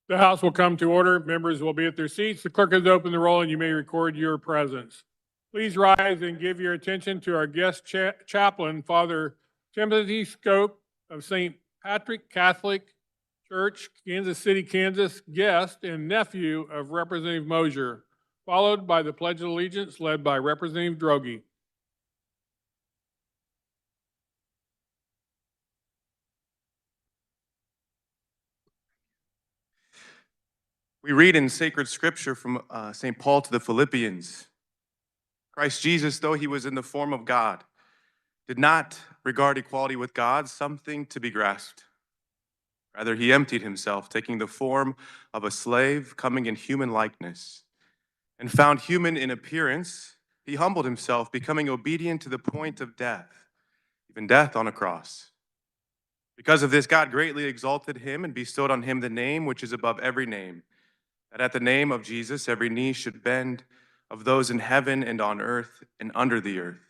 The House will come to order. Members will be at their seats. The clerk has opened the roll and you may record your presence. Please rise and give your attention to our guest chaplain, Father Timothy Scope of St. Patrick Catholic Church, Kansas City, Kansas, guest and nephew of Representative Mosier, followed by the Pledge of Allegiance led by Representative Droege. We read in sacred scripture from St. Paul to the Philippians, Christ Jesus, though he was in the form of God, did not regard equality with God something to be grasped. Rather, he emptied himself, taking the form of a slave, coming in human likeness. And found human in appearance, he humbled himself, becoming obedient to the point of death, even death on a cross. Because of this, God greatly exalted him and bestowed on him the name which is above every name, that at the name of Jesus every knee should bend, of those in heaven and on earth and under the earth,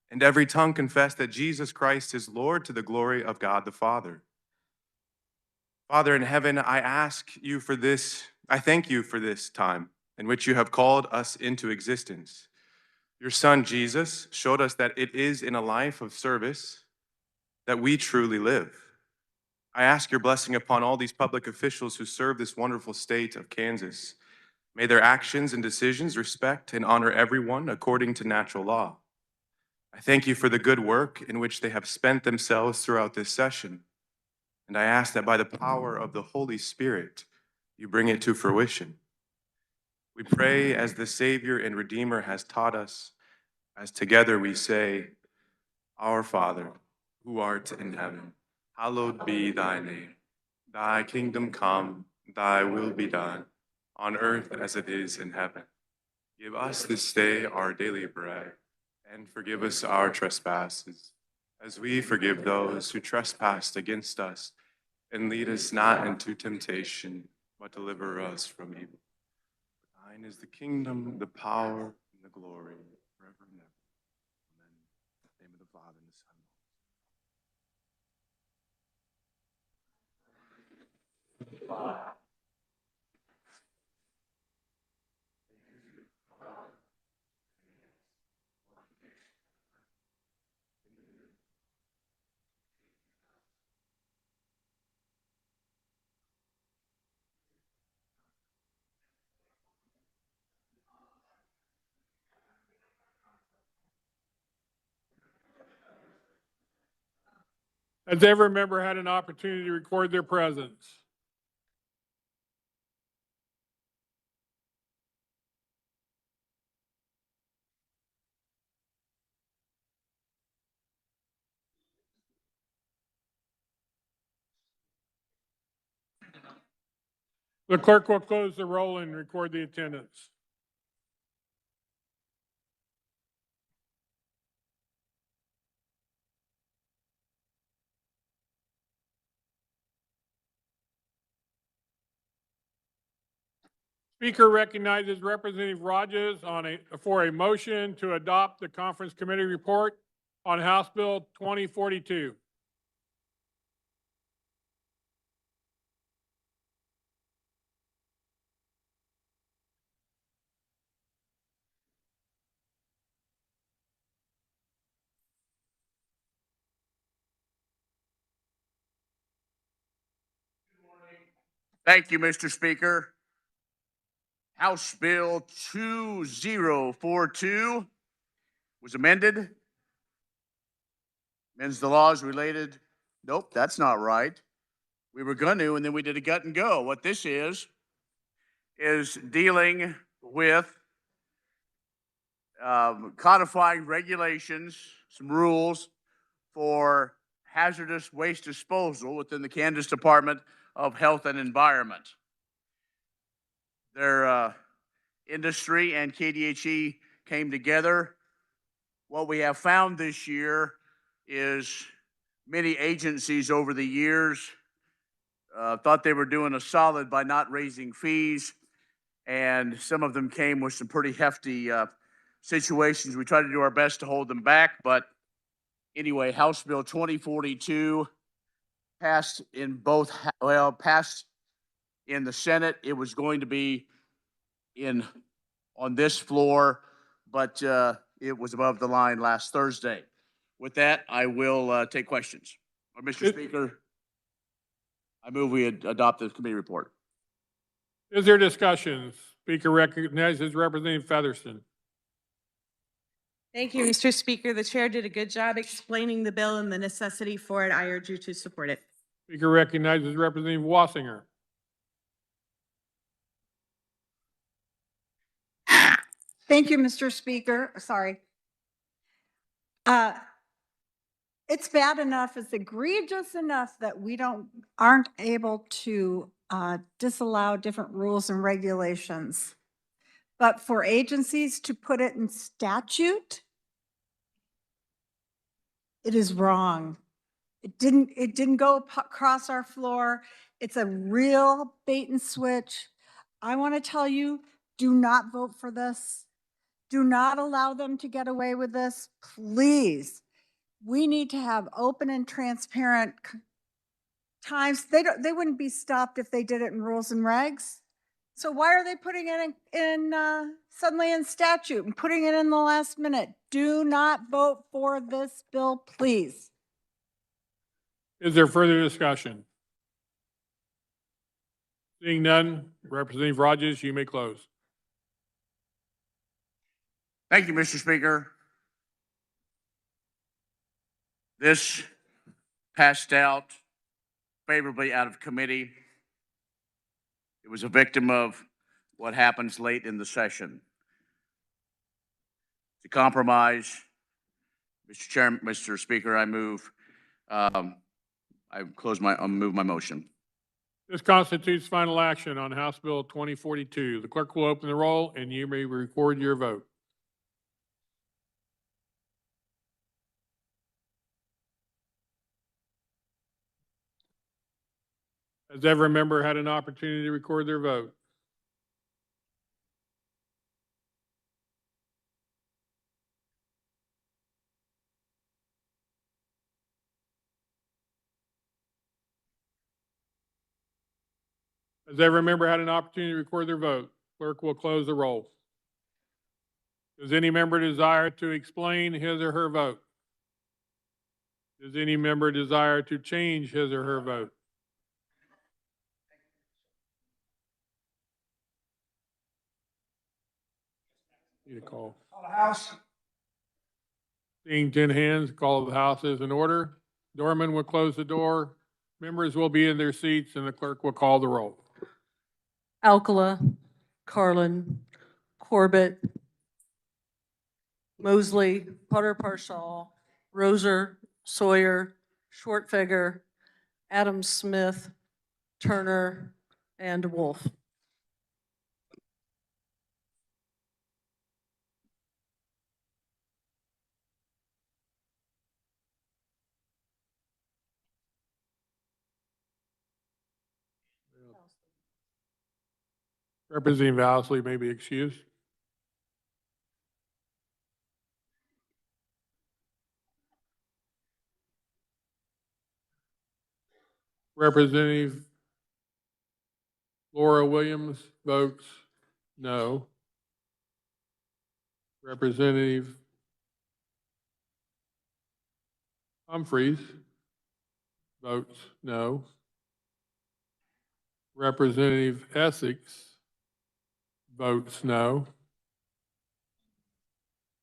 and every tongue confess that Jesus Christ is Lord, to the glory of God the Father. Father in heaven, I thank you for this time in which you have called us into existence. Your Son, Jesus, showed us that it is in a life of service that we truly live. I ask your blessing upon all these public officials who serve this wonderful state of Kansas. May their actions and decisions respect and honor everyone according to natural law. I thank you for the good work in which they have spent themselves throughout this session. And I ask that by the power of the Holy Spirit, you bring it to fruition. We pray as the Savior and Redeemer has taught us, as together we say, Our Father, who art in heaven, hallowed be thy name. Thy kingdom come, thy will be done, on earth as it is in heaven. Give us this day our daily bread, and forgive us our trespasses, as we forgive those who trespass against us. And lead us not into temptation, but deliver us from evil. Thine is the kingdom, the power, and the glory, forever and ever. Amen. In the name of the Father, and the Son, and the Holy Spirit. Has every member had an opportunity to record their presence? The clerk will close the roll and record the attendance. Speaker recognizes Representative Rogers for a motion to adopt the conference committee report on House Bill 2042. Thank you, Mr. Speaker. House Bill 2042 was amended. Amends the laws related. Nope, that's not right. We were going to, and then we did a gut and go. What this is dealing with codifying regulations, some rules for hazardous waste disposal within the Kansas Department of Health and Environment. Their industry and KDHE came together. What we have found this year is many agencies over the years thought they were doing a solid by not raising fees, and some of them came with some pretty hefty situations. We tried to do our best to hold them back, but anyway, House Bill 2042 passed in the Senate. It was going to be on this floor, but it was above the line last Thursday. With that, I will take questions. Mr. Speaker, I move we adopt the committee report. Is there discussion? Speaker recognizes Representative Featherston. Thank you, Mr. Speaker. The chair did a good job explaining the bill and the necessity for it. I urge you to support it. Speaker recognizes Representative Wassinger. Thank you, Mr. Speaker. Sorry. It's bad enough, it's egregious enough that we aren't able to disallow different rules and regulations. But for agencies to put it in statute, it is wrong. It didn't go across our floor. It's a real bait and switch. I want to tell you, do not vote for this. Do not allow them to get away with this, please. We need to have open and transparent times. They wouldn't be stopped if they did it in rules and regs. So why are they putting it in suddenly in statute and putting it in the last minute? Do not vote for this bill, please. Is there further discussion? Seeing none, Representative Rogers, you may close. Thank you, Mr. Speaker. This passed out favorably out of committee. It was a victim of what happens late in the session. To compromise, Mr. Speaker, I move my motion. This constitutes final action on House Bill 2042. The clerk will open the roll and you may record your vote. Has every member had an opportunity to record their vote? Has every member had an opportunity to record their vote? Clerk will close the roll. Does any member desire to explain his or her vote? Does any member desire to change his or her vote? Need a call. Call the House. Seeing 10 hands, call of the House is in order. Doorman will close the door. Members will be in their seats and the clerk will call the roll. Alcala, Carlin, Corbett, Mosley, Potter Parshall, Roser, Sawyer, Schwartfeger, Adams Smith, Turner, and Wolf. Representative Owsley may be excused. Representative Laura Williams votes no. Representative Humphreys votes no. Representative Essex votes no.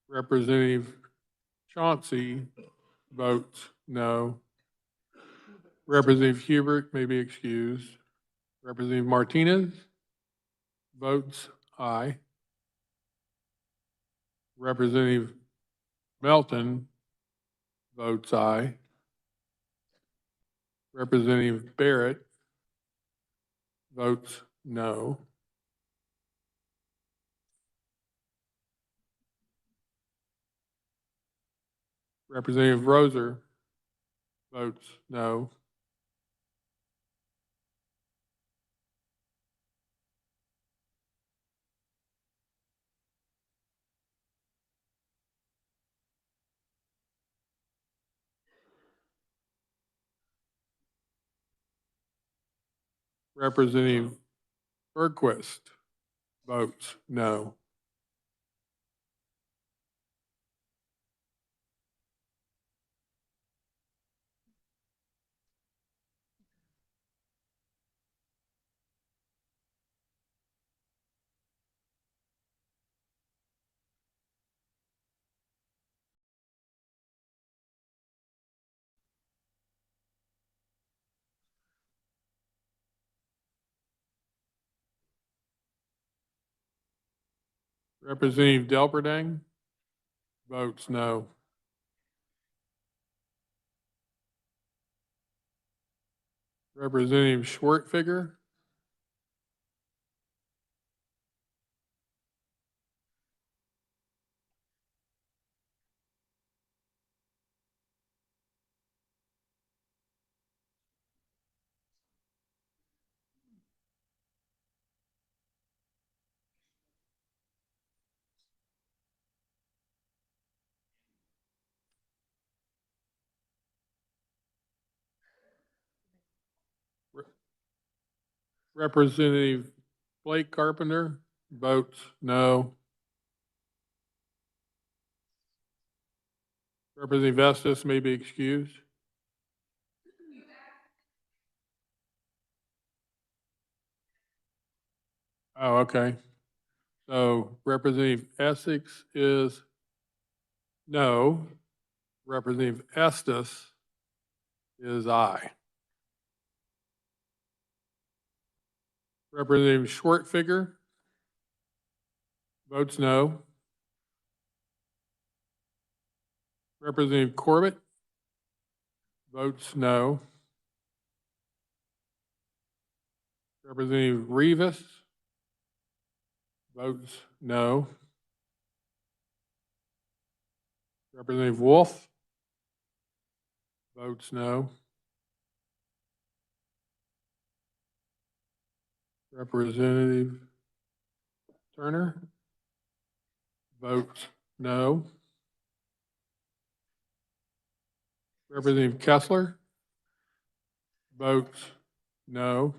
Representative Chauncey votes no. Representative Hubert may be excused. Representative Martinez votes aye. Representative Melton votes aye. Representative Barrett votes no. Representative Roser votes no. Representative Bergquist votes no. Representative Delperdang votes no. Representative Schwertfigger Representative Blake Carpenter votes no. Representative Estes may be excused. Oh, okay. So Representative Essex is no. Representative Estes is aye. Representative Schwertfigger votes no. Representative Corbett votes no. Representative Rivas votes no. Representative Wolf votes no. Representative Turner votes no. Representative Kessler votes no.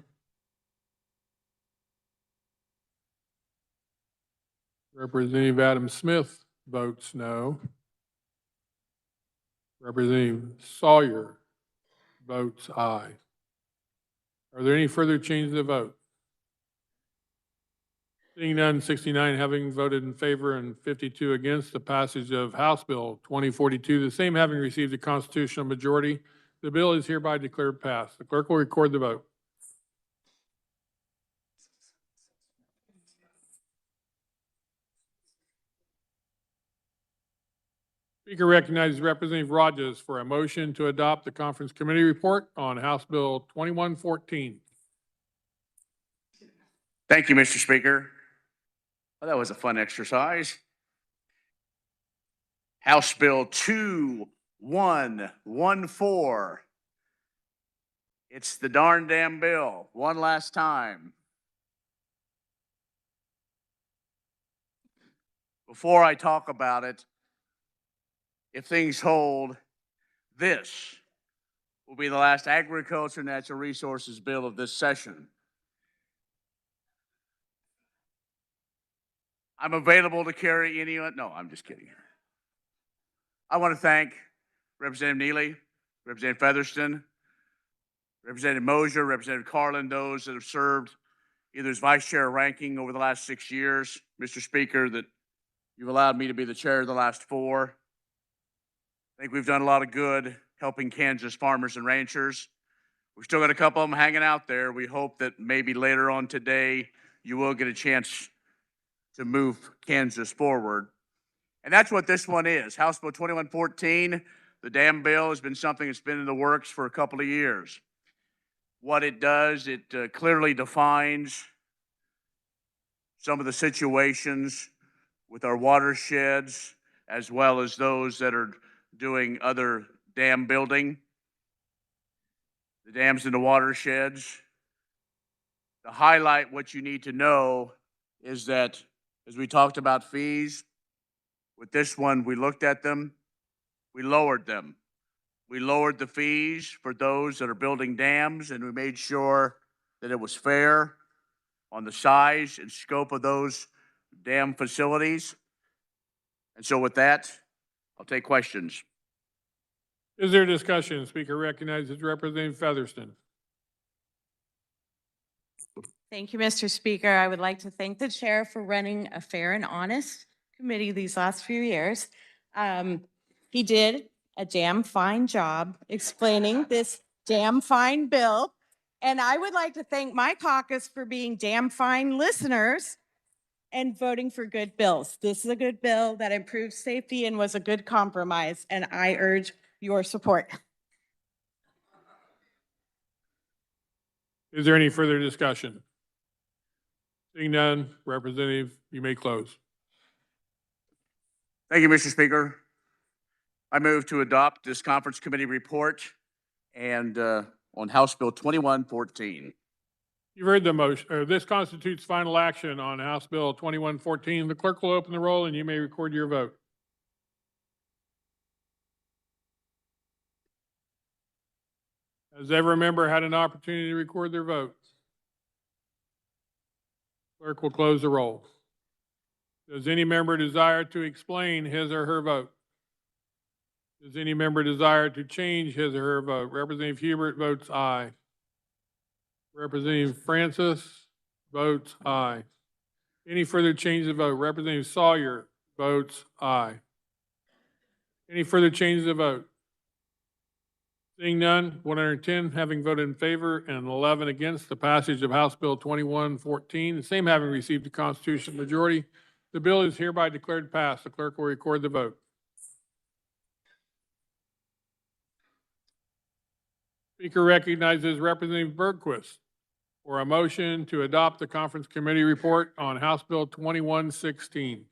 Representative Adam Smith votes no. Representative Sawyer votes aye. Are there any further changes to the vote? Seeing none, 69 having voted in favor and 52 against the passage of House Bill 2042, the same having received a constitutional majority, the bill is hereby declared passed. The clerk will record the vote. Speaker recognizes Representative Rogers for a motion to adopt the conference committee report on House Bill 2114. Thank you, Mr. Speaker. Well, that was a fun exercise. House Bill 2114. It's the darn damn bill. One last time. Before I talk about it, if things hold, this will be the last Agriculture and Natural Resources bill of this session. I'm available to carry any, no, I'm just kidding. I want to thank Representative Neely, Representative Featherston, Representative Mosier, Representative Carlin, those that have served either as vice chair or ranking over the last 6 years. Mr. Speaker, that you've allowed me to be the chair of the last 4. I think we've done a lot of good helping Kansas farmers and ranchers. We've still got a couple of them hanging out there. We hope that maybe later on today, you will get a chance to move Kansas forward. And that's what this one is. House Bill 2114, the dam bill, has been something that's been in the works for a couple of years. What it does, it clearly defines some of the situations with our watersheds, as well as those that are doing other dam building. The dams and the watersheds. To highlight what you need to know is that, as we talked about fees, with this one, we looked at them, we lowered them. We lowered the fees for those that are building dams, and we made sure that it was fair. on the size and scope of those dam facilities. And so with that, I'll take questions. Is there discussion? Speaker recognizes Representative Featherston. Thank you, Mr. Speaker. I would like to thank the chair for running a fair and honest committee these last few years. He did a damn fine job explaining this damn fine bill. And I would like to thank my caucus for being damn fine listeners and voting for good bills. This is a good bill that improves safety and was a good compromise, and I urge your support. Is there any further discussion? Seeing none, Representative, you may close. Thank you, Mr. Speaker. I move to adopt this conference committee report and on House Bill 2114. You've heard the motion, or this constitutes final action on House Bill 2114. The clerk will open the roll and you may record your vote. Has every member had an opportunity to record their votes? Clerk will close the roll. Does any member desire to explain his or her vote? Does any member desire to change his or her vote? Representative Hubert votes aye. Representative Francis votes aye. Any further change of vote? Representative Sawyer votes aye. Any further changes of vote? Seeing none, 110 having voted in favor and 11 against the passage of House Bill 2114, the same having received a constitutional majority, the bill is hereby declared passed. The clerk will record the vote. Speaker recognizes Representative Bergquist for a motion to adopt the conference committee report on House Bill 2116.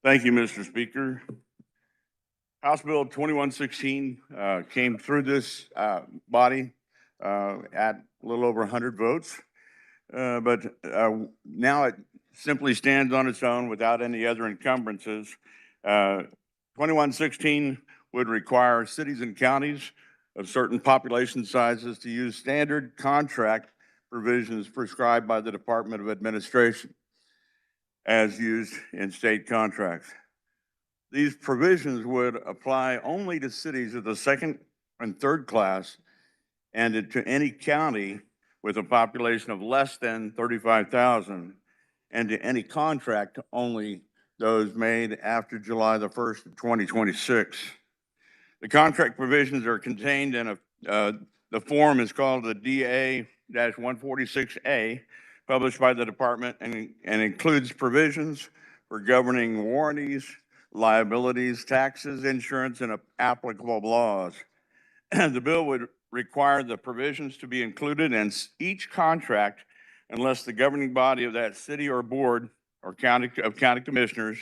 Thank you, Mr. Speaker. House Bill 2116 came through this body at a little over 100 votes. But now it simply stands on its own without any other encumbrances. 2116 would require cities and counties of certain population sizes to use standard contract provisions prescribed by the Department of Administration as used in state contracts. These provisions would apply only to cities of the second and third class and to any county with a population of less than 35,000, and to any contract only those made after July the 1st of 2026. The contract provisions are contained in the form is called the DA-146A, published by the department, and includes provisions for governing warranties, liabilities, taxes, insurance, and applicable laws. The bill would require the provisions to be included in each contract unless the governing body of that city or board or county commissioners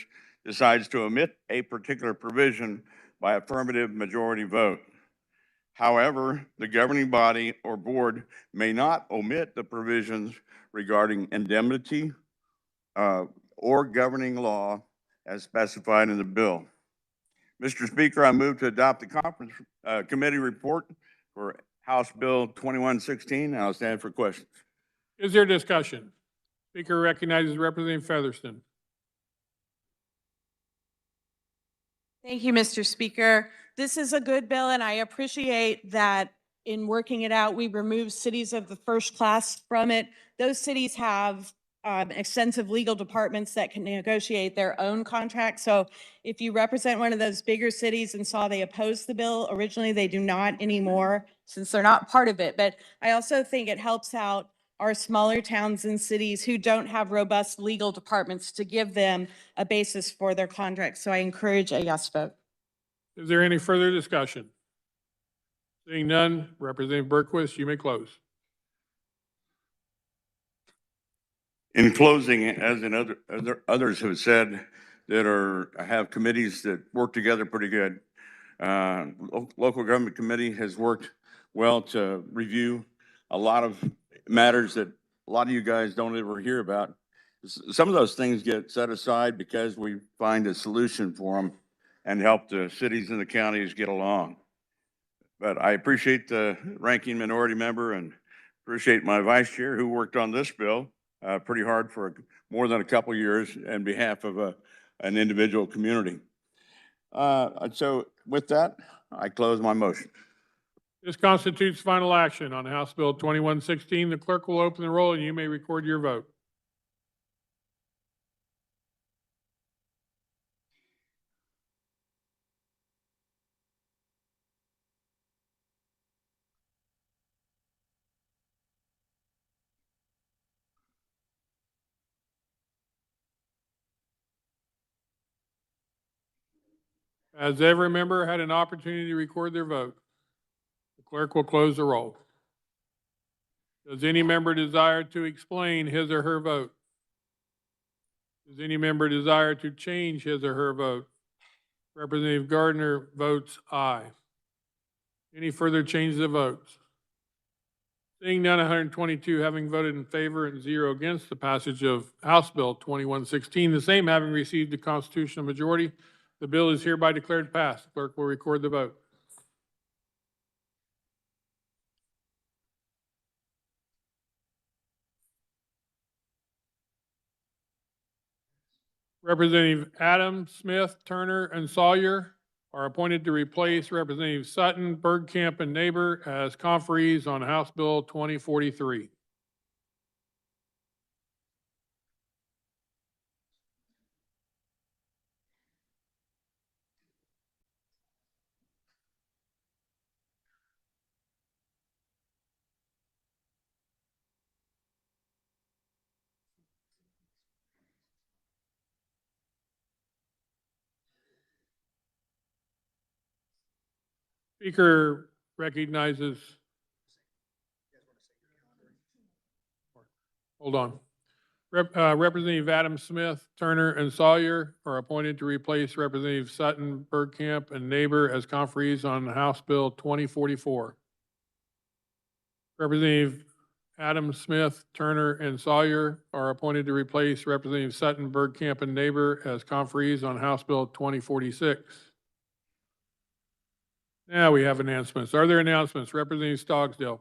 decides to omit a particular provision by affirmative majority vote. However, the governing body or board may not omit the provisions regarding indemnity or governing law as specified in the bill. Mr. Speaker, I move to adopt the conference committee report for House Bill 2116. I'll stand for questions. Is there discussion? Speaker recognizes Representative Featherston. Thank you, Mr. Speaker. This is a good bill, and I appreciate that in working it out, we removed cities of the first class from it. Those cities have extensive legal departments that can negotiate their own contracts. So if you represent one of those bigger cities and saw they opposed the bill originally, they do not anymore since they're not part of it. But I also think it helps out our smaller towns and cities who don't have robust legal departments to give them a basis for their contracts. So I encourage a yes vote. Is there any further discussion? Seeing none, Representative Bergquist, you may close. In closing, as others have said that have committees that work together pretty good. Local government committee has worked well to review a lot of matters that a lot of you guys don't ever hear about. Some of those things get set aside because we find a solution for them and help the cities and the counties get along. But I appreciate the ranking minority member and appreciate my vice chair who worked on this bill pretty hard for more than a couple years on behalf of an individual community. So with that, I close my motion. This constitutes final action on House Bill 2116. The clerk will open the roll and you may record your vote. Has every member had an opportunity to record their vote? The clerk will close the roll. Does any member desire to explain his or her vote? Does any member desire to change his or her vote? Representative Gardner votes aye. Any further changes of votes? Seeing none, 122 having voted in favor and 0 against the passage of House Bill 2116, the same having received the constitutional majority, the bill is hereby declared passed. The clerk will record the vote. Representative Adams, Smith, Turner, and Sawyer are appointed to replace Representative Sutton, Bergkamp, and Neighbor as conferees on House Bill 2043. Speaker recognizes. Hold on. Representative Adam Smith, Turner, and Sawyer are appointed to replace Representative Sutton, Bergkamp, and Neighbor as conferees on House Bill 2044. Representative Adam Smith, Turner, and Sawyer are appointed to replace Representative Sutton, Bergkamp, and Neighbor as conferees on House Bill 2046. Now we have announcements. Are there announcements? Representative Stogsdill.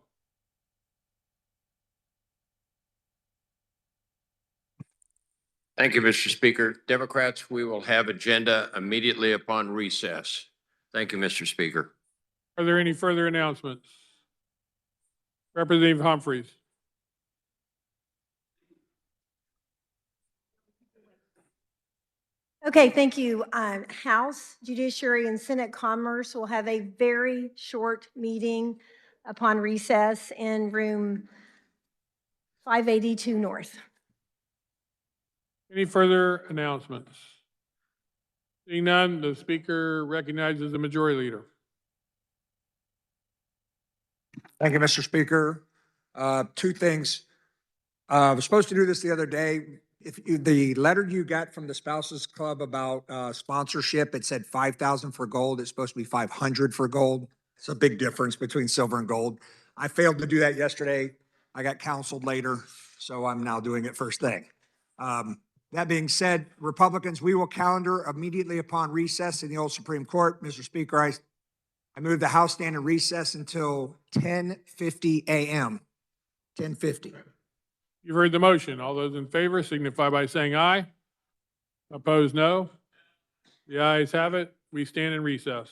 Thank you, Mr. Speaker. Democrats, we will have agenda immediately upon recess. Thank you, Mr. Speaker. Are there any further announcements? Representative Humphries. Okay, thank you. House Judiciary and Senate Commerce will have a very short meeting upon recess in room 582 North. Any further announcements? Seeing none, the speaker recognizes the majority leader. Thank you, Mr. Speaker. Two things. I was supposed to do this the other day. The letter you got from the Spouses Club about sponsorship, it said 5,000 for gold. It's supposed to be 500 for gold. It's a big difference between silver and gold. I failed to do that yesterday. I got counseled later, so I'm now doing it first thing. That being said, Republicans, we will calendar immediately upon recess in the old Supreme Court. Mr. Speaker, I move the House stand in recess until 10:50 a.m. 10:50. You've heard the motion. All those in favor signify by saying aye. Opposed, no. The ayes have it. We stand in recess.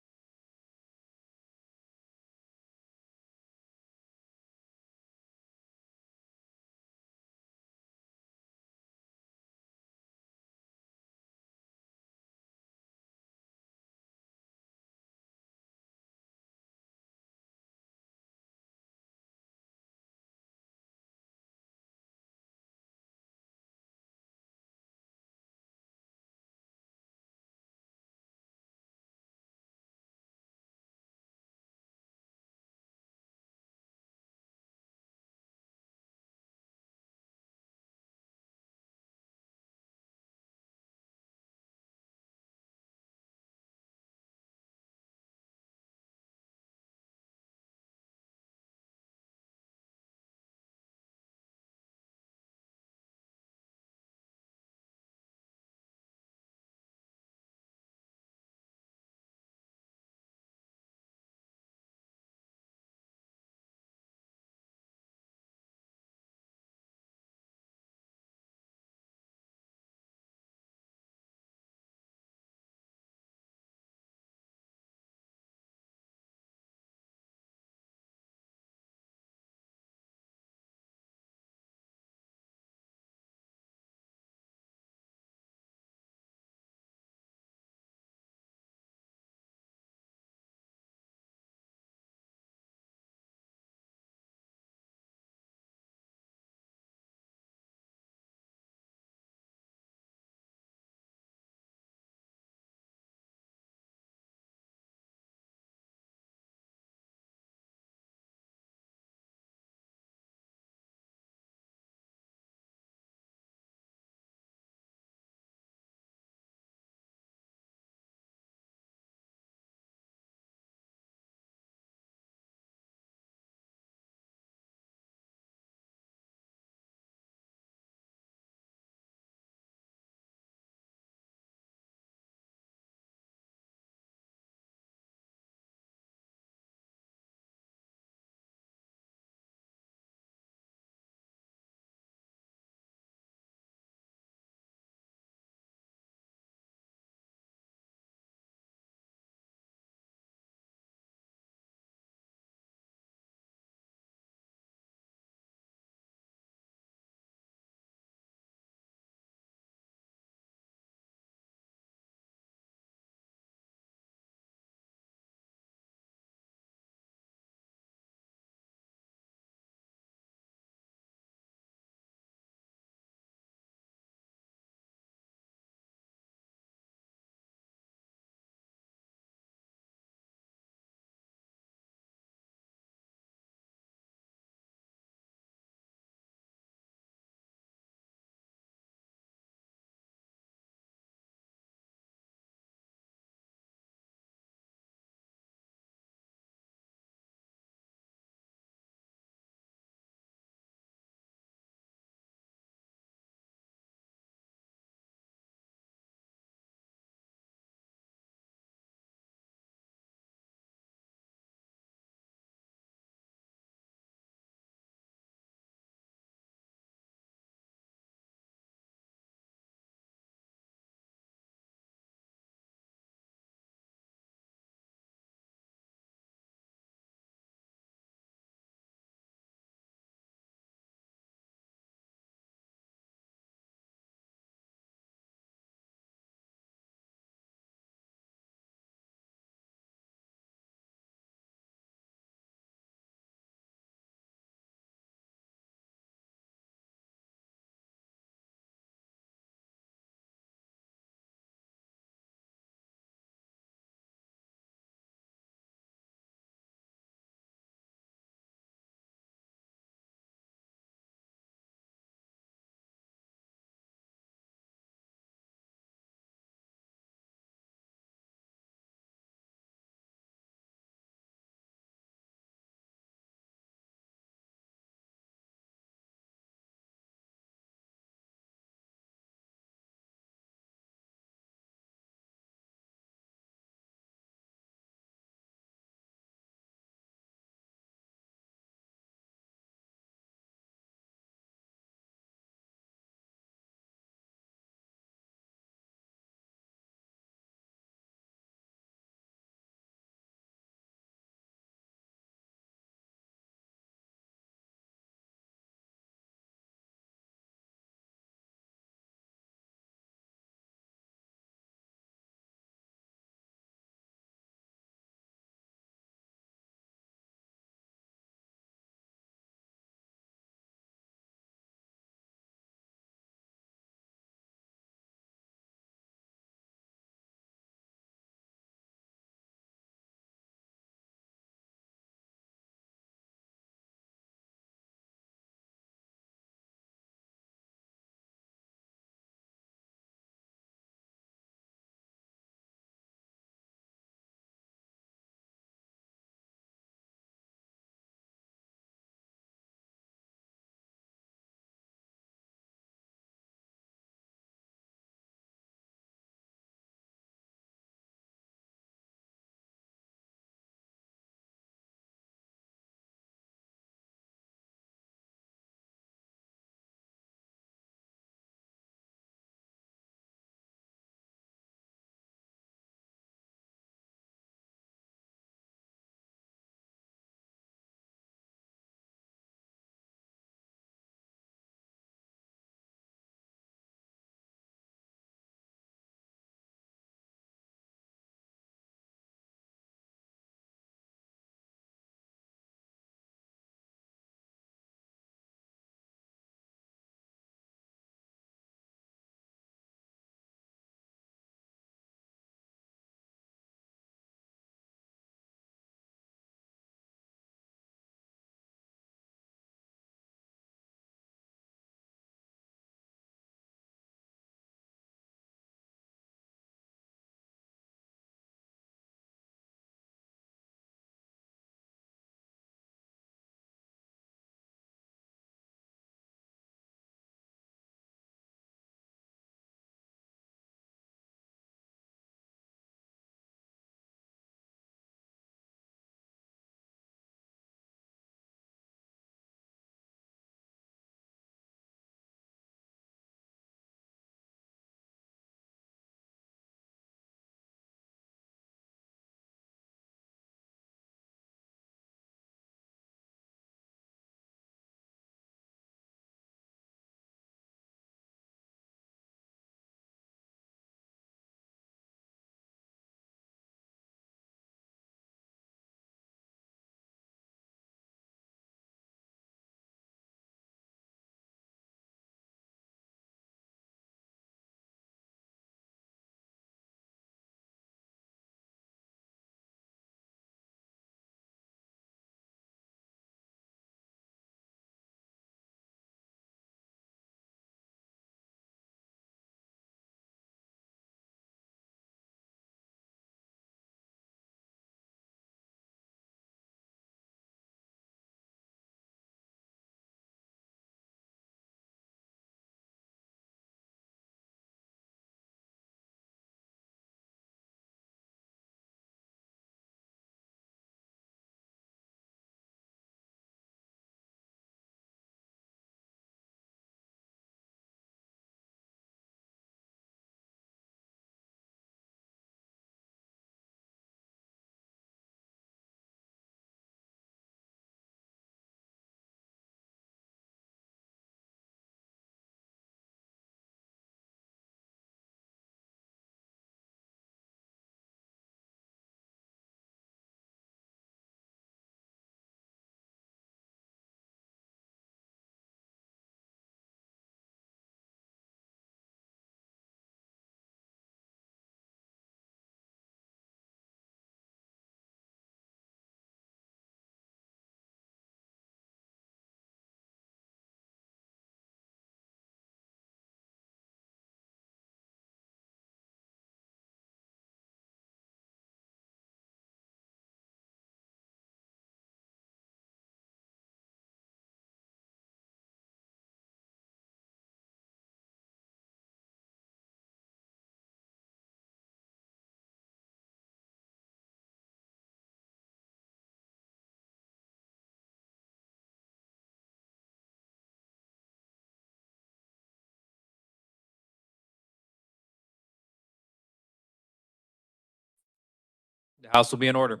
The House will be in order.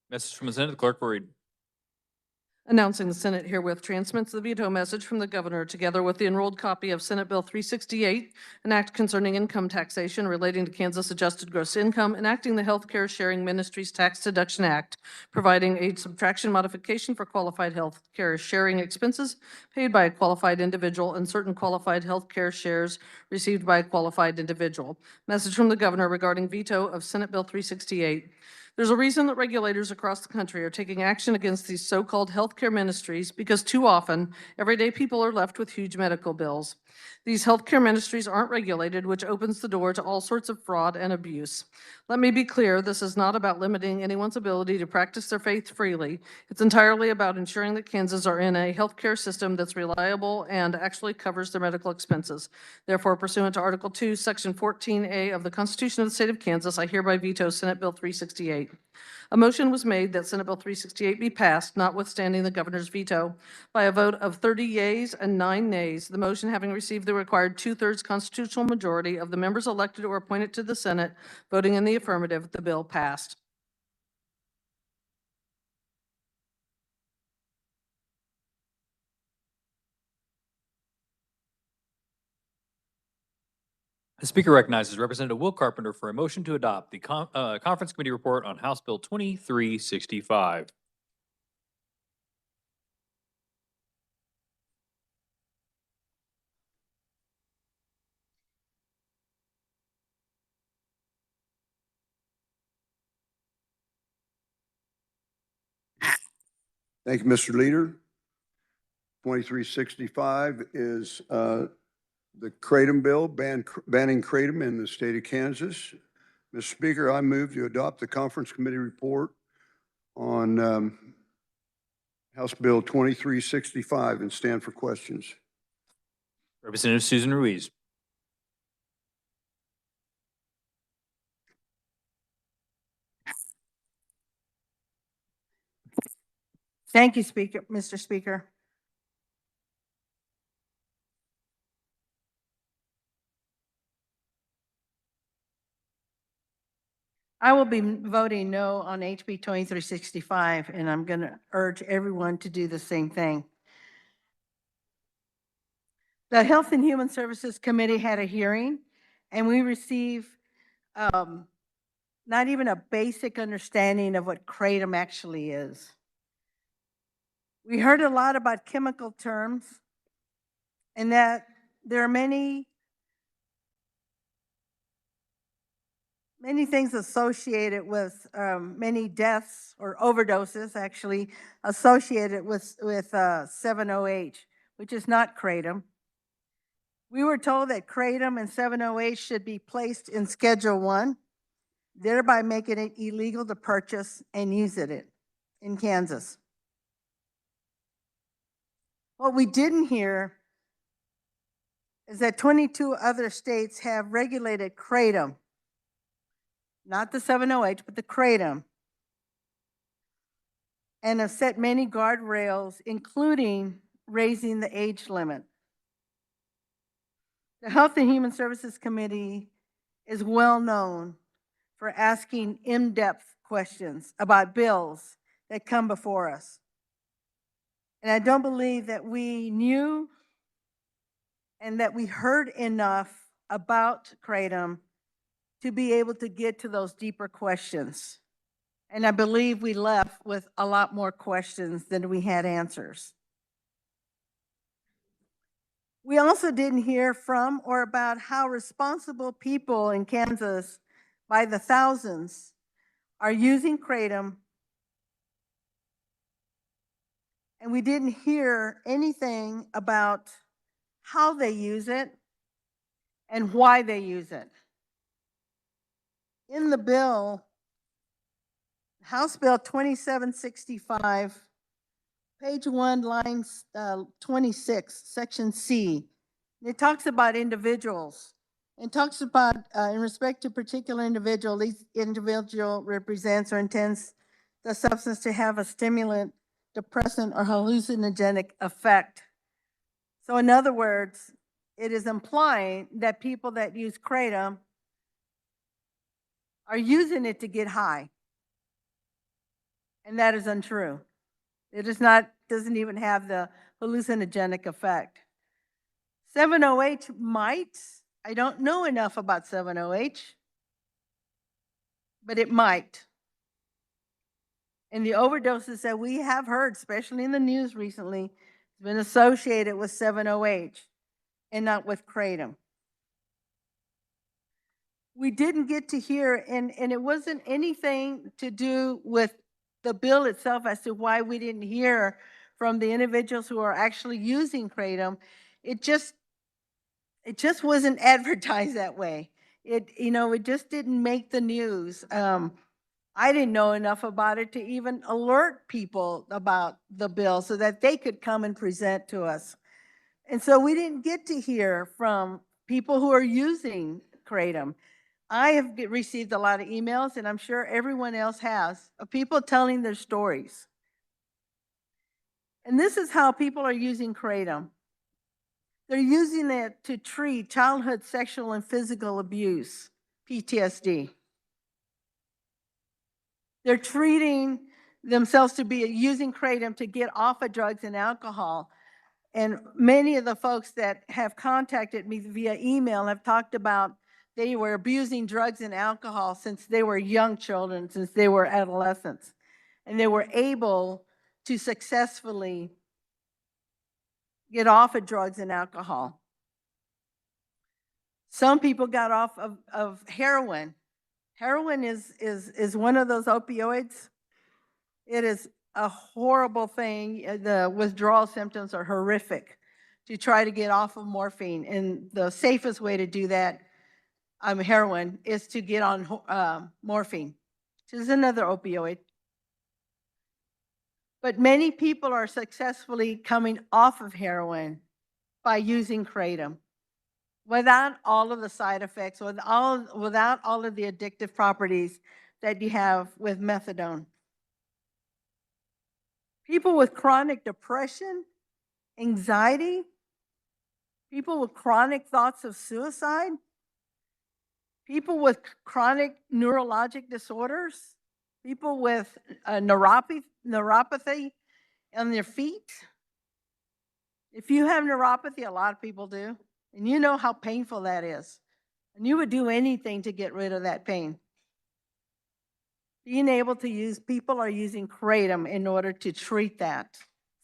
Message from the Senate, the clerk will read. Announcing the Senate herewith transmits the veto message from the governor together with the enrolled copy of Senate Bill 368, an act concerning income taxation relating to Kansas adjusted gross income, enacting the Health Care Sharing Ministries Tax Deduction Act, providing a subtraction modification for qualified health care sharing expenses paid by a qualified individual and certain qualified health care shares received by a qualified individual. Message from the governor regarding veto of Senate Bill 368. There's a reason that regulators across the country are taking action against these so-called healthcare ministries because too often, everyday people are left with huge medical bills. These healthcare ministries aren't regulated, which opens the door to all sorts of fraud and abuse. Let me be clear, this is not about limiting anyone's ability to practice their faith freely. It's entirely about ensuring that Kansans are in a healthcare system that's reliable and actually covers their medical expenses. Therefore, pursuant to Article 2, Section 14A of the Constitution of the State of Kansas, I hereby veto Senate Bill 368. A motion was made that Senate Bill 368 be passed, notwithstanding the governor's veto, by a vote of 30 yeas and 9 nays, the motion having received the required 2/3 constitutional majority of the members elected or appointed to the Senate voting in the affirmative. The bill passed. The Speaker recognizes Representative Will Carpenter for a motion to adopt the Conference Committee report on House Bill 2365. Thank you, Mr. Leader. 2365 is the Kratom bill, banning Kratom in the state of Kansas. Mr. Speaker, I move to adopt the Conference Committee report on House Bill 2365 and stand for questions. Representative Susan Ruiz. Thank you, Mr. Speaker. I will be voting no on HB 2365, and I'm going to urge everyone to do the same thing. The Health and Human Services Committee had a hearing, and we received not even a basic understanding of what Kratom actually is. We heard a lot about chemical terms and that there are many things associated with many deaths or overdoses actually associated with 7-OH, which is not Kratom. We were told that Kratom and 7-OH should be placed in Schedule 1, thereby making it illegal to purchase and use it in Kansas. What we didn't hear is that 22 other states have regulated Kratom, not the 7-OH, but the Kratom, and have set many guardrails, including raising the age limit. The Health and Human Services Committee is well known for asking in-depth questions about bills that come before us. And I don't believe that we knew and that we heard enough about Kratom to be able to get to those deeper questions. And I believe we left with a lot more questions than we had answers. We also didn't hear from or about how responsible people in Kansas, by the thousands, are using Kratom. And we didn't hear anything about how they use it and why they use it. In the bill, House Bill 2765, page 1, line 26, section C, it talks about individuals. It talks about, in respect to particular individual, each individual represents or intends the substance to have a stimulant, depressant, or hallucinogenic effect. So in other words, it is implying that people that use Kratom are using it to get high. And that is untrue. It is not, doesn't even have the hallucinogenic effect. 7-OH might, I don't know enough about 7-OH, but it might. And the overdoses that we have heard, especially in the news recently, has been associated with 7-OH and not with kratom. We didn't get to hear, and it wasn't anything to do with the bill itself as to why we didn't hear from the individuals who are actually using kratom. It just wasn't advertised that way. It just didn't make the news. I didn't know enough about it to even alert people about the bill so that they could come and present to us. And so we didn't get to hear from people who are using kratom. I have received a lot of emails, and I'm sure everyone else has, of people telling their stories. And this is how people are using kratom. They're using it to treat childhood sexual and physical abuse, PTSD. They're treating themselves to be using kratom to get off of drugs and alcohol. And many of the folks that have contacted me via email have talked about they were abusing drugs and alcohol since they were young children, since they were adolescents. And they were able to successfully get off of drugs and alcohol. Some people got off of heroin. Heroin is one of those opioids. It is a horrible thing. The withdrawal symptoms are horrific to try to get off of morphine. And the safest way to do that, heroin, is to get on morphine, which is another opioid. But many people are successfully coming off of heroin by using kratom without all of the side effects, without all of the addictive properties that you have with methadone. People with chronic depression, anxiety, people with chronic thoughts of suicide, people with chronic neurologic disorders, people with neuropathy on their feet. If you have neuropathy, a lot of people do, and you know how painful that is. And you would do anything to get rid of that pain. Being able to use, people are using kratom in order to treat that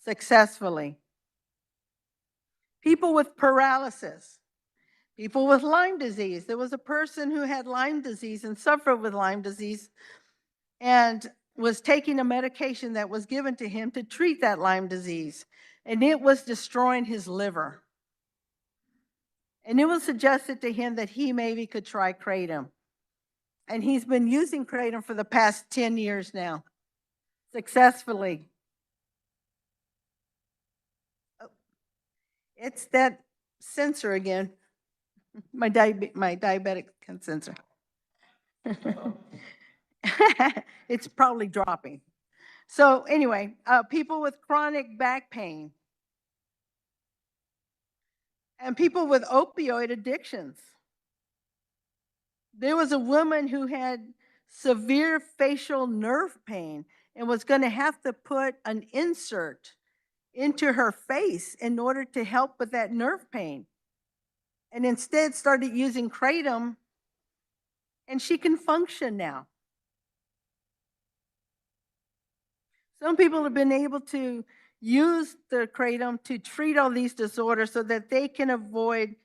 successfully. People with paralysis, people with Lyme disease. There was a person who had Lyme disease and suffered with Lyme disease and was taking a medication that was given to him to treat that Lyme disease. And it was destroying his liver. And it was suggested to him that he maybe could try kratom. And he's been using kratom for the past 10 years now, successfully. Oh, it's that sensor again, my diabetic sensor. It's probably dropping. So anyway, people with chronic back pain and people with opioid addictions. There was a woman who had severe facial nerve pain and was going to have to put an insert into her face in order to help with that nerve pain. And instead started using kratom, and she can function now. Some people have been able to use the kratom to treat all these disorders so that they can avoid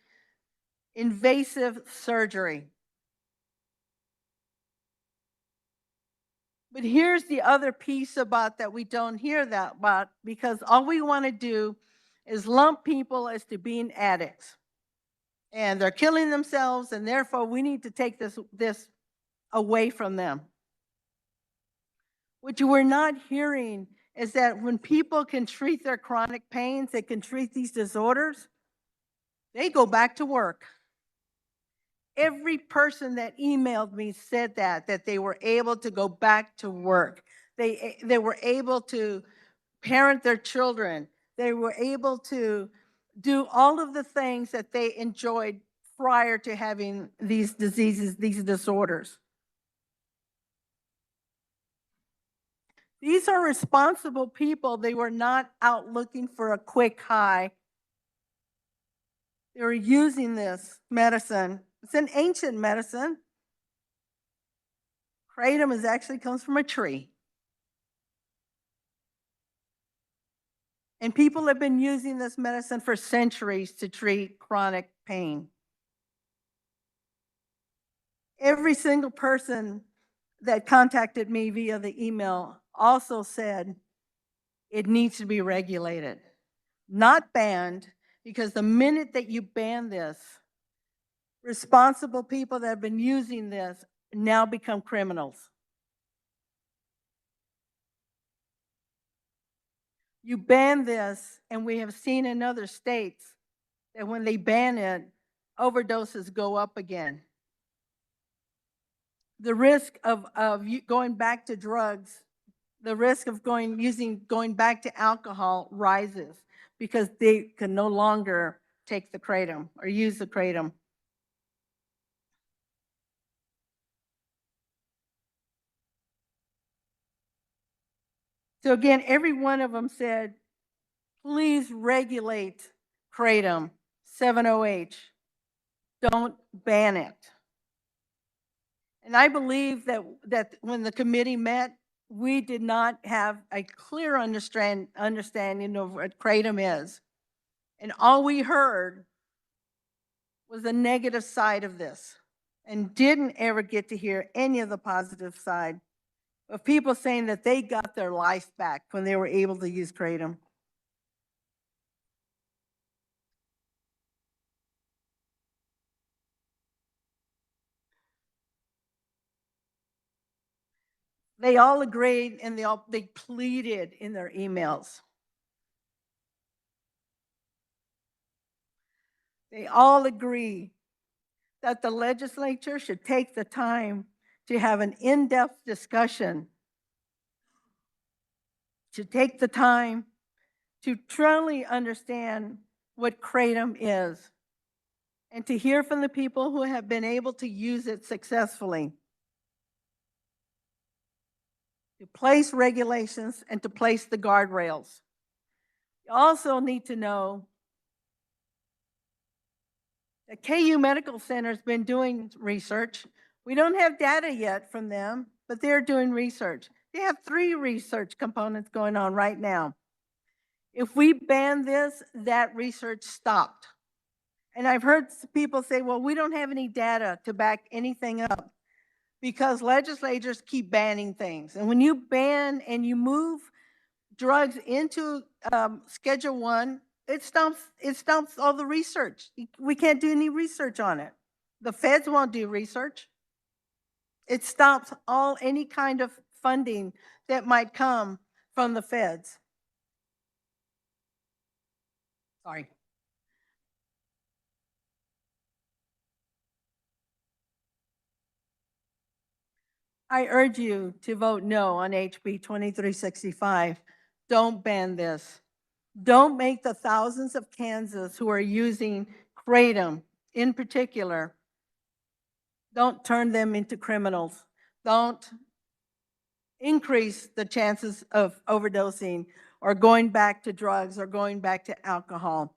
invasive surgery. But here's the other piece about that we don't hear that about, because all we want to do is lump people as to being addicts. And they're killing themselves, and therefore we need to take this away from them. What you were not hearing is that when people can treat their chronic pains, they can treat these disorders, they go back to work. Every person that emailed me said that they were able to go back to work. They were able to parent their children. They were able to do all of the things that they enjoyed prior to having these diseases, these disorders. These are responsible people. They were not out looking for a quick high. They were using this medicine. It's an ancient medicine. Kratom actually comes from a tree. And people have been using this medicine for centuries to treat chronic pain. Every single person that contacted me via the email also said it needs to be regulated, not banned, because the minute that you ban this, responsible people that have been using this now become criminals. You ban this, and we have seen in other states that when they ban it, overdoses go up again. The risk of going back to drugs, the risk of going back to alcohol rises because they can no longer take the kratom or use the kratom. So again, every one of them said, please regulate kratom, 7-OH. Don't ban it. And I believe that when the committee met, we did not have a clear understanding of what kratom is. And all we heard was the negative side of this and didn't ever get to hear any of the positive side of people saying that they got their life back when they were able to use kratom. They all agreed and they pleaded in their emails. They all agree that the legislature should take the time to have an in-depth discussion, to take the time to truly understand what kratom is, and to hear from the people who have been able to use it successfully, to place regulations and to place the guardrails. You also need to know that KU Medical Center has been doing research. We don't have data yet from them, but they're doing research. They have 3 research components going on right now. If we ban this, that research stopped. And I've heard people say, well, we don't have any data to back anything up because legislators keep banning things. And when you ban and you move drugs into Schedule 1, it stops all the research. We can't do any research on it. The feds won't do research. It stops any kind of funding that might come from the feds. Sorry. I urge you to vote no on HB 2365. Don't ban this. Don't make the thousands of Kansas who are using kratom in particular, don't turn them into criminals. Don't increase the chances of overdosing or going back to drugs or going back to alcohol.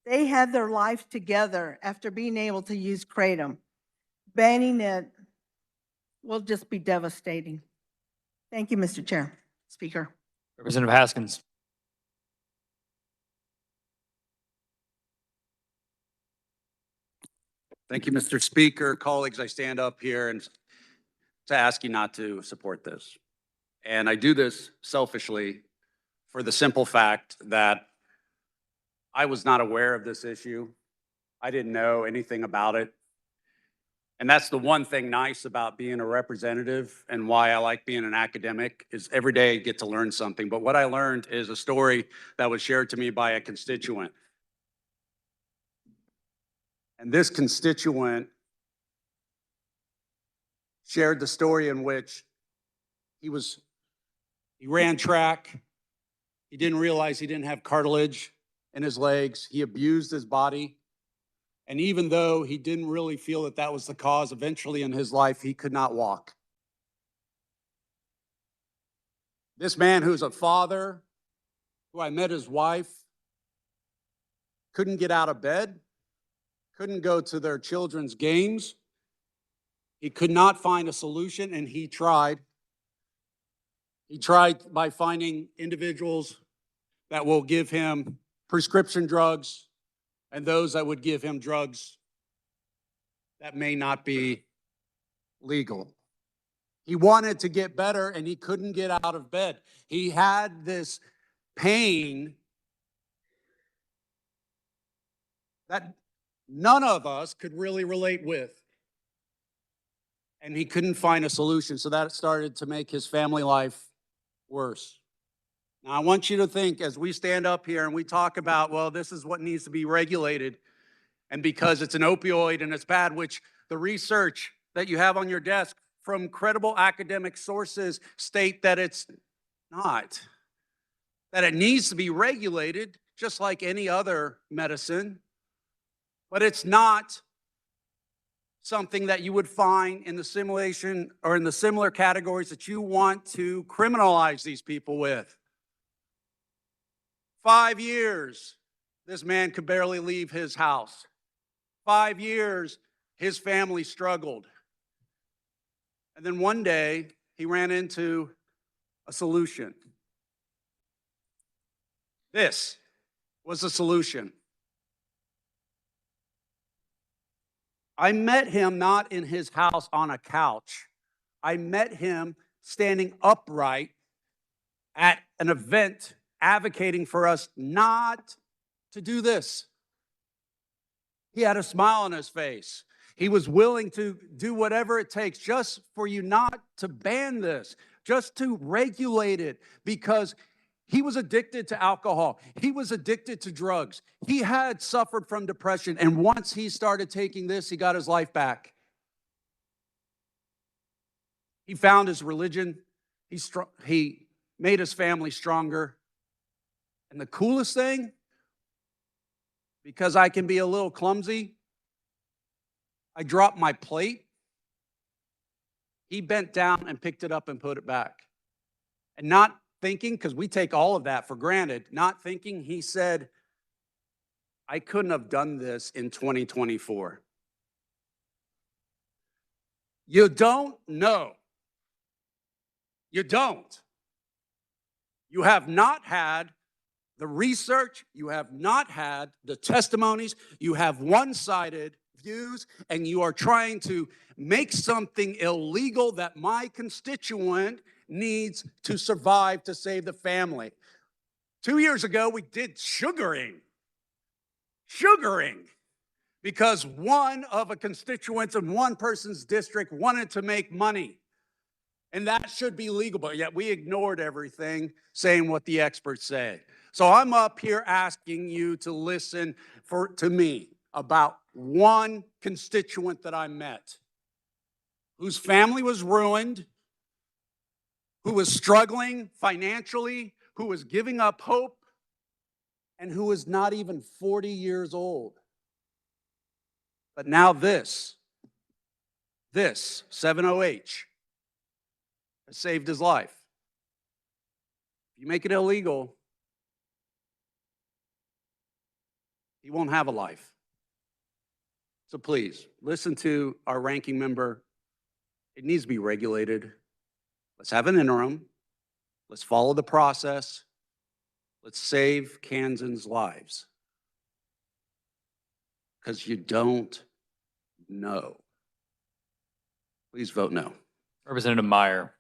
They had their life together after being able to use kratom. Banning it will just be devastating. Thank you, Mr. Chair, Speaker. Representative Haskins. Thank you, Mr. Speaker. Colleagues, I stand up here and to ask you not to support this. And I do this selfishly for the simple fact that I was not aware of this issue. I didn't know anything about it. And that's the one thing nice about being a representative and why I like being an academic is every day I get to learn something. But what I learned is a story that was shared to me by a constituent. And this constituent shared the story in which he ran track. He didn't realize he didn't have cartilage in his legs. He abused his body. And even though he didn't really feel that that was the cause, eventually in his life, he could not walk. This man who's a father, who I met his wife, couldn't get out of bed, couldn't go to their children's games. He could not find a solution, and he tried. He tried by finding individuals that will give him prescription drugs and those that would give him drugs that may not be legal. He wanted to get better and he couldn't get out of bed. He had this pain that none of us could really relate with. And he couldn't find a solution, so that started to make his family life worse. Now, I want you to think as we stand up here and we talk about, well, this is what needs to be regulated, and because it's an opioid and it's bad, which the research that you have on your desk from credible academic sources state that it's not, that it needs to be regulated just like any other medicine, but it's not something that you would find in the simulation or in the similar categories that you want to criminalize these people with. 5 years, this man could barely leave his house. 5 years, his family struggled. And then one day, he ran into a solution. This was the solution. I met him not in his house on a couch. I met him standing upright at an event advocating for us not to do this. He had a smile on his face. He was willing to do whatever it takes just for you not to ban this, just to regulate it, because he was addicted to alcohol. He was addicted to drugs. He had suffered from depression. And once he started taking this, he got his life back. He found his religion. He made his family stronger. And the coolest thing, because I can be a little clumsy, I dropped my plate. He bent down and picked it up and put it back. And not thinking, because we take all of that for granted, not thinking, he said, I couldn't have done this in 2024. You don't know. You don't. You have not had the research, you have not had the testimonies, you have one-sided views, and you are trying to make something illegal that my constituent needs to survive to save the family. 2 years ago, we did sugaring, because one of a constituents in one person's district wanted to make money. And that should be legal, but yet we ignored everything, saying what the experts say. So I'm up here asking you to listen to me about one constituent that I met, whose family was ruined, who was struggling financially, who was giving up hope, and who was not even 40 years old. But now this 7-0H, has saved his life. If you make it illegal, he won't have a life. So please, listen to our ranking member. It needs to be regulated. Let's have an interim. Let's follow the process. Let's save Kansans' lives. Because you don't know. Please vote no. Representative Meyer.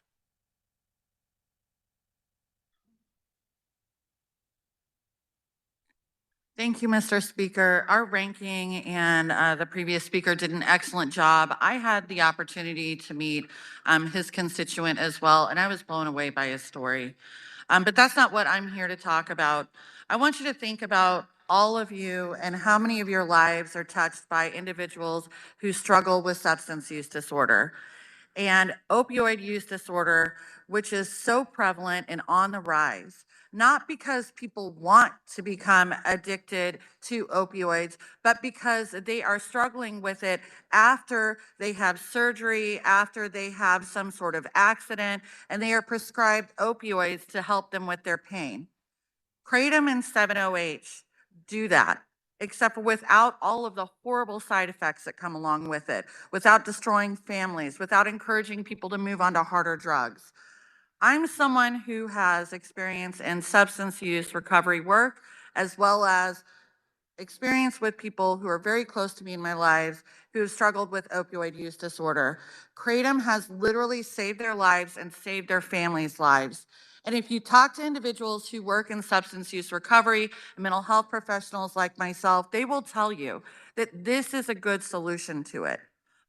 Thank you, Mr. Speaker. Our ranking and the previous speaker did an excellent job. I had the opportunity to meet his constituent as well, and I was blown away by his story. But that's not what I'm here to talk about. I want you to think about all of you and how many of your lives are touched by individuals who struggle with substance use disorder. and opioid use disorder, which is so prevalent and on the rise. Not because people want to become addicted to opioids, but because they are struggling with it after they have surgery, after they have some sort of accident, and they are prescribed opioids to help them with their pain. Kratom and 7-OH do that, except for without all of the horrible side effects that come along with it, without destroying families, without encouraging people to move on to harder drugs. I'm someone who has experience in substance use recovery work, as well as experience with people who are very close to me in my lives who have struggled with opioid use disorder. Kratom has literally saved their lives and saved their families' lives. And if you talk to individuals who work in substance use recovery, mental health professionals like myself, they will tell you that this is a good solution to it.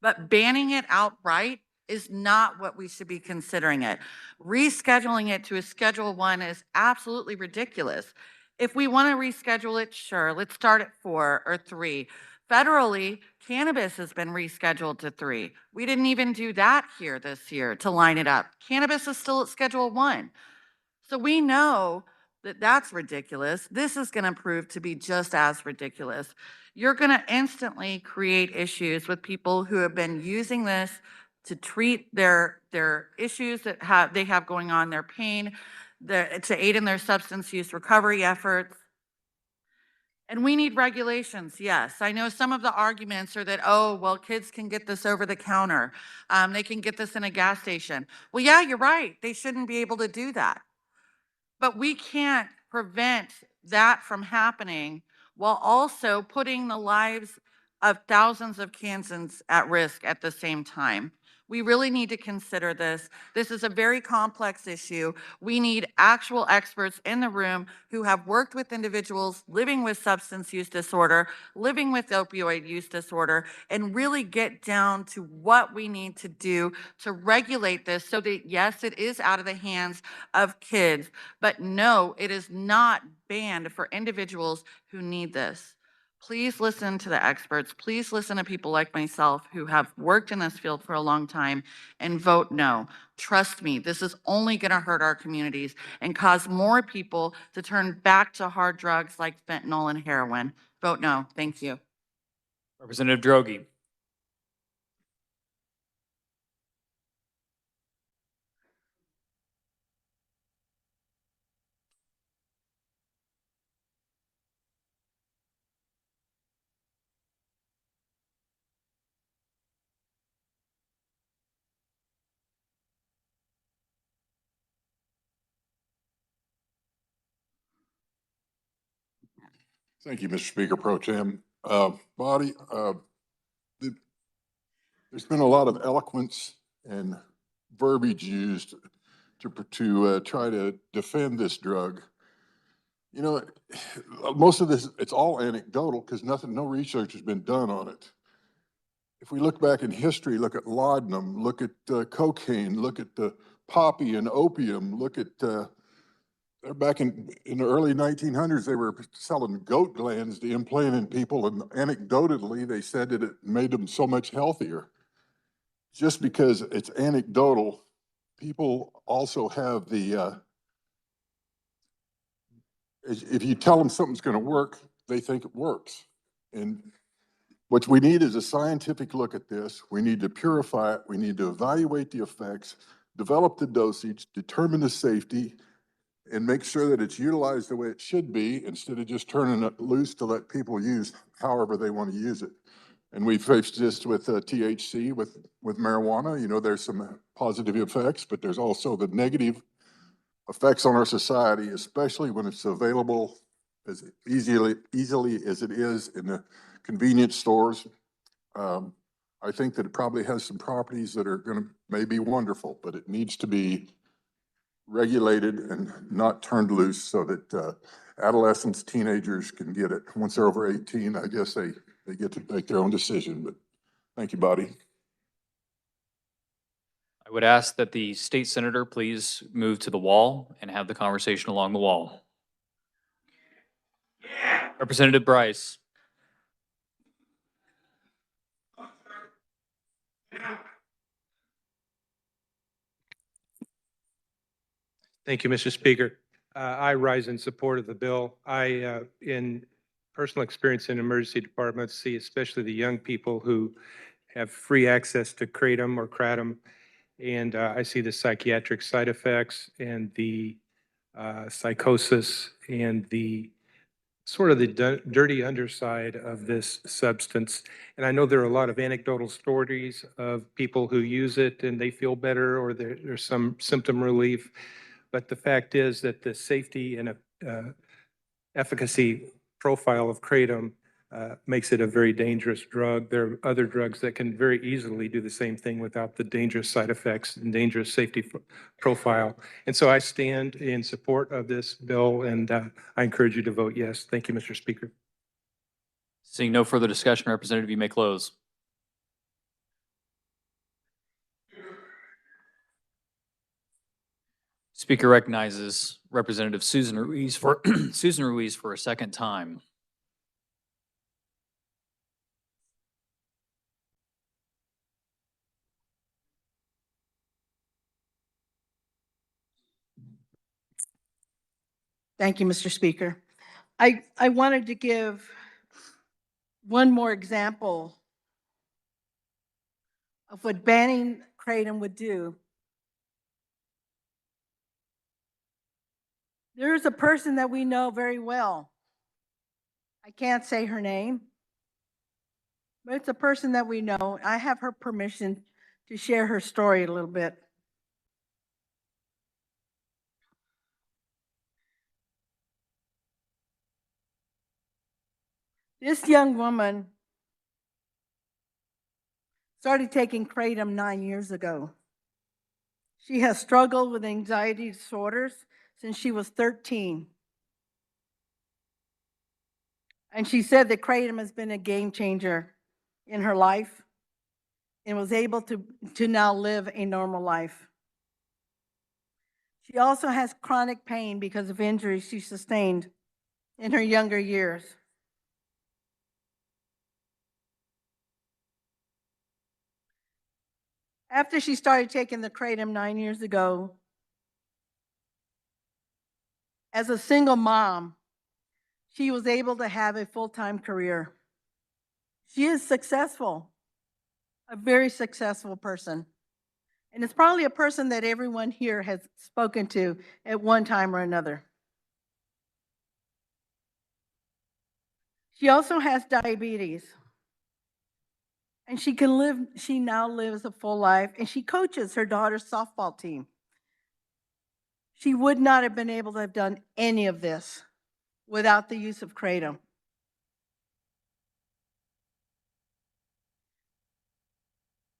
But banning it outright is not what we should be considering it. Rescheduling it to a Schedule I is absolutely ridiculous. If we want to reschedule it, sure, let's start at 4 or 3. Federally, cannabis has been rescheduled to 3. We didn't even do that here this year to line it up. Cannabis is still at Schedule 1. So we know that that's ridiculous. This is going to prove to be just as ridiculous. You're going to instantly create issues with people who have been using this to treat their issues that they have going on, their pain, to aid in their substance use recovery efforts. And we need regulations, yes. I know some of the arguments are that, oh, well, kids can get this over the counter. They can get this in a gas station. Well, yeah, you're right. They shouldn't be able to do that. But we can't prevent that from happening while also putting the lives of thousands of Kansans at risk at the same time. We really need to consider this. This is a very complex issue. We need actual experts in the room who have worked with individuals living with substance use disorder, living with opioid use disorder, and really get down to what we need to do to regulate this so that, yes, it is out of the hands of kids, but no, it is not banned for individuals who need this. Please listen to the experts. Please listen to people like myself who have worked in this field for a long time and vote no. Trust me, this is only going to hurt our communities and cause more people to turn back to hard drugs like fentanyl and heroin. Vote no. Thank you. Representative Droege. Thank you, Mr. Speaker Pro Tem. Body, there's been a lot of eloquence and verbiage used to try to defend this drug. You know, most of this, it's all anecdotal because no research has been done on it. If we look back in history, look at laudanum, look at cocaine, look at the poppy and opium, look at back in the early 1900s, they were selling goat glands to implant in people, and anecdotally, they said that it made them so much healthier. Just because it's anecdotal, people also have the, if you tell them something's going to work, they think it works. And what we need is a scientific look at this. We need to purify it. We need to evaluate the effects, develop the dosage, determine the safety, and make sure that it's utilized the way it should be instead of just turning it loose to let people use however they want to use it. And we faced this with THC, with marijuana. You know, there's some positive effects, but there's also the negative effects on our society, especially when it's available as easily as it is in the convenience stores. I think that it probably has some properties that are going to may be wonderful, but it needs to be regulated and not turned loose so that adolescents, teenagers can get it. Once they're over 18, I guess they get to make their own decision, but thank you, Body. I would ask that the state senator please move to the wall and have the conversation along the wall. Representative Bryce. Thank you, Mr. Speaker. I rise in support of the bill. In personal experience in emergency departments, see especially the young people who have free access to kratom or kratom. And I see the psychiatric side effects and the psychosis and the sort of the dirty underside of this substance. And I know there are a lot of anecdotal stories of people who use it and they feel better or there's some symptom relief. But the fact is that the safety and efficacy profile of kratom makes it a very dangerous drug. There are other drugs that can very easily do the same thing without the dangerous side effects and dangerous safety profile. And so I stand in support of this bill, and I encourage you to vote yes. Thank you, Mr. Speaker. Seeing no further discussion, Representative, you may close. Speaker recognizes Representative Susan Ruiz for Susan Ruiz for a second time. Thank you, Mr. Speaker. I wanted to give one more example of what banning kratom would do. There is a person that we know very well. I can't say her name, but it's a person that we know. I have her permission to share her story a little bit. This young woman started taking kratom 9 years ago. She has struggled with anxiety disorders since she was 13. And she said that kratom has been a game changer in her life and was able to now live a normal life. She also has chronic pain because of injuries she sustained in her younger years. After she started taking the kratom 9 years ago, as a single mom, she was able to have a full-time career. She is successful, a very successful person. And it's probably a person that everyone here has spoken to at one time or another. She also has diabetes. And she now lives a full life, and she coaches her daughter's softball team. She would not have been able to have done any of this without the use of kratom.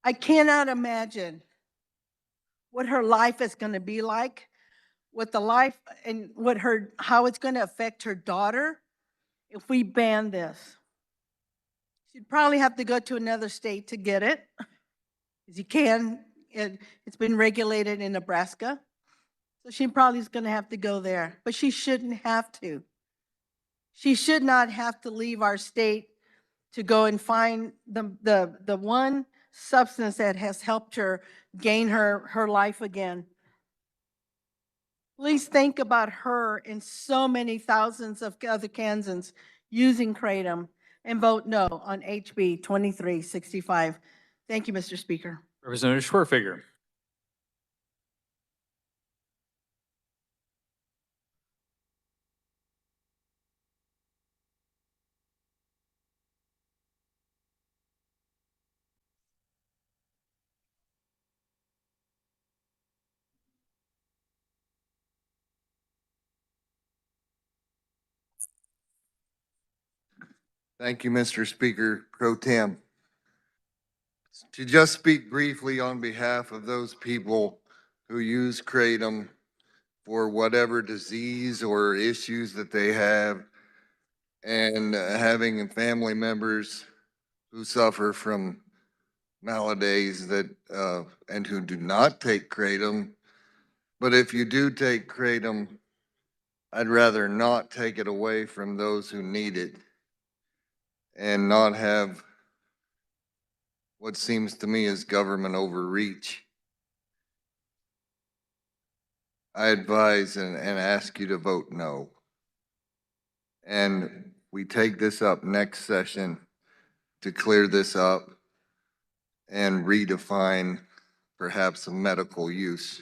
I cannot imagine what her life is going to be like, what the life and how it's going to affect her daughter if we ban this. She'd probably have to go to another state to get it, as you can. It's been regulated in Nebraska. So she probably is going to have to go there, but she shouldn't have to. She should not have to leave our state to go and find the one substance that has helped her gain her life again. Please think about her and so many thousands of other Kansans using kratom and vote no on HB 2365. Thank you, Mr. Speaker. Representative Schwerfigger. Thank you, Mr. Speaker Pro Tem. To just speak briefly on behalf of those people who use kratom for whatever disease or issues that they have, and having family members who suffer from maladies that and who do not take kratom. But if you do take kratom, I'd rather not take it away from those who need it and not have what seems to me is government overreach. I advise and ask you to vote no. And we take this up next session to clear this up and redefine perhaps a medical use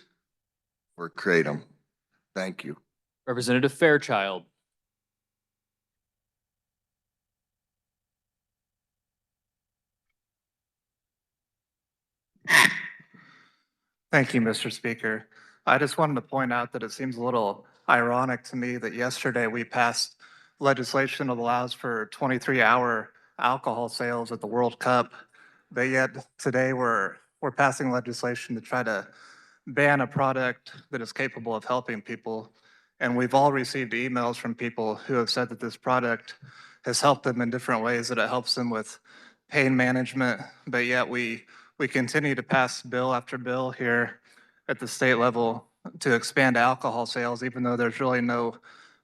for kratom. Thank you. Representative Fairchild. Thank you, Mr. Speaker. I just wanted to point out that it seems a little ironic to me that yesterday we passed legislation that allows for 23-hour alcohol sales at the World Cup, but yet today we're passing legislation to try to ban a product that is capable of helping people. And we've all received emails from people who have said that this product has helped them in different ways, that it helps them with pain management, but yet we continue to pass bill after bill here at the state level to expand alcohol sales, even though there's really no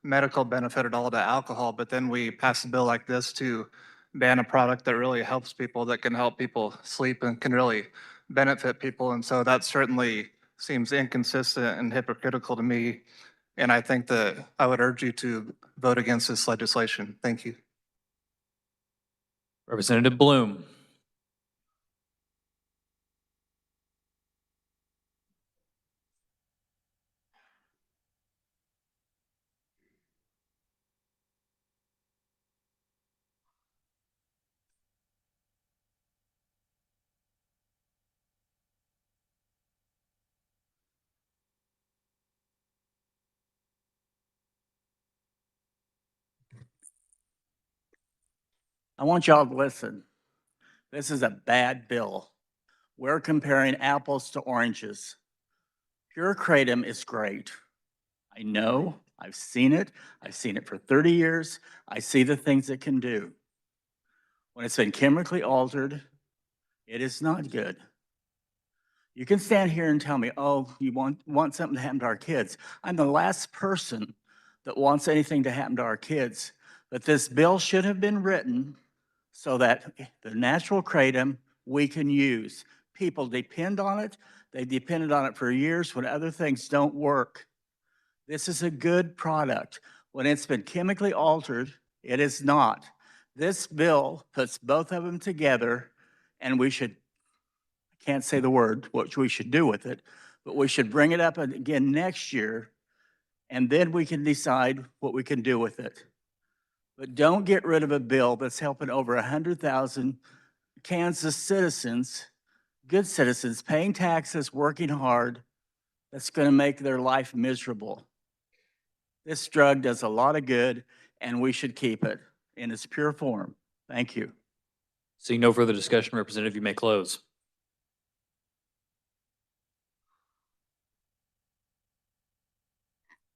medical benefit at all to alcohol. But then we pass a bill like this to ban a product that really helps people, that can help people sleep and can really benefit people. And so that certainly seems inconsistent and hypocritical to me. And I think that I would urge you to vote against this legislation. Thank you. Representative Bloom. I want y'all to listen. This is a bad bill. We're comparing apples to oranges. Pure kratom is great. I know, I've seen it. I've seen it for 30 years. I see the things it can do. When it's been chemically altered, it is not good. You can stand here and tell me, oh, you want something to happen to our kids. I'm the last person that wants anything to happen to our kids. But this bill should have been written so that the natural kratom we can use. People depend on it. They depended on it for years when other things don't work. This is a good product. When it's been chemically altered, it is not. This bill puts both of them together, and we should, I can't say the word, what we should do with it, but we should bring it up again next year, and then we can decide what we can do with it. But don't get rid of a bill that's helping over 100,000 Kansas citizens, good citizens, paying taxes, working hard, that's going to make their life miserable. This drug does a lot of good, and we should keep it in its pure form. Thank you. Seeing no further discussion, Representative, you may close.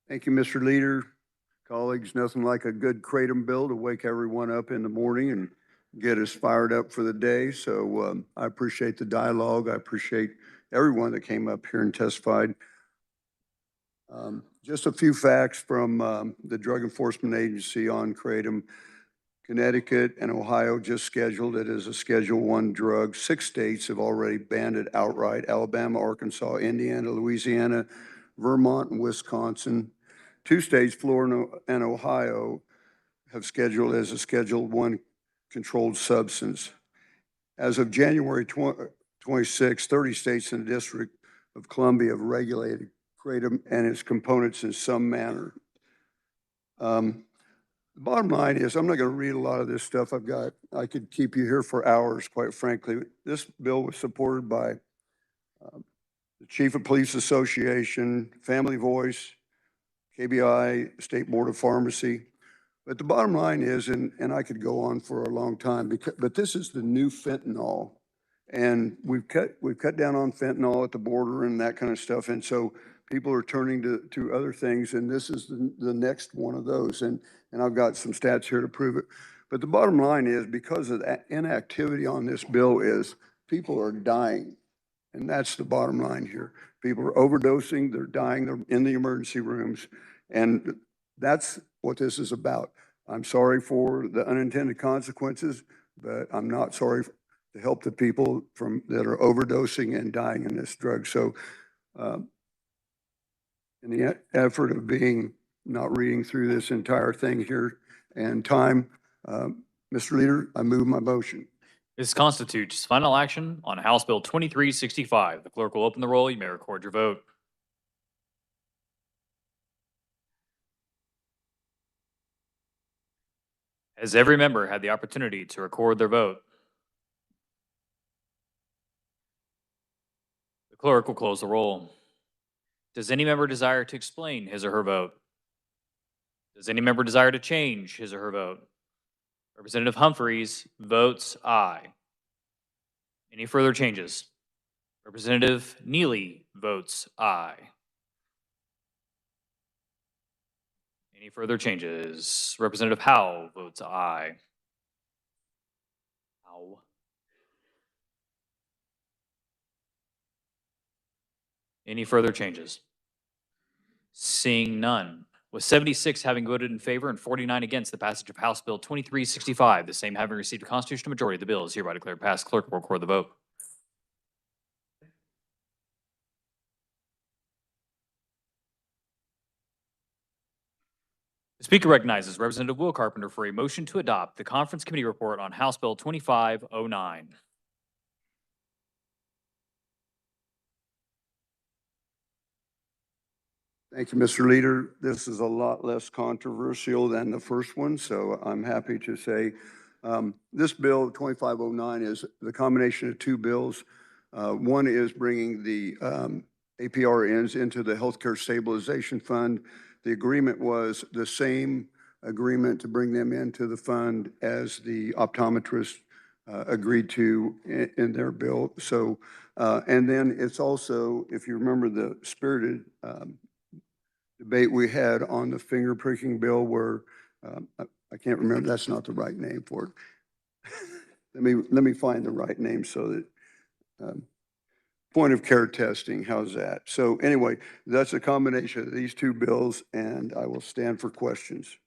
Thank you, Mr. Leader. Colleagues, nothing like a good kratom bill to wake everyone up in the morning and get us fired up for the day. So I appreciate the dialogue. I appreciate everyone that came up here and testified. Just a few facts from the Drug Enforcement Agency on kratom. Connecticut and Ohio just scheduled it as a Schedule I drug. 6 states have already banned it outright: Alabama, Arkansas, Indiana, Louisiana, Vermont, and Wisconsin. 2 states, Florida and Ohio, have scheduled as a Schedule I controlled substance. As of January 26, 30 states and the District of Columbia have regulated kratom and its components in some manner. The bottom line is, I'm not going to read a lot of this stuff. I could keep you here for hours, quite frankly. This bill was supported by the Chief of Police Association, Family Voice, KBI, State Board of Pharmacy. But the bottom line is, and I could go on for a long time, but this is the new fentanyl. And we've cut down on fentanyl at the border and that kind of stuff. And so people are turning to other things, and this is the next one of those. And I've got some stats here to prove it. But the bottom line is, because of that inactivity on this bill, is people are dying. And that's the bottom line here. People are overdosing, they're dying, they're in the emergency rooms. And that's what this is about. I'm sorry for the unintended consequences, but I'm not sorry to help the people that are overdosing and dying in this drug. So in the effort of not reading through this entire thing here and time, Mr. Leader, I move my motion. This constitutes final action on House Bill 2365. The clerk will open the roll. You may record your vote. Has every member had the opportunity to record their vote? The clerk will close the roll. Does any member desire to explain his or her vote? Does any member desire to change his or her vote? Representative Humphreys votes aye. Any further changes? Representative Neely votes aye. Any further changes? Representative Howe votes aye. Howe. Any further changes? Seeing none. With 76 having voted in favor and 49 against the passage of House Bill 2365, the same having received a constitutional majority, the bill is hereby declared passed. Clerk will record the vote. The Speaker recognizes Representative Will Carpenter for a motion to adopt the Conference Committee report on House Bill 2509. Thank you, Mr. Leader. This is a lot less controversial than the first one, so I'm happy to say this bill 2509 is the combination of two bills. One is bringing the APRNs into the Healthcare Stabilization Fund. The agreement was the same agreement to bring them into the fund as the optometrists agreed to in their bill. So, and then it's also, if you remember the spirited debate we had on the finger pricking bill where I can't remember, that's not the right name for it. Let me find the right name so that point of care testing, how's that? So anyway, that's a combination of these two bills, and I will stand for questions.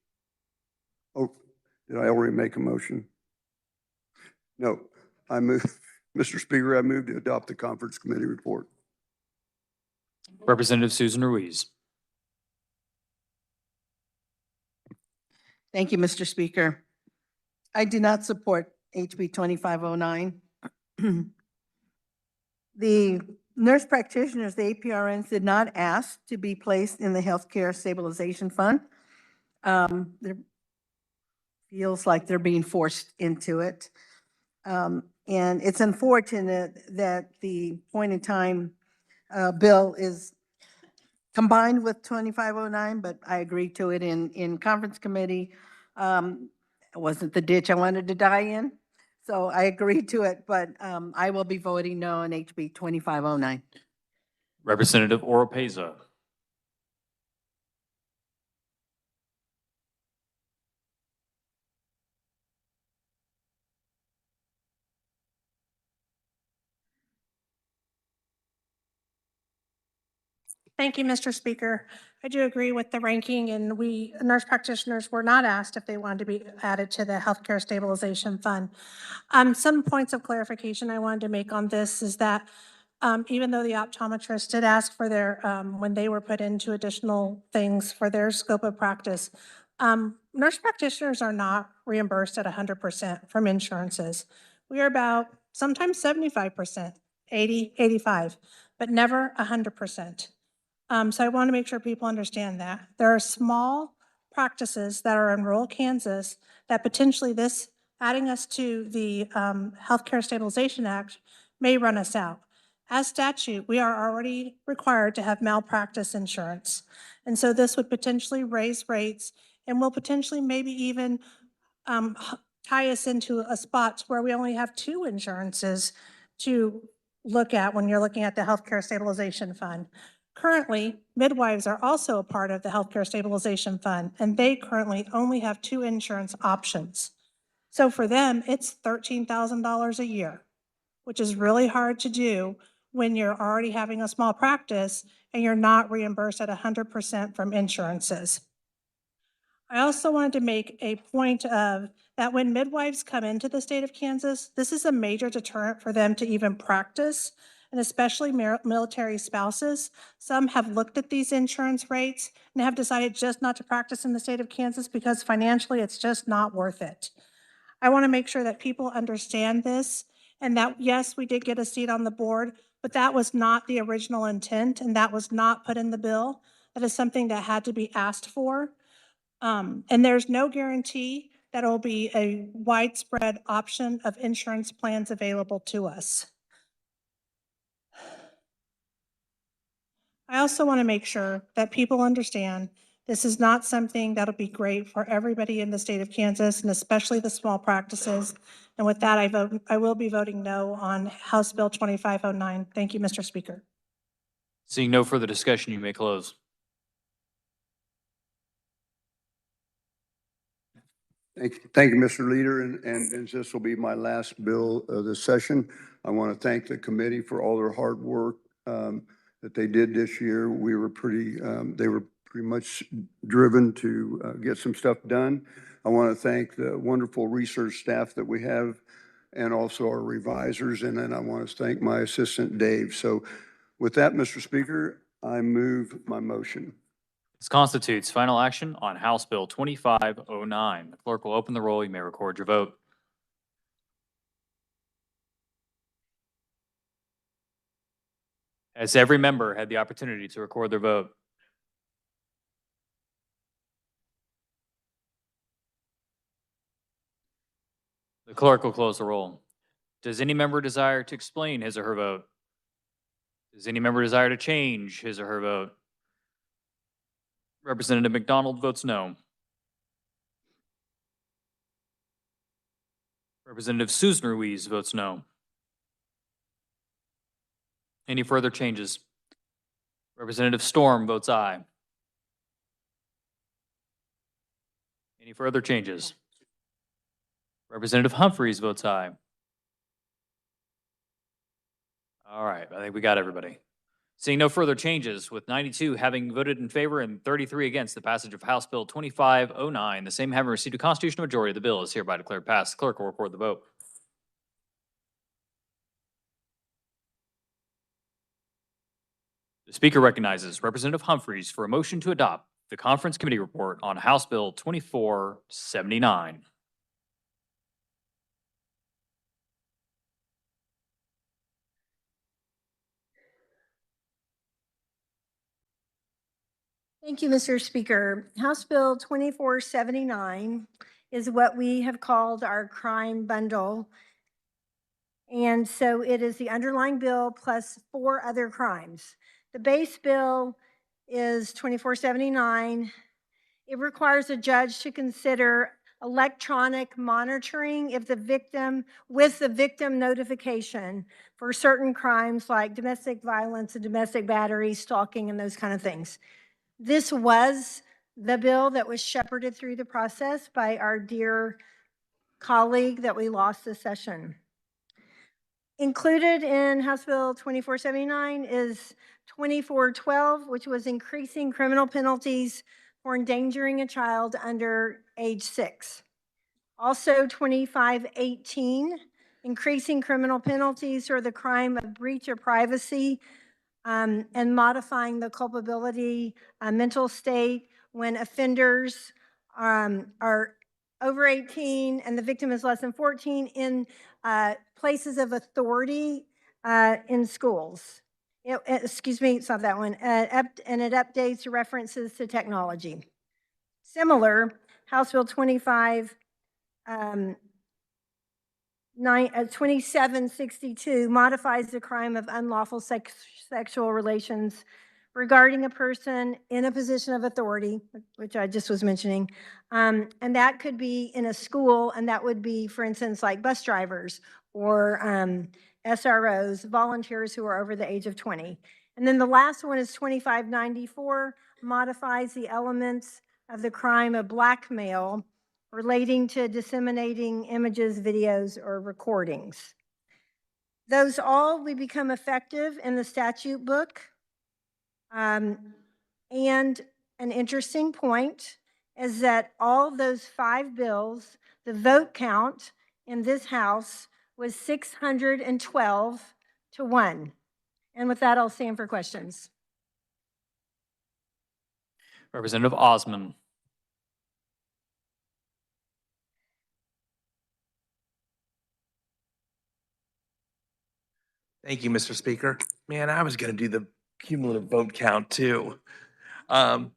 Oh, did I already make a motion? No, I move, Mr. Speaker, I move to adopt the conference committee report. Representative Susan Ruiz. Thank you, Mr. Speaker. I do not support HB 2509. The nurse practitioners, the APRNs, did not ask to be placed in the Healthcare Stabilization Fund. There feels like they're being forced into it. And it's unfortunate that the point in time bill is combined with 2509, but I agreed to it in conference committee. It wasn't the ditch I wanted to die in, so I agreed to it, but I will be voting no on HB 2509. Representative Oropeza. Thank you, Mr. Speaker. I do agree with the ranking, and nurse practitioners were not asked if they wanted to be added to the Healthcare Stabilization Fund. Some points of clarification I wanted to make on this is that even though the optometrists did ask for their, when they were put into additional things for their scope of practice, nurse practitioners are not reimbursed at 100% from insurances. We are about sometimes 75%, 80, 85, but never 100%. So I want to make sure people understand that. There are small practices that are in rural Kansas that potentially this, adding us to the Healthcare Stabilization Act may run us out. As statute, we are already required to have malpractice insurance. And so this would potentially raise rates and will potentially maybe even tie us into a spot where we only have two insurances to look at when you're looking at the Healthcare Stabilization Fund. Currently, midwives are also a part of the Healthcare Stabilization Fund, and they currently only have two insurance options. So for them, it's $13,000 a year, which is really hard to do when you're already having a small practice and you're not reimbursed at 100% from insurances. I also wanted to make a point of that when midwives come into the state of Kansas, this is a major deterrent for them to even practice and especially military spouses. Some have looked at these insurance rates and have decided just not to practice in the state of Kansas because financially it's just not worth it. I want to make sure that people understand this and that, yes, we did get a seat on the board, but that was not the original intent and that was not put in the bill. That is something that had to be asked for. And there's no guarantee that it will be a widespread option of insurance plans available to us. I also want to make sure that people understand this is not something that'll be great for everybody in the state of Kansas and especially the small practices. And with that, I will be voting no on House Bill 2509. Thank you, Mr. Speaker. Seeing no further discussion, you may close. Thank you, Mr. Leader, and this will be my last bill of the session. I want to thank the committee for all their hard work that they did this year. We were they were pretty much driven to get some stuff done. I want to thank the wonderful research staff that we have and also our revisors, and then I want to thank my assistant, Dave. So with that, Mr. Speaker, I move my motion. This constitutes final action on House Bill 2509. The clerk will open the roll. You may record your vote. Has every member had the opportunity to record their vote? The clerk will close the roll. Does any member desire to explain his or her vote? Does any member desire to change his or her vote? Representative McDonald votes no. Representative Susan Ruiz votes no. Any further changes? Representative Storm votes aye. Any further changes? Representative Humphreys votes aye. All right, I think we got everybody. Seeing no further changes, with 92 having voted in favor and 33 against the passage of House Bill 2509, the same having received a constitutional majority, the bill is hereby declared passed. The clerk will record the vote. The Speaker recognizes Representative Humphreys for a motion to adopt the Conference Committee report on House Bill 2479. Thank you, Mr. Speaker. House Bill 2479 is what we have called our crime bundle. And so it is the underlying bill plus 4 other crimes. The base bill is 2479. It requires a judge to consider electronic monitoring if the victim, with the victim notification for certain crimes like domestic violence and domestic battery, stalking, and those kind of things. This was the bill that was shepherded through the process by our dear colleague that we lost this session. Included in House Bill 2479 is 2412, which was increasing criminal penalties for endangering a child under age 6. Also 2518, increasing criminal penalties for the crime of breach of privacy and modifying the culpability mental state when offenders are over 18 and the victim is less than 14 in places of authority in schools. Excuse me, it's not that one. And it updates references to technology. Similar, House Bill 2762 modifies the crime of unlawful sexual relations regarding a person in a position of authority, which I just was mentioning. And that could be in a school, and that would be, for instance, like bus drivers or SROs, volunteers who are over the age of 20. And then the last one is 2594, modifies the elements of the crime of blackmail relating to disseminating images, videos, or recordings. Those all will become effective in the statute book. And an interesting point is that all those 5 bills, the vote count in this House was 612 to 1. And with that, I'll stand for questions. Representative Osman. Thank you, Mr. Speaker. Man, I was gonna do the cumulative vote count too. Um,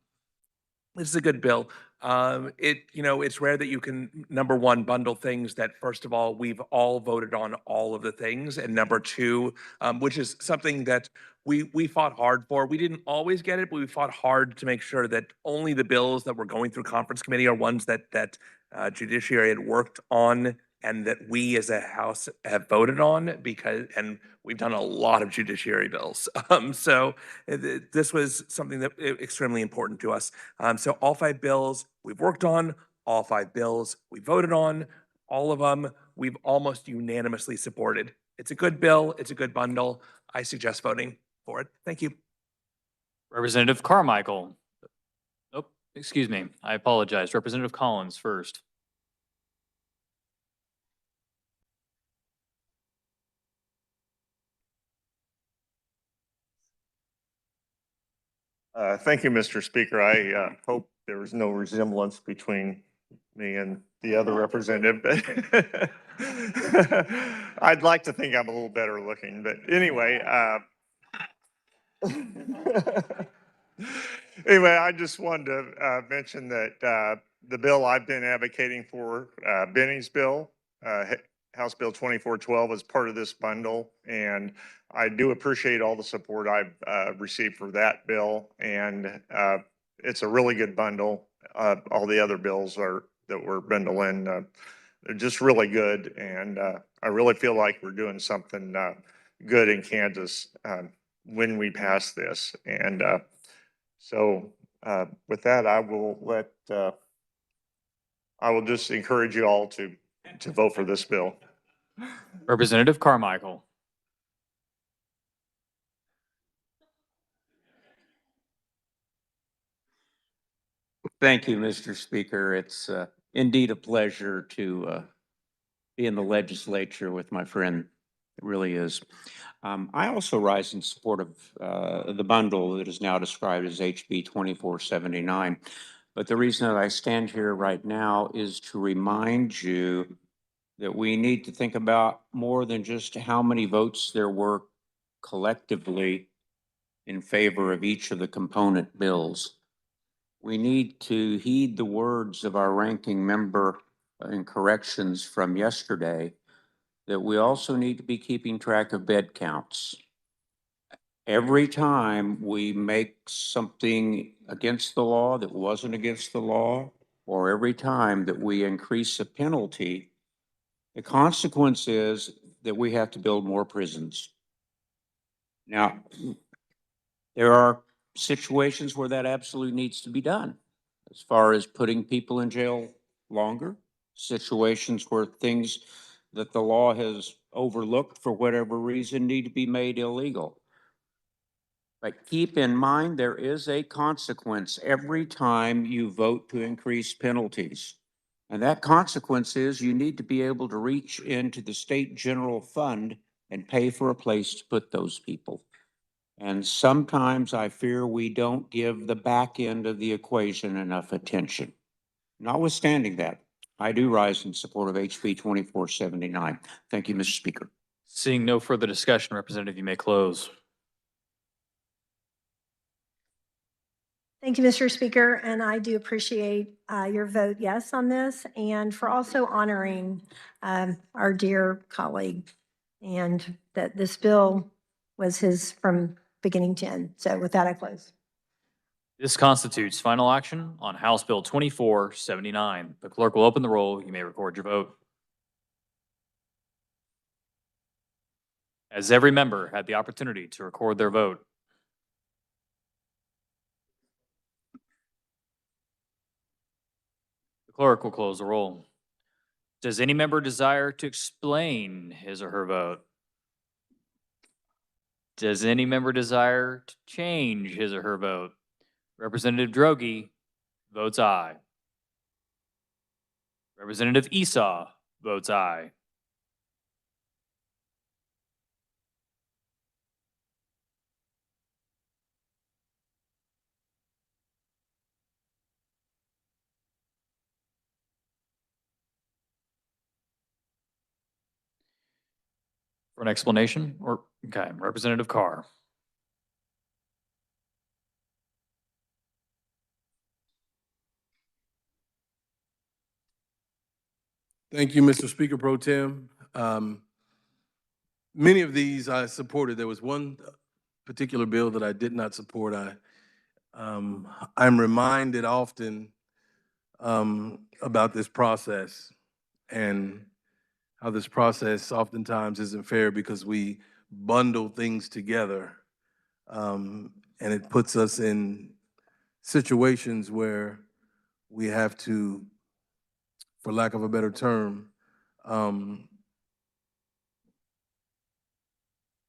this is a good bill. It's rare that you can, number one, bundle things that, first of all, we've all voted on all of the things. And number two, which is something that we fought hard for. We didn't always get it, but we fought hard to make sure that only the bills that were going through conference committee are ones that Judiciary had worked on and that we as a House have voted on and we've done a lot of Judiciary bills. This was something that extremely important to us. So all 5 bills we've worked on, all 5 bills we voted on, all of them we've almost unanimously supported. It's a good bill. It's a good bundle. I suggest voting for it. Thank you. Representative Carmichael. Oh, excuse me. I apologize. Representative Collins first. Thank you, Mr. Speaker. I hope there was no resemblance between me and the other representative. I'd like to think I'm a little better looking, but anyway. Anyway, I just wanted to mention that the bill I've been advocating for, Benny's bill, House Bill 2412, is part of this bundle, and I do appreciate all the support I've received for that bill, and it's a really good bundle. All the other bills that we're bundling, they're just really good, and I really feel like we're doing something good in Kansas when we pass this. And so with that, I will just encourage you all to vote for this bill. Representative Carmichael. Thank you, Mr. Speaker. It's indeed a pleasure to be in the legislature with my friend. It really is. I also rise in support of the bundle that is now described as HB 2479. But the reason that I stand here right now is to remind you that we need to think about more than just how many votes there were collectively in favor of each of the component bills. We need to heed the words of our ranking member in corrections from yesterday, that we also need to be keeping track of bed counts. Every time we make something against the law that wasn't against the law, or every time that we increase a penalty, the consequence is that we have to build more prisons. Now, there are situations where that absolutely needs to be done, as far as putting people in jail longer, situations where things that the law has overlooked for whatever reason need to be made illegal. But keep in mind, there is a consequence every time you vote to increase penalties. And that consequence is you need to be able to reach into the state general fund and pay for a place to put those people. And sometimes I fear we don't give the back end of the equation enough attention. Notwithstanding that, I do rise in support of HB 2479. Thank you, Mr. Speaker. Seeing no further discussion, Representative, you may close. Thank you, Mr. Speaker, and I do appreciate your vote yes on this and for also honoring our dear colleague, and that this bill was his from beginning to end. So with that, I close. This constitutes final action on House Bill 2479. The clerk will open the roll. You may record your vote. Has every member had the opportunity to record their vote? The clerk will close the roll. Does any member desire to explain his or her vote? Does any member desire to change his or her vote? Representative Droege votes aye. Representative Esau votes aye. For an explanation or, okay, Representative Carr. Thank you, Mr. Speaker Pro Tem. Many of these I supported. There was one particular bill that I did not support. I'm reminded often about this process and how this process oftentimes isn't fair because we bundle things together. And it puts us in situations where we have to, for lack of a better term,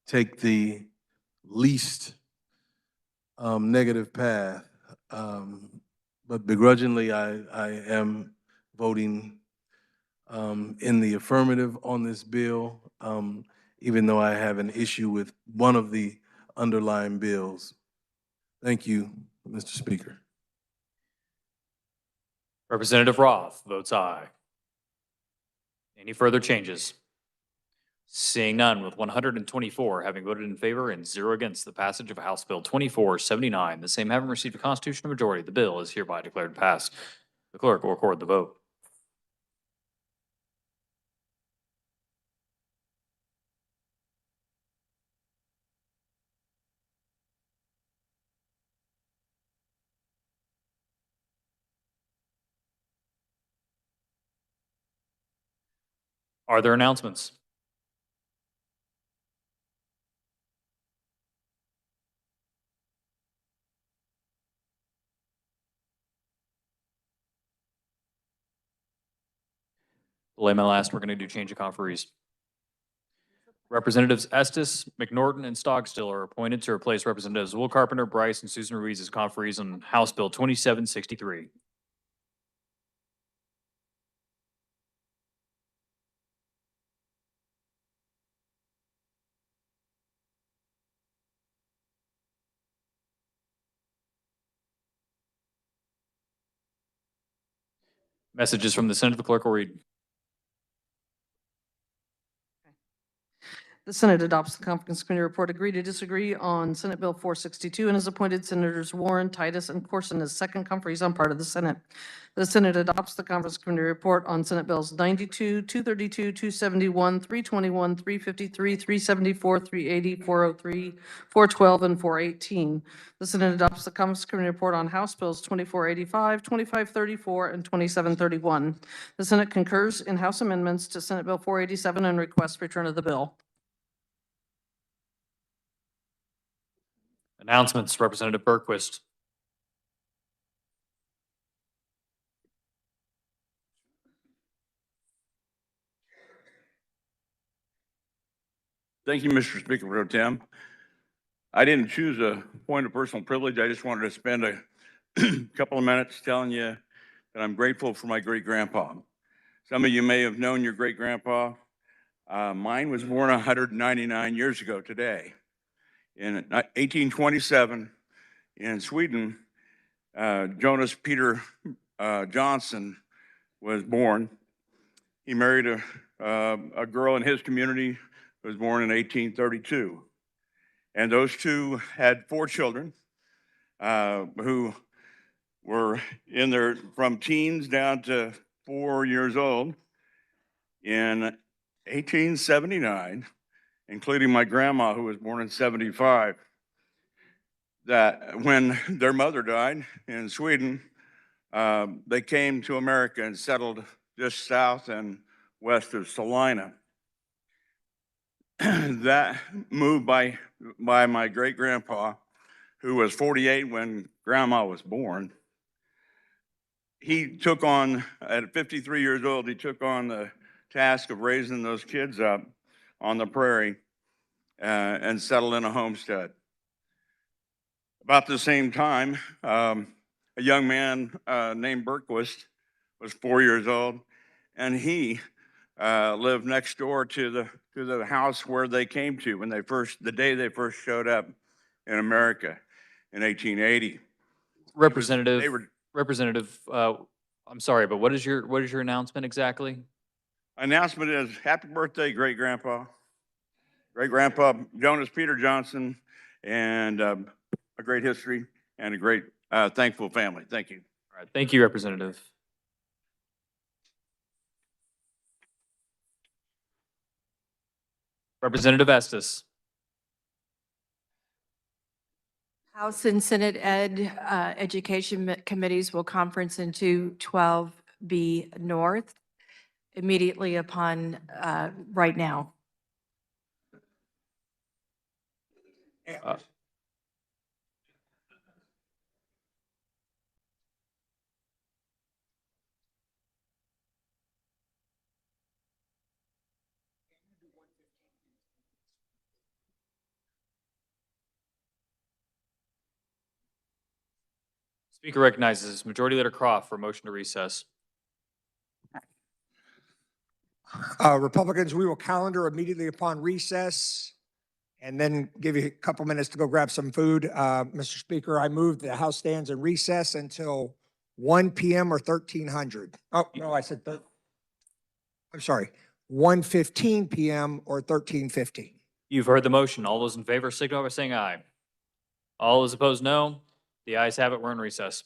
take the least negative path. But begrudgingly, I am voting in the affirmative on this bill, even though I have an issue with one of the underlying bills. Thank you, Mr. Speaker. Representative Roth votes aye. Any further changes? Seeing none, with 124 having voted in favor and 0 against the passage of House Bill 2479, the same having received a constitutional majority, the bill is hereby declared passed. The clerk will record the vote. Are there announcements? Belay my last, we're going to do change of conferees. Representatives Estes, McNorton, and Stogstill are appointed to replace Representatives Will Carpenter, Bryce, and Susan Ruiz as conferees on House Bill 2763. Messages from the Senate, the clerk will read. The Senate adopts the Conference Committee report, agree to disagree on Senate Bill 462 and has appointed Senators Warren, Titus, and Corson as second conferees on part of the Senate. The Senate adopts the Conference Committee report on Senate Bills 92, 232, 271, 321, 353, 374, 380, 403, 412, and 418. The Senate adopts the Conference Committee report on House Bills 2485, 2534, and 2731. The Senate concurs in House amendments to Senate Bill 487 and requests return of the bill. Announcements, Representative Berquist. Thank you, Mr. Speaker Pro Tem. I didn't choose a point of personal privilege. I just wanted to spend a couple of minutes telling you that I'm grateful for my great-grandpa. Some of you may have known your great-grandpa. Mine was born 199 years ago today. In 1827 in Sweden, Jonas Peter Johnson was born. He married a girl in his community who was born in 1832. And those two had 4 children who were in their, from teens down to 4 years old. In 1879, including my grandma, who was born in 75, that when their mother died in Sweden, they came to America and settled just south and west of Salina. That moved by my great-grandpa, who was 48 when grandma was born. He took on, at 53 years old, he took on the task of raising those kids up on the prairie and settled in a homestead. About the same time, a young man named Berquist was 4 years old, and he lived next door to the house where they came to when the day they first showed up in America in 1880. Representative, I'm sorry, but what is your announcement exactly? Announcement is happy birthday, great-grandpa. great-grandpa Jonas Peter Johnson, and a great history and a great thankful family. Thank you. All right, thank you, Representative. Representative Estes. House and Senate Education Committees will conference into 12B North immediately upon, right now. Speaker recognizes Majority Leader Croft for a motion to recess. Republicans, we will calendar immediately upon recess and then give you a couple minutes to go grab some food. Mr. Speaker, I move the House stands in recess until 1 PM or 1300. Oh, no, I said, I'm sorry, 1:15 PM or 13:50. You've heard the motion. All those in favor signify by saying aye. All those opposed, no. The ayes have it. We're in recess.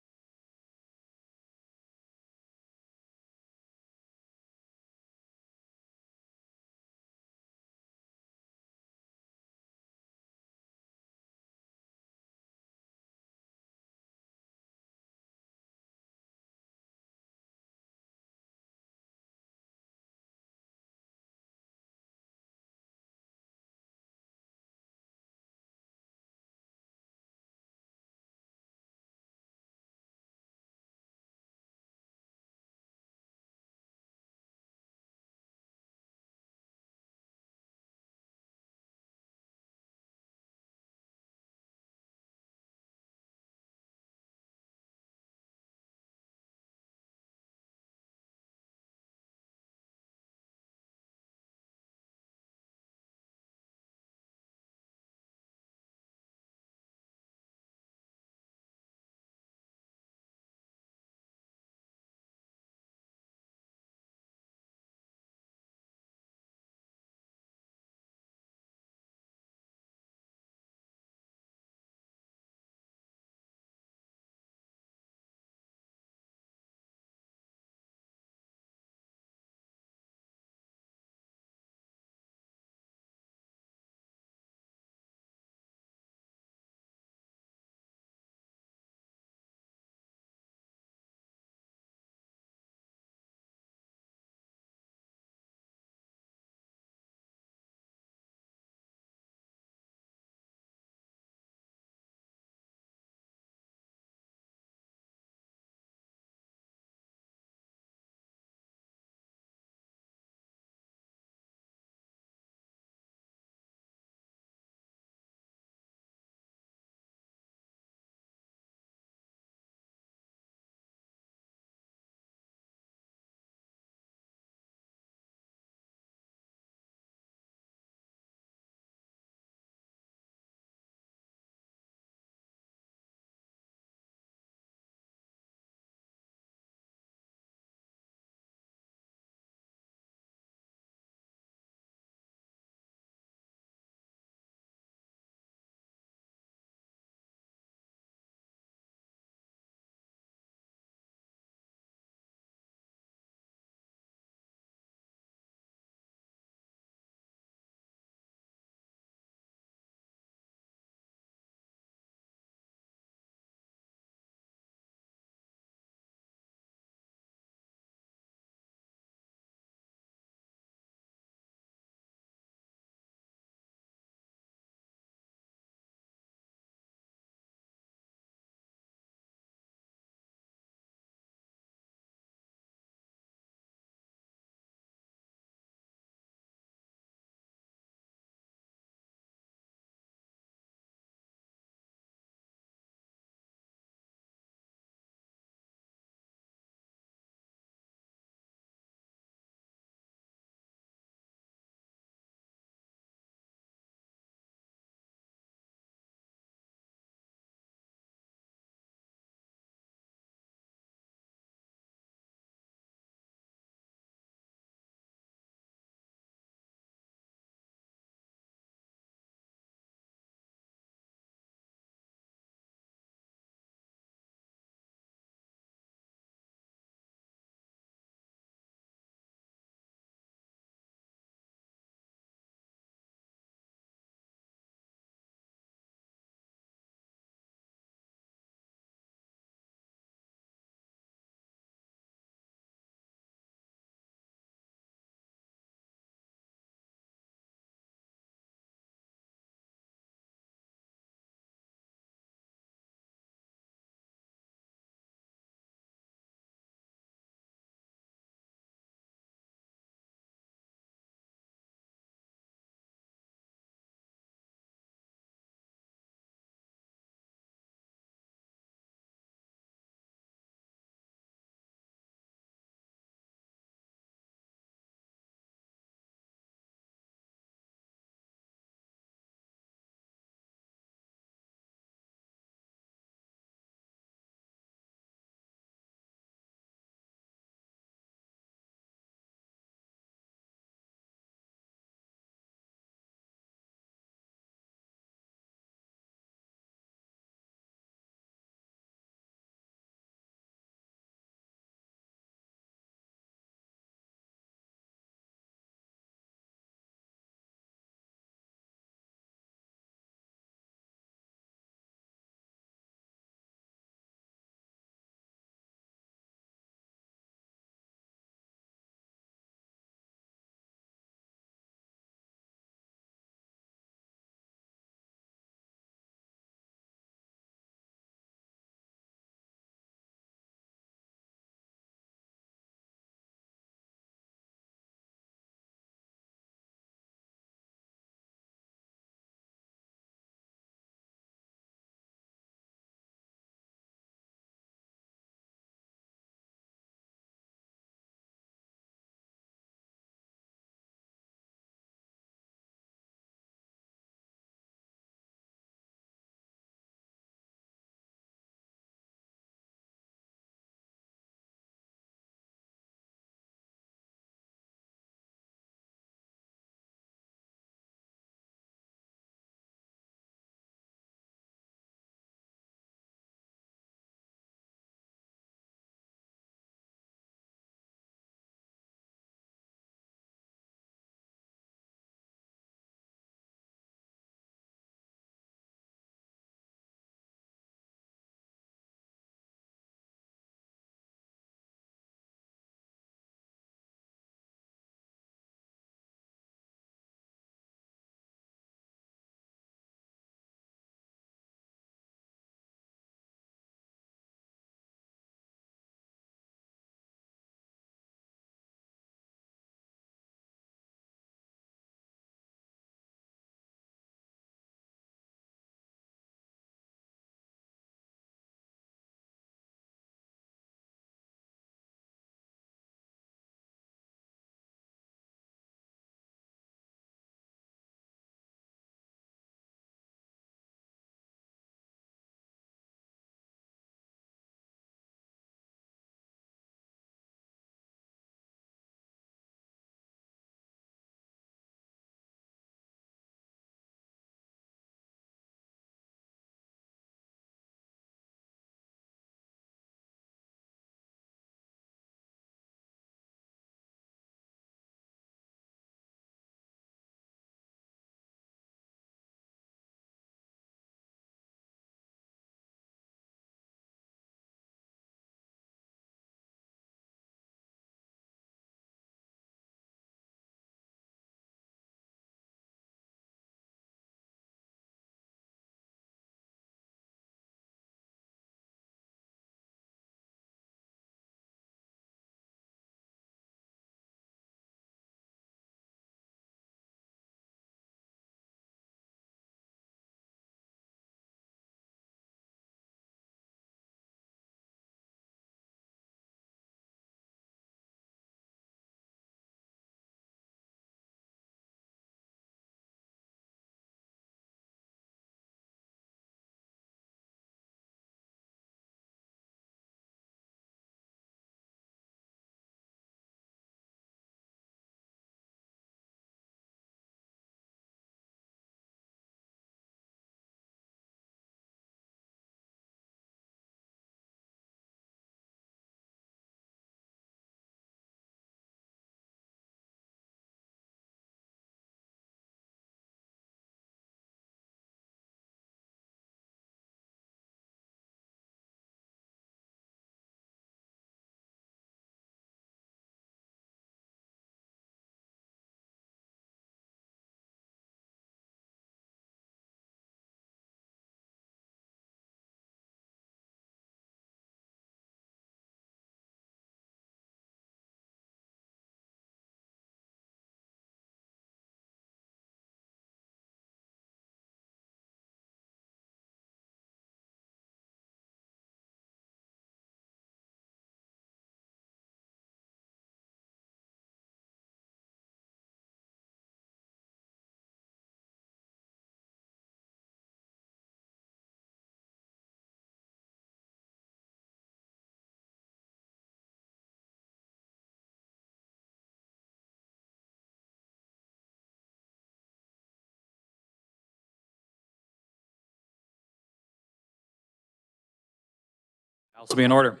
House will be in order.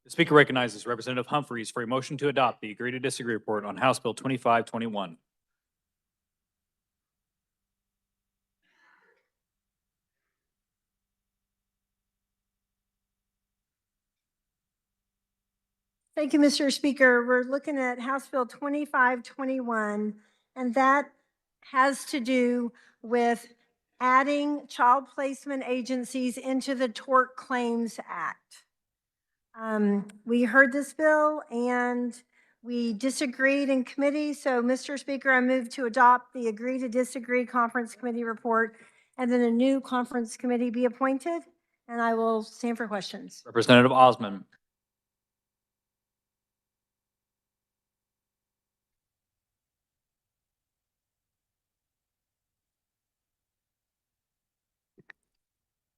The speaker recognizes Representative Humphreys for a motion to adopt the agree to disagree report on House Bill 2521. Thank you, Mr. Speaker. We're looking at House Bill 2521, and that has to do with adding child placement agencies into the Tort Claims Act. We heard this bill and we disagreed in committee. So, Mr. Speaker, I move to adopt the agree to disagree conference committee report, and then a new conference committee be appointed. And I will stand for questions. Representative Osman.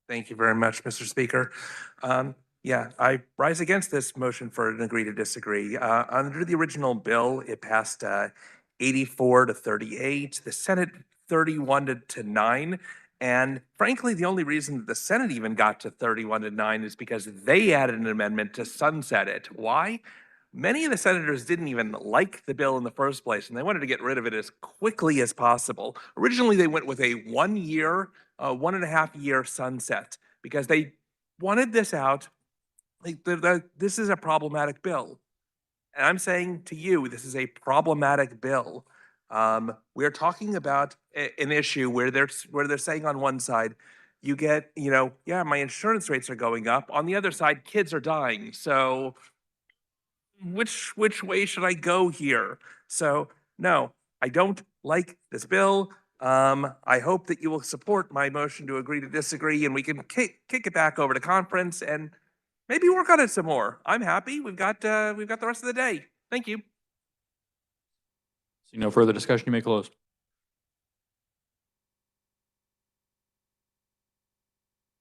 Thank you very much, Mr. Speaker. Yeah, I rise against this motion for an agree to disagree. Under the original bill, it passed 84 to 38, the Senate 31 to 9. And frankly, the only reason that the Senate even got to 31 to 9 is because they added an amendment to sunset it. Why? Many of the senators didn't even like the bill in the first place, and they wanted to get rid of it as quickly as possible. Originally, they went with a 1 year, 1.5 year sunset because they wanted this out. This is a problematic bill. And I'm saying to you, this is a problematic bill. We're talking about an issue where they're saying on one side, you get, yeah, my insurance rates are going up. On the other side, kids are dying. So which way should I go here? So no, I don't like this bill. I hope that you will support my motion to agree to disagree, and we can kick it back over to conference and maybe work on it some more. I'm happy. We've got the rest of the day. Thank you. See no further discussion, you may close.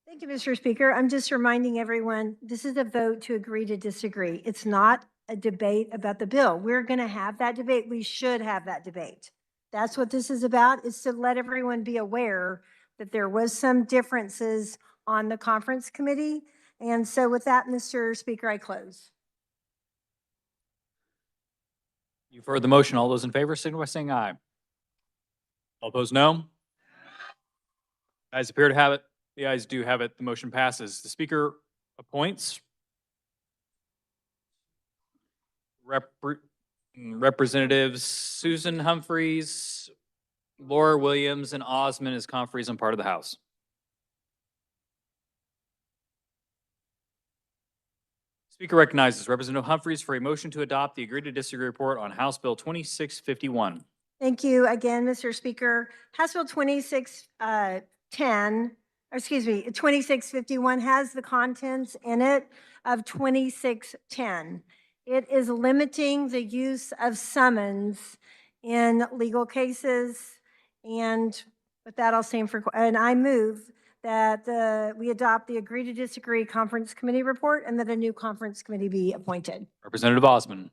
Thank you, Mr. Speaker. I'm just reminding everyone, this is a vote to agree to disagree. It's not a debate about the bill. We're going to have that debate. We should have that debate. That's what this is about, is to let everyone be aware that there was some differences on the conference committee. And so with that, Mr. Speaker, I close. You've heard the motion. All those in favor, signify by saying aye. All opposed, no. Ayes appear to have it. The ayes do have it. The motion passes. The Speaker appoints Representatives Susan Humphreys, Laura Williams, and Osmond as conferees on part of the House. Speaker recognizes Representative Humphreys for a motion to adopt the agree to disagree report on House Bill 2651. Thank you again, Mr. Speaker. House Bill 2651 has the contents in it of 2610. It is limiting the use of summons in legal cases. And with that, I'll stand for, and I move that we adopt the agree to disagree conference committee report and that a new conference committee be appointed. Representative Osmond.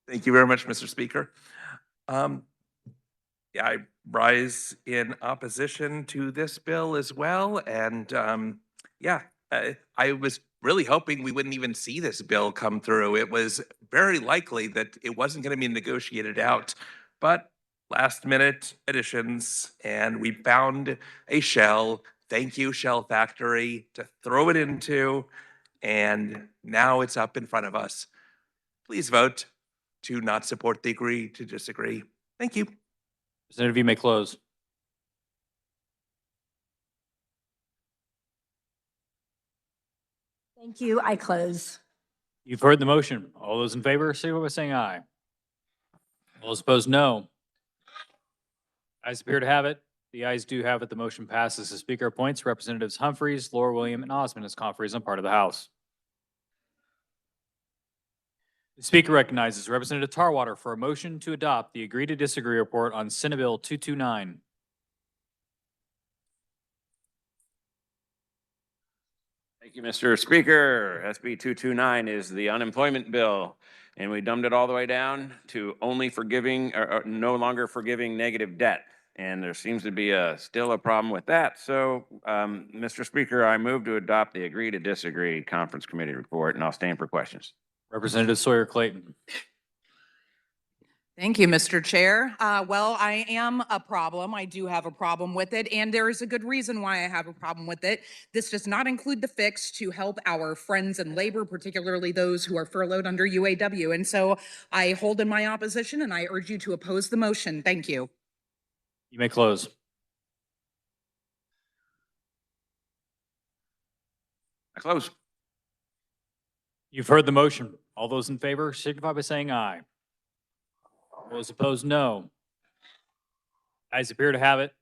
Thank you very much, Mr. Speaker. Yeah, I rise in opposition to this bill as well. And I was really hoping we wouldn't even see this bill come through. It was very likely that it wasn't going to be negotiated out, but last minute additions, and we found a shell. Thank you, Shell Factory, to throw it into, and now it's up in front of us. Please vote to not support the agree to disagree. Thank you. Representative, you may close. Thank you. I close. You've heard the motion. All those in favor, signify by saying aye. All those opposed, no. Ayes appear to have it. The ayes do have it. The motion passes. The Speaker appoints Representatives Humphreys, Laura Williams, and Osmond as conferees on part of the House. The Speaker recognizes Representative Tarwater for a motion to adopt the agree to disagree report on Senate Bill 229. Thank you, Mr. Speaker. SB 229 is the unemployment bill, and we dumbed it all the way down to only forgiving or no longer forgiving negative debt. And there seems to be still a problem with that. So, Mr. Speaker, I move to adopt the agree to disagree conference committee report, and I'll stand for questions. Representative Sawyer Clayton. Thank you, Mr. Chair. Well, I am a problem. I do have a problem with it, and there is a good reason why I have a problem with it. This does not include the fix to help our friends in labor, particularly those who are furloughed under UAW. And so I hold in my opposition, and I urge you to oppose the motion. Thank you. You may close. I close. You've heard the motion. All those in favor signify by saying aye. All those opposed, no. Ayes appear to have it.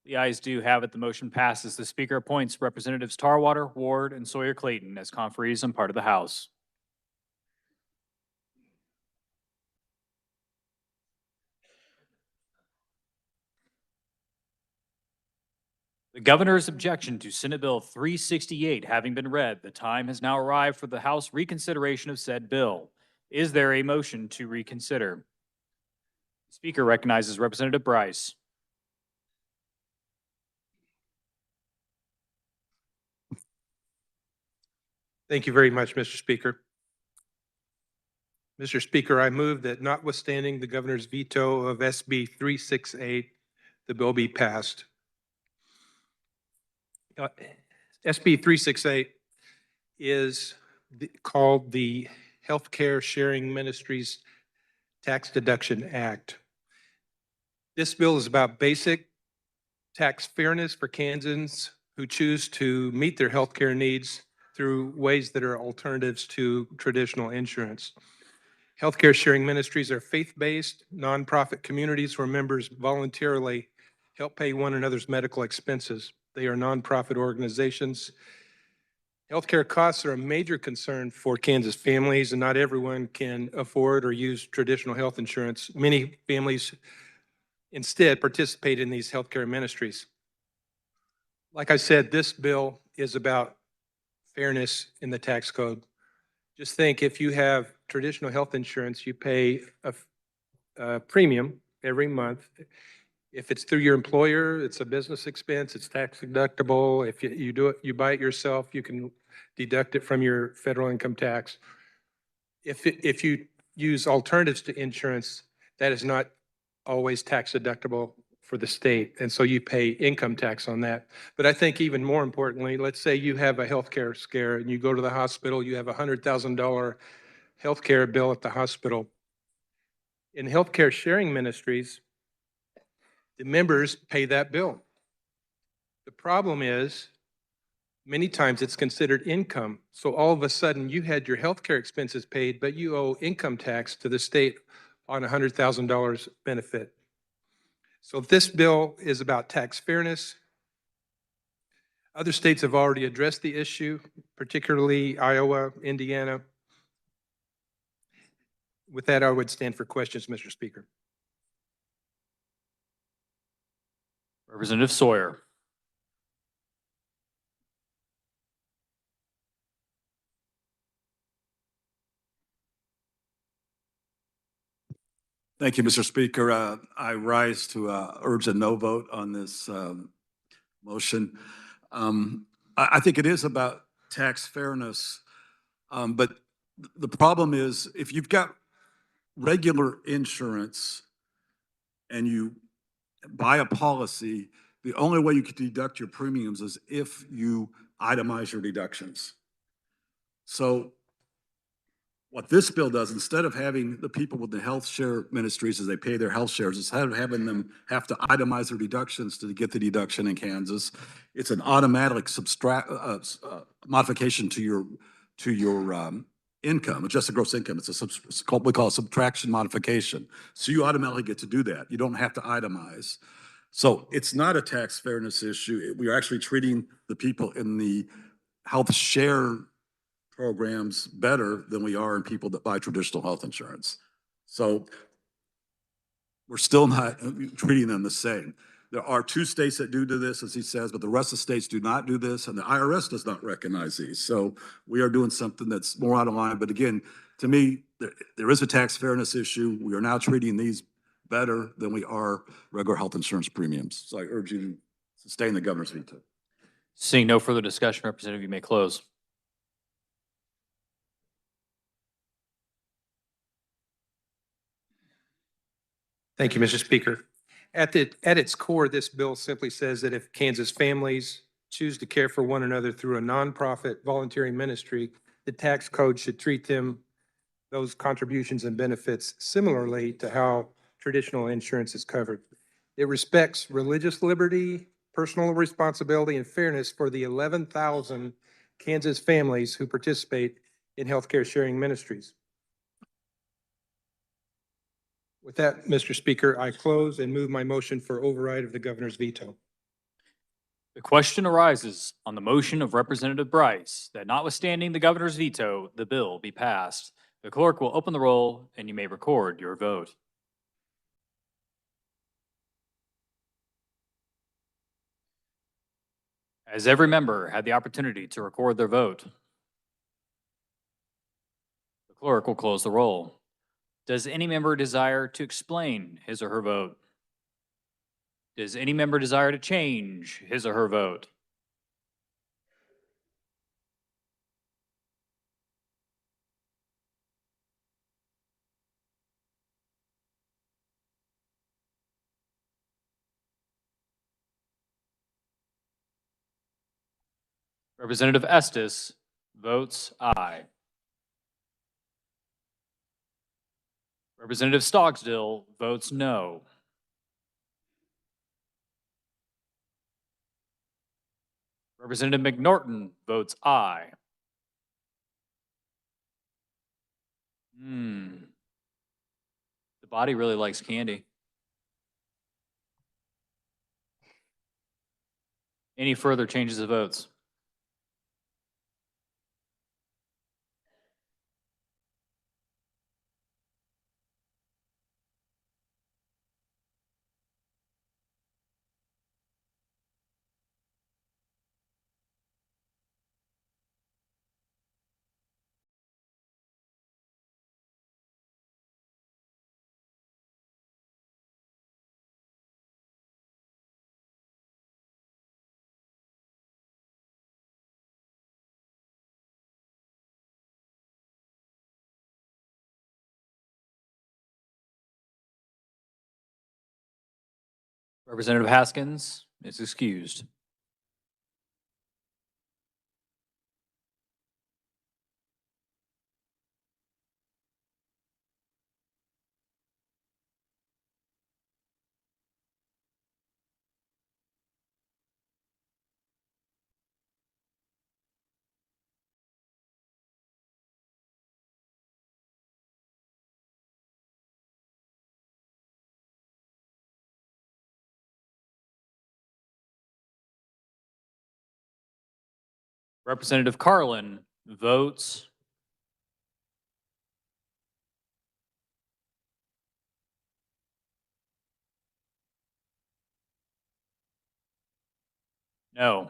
The ayes do have it. The motion passes. The Speaker appoints Representatives Tarwater, Ward, and Sawyer Clayton as conferees on part of the House. The Governor's objection to Senate Bill 368 having been read, the time has now arrived for the House reconsideration of said bill. Is there a motion to reconsider? The Speaker recognizes Representative Bryce. Thank you very much, Mr. Speaker. Mr. Speaker, I move that notwithstanding the governor's veto of SB 368, the bill be passed. SB 368 is called the Healthcare Sharing Ministries Tax Deduction Act. This bill is about basic tax fairness for Kansans who choose to meet their healthcare needs through ways that are alternatives to traditional insurance. Healthcare Sharing Ministries are faith-based, nonprofit communities where members voluntarily help pay one another's medical expenses. They are nonprofit organizations. Healthcare costs are a major concern for Kansas families, and not everyone can afford or use traditional health insurance. Many families instead participate in these healthcare ministries. Like I said, this bill is about fairness in the tax code. Just think, if you have traditional health insurance, you pay a premium every month. If it's through your employer, it's a business expense, it's tax deductible. If you do it, you buy it yourself, you can deduct it from your federal income tax. If you use alternatives to insurance, that is not always tax deductible for the state, and so you pay income tax on that. But I think even more importantly, let's say you have a healthcare scare and you go to the hospital, you have a $100,000 healthcare bill at the hospital. In healthcare sharing ministries, the members pay that bill. The problem is, many times it's considered income. So all of a sudden you had your healthcare expenses paid, but you owe income tax to the state on $100,000 benefit. So this bill is about tax fairness. Other states have already addressed the issue, particularly Iowa, Indiana. With that, I would stand for questions, Mr. Speaker. Representative Sawyer. Thank you, Mr. Speaker. I rise to urge a no vote on this motion. I think it is about tax fairness, but the problem is if you've got regular insurance and you buy a policy, the only way you can deduct your premiums is if you itemize your deductions. So what this bill does, instead of having the people with the health share ministries as they pay their health shares, instead of having them have to itemize their deductions to get the deduction in Kansas, it's an automatic modification to your income, adjusted gross income. It's called, we call it subtraction modification. So you automatically get to do that. You don't have to itemize. So it's not a tax fairness issue. We are actually treating the people in the health share programs better than we are in people that buy traditional health insurance. So we're still not treating them the same. There are 2 states that do this, as he says, but the rest of the states do not do this, and the IRS does not recognize these. So we are doing something that's more out of line. But again, to me, there is a tax fairness issue. We are now treating these better than we are regular health insurance premiums. So I urge you to sustain the governor's veto. Seeing no further discussion, Representative, you may close. Thank you, Mr. Speaker. At its core, this bill simply says that if Kansas families choose to care for one another through a nonprofit voluntary ministry, the tax code should treat them, those contributions and benefits, similarly to how traditional insurance is covered. It respects religious liberty, personal responsibility, and fairness for the 11,000 Kansas families who participate in healthcare sharing ministries. With that, Mr. Speaker, I close and move my motion for override of the governor's veto. The question arises on the motion of Representative Bryce that notwithstanding the governor's veto, the bill be passed. The clerk will open the roll and you may record your vote. Has every member had the opportunity to record their vote? The clerk will close the roll. Does any member desire to explain his or her vote? Does any member desire to change his or her vote? Representative Estes votes aye. Representative Stogsdill votes no. Representative McNorton votes aye. The body really likes candy. Any further changes of votes? Representative Haskins is excused. Representative Carlin votes no.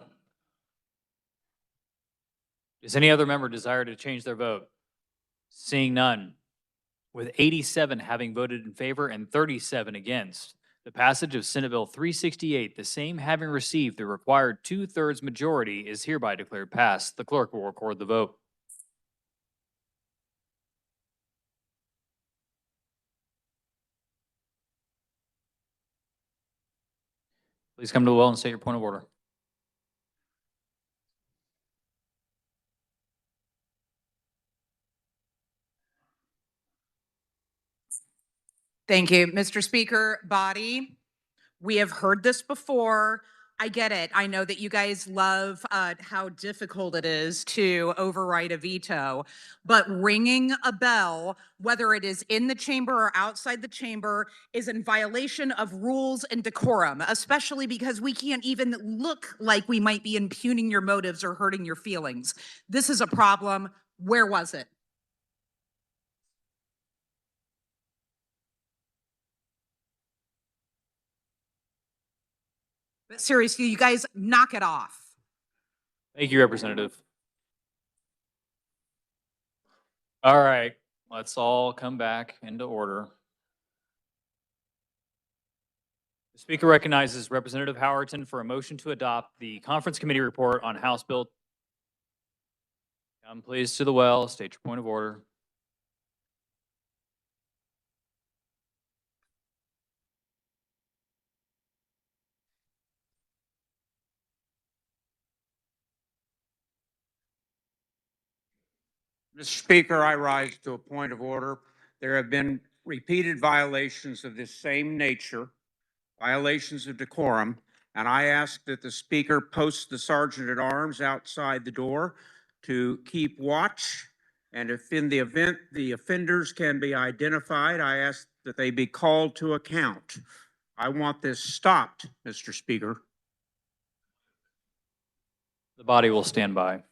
Does any other member desire to change their vote? Seeing none, with 87 having voted in favor and 37 against, the passage of Senate Bill 368, the same having received the required 2/3 majority, is hereby declared passed. The clerk will record the vote. Please come to the well and state your point of order. Thank you, Mr. Speaker. Body, we have heard this before. I get it. I know that you guys love how difficult it is to override a veto, but ringing a bell, whether it is in the chamber or outside the chamber, is in violation of rules and decorum, especially because we can't even look like we might be impugning your motives or hurting your feelings. This is a problem. Where was it? But seriously, you guys knock it off. Thank you, Representative. All right, let's all come back into order. The Speaker recognizes Representative Howerton for a motion to adopt the Conference Committee report on House Bill. Come please to the well, state your point of order. Mr. Speaker, I rise to a point of order. There have been repeated violations of this same nature, violations of decorum, and I ask that the Speaker post the Sergeant at Arms outside the door to keep watch. And if in the event the offenders can be identified, I ask that they be called to account. I want this stopped, Mr. Speaker. The body will stand by.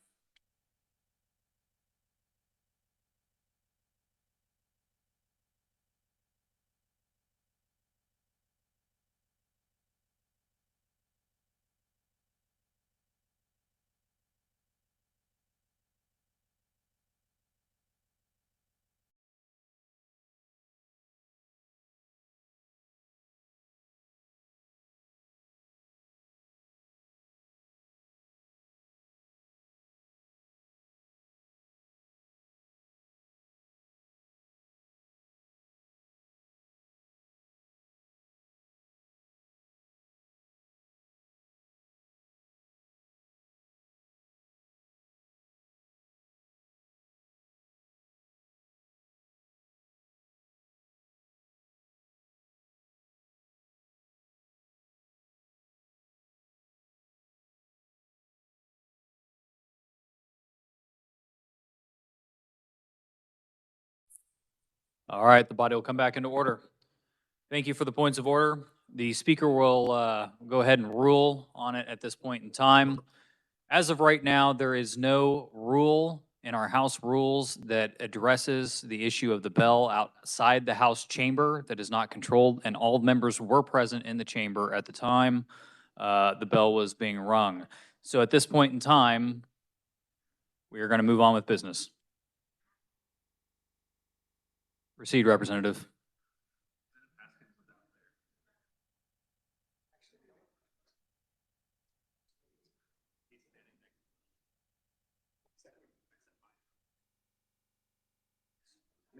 All right, the body will come back into order. Thank you for the points of order. The Speaker will go ahead and rule on it at this point in time. As of right now, there is no rule in our House rules that addresses the issue of the bell outside the House chamber that is not controlled, and all members were present in the chamber at the time the bell was being rung. So at this point in time, we are going to move on with business. Proceed, Representative.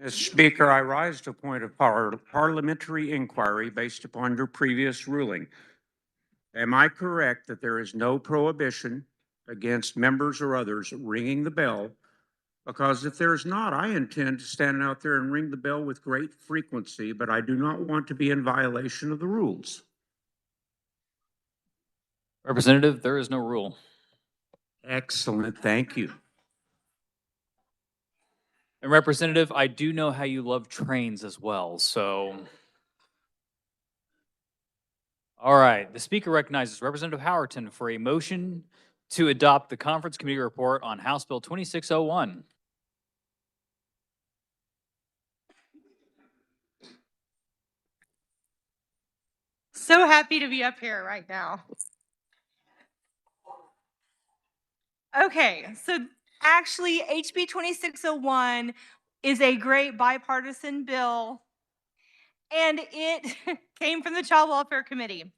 Mr. Speaker, I rise to a point of parliamentary inquiry based upon your previous ruling. Am I correct that there is no prohibition against members or others ringing the bell? Because if there's not, I intend to stand out there and ring the bell with great frequency, but I do not want to be in violation of the rules. Representative, there is no rule. Excellent, thank you. And Representative, I do know how you love trains as well, so. All right, the Speaker recognizes Representative Howerton for a motion to adopt the Conference Committee report on House Bill 2601. So happy to be up here right now. Okay, so actually HB 2601 is a great bipartisan bill, and it came from the Child Welfare Committee.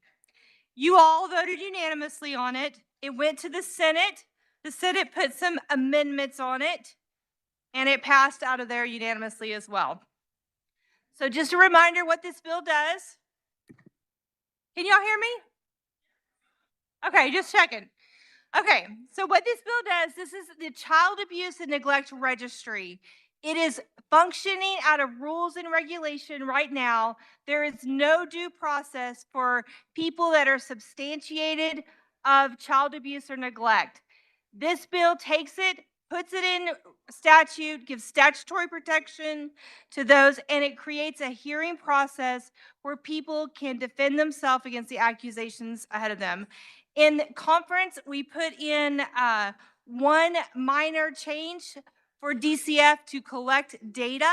You all voted unanimously on it. It went to the Senate. The Senate put some amendments on it, and it passed out of there unanimously as well. So just a reminder what this bill does. Can y'all hear me? Okay, just checking. Okay, so what this bill does, this is the Child Abuse and Neglect Registry. It is functioning out of rules and regulation right now. There is no due process for people that are substantiated of child abuse or neglect. This bill takes it, puts it in statute, gives statutory protection to those, and it creates a hearing process where people can defend themselves against the accusations ahead of them. In conference, we put in one minor change for DCF to collect data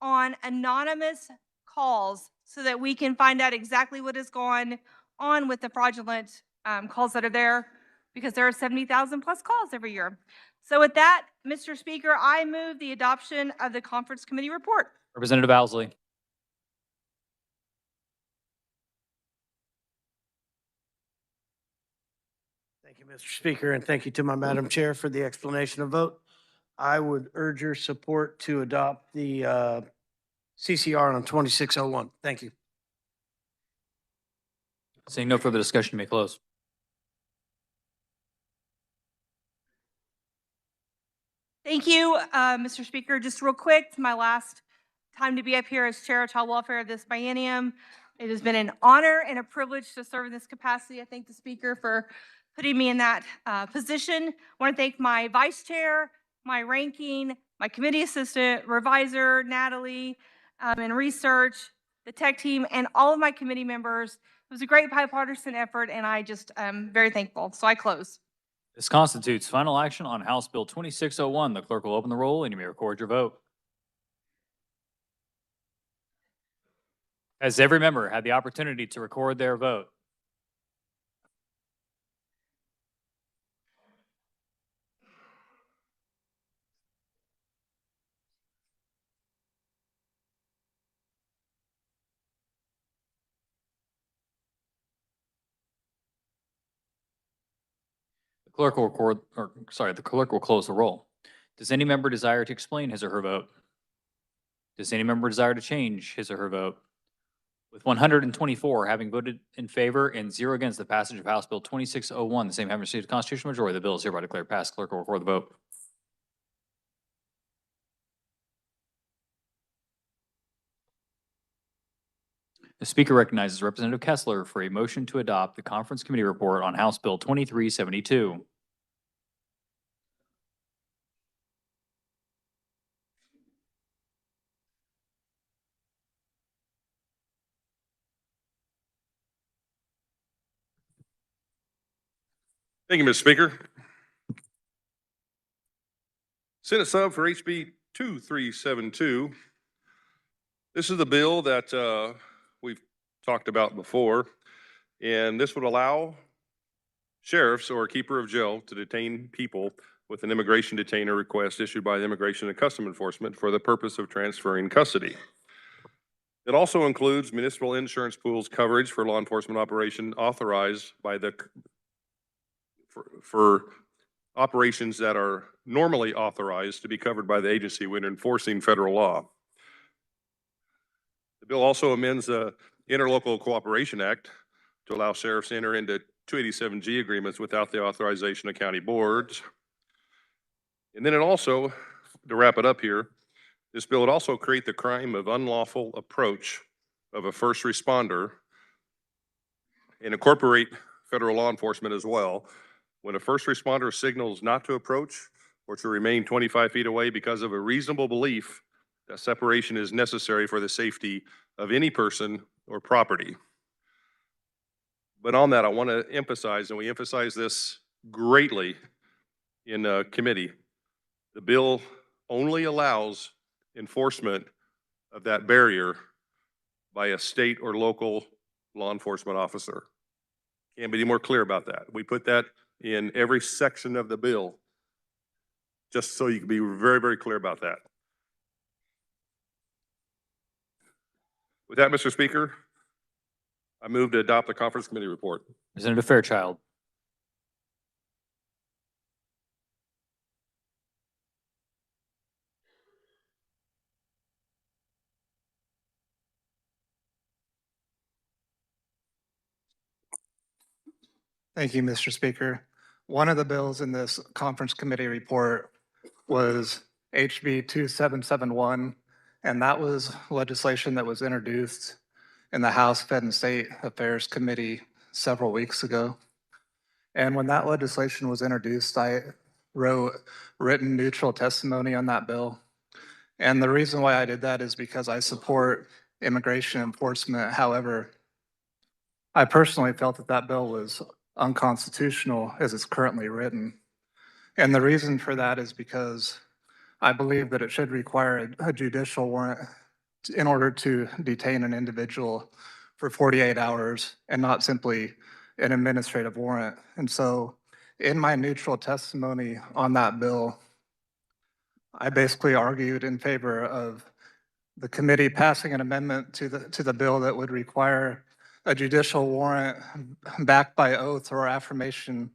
on anonymous calls so that we can find out exactly what is going on with the fraudulent calls that are there, because there are 70,000 plus calls every year. So with that, Mr. Speaker, I move the adoption of the Conference Committee report. Representative Owsley. Thank you, Mr. Speaker, and thank you to my Madam Chair for the explanation of vote. I would urge your support to adopt the CCR on 2601. Thank you. Seeing no further discussion, you may close. Thank you, Mr. Speaker. Just real quick, it's my last time to be up here as Chair of Child Welfare this biennium. It has been an honor and a privilege to serve in this capacity. I thank the Speaker for putting me in that position. I want to thank my Vice Chair, my ranking, my committee assistant, revisor, Natalie, and research, the tech team, and all of my committee members. It was a great bipartisan effort, and I just am very thankful. So I close. This constitutes final action on House Bill 2601. The clerk will open the roll and you may record your vote. Has every member had the opportunity to record their vote? The clerk will the clerk will close the roll. Does any member desire to explain his or her vote? Does any member desire to change his or her vote? With 124 having voted in favor and 0 against the passage of House Bill 2601, the same having received a constitutional majority, the bill is hereby declared passed. Clerk will record the vote. The Speaker recognizes Representative Kessler for a motion to adopt the Conference Committee report on House Bill 2372. Thank you, Mr. Speaker. Senate sub for HB 2372. This is the bill that we've talked about before, and this would allow sheriffs or keeper of jail to detain people with an immigration detainer request issued by the Immigration and Customs Enforcement for the purpose of transferring custody. It also includes municipal insurance pools coverage for law enforcement operation authorized by the for operations that are normally authorized to be covered by the agency when enforcing federal law. The bill also amends the Interlocal Cooperation Act to allow sheriffs to enter into 287G agreements without the authorization of county boards. And then it also, to wrap it up here, this bill would also create the crime of unlawful approach of a first responder and incorporate federal law enforcement as well. When a first responder signals not to approach or to remain 25 feet away because of a reasonable belief that separation is necessary for the safety of any person or property. But on that, I want to emphasize, and we emphasize this greatly in committee, the bill only allows enforcement of that barrier by a state or local law enforcement officer. Can't be any more clear about that. We put that in every section of the bill, just so you can be very, very clear about that. With that, Mr. Speaker, I move to adopt the conference committee report. Representative Fairchild. Thank you, Mr. Speaker. One of the bills in this conference committee report was HB 2771, and that was legislation that was introduced in the House Fed and State Affairs Committee several weeks ago. And when that legislation was introduced, I wrote written neutral testimony on that bill. And the reason why I did that is because I support immigration enforcement. However, I personally felt that that bill was unconstitutional as it's currently written. And the reason for that is because I believe that it should require a judicial warrant in order to detain an individual for 48 hours and not simply an administrative warrant. And so in my neutral testimony on that bill, I basically argued in favor of the committee passing an amendment to the bill that would require a judicial warrant backed by oath or affirmation,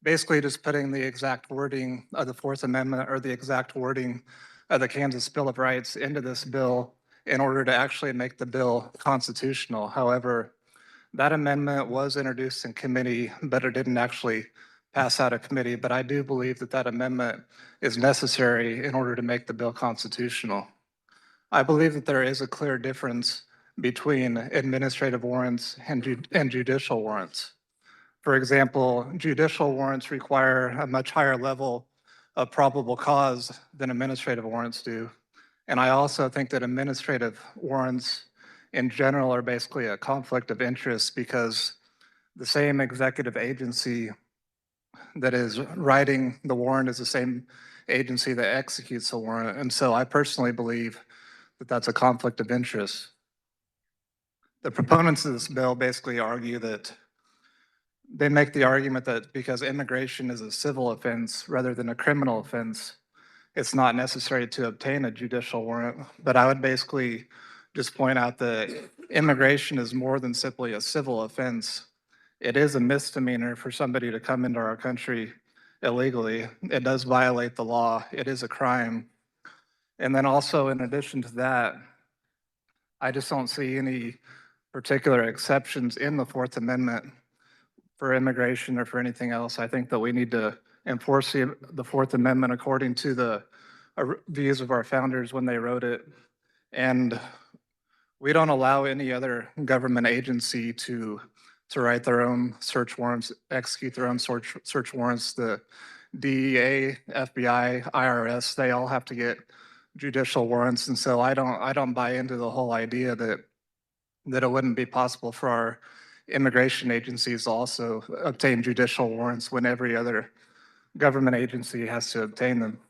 basically just putting the exact wording of the Fourth Amendment or the exact wording of the Kansas Bill of Rights into this bill in order to actually make the bill constitutional. However, that amendment was introduced in committee, but it didn't actually pass out of committee. But I do believe that that amendment is necessary in order to make the bill constitutional. I believe that there is a clear difference between administrative warrants and judicial warrants. For example, judicial warrants require a much higher level of probable cause than administrative warrants do. And I also think that administrative warrants in general are basically a conflict of interest because the same executive agency that is writing the warrant is the same agency that executes the warrant. And so I personally believe that that's a conflict of interest. The proponents of this bill basically argue that they make the argument that because immigration is a civil offense rather than a criminal offense, it's not necessary to obtain a judicial warrant. But I would basically just point out that immigration is more than simply a civil offense. It is a misdemeanor for somebody to come into our country illegally. It does violate the law. It is a crime. And then also in addition to that, I just don't see any particular exceptions in the Fourth Amendment for immigration or for anything else. I think that we need to enforce the Fourth Amendment according to the views of our founders when they wrote it. And we don't allow any other government agency to write their own search warrants, execute their own search warrants. The DEA, FBI, IRS, they all have to get judicial warrants. And so I don't buy into the whole idea that it wouldn't be possible for our immigration agencies to also obtain judicial warrants when every other government agency has to obtain them.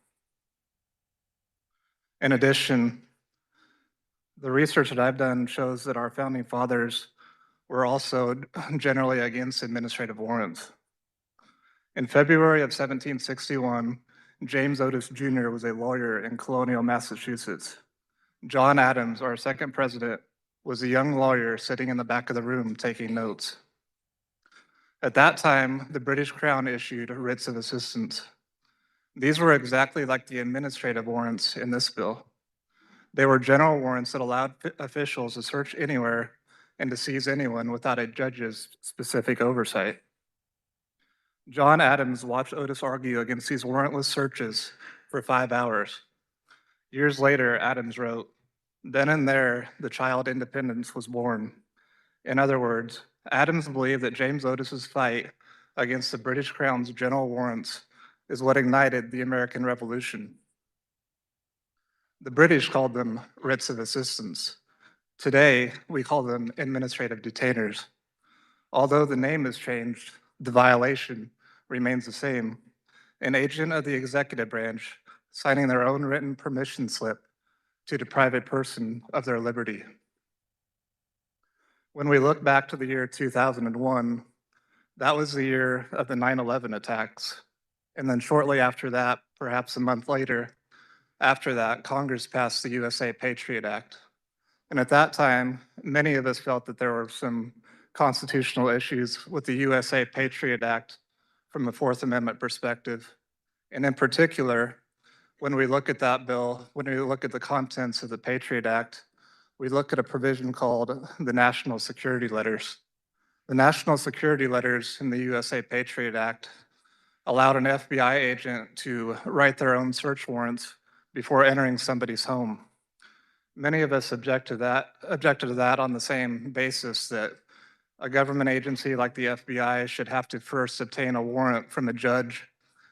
In addition, the research that I've done shows that our founding fathers were also generally against administrative warrants. In February of 1761, James Otis Jr. was a lawyer in colonial Massachusetts. John Adams, our second president, was a young lawyer sitting in the back of the room taking notes. At that time, the British Crown issued writs of assistance. These were exactly like the administrative warrants in this bill. They were general warrants that allowed officials to search anywhere and to seize anyone without a judge's specific oversight. John Adams watched Otis argue against these warrantless searches for 5 hours. Years later, Adams wrote, "Then and there, the child independence was born." In other words, Adams believed that James Otis's fight against the British Crown's general warrants is what ignited the American Revolution. The British called them writs of assistance. Today, we call them administrative detainers. Although the name has changed, the violation remains the same. An agent of the executive branch signing their own written permission slip to deprive a person of their liberty. When we look back to the year 2001, that was the year of the 9/11 attacks. And then shortly after that, perhaps a month later, after that, Congress passed the USA Patriot Act. And at that time, many of us felt that there were some constitutional issues with the USA Patriot Act from a Fourth Amendment perspective. And in particular, when we look at that bill, when we look at the contents of the Patriot Act, we look at a provision called the National Security Letters. The National Security Letters in the USA Patriot Act allowed an FBI agent to write their own search warrants before entering somebody's home. Many of us objected to that on the same basis that a government agency like the FBI should have to first obtain a warrant from a judge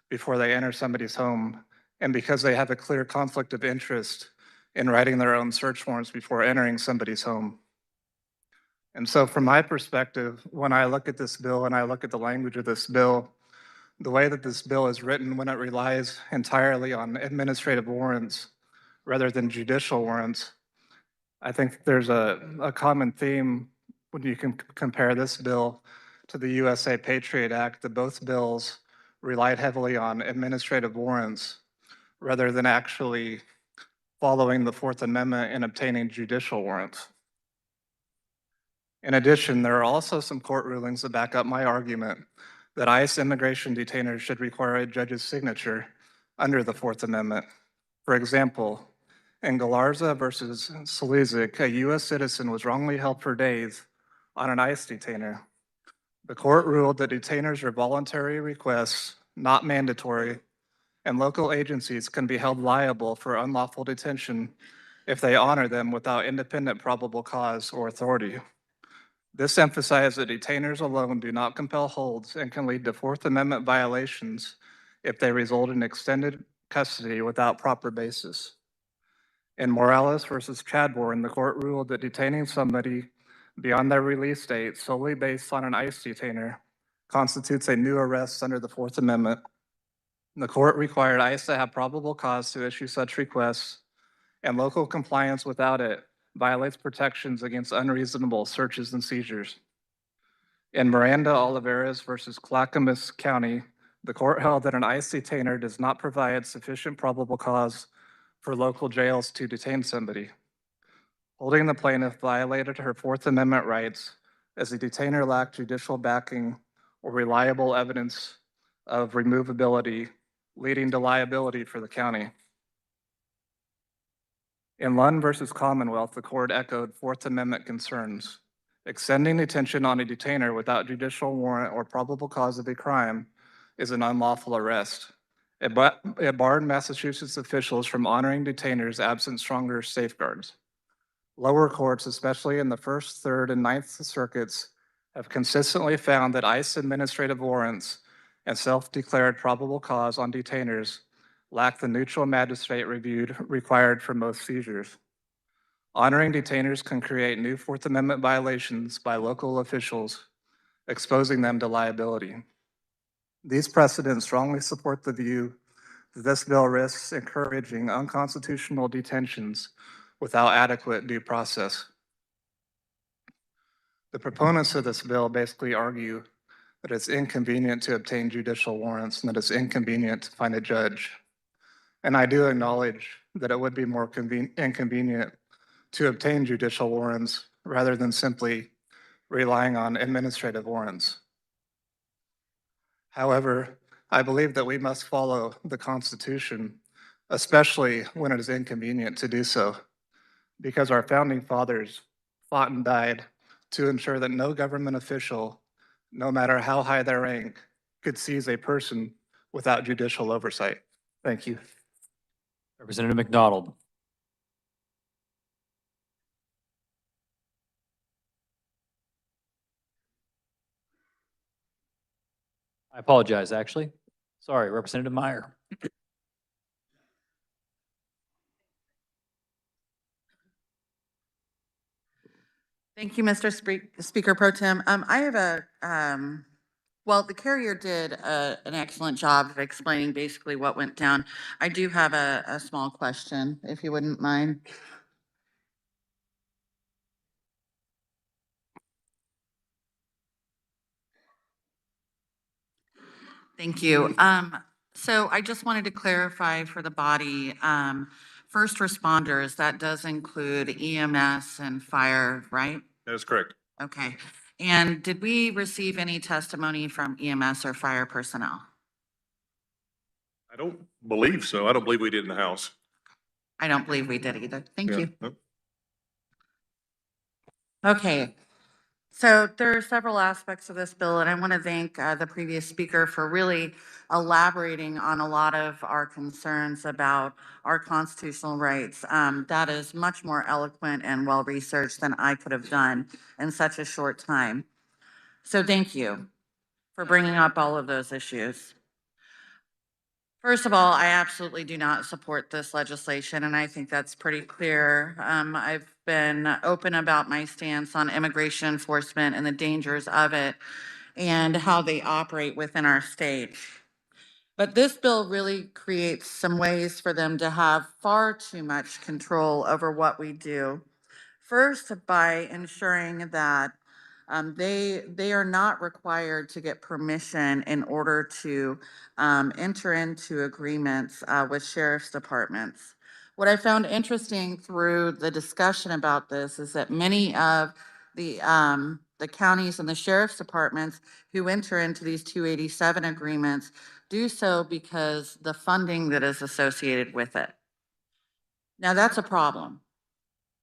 before they enter somebody's home, and because they have a clear conflict of interest in writing their own search warrants before entering somebody's home. And so from my perspective, when I look at this bill and I look at the language of this bill, the way that this bill is written, when it relies entirely on administrative warrants rather than judicial warrants, I think there's a common theme when you can compare this bill to the USA Patriot Act, that both bills relied heavily on administrative warrants rather than actually following the Fourth Amendment and obtaining judicial warrants. In addition, there are also some court rulings that back up my argument that ICE immigration detainers should require a judge's signature under the Fourth Amendment. For example, in Galarza versus Salizik, a U.S. citizen was wrongly held for days on an ICE detainer. The court ruled that detainers are voluntary requests, not mandatory, and local agencies can be held liable for unlawful detention if they honor them without independent probable cause or authority. This emphasized that detainers alone do not compel holds and can lead to Fourth Amendment violations if they result in extended custody without proper basis. In Morales versus Chadbourne, the court ruled that detaining somebody beyond their release date solely based on an ICE detainer constitutes a new arrest under the Fourth Amendment. The court required ICE to have probable cause to issue such requests, and local compliance without it violates protections against unreasonable searches and seizures. In Miranda Olivares versus Clackamas County, the court held that an ICE detainer does not provide sufficient probable cause for local jails to detain somebody. Holding the plaintiff violated her Fourth Amendment rights as the detainer lacked judicial backing or reliable evidence of removability, leading to liability for the county. In Lund versus Commonwealth, the court echoed Fourth Amendment concerns. Extending detention on a detainer without judicial warrant or probable cause of a crime is an unlawful arrest. It barred Massachusetts officials from honoring detainers absent stronger safeguards. Lower courts, especially in the First, Third, and Ninth Circuits, have consistently found that ICE administrative warrants and self-declared probable cause on detainers lack the neutral magistrate review required for most seizures. Honoring detainers can create new Fourth Amendment violations by local officials, exposing them to liability. These precedents strongly support the view that this bill risks encouraging unconstitutional detentions without adequate due process. The proponents of this bill basically argue that it's inconvenient to obtain judicial warrants and that it's inconvenient to find a judge. And I do acknowledge that it would be more inconvenient to obtain judicial warrants rather than simply relying on administrative warrants. However, I believe that we must follow the Constitution, especially when it is inconvenient to do so, because our founding fathers fought and died to ensure that no government official, no matter how high their rank, could seize a person without judicial oversight. Thank you. Representative McDonald. I apologize, actually. Sorry, Representative Meyer. Thank you, Mr. Speaker Pro Tem. I have well, the carrier did an excellent job of explaining basically what went down. I do have a small question, if you wouldn't mind. Thank you. So I just wanted to clarify for the body, first responders, that does include EMS and fire, right? That is correct. Okay. And did we receive any testimony from EMS or fire personnel? I don't believe so. I don't believe we did in the House. I don't believe we did either. Thank Yeah. you. Nope. Okay. So there are several aspects of this bill, and I want to thank the previous speaker for really elaborating on a lot of our concerns about our constitutional rights. That is much more eloquent and well-researched than I could have done in such a short time. So thank you for bringing up all of those issues. First of all, I absolutely do not support this legislation, and I think that's pretty clear. I've been open about my stance on immigration enforcement and the dangers of it and how they operate within our state. But this bill really creates some ways for them to have far too much control over what we do. First, by ensuring that they are not required to get permission in order to enter into agreements with sheriff's departments. What I found interesting through the discussion about this is that many of the counties and the sheriff's departments who enter into these 287 agreements do so because the funding that is associated with it. Now that's a problem,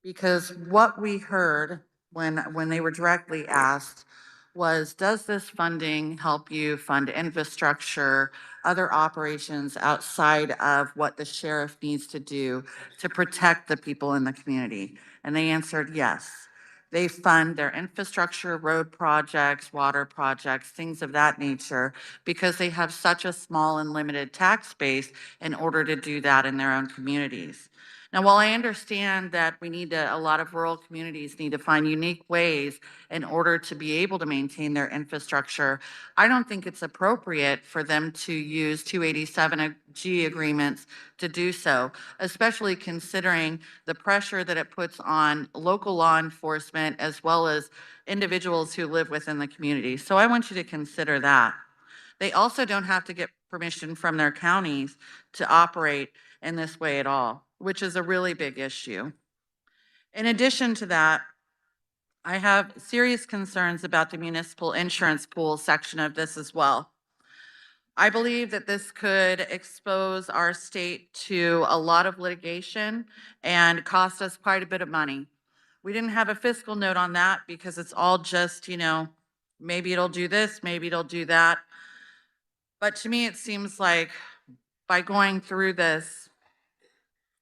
because what we heard when they were directly asked was, does this funding help you fund infrastructure, other operations outside of what the sheriff needs to do to protect the people in the community? And they answered yes. They fund their infrastructure, road projects, water projects, things of that nature, because they have such a small and limited tax base in order to do that in their own communities. Now, while I understand that a lot of rural communities need to find unique ways in order to be able to maintain their infrastructure, I don't think it's appropriate for them to use 287G agreements to do so, especially considering the pressure that it puts on local law enforcement as well as individuals who live within the community. So I want you to consider that. They also don't have to get permission from their counties to operate in this way at all, which is a really big issue. In addition to that, I have serious concerns about the municipal insurance pool section of this as well. I believe that this could expose our state to a lot of litigation and cost us quite a bit of money. We didn't have a fiscal note on that because it's all just, maybe it'll do this, maybe it'll do that. But to me, it seems like by going through this,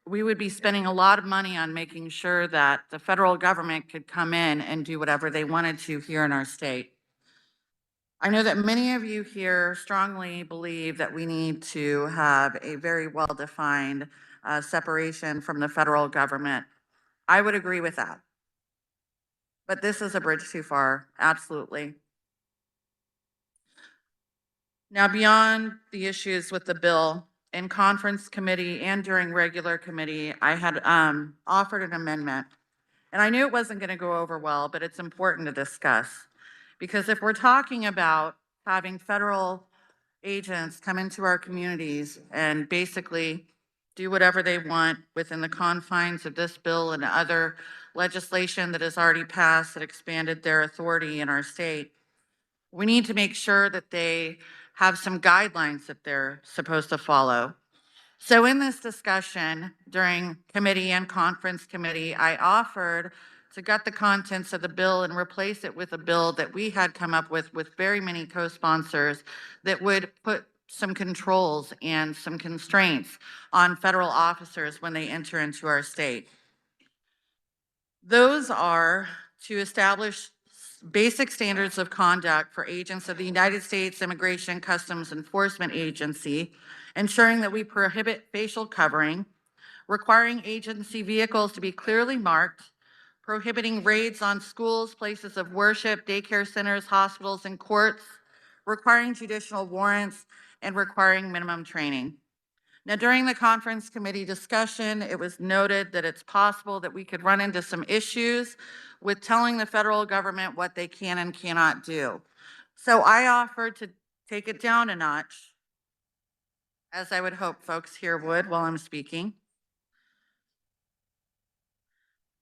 we would be spending a lot of money on making sure that the federal government could come in and do whatever they wanted to here in our state. I know that many of you here strongly believe that we need to have a very well-defined separation from the federal government. I would agree with that. But this is a bridge too far, absolutely. Now, beyond the issues with the bill, in conference committee and during regular committee, I had offered an amendment. And I knew it wasn't going to go over well, but it's important to discuss. Because if we're talking about having federal agents come into our communities and basically do whatever they want within the confines of this bill and other legislation that has already passed that expanded their authority in our state, we need to make sure that they have some guidelines that they're supposed to follow. So in this discussion during committee and conference committee, I offered to gut the contents of the bill and replace it with a bill that we had come up with very many co-sponsors that would put some controls and some constraints on federal officers when they enter into our state. Those are to establish basic standards of conduct for agents of the United States Immigration Customs Enforcement Agency, ensuring that we prohibit facial covering, requiring agency vehicles to be clearly marked, prohibiting raids on schools, places of worship, daycare centers, hospitals, and courts, requiring judicial warrants, and requiring minimum training. Now, during the conference committee discussion, it was noted that it's possible that we could run into some issues with telling the federal government what they can and cannot do. So I offered to take it down a notch, as I would hope folks here would while I'm speaking.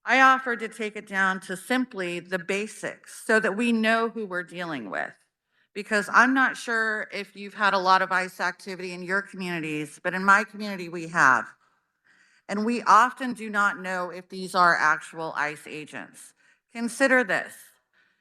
I offered to take it down to simply the basics so that we know who we're dealing with. Because I'm not sure if you've had a lot of ICE activity in your communities, but in my community we have. And we often do not know if these are actual ICE agents. Consider this.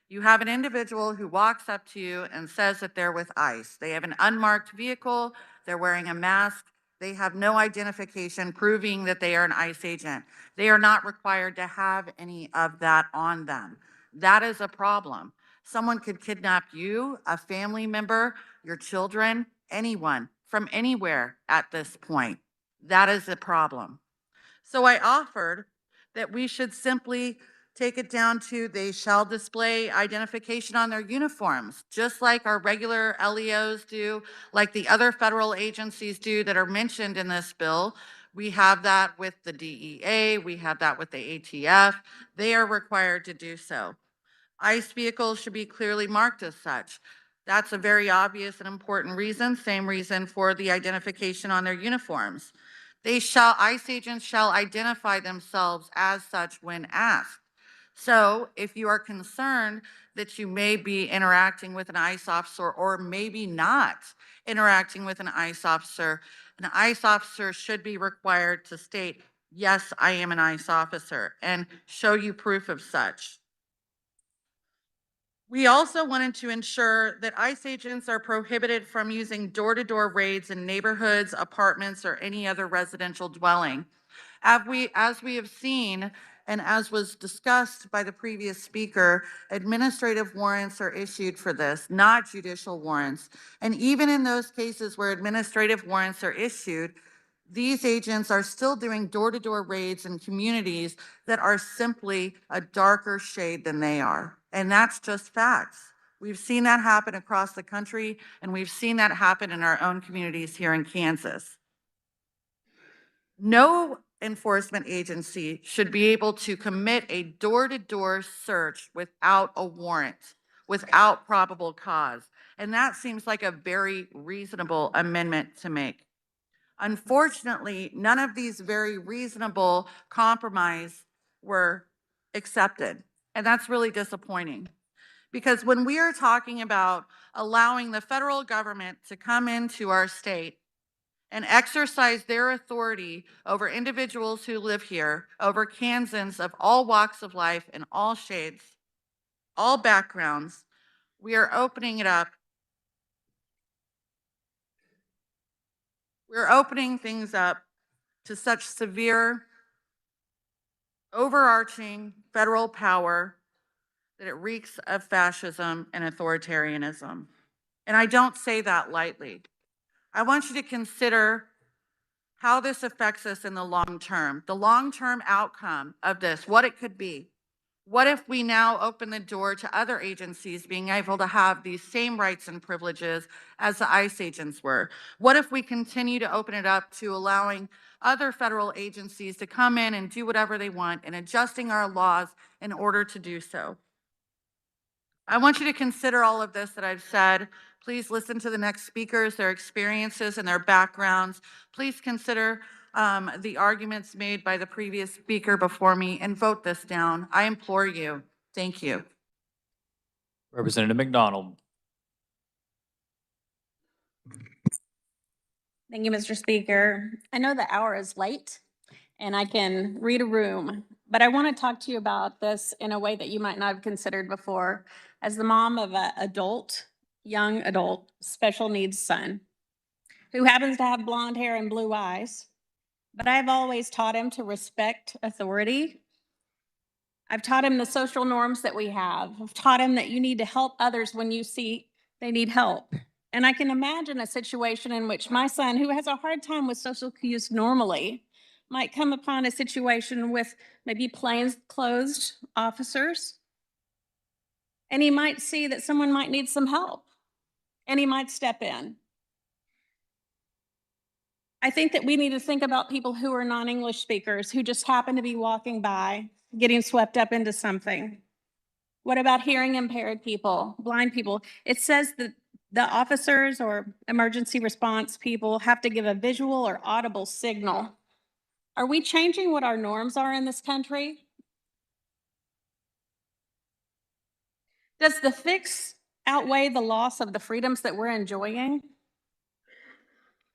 You have an individual who walks up to you and says that they're with ICE. They have an unmarked vehicle, they're wearing a mask, they have no identification proving that they are an ICE agent. They are not required to have any of that on them. That is a problem. Someone could kidnap you, a family member, your children, anyone from anywhere at this point. That is a problem. So I offered that we should simply take it down to they shall display identification on their uniforms, just like our regular LEOs do, like the other federal agencies do that are mentioned in this bill. We have that with the DEA, we have that with the ATF. They are required to do so. ICE vehicles should be clearly marked as such. That's a very obvious and important reason, same reason for the identification on their uniforms. ICE agents shall identify themselves as such when asked. So if you are concerned that you may be interacting with an ICE officer or maybe not interacting with an ICE officer should be required to state, yes, I am an ICE officer, and show you proof of such. We also wanted to ensure that ICE agents are prohibited from using door-to-door raids in neighborhoods, apartments, or any other residential dwelling. As we have seen, and as was discussed by the previous speaker, administrative warrants are issued for this, not judicial warrants. And even in those cases where administrative warrants are issued, these agents are still doing door-to-door raids in communities that are simply a darker shade than they are. And that's just facts. We've seen that happen across the country, and we've seen that happen in our own communities here in Kansas. No enforcement agency should be able to commit a door-to-door search without a warrant, without probable cause. And that seems like a very reasonable amendment to make. Unfortunately, none of these very reasonable compromise were accepted. And that's really disappointing. Because when we are talking about allowing the federal government to come into our state and exercise their authority over individuals who live here, over Kansans of all walks of life and all shades, all backgrounds, we are opening it up. We're opening things up to such severe, overarching federal power that it reeks of fascism and authoritarianism. And I don't say that lightly. I want you to consider how this affects us in the long-term outcome of this, what it could be. What if we now open the door to other agencies being able to have these same rights and privileges as the ICE agents were? What if we continue to open it up to allowing other federal agencies to come in and do whatever they want and adjusting our laws in order to do so? I want you to consider all of this that I've said. Please listen to the next speakers, their experiences and their backgrounds. Please consider the arguments made by the previous speaker before me and vote this down. I implore you. Thank you. Representative McDonald. Thank you, Mr. Speaker. I know the hour is late and I can read a room, but I want to talk to you about this in a way that you might not have considered before. As the mom of a young adult, special needs son, who happens to have blonde hair and blue eyes, but I've always taught him to respect authority. I've taught him the social norms that we have. I've taught him that you need to help others when you see they need help. And I can imagine a situation in which my son, who has a hard time with social cues normally, might come upon a situation with maybe plainclothes officers, and he might see that someone might need some help, and he might step in. I think that we need to think about people who are non-English speakers who just happen to be walking by, getting swept up into something. What about hearing impaired people, blind people? It says that the officers or emergency response people have to give a visual or audible signal. Are we changing what our norms are in this country? Does the fix outweigh the loss of the freedoms that we're enjoying?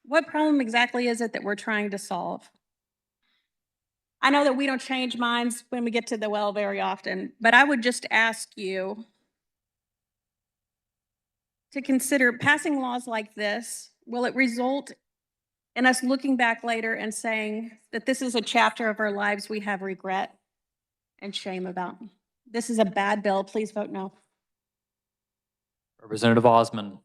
What problem exactly is it that we're trying to solve? I know that we don't change minds when we get to the well very often, but I would just ask you to consider passing laws like this. Will it result in us looking back later and saying that this is a chapter of our lives we have regret and shame about? This is a bad bill. Please vote no. Representative Osman.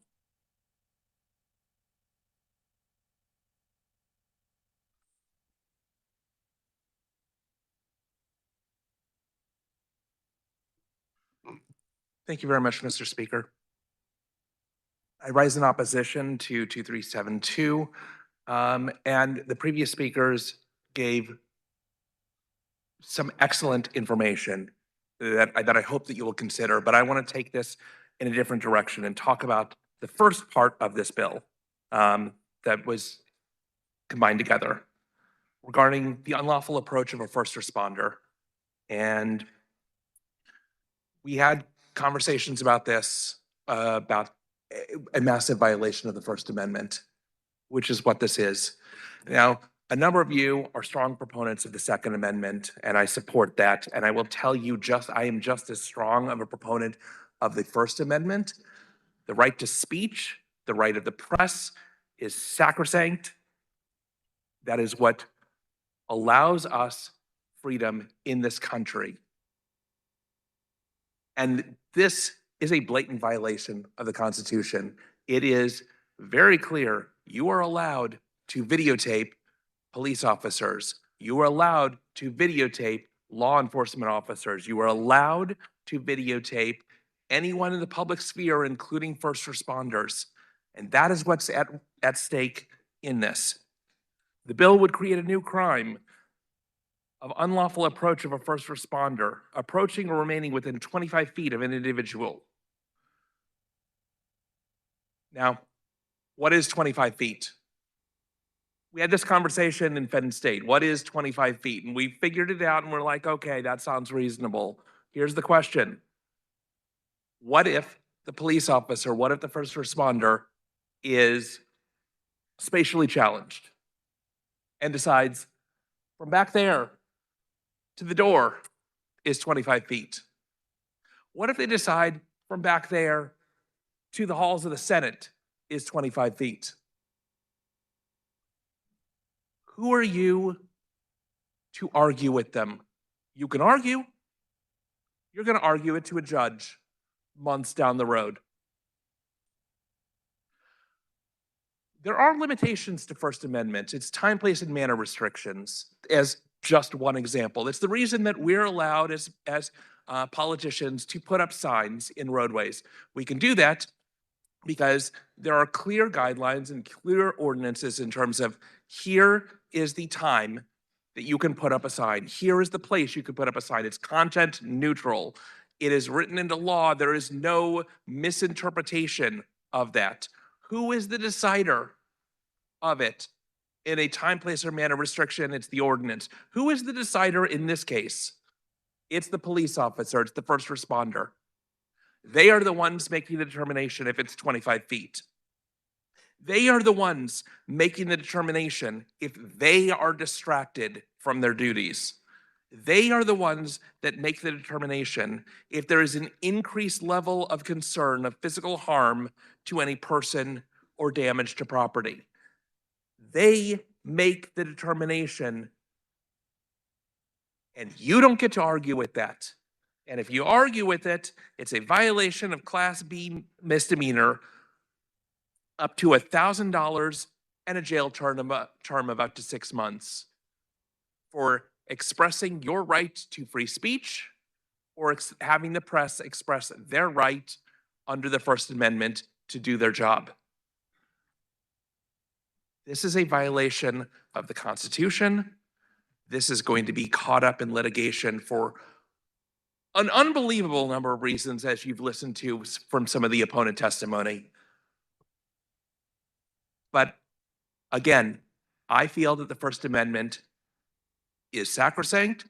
Thank you very much, Mr. Speaker. I rise in opposition to 2372, and the previous speakers gave some excellent information that I hope that you will consider, but I want to take this in a different direction and talk about the first part of this bill that was combined together regarding the unlawful approach of a first responder. And we had conversations about this, about a massive violation of the First Amendment, which is what this is. Now, a number of you are strong proponents of the Second Amendment, and I support that. And I will tell you I am just as strong of a proponent of the First Amendment. The right to speech, the right of the press is sacrosanct. That is what allows us freedom in this country. And this is a blatant violation of the Constitution. It is very clear you are allowed to videotape police officers. You are allowed to videotape law enforcement officers. You are allowed to videotape anyone in the public sphere, including first responders. And that is what's at stake in this. The bill would create a new crime of unlawful approach of a first responder, approaching or remaining within 25 feet of an individual. Now, what is 25 feet? We had this conversation in Fenton State. What is 25 feet? And we figured it out and we're like, okay, that sounds reasonable. Here's the question. What if the police officer, what if the first responder is spatially challenged and decides from back there to the door is 25 feet? What if they decide from back there to the halls of the Senate is 25 feet? Who are you to argue with them? You can argue. You're going to argue it to a judge months down the road. There are limitations to First Amendment. It's time, place, and manner restrictions as just one example. It's the reason that we're allowed as politicians to put up signs in roadways. We can do that because there are clear guidelines and clear ordinances in terms of here is the time that you can put up a sign. Here is the place you can put up a sign. It's content neutral. It is written into law. There is no misinterpretation of that. Who is the decider of it? In a time, place, or manner restriction, it's the ordinance. Who is the decider in this case? It's the police officer. It's the first responder. They are the ones making the determination if it's 25 feet. They are the ones making the determination if they are distracted from their duties. They are the ones that make the determination if there is an increased level of concern of physical harm to any person or damage to property. They make the determination, and you don't get to argue with that. And if you argue with it, it's a violation of Class B misdemeanor, up to $1,000 and a jail term of up to 6 months for expressing your right to free speech or having the press express their right under the First Amendment to do their job. This is a violation of the Constitution. This is going to be caught up in litigation for an unbelievable number of reasons, as you've listened to from some of the opponent testimony. But again, I feel that the First Amendment is sacrosanct,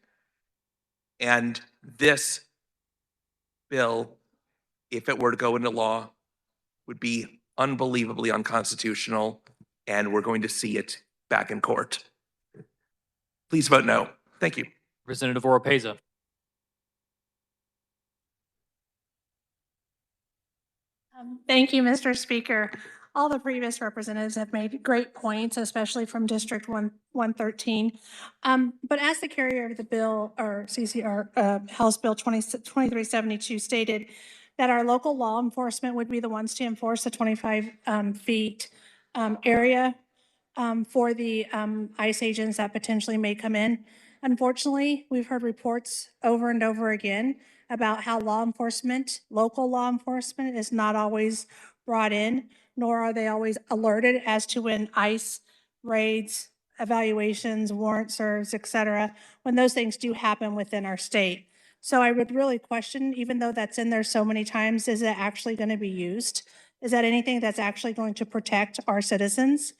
and this bill, if it were to go into law, would be unbelievably unconstitutional, and we're going to see it back in court. Please vote no. Thank you. Representative Oropeza. Thank you, Mr. Speaker. All the previous representatives have made great points, especially from District 113. But as the carrier of the bill, or CCR, House Bill 2372 stated that our local law enforcement would be the ones to enforce the 25 feet area for the ICE agents that potentially may come in. Unfortunately, we've heard reports over and over again about how law enforcement, local law enforcement, is not always brought in, nor are they always alerted as to when ICE raids, evaluations, warrant serves, et cetera, when those things do happen within our state. So I would really question, even though that's in there so many times, is it actually going to be used? Is that anything that's actually going to protect our citizens?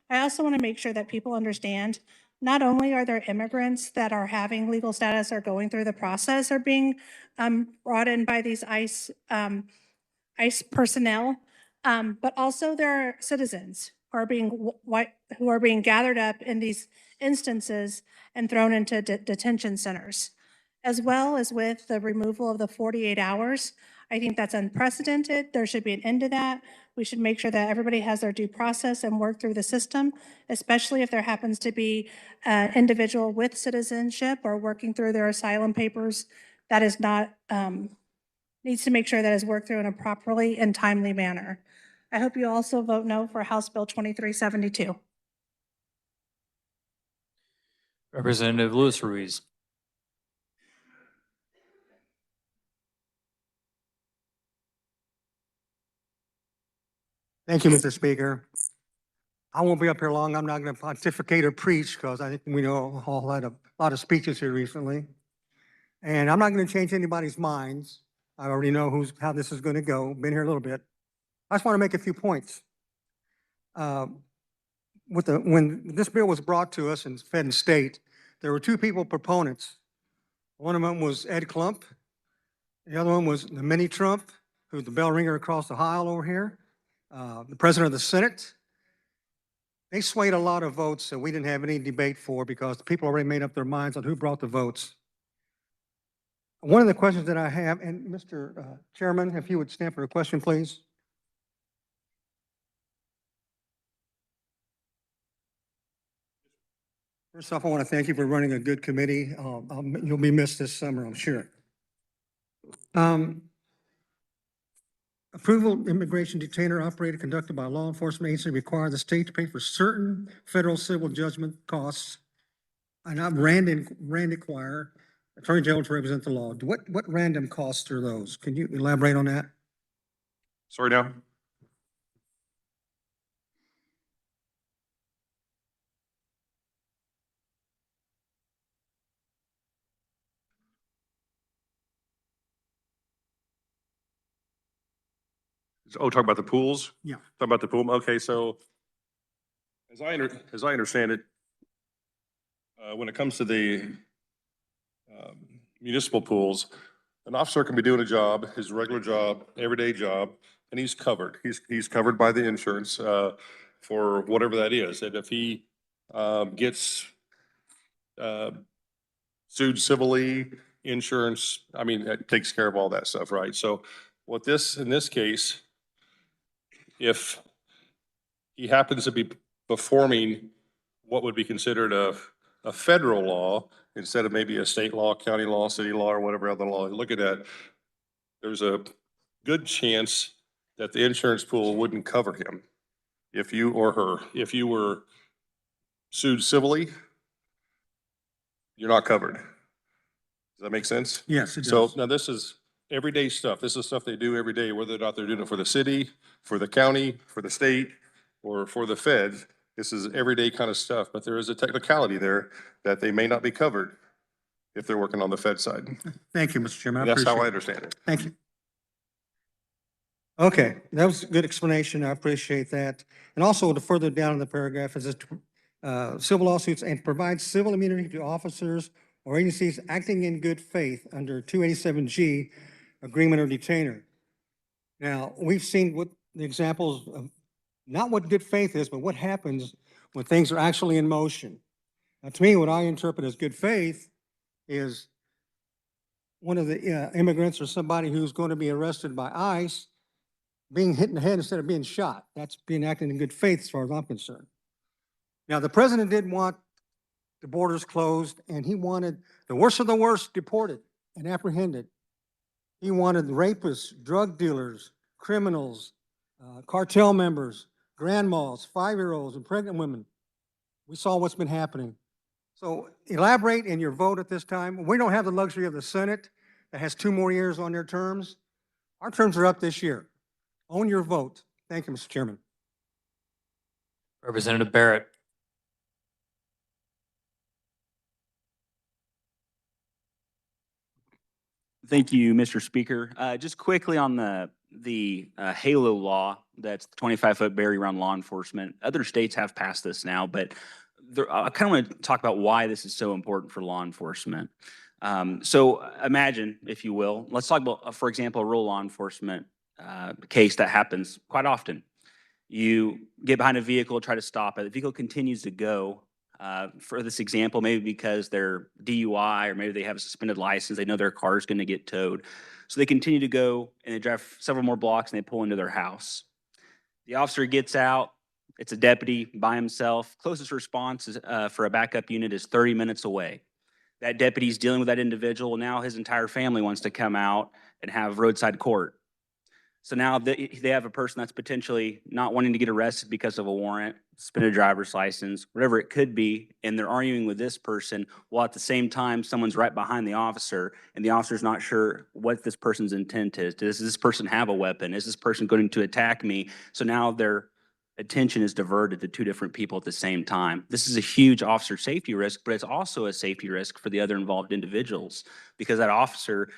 I also want to make sure that people understand not only are there immigrants that are having legal status or going through the process or being brought in by these ICE personnel, but also there are citizens who are being gathered up in these instances and thrown into detention centers, as well as with the removal of the 48 hours. I think that's unprecedented. There should be an end to that. We should make sure that everybody has their due process and work through the system, especially if there happens to be an individual with citizenship or working through their asylum papers that is not, needs to make sure that is worked through in a properly and timely manner. I hope you also vote no for House Bill 2372. Representative Lewis Ruiz. Thank you, Mr. Speaker. I won't be up here long. I'm not going to pontificate or preach because I think we know all had a lot of speeches here recently. And I'm not going to change anybody's minds. I already know how this is going to go. Been here a little bit. I just want to make a few points. When this bill was brought to us in Fed and State, there were two proponents. One of them was Ed Klump. The other one was the mini Trump, who's the bell ringer across the aisle over here, the president of the Senate. They swayed a lot of votes that we didn't have any debate for because the people already made up their minds on who brought the votes. One of the questions that I have, and Mr. Chairman, if you would stand for a question, please. First off, I want to thank you for running a good committee. You'll be missed this summer, I'm sure. Approval immigration detainer operated conducted by a law enforcement agency require the state to pay for certain federal civil judgment costs. And I'm Rand Inquirer, Attorney General to represent the law. What random costs are those? Can you elaborate on that? Sorry now. Oh, talk about the pools? Yeah. Talk about the pool. Okay, so as I understand it, when it comes to the municipal pools, an officer can be doing a job, his regular job, everyday job, and he's covered. He's covered by the insurance for whatever that is. And if he gets sued civilly, insurance, I mean, that takes care of all that stuff, right? So what this, in this case, if he happens to be performing what would be considered a federal law instead of maybe a state law, county law, city law, or whatever other law you look at that, there's a good chance that the insurance pool wouldn't cover him if you or her, if you were sued civilly, you're not covered. Does that make sense? Yes, it So does. now this is everyday stuff. This is stuff they do every day, whether or not they're doing it for the city, for the county, for the state, or for the feds. This is everyday kind of stuff, but there is a technicality there that they may not be covered if they're working on the Fed side. Thank you, Mr. Chairman. I That's how I appreciate it. understand it. Thank you. Okay, that was a good explanation. I appreciate that. And also, the further down in the paragraph is civil lawsuits and provide civil immunity to officers or agencies acting in good faith under 287G agreement or detainer. Now, we've seen what the examples of, not what good faith is, but what happens when things are actually in motion. Now, to me, what I interpret as good faith is one of the immigrants or somebody who's going to be arrested by ICE being hit in the head instead of being shot. That's being acting in good faith as far as I'm concerned. Now, the president did want the borders closed, and he wanted the worst of the worst deported and apprehended. He wanted rapists, drug dealers, criminals, cartel members, grandmas, 5-year-olds, and pregnant women. We saw what's been happening. So elaborate in your vote at this time. We don't have the luxury of the Senate that has 2 more years on their terms. Our terms are up this year. Own your vote. Thank you, Mr. Chairman. Representative Barrett. Thank you, Mr. Speaker. Just quickly on the HALO law, that's the 25-foot barrier around law enforcement. Other states have passed this now, but I kind of want to talk about why this is so important for law enforcement. So imagine, if you will, let's talk about, for example, a rural law enforcement case that happens quite often. You get behind a vehicle, try to stop it. The vehicle continues to go. For this example, maybe because they're DUI or maybe they have a suspended license, they know their car is going to get towed. So they continue to go and they drive several more blocks and they pull into their house. The officer gets out. It's a deputy by himself. Closest response is, for a backup unit is 30 minutes away. That deputy's dealing with that individual. Now his entire family wants to come out and have roadside court. So now they have a person that's potentially not wanting to get arrested because of a warrant, suspended driver's license, whatever it could be, and they're arguing with this person while at the same time someone's right behind the officer and the officer's not sure what this person's intent is. Does this person have a weapon? Is this person going to attack me? So now their attention is diverted to 2 different people at the same time. This is a huge officer safety risk, but it's also a safety risk for the other involved individuals because that officer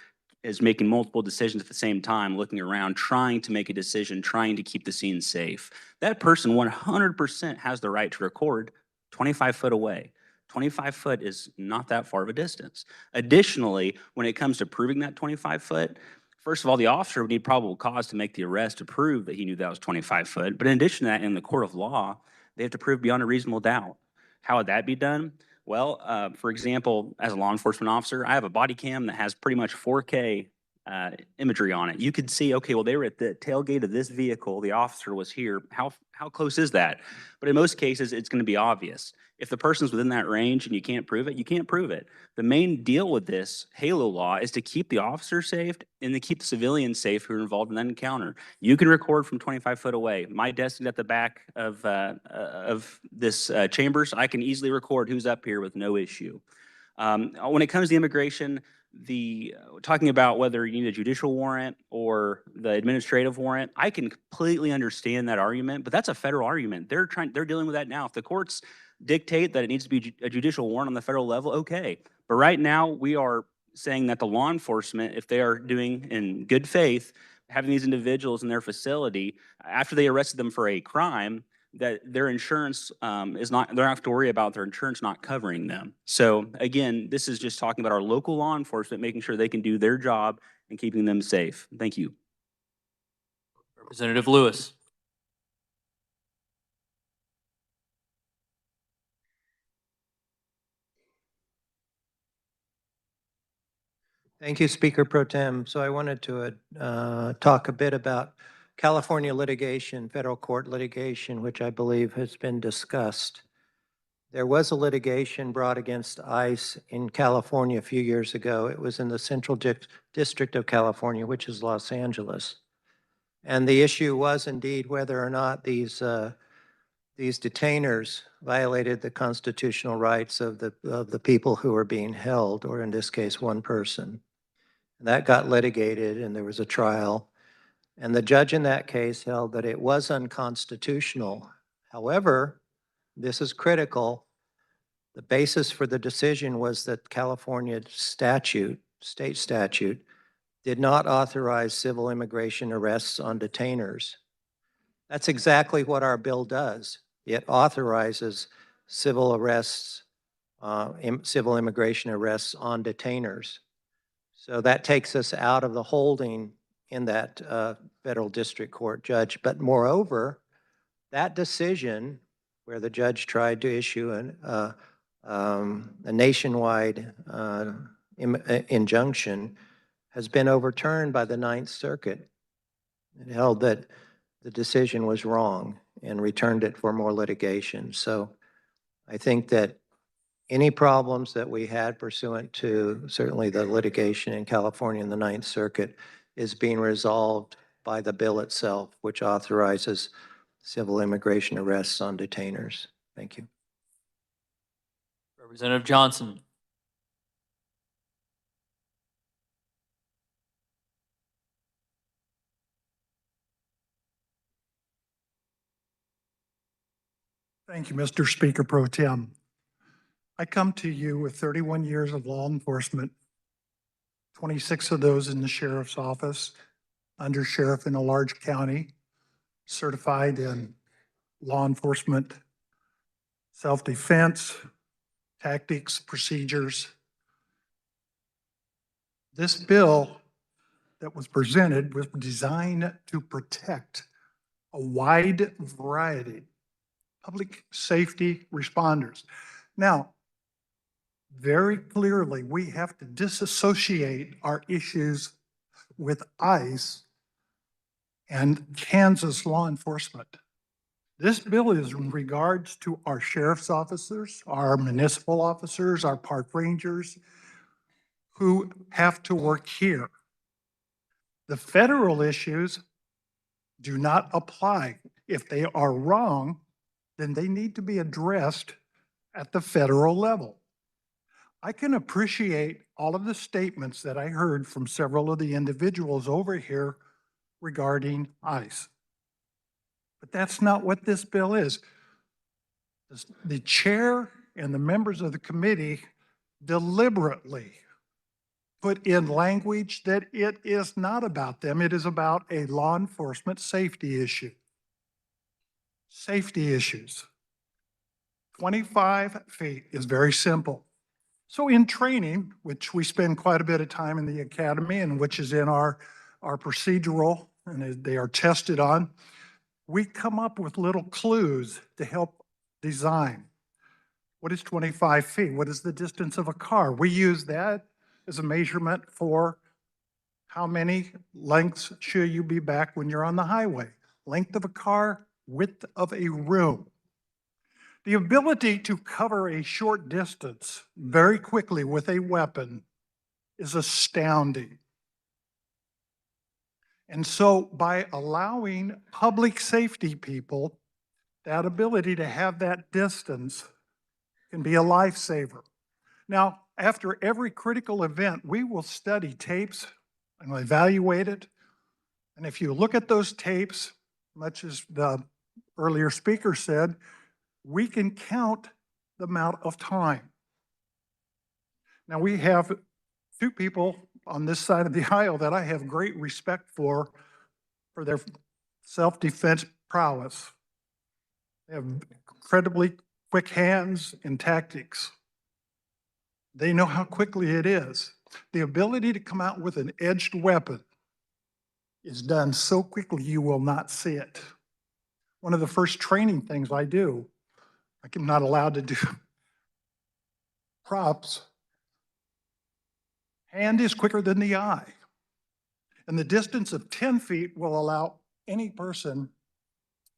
is making multiple decisions at the same time, looking around, trying to make a decision, trying to keep the scene safe. That person 100% has the right to record 25 foot away. 25 foot is not that far of a distance. Additionally, when it comes to proving that 25 foot, first of all, the officer would need probable cause to make the arrest to prove that he knew that was 25 foot. But in addition to that, in the court of law, they have to prove beyond a reasonable doubt. How would that be done? Well, for example, as a law enforcement officer, I have a body cam that has pretty much 4K imagery on it. You could see, okay, well, they were at the tailgate of this vehicle. The officer was here. How close is that? But in most cases, it's going to be obvious. If the person's within that range and you can't prove it, you can't prove it. The main deal with this HALO law is to keep the officer safe and to keep the civilians safe who are involved in that encounter. You can record from 25 foot away. My desk is at the back of this chamber, so I can easily record who's up here with no issue. When it comes to immigration, talking about whether you need a judicial warrant or the administrative warrant, I can completely understand that argument, but that's a federal argument. They're dealing with that now. If the courts dictate that it needs to be a judicial warrant on the federal level, okay. But right now, we are saying that the law enforcement, if they are doing in good faith, having these individuals in their facility, after they arrested them for a crime, that their insurance is not, they don't have to worry about their insurance not covering them. So again, this is just talking about our local law enforcement, making sure they can do their job and keeping them safe. Thank you. Representative Lewis. Thank you, Speaker Pro Tem. So I wanted to talk a bit about California litigation, federal court litigation, which I believe has been discussed. There was a litigation brought against ICE in California a few years ago. It was in the Central District of California, which is Los Angeles. And the issue was indeed whether or not these detainers violated the constitutional rights of the people who were being held, or in this case, one person. And that got litigated, and there was a trial. And the judge in that case held that it was unconstitutional. However, this is critical. The basis for the decision was that California statute, state statute, did not authorize civil immigration arrests on detainers. That's exactly what our bill does. It authorizes civil arrests, civil immigration arrests on detainers. So that takes us out of the holding in that federal district court judge. But moreover, that decision where the judge tried to issue a nationwide injunction has been overturned by the Ninth Circuit. It held that the decision was wrong and returned it for more litigation. So I think that any problems that we had pursuant to certainly the litigation in California in the Ninth Circuit is being resolved by the bill itself, which authorizes civil immigration arrests on detainers. Thank you. Representative Johnson. Thank you, Mr. Speaker Pro Tem. I come to you with 31 years of law enforcement, 26 of those in the sheriff's office, under sheriff in a large county, certified in law enforcement, self-defense, tactics, procedures. This bill that was presented was designed to protect a wide variety of public safety responders. Now, very clearly, we have to disassociate our issues with ICE and Kansas law enforcement. This bill is in regards to our sheriff's officers, our municipal officers, our park rangers, who have to work here. The federal issues do not apply. If they are wrong, then they need to be addressed at the federal level. I can appreciate all of the statements that I heard from several of the individuals over here regarding ICE. But that's not what this bill is. The chair and the members of the committee deliberately put in language that it is not about them. It is about a law enforcement safety issue. Safety issues. 25 feet is very simple. So in training, which we spend quite a bit of time in the academy and which is in our procedural and they are tested on, we come up with little clues to help design. What is 25 feet? What is the distance of a car? We use that as a measurement for how many lengths should you be back when you're on the highway. Length of a car, width of a room. The ability to cover a short distance very quickly with a weapon is astounding. And so by allowing public safety people that ability to have that distance can be a lifesaver. Now, after every critical event, we will study tapes and evaluate it. And if you look at those tapes, much as the earlier speaker said, we can count the amount of time. Now, we have two people on this side of the aisle that I have great respect for their self-defense prowess. They have incredibly quick hands and tactics. They know how quickly it is. The ability to come out with an edged weapon is done so quickly you will not see it. One of the first training things I do, I'm not allowed to do props, Hand is quicker than the eye. And the distance of 10 feet will allow any person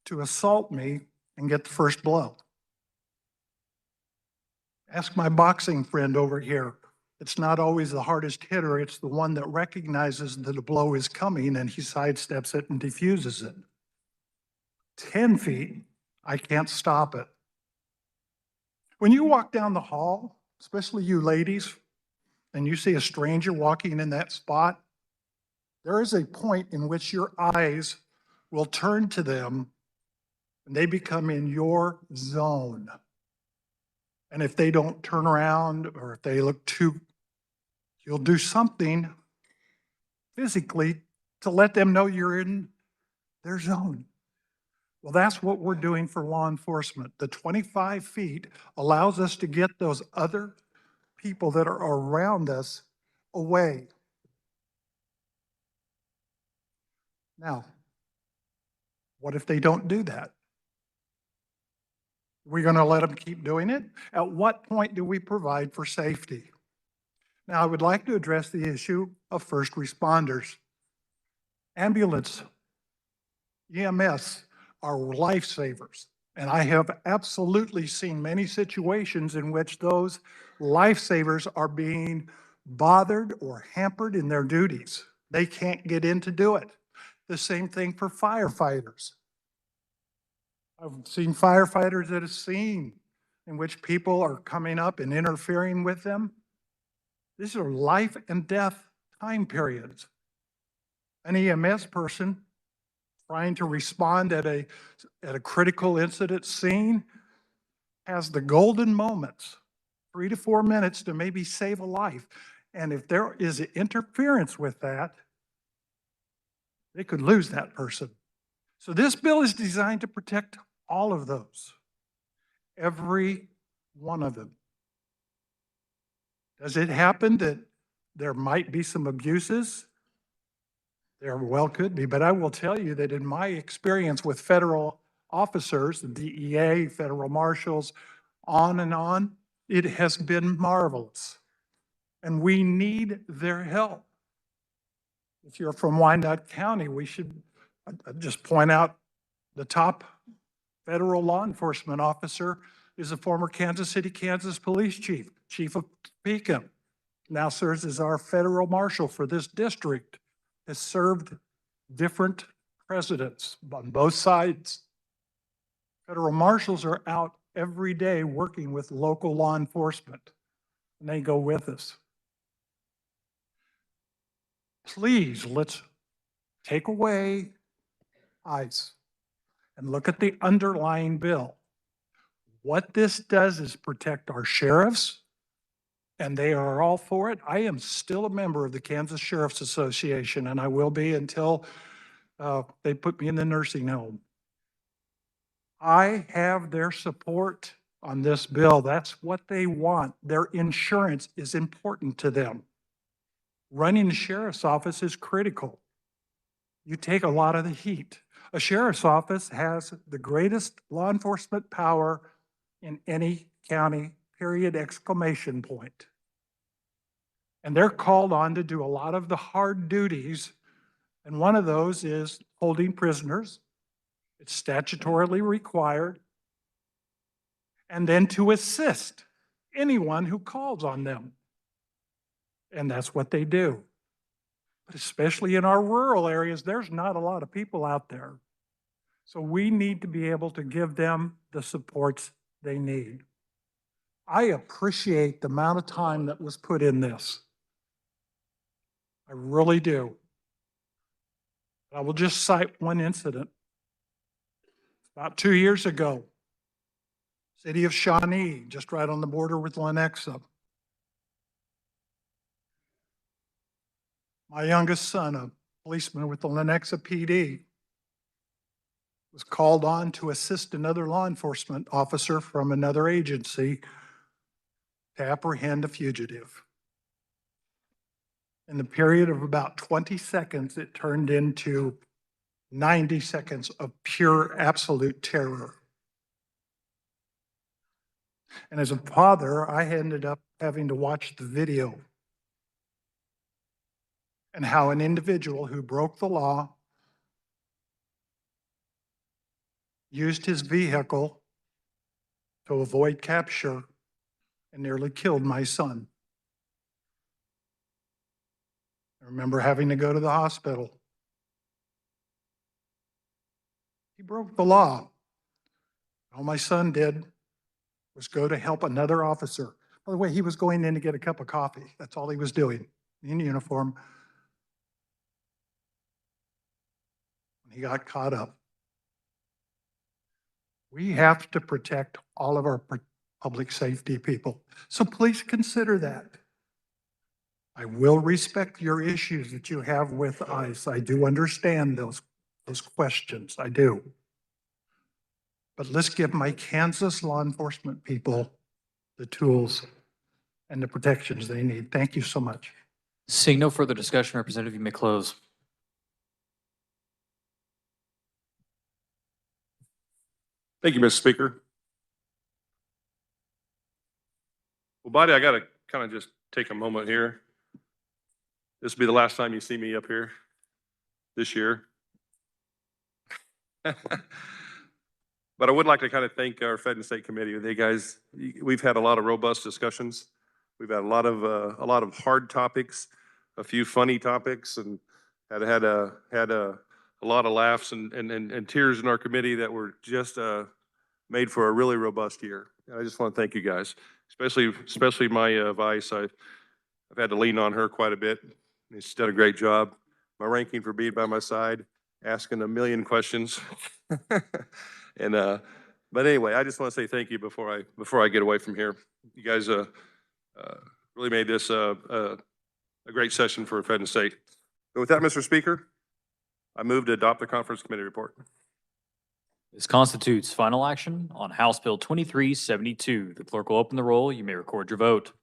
to assault me and get the first blow. Ask my boxing friend over here. It's not always the hardest hitter, it's the one that recognizes that a blow is coming and he sidesteps it and diffuses it. 10 feet, I can't stop it. When you walk down the hall, especially you ladies, and you see a stranger walking in that spot, there is a point in which your eyes will turn to them and they become in your zone. And if they don't turn around or if they look too, you'll do something physically to let them know you're in their zone. Well, that's what we're doing for law enforcement. The 25 feet allows us to get those other people that are around us away. Now, what if they don't do that? We're going to let them keep doing it? At what point do we provide for safety? Now, I would like to address the issue of first responders. Ambulance, EMS are lifesavers. And I have absolutely seen many situations in which those lifesavers are being bothered or hampered in their duties. They can't get in to do it. The same thing for firefighters. I've seen firefighters at a scene in which people are coming up and interfering with them. These are life and death time periods. An EMS person trying to respond at a critical incident scene has the golden moments, 3 to 4 minutes to maybe save a life. And if there is interference with that, they could lose that person. So this bill is designed to protect all of those, every one of them. Does it happen that there might be some abuses? There well could be, but I will tell you that in my experience with federal officers, the DEA, federal marshals, on, it has been marvelous. And we need their help. If you're from Wyandotte County, we should just point out the top federal law enforcement officer is a former Kansas City, Kansas police chief, Chief of Topeka, now serves as our federal marshal for this district, has served different presidents on both sides. Federal marshals are out every day working with local law enforcement, and they go with us. Please, let's take away ICE and look at the underlying bill. What this does is protect our sheriffs, and they are all for it. I am still a member of the Kansas Sheriff's Association, and I will be until they put me in the nursing home. I have their support on this bill. That's what they want. Their insurance is important to them. Running the sheriff's office is critical. You take a lot of the heat. A sheriff's office has the greatest law enforcement power in any county, period, exclamation point. And they're called on to do a lot of the hard duties. And one of those is holding prisoners. It's statutorily required. And then to assist anyone who calls on them. And that's what they do. But especially in our rural areas, there's not a lot of people out there. So we need to be able to give them the supports they need. I appreciate the amount of time that was put in this. I really do. I will just cite one incident. About 2 years ago, city of Shawnee, just right on the border with Lenexa. My youngest son, a policeman with the Lenexa PD, was called on to assist another law enforcement officer from another agency to apprehend a fugitive. In the period of about 20 seconds, it turned into 90 seconds of pure, absolute terror. And as a father, I ended up having to watch the video. and how an individual who broke the law used his vehicle to avoid capture and nearly killed my son. I remember having to go to the hospital. He broke the law. All my son did was go to help another officer. By the way, he was going in to get a cup of coffee. That's all he was doing, in uniform. He got caught up. We have to protect all of our public safety people. So please consider that. I will respect your issues that you have with ICE. I do understand those questions. I do. But let's give my Kansas law enforcement people the tools and the protections they need. Thank you so much. Seeing no further discussion, Representative, you may close. Thank you, Mr. Speaker. Well, buddy, I got to kind of just take a moment here. This will be the last time you see me up here this year. But I would like to kind of thank our Fed and State Committee. They guys, we've had a lot of robust discussions. We've had a lot of hard topics, a few funny topics, and had a lot of laughs and tears in our committee that were just made for a really robust year. And I just want to thank you guys, especially my vice. I've had to lean on her quite a bit. She's done a great job. My ranking for being by my side, asking a million questions. And but anyway, I just want to say thank you before I get away from here. You guys really made this a great session for Fed and State. So with that, Mr. Speaker, I move to adopt the conference committee report. This constitutes final action on House Bill 2372. The clerk will open the roll. You may record your vote.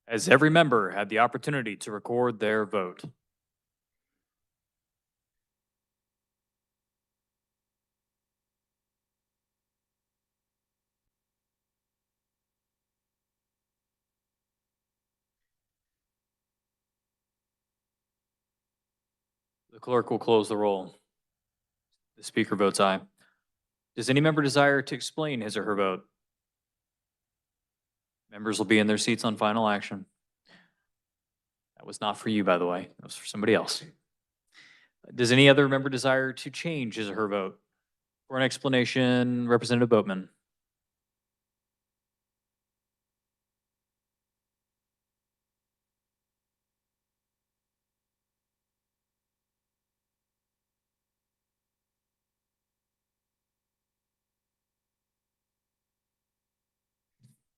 Has every member had the opportunity to record their vote? The clerk will close the roll. The speaker votes aye. Does any member desire to explain his or her vote? Members will be in their seats on final action. That was not for you, by the way. That was for somebody else. Does any other member desire to change his or her vote? For an explanation, Representative Boatman.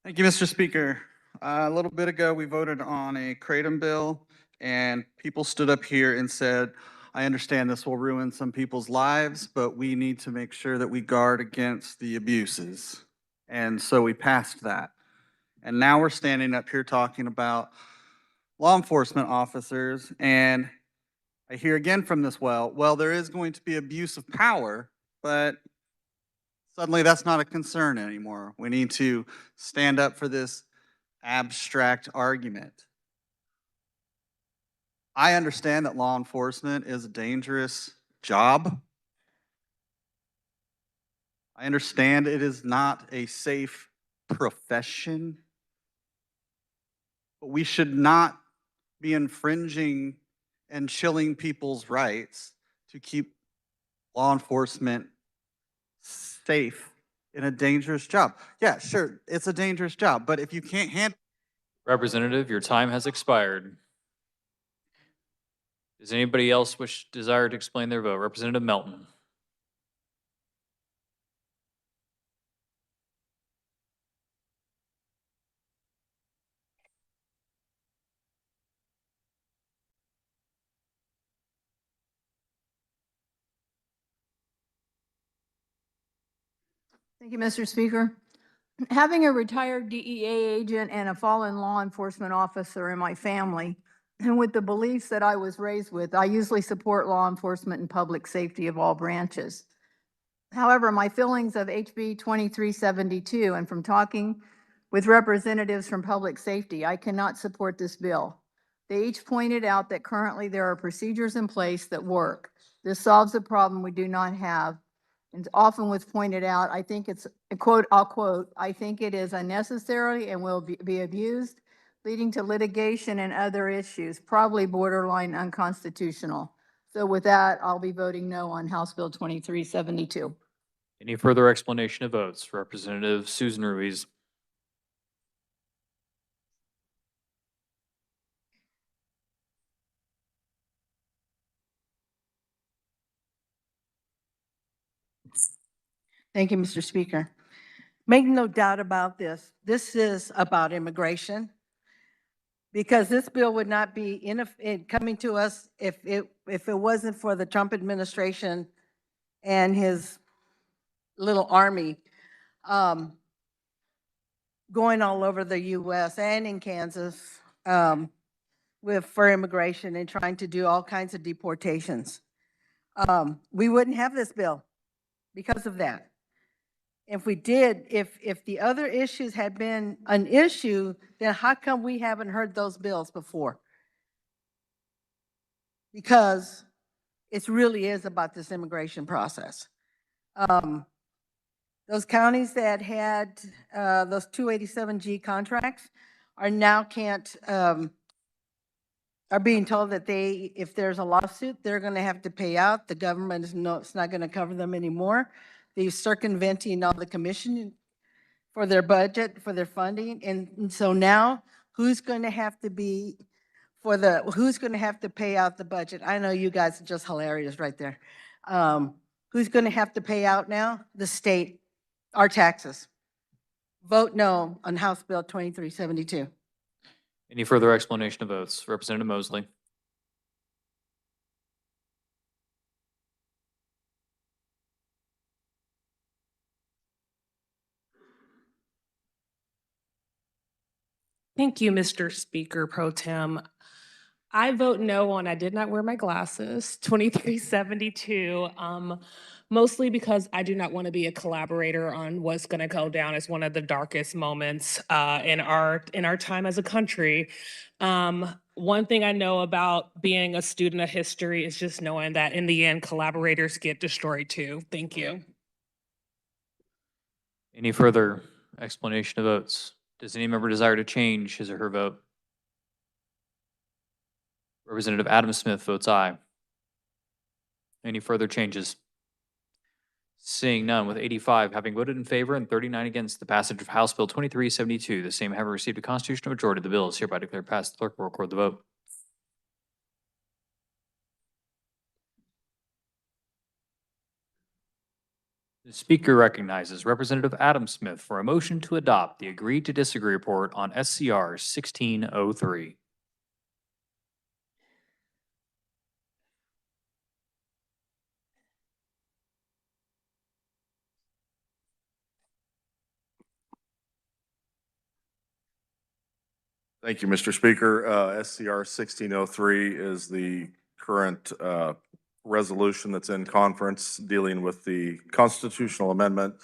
Thank you, Mr. Speaker. A little bit ago, we voted on a Kratom bill, and people stood up here and said, I understand this will ruin some people's lives, but we need to make sure that we guard against the abuses. And so we passed that. And now we're standing up here talking about law enforcement officers, and I hear again from this well, there is going to be abuse of power, but suddenly that's not a concern anymore. We need to stand up for this abstract argument. I understand that law enforcement is a dangerous job. I understand it is not a safe profession. But we should not be infringing and chilling people's rights to keep law enforcement safe in a dangerous job. Yeah, sure, it's a dangerous job, but if you can't handle. Representative, your time has expired. Does anybody else desire to explain their vote? Representative Melton. Thank you, Mr. Speaker. Having a retired DEA agent and a fallen law enforcement officer in my family, and with the beliefs that I was raised with, I usually support law enforcement and public safety of all branches. However, my feelings of HB 2372 and from talking with representatives from public safety. I cannot support this bill. They each pointed out that currently there are procedures in place that work. This solves a problem we do not have. And often was pointed out, I think it's, I'll quote, I think it is unnecessary and will be abused, leading to litigation and other issues, probably borderline unconstitutional. So with that, I'll be voting no on House Bill 2372. Any further explanation of votes? Representative Susan Ruiz. Thank you, Mr. Speaker. Make no doubt about this. This is about immigration, because this bill would not be coming to us if it wasn't for the Trump administration and his little army going all over the U.S. and in Kansas for immigration and trying to do all kinds of deportations. We wouldn't have this bill because of that. If we did, if the other issues had been an issue, then how come we haven't heard those bills before? Because it really is about this immigration process. Those counties that had those 287G contracts are now are being told that if there's a lawsuit, they're going to have to pay out. The government it's not going to cover them anymore. They're circumventing all the commission for their budget, for their funding. And so now who's going to have to pay out the budget? I know you guys are just hilarious right there. Who's going to have to pay out now? The state, our taxes. Vote no on House Bill 2372. Any further explanation of votes? Representative Mosley. Thank you, Mr. Speaker Pro Tem. I vote no on, I did not wear my glasses, 2372, mostly because I do not want to be a collaborator on what's going to go down as one of the darkest moments in our time as a country. One thing I know about being a student of history is just knowing that in the end, collaborators get destroyed too. Thank you. Any further explanation of votes? Does any member desire to change his or her vote? Representative Adam Smith votes aye. Any further changes? Seeing none, with 85 having voted in favor and 39 against the passage of House Bill 2372, the same having received a constitutional majority, the bill is hereby declared passed. The clerk will record the vote. The Speaker recognizes Representative Adam Smith for a motion to adopt the agreed to disagree report on SCR 1603. Thank you, Mr. Speaker. SCR 1603 is the current resolution that's in conference dealing with the constitutional amendment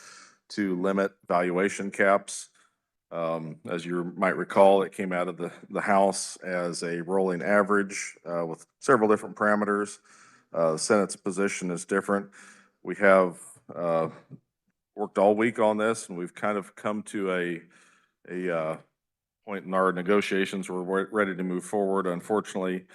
to limit valuation caps. As you might recall, it came out of the House as a rolling average with several different parameters. The Senate's position is different. We have worked all week on this, and we've kind of come to a point in our negotiations where we're ready to move forward. Unfortunately,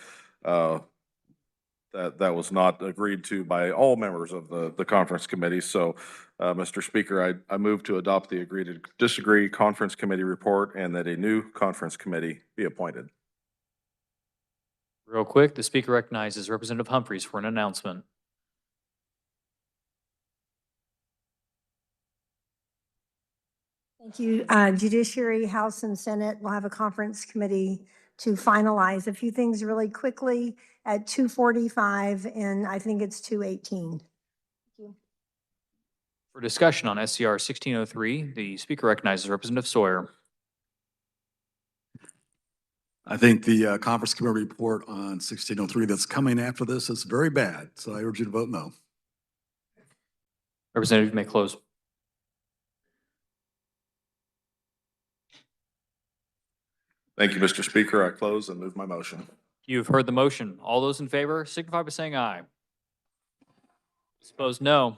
that was not agreed to by all members of the conference committee. So, Mr. Speaker, I move to adopt the agree to disagree conference committee report and that a new conference committee be appointed. Real quick, the Speaker recognizes Representative Humphries for an announcement. Thank you. Judiciary, House and Senate will have a conference committee to finalize a few things really quickly at 2:45, and I think it's 2:18. Thank you. For discussion on SCR 1603, the Speaker recognizes Representative Sawyer. I think the conference committee report on 1603 that's coming after this is very bad, so I urge you to vote no. Representative, you may close. Thank you, Mr. Speaker. I close and move my motion. You've heard the motion. All those in favor signify by saying aye. Opposed, no.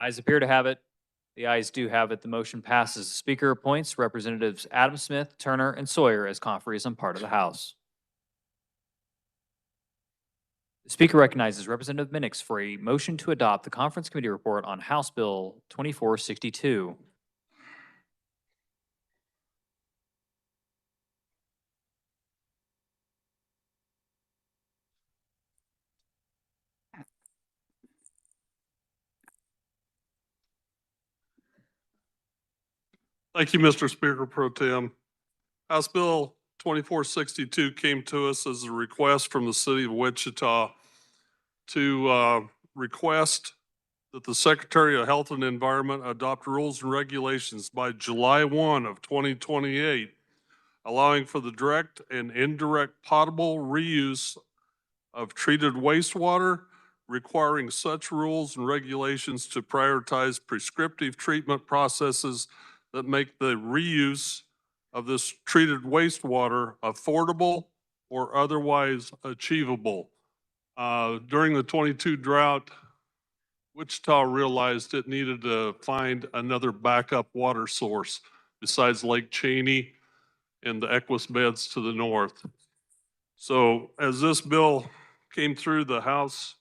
Ayes appear to have it. The ayes do have it. The motion passes. The Speaker appoints Representatives Adam Smith, Turner, and Sawyer as conferees on part of the House. The Speaker recognizes Representative Minix for a motion to adopt the Conference Committee report on House Bill 2462. Thank you, Mr. Speaker Pro Tem. House Bill 2462 came to us as a request from the city of Wichita to request that the Secretary of Health and Environment adopt rules and regulations by July 1 of 2028, allowing for the direct and indirect potable reuse of treated wastewater, requiring such rules and regulations to prioritize prescriptive treatment processes that make the reuse of this treated wastewater affordable or otherwise achievable. During the 22 drought, Wichita realized it needed to find another backup water source besides Lake Cheney and the Equus beds to the north. So as this bill came through the House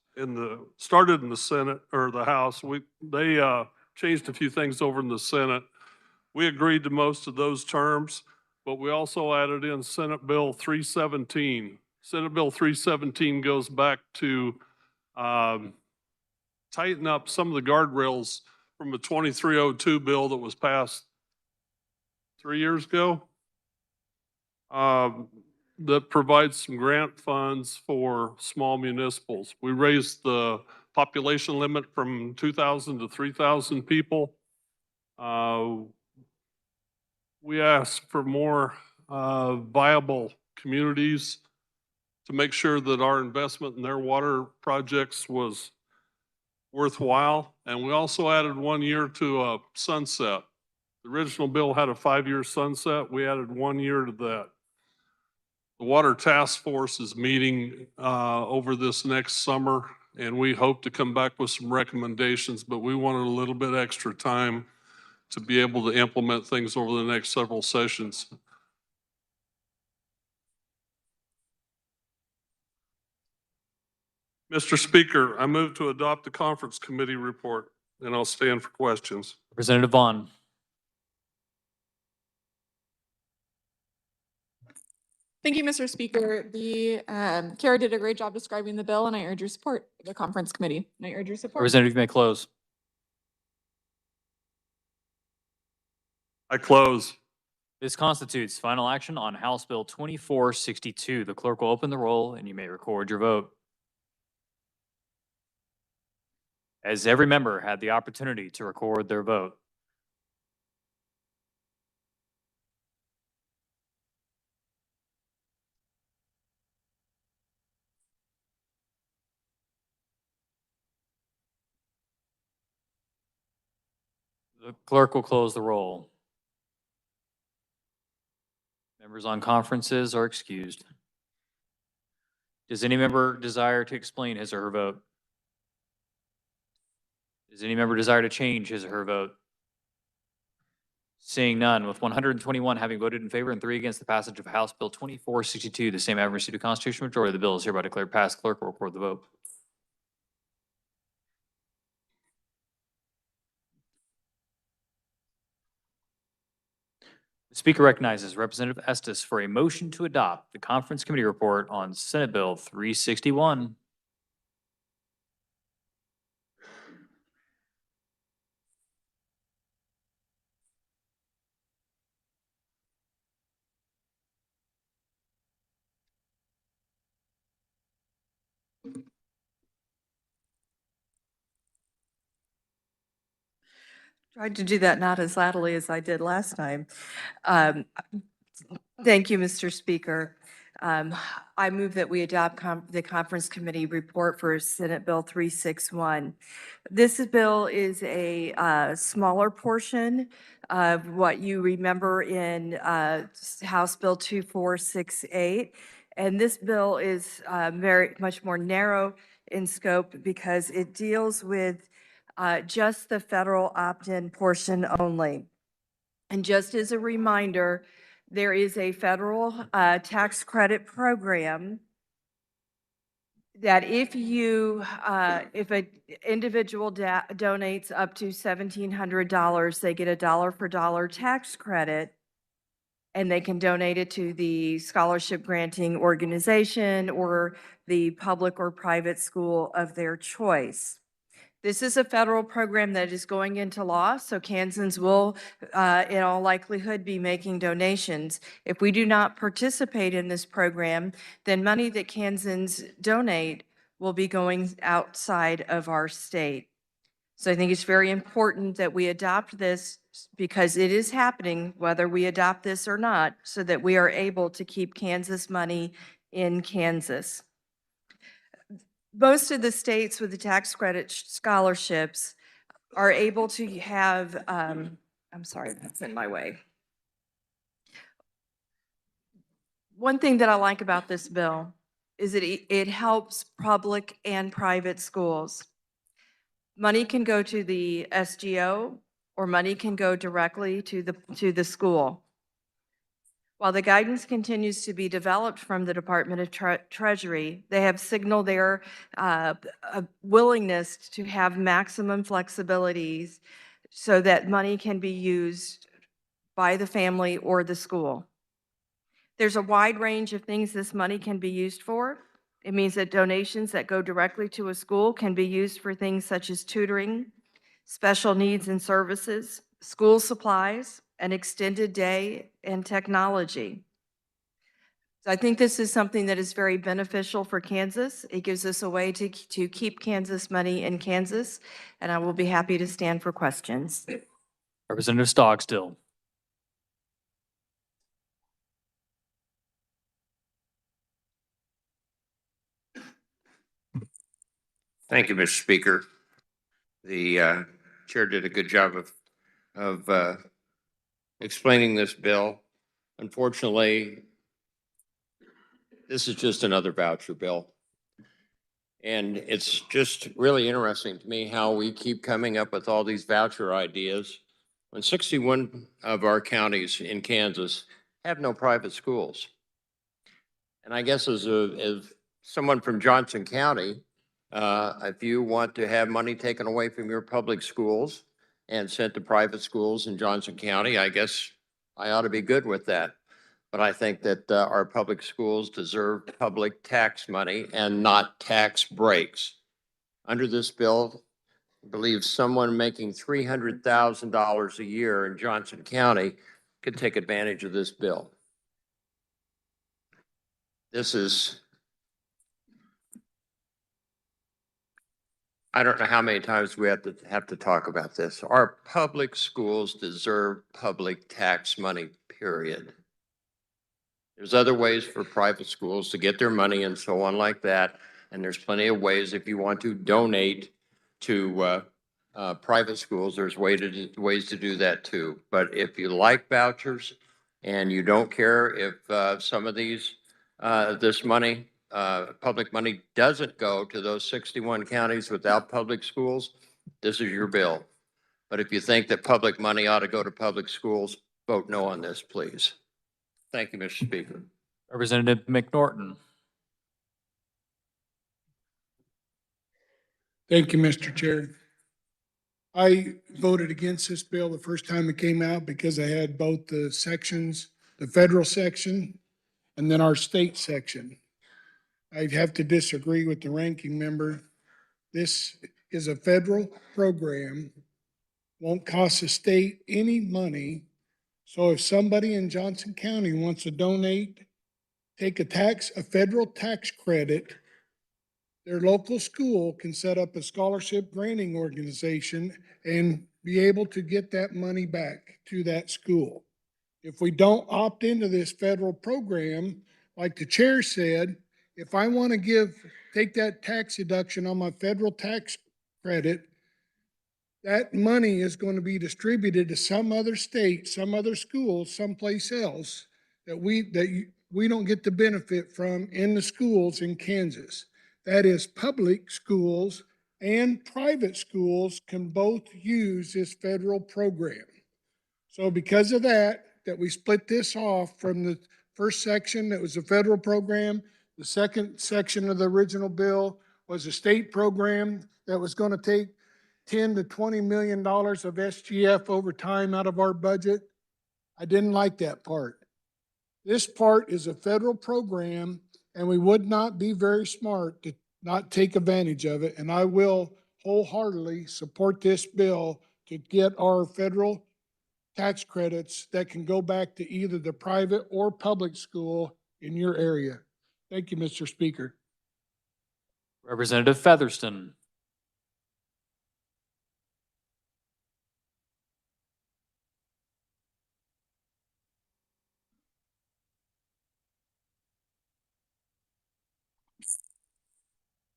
started in the Senate or the House, they changed a few things over in the Senate. We agreed to most of those terms, but we also added in Senate Bill 317. Senate Bill 317 goes back to tighten up some of the guardrails from a 2302 bill that was passed 3 years ago. That provides some grant funds for small municipals. We raised the population limit from 2,000 to 3,000 people. We asked for more viable communities to make sure that our investment in their water projects was worthwhile. And we also added 1 year to a sunset. The original bill had a 5-year sunset. We added 1 year to that. The Water Task Force is meeting over this next summer, and we hope to come back with some recommendations, but we wanted a little bit extra time to be able to implement things over the next several sessions. Mr. Speaker, I move to adopt the conference committee report, and I'll stand for questions. Representative Vaughn. Thank you, Mr. Speaker. The Kara did a great job describing the bill, and I urge your support of the conference committee. And I urge your support. Representative, you may close. I close. This constitutes final action on House Bill 2462. The clerk will open the roll and you may record your vote. As every member had the opportunity to record their vote. The clerk will close the roll. Members on conferences are excused. Does any member desire to explain his or her vote? Does any member desire to change his or her vote? Seeing none, with 121 having voted in favor and 3 against the passage of House Bill 2462, the same having received a constitutional majority, the bill is hereby declared passed. Clerk will record the vote. The Speaker recognizes Representative Estes for a motion to adopt the Conference Committee report on Senate Bill 361. Tried to do that not as loudly as I did last time. Thank you, Mr. Speaker. I move that we adopt the conference committee report for Senate Bill 361. This bill is a smaller portion of what you remember in House Bill 2468. And this bill is very much more narrow in scope because it deals with just the federal opt-in portion only. And just as a reminder, there is a federal tax credit program that if an individual donates up to $1,700, they get a dollar for dollar tax credit, and they can donate it to the scholarship granting organization or the public or private school of their choice. This is a federal program that is going into law, so Kansans will, in all likelihood, be making donations. If we do not participate in this program, then money that Kansans donate will be going outside of our state. So I think it's very important that we adopt this because it is happening, whether we adopt this or not, so that we are able to keep Kansas money in Kansas. Most of the states with the tax credit scholarships are able to have, I'm sorry, that's in my way. One thing that I like about this bill is that it helps public and private schools. Money can go to the SGO or money can go directly to the school. While the guidance continues to be developed from the Department of Treasury, they have signaled their willingness to have maximum flexibilities so that money can be used by the family or the school. There's a wide range of things this money can be used for. It means that donations that go directly to a school can be used for things such as tutoring, special needs and services, school supplies, an extended day, and technology. So I think this is something that is very beneficial for Kansas. It gives us a way to keep Kansas money in Kansas, and I will be happy to stand for questions. Representative Stockstill. Thank you, Mr. Speaker. The chair did a good job of explaining this bill. Unfortunately, this is just another voucher bill. And it's just really interesting to me how we keep coming up with all these voucher ideas when 61 of our counties in Kansas have no private schools. And I guess as someone from Johnson County, if you want to have money taken away from your public schools and sent to private schools in Johnson County, I guess I ought to be good with that. But I think that our public schools deserve public tax money and not tax breaks. Under this bill, I believe someone making $300,000 a year in Johnson County could take advantage of this bill. This is, I don't know how many times we have to talk about this. Our public schools deserve public tax money, period. There's other ways for private schools to get their money and so on like that. And there's plenty of ways if you want to donate to private schools, there's ways to do that too. But if you like vouchers and you don't care if some of these, this money, public money doesn't go to those 61 counties without public schools, this is your bill. But if you think that public money ought to go to public schools, vote no on this, please. Thank you, Mr. Speaker. Representative McNorton. Thank you, Mr. Chair. I voted against this bill the first time it came out because I had both the sections, the federal section and then our state section. I'd have to disagree with the ranking member. This is a federal program, won't cost the state any money. So if somebody in Johnson County wants to donate, take a federal tax credit, their local school can set up a scholarship granting organization and be able to get that money back to that school. If we don't opt into this federal program, like the chair said, if I want to take that tax deduction on my federal tax credit, that money is going to be distributed to some other state, some other school, someplace else that we don't get the benefit from in the schools in Kansas. That is, public schools and private schools can both use this federal program. So because of that we split this off from the first section that was a federal program. The second section of the original bill was a state program that was going to take $10 to $20 million of SGF over time out of our budget. I didn't like that part. This part is a federal program, and we would not be very smart to not take advantage of it. And I will wholeheartedly support this bill to get our federal tax credits that can go back to either the private or public school in your area. Thank you, Mr. Speaker. Representative Featherston.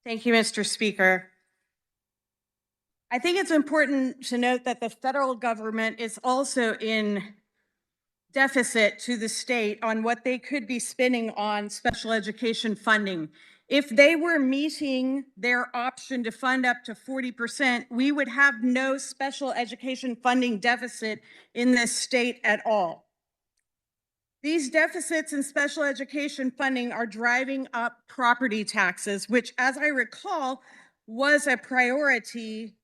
Thank you, Mr. Speaker. I think it's important to note that the federal government is also in deficit to the state on what they could be spending on special education funding. If they were meeting their option to fund up to 40%, we would have no special education funding deficit in this state at all. These deficits in special education funding are driving up property taxes, which, as I recall, was a priority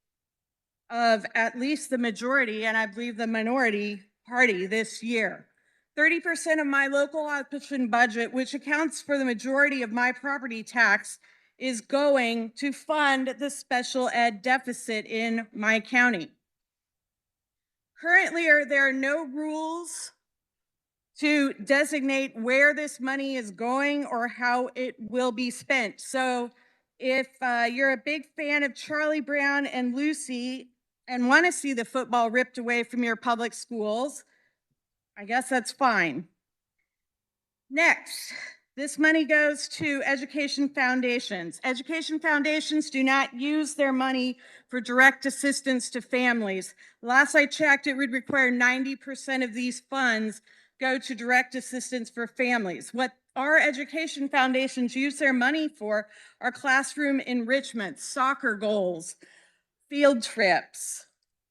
of at least the majority, and I believe the minority party this year. 30% of my local option budget, which accounts for the majority of my property tax, is going to fund the special ed deficit in my county. Currently, there are no rules to designate where this money is going or how it will be spent. So if you're a big fan of Charlie Brown and Lucy and want to see the football ripped away from your public schools, I guess that's fine. Next, this money goes to education foundations. Education foundations do not use their money for direct assistance to families. Last I checked, it would require 90% of these funds go to direct assistance for families. What our education foundations use their money for are classroom enrichment, soccer goals, field trips,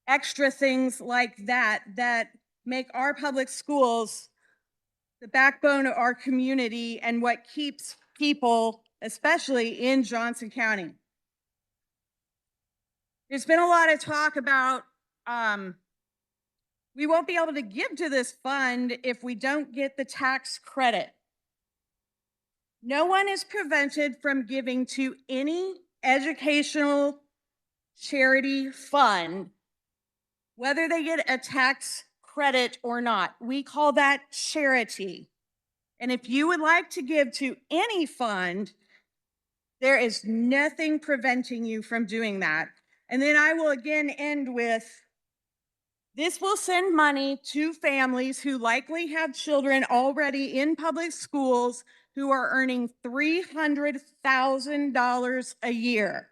extra things like that that make our public schools the backbone of our community and what keeps people, especially in Johnson County. There's been a lot of talk about we won't be able to give to this fund if we don't get the tax credit. No one is prevented from giving to any educational charity fund, whether they get a tax credit or not. We call that charity. And if you would like to give to any fund, there is nothing preventing you from doing that. And then I will again end with, this will send money to families who likely have children already in public schools who are earning $300,000 a year.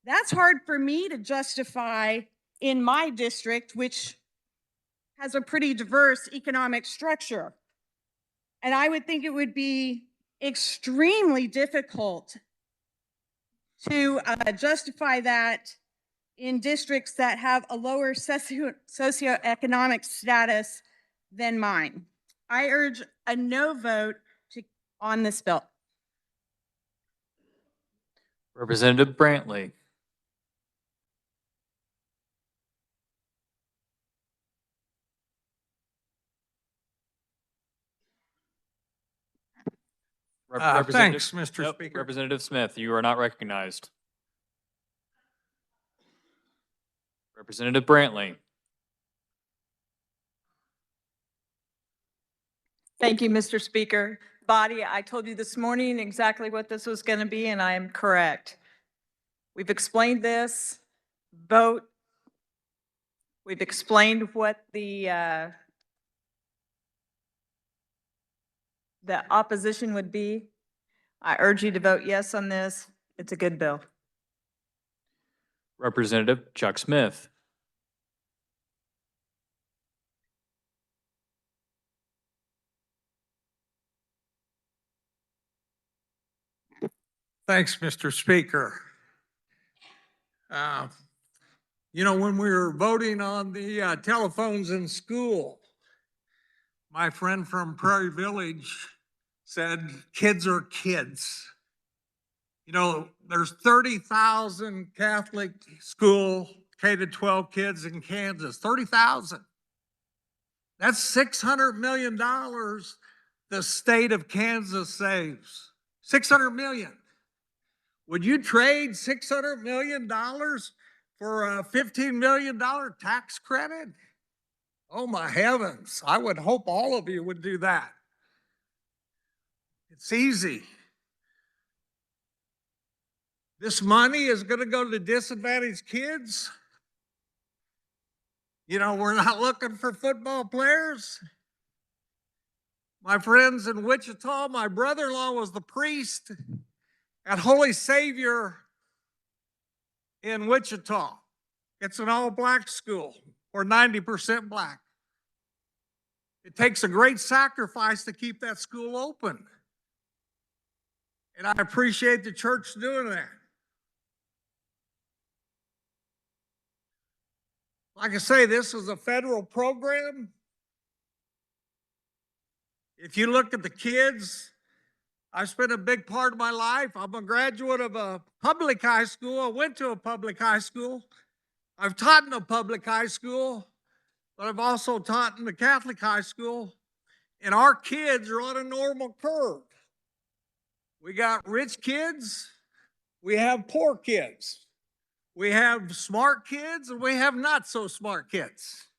That's hard for me to justify in my district, which has a pretty diverse economic structure. And I would think it would be extremely difficult to justify that in districts that have a lower socioeconomic status than mine. I urge a no vote on this bill. Representative Brantley. Thanks, Mr. Speaker. Representative Smith, you are not recognized. Representative Brantley. Thank you, Mr. Speaker. Body, I told you this morning exactly what this was going to be, and I am correct. We've explained this. Vote. We've explained what the the opposition would be. I urge you to vote yes on this. It's a good bill. Representative Chuck Smith. Thanks, Mr. Speaker. You know, when we were voting on the telephones in school, my friend from Prairie Village said, kids are kids. You know, there's 30,000 Catholic school K-12 kids in Kansas, 30,000. That's $600 million the state of Kansas saves. $600 million. Would you trade $600 million for a $15 million tax credit? Oh my heavens, I would hope all of you would do that. It's easy. This money is going to go to disadvantaged kids. You know, we're not looking for football players. My friends in Wichita, my brother-in-law was the priest at Holy Savior in Wichita. It's an all-black school, or 90% black. It takes a great sacrifice to keep that school open. And I appreciate the church doing that. Like I say, this is a federal program. If you look at the kids, I spent a big part of my life. I'm a graduate of a public high school. I went to a public high school. I've taught in a public high school, but I've also taught in the Catholic high school. And our kids are on a normal curve. We got rich kids, we have poor kids. We have smart kids and we have not so smart kids.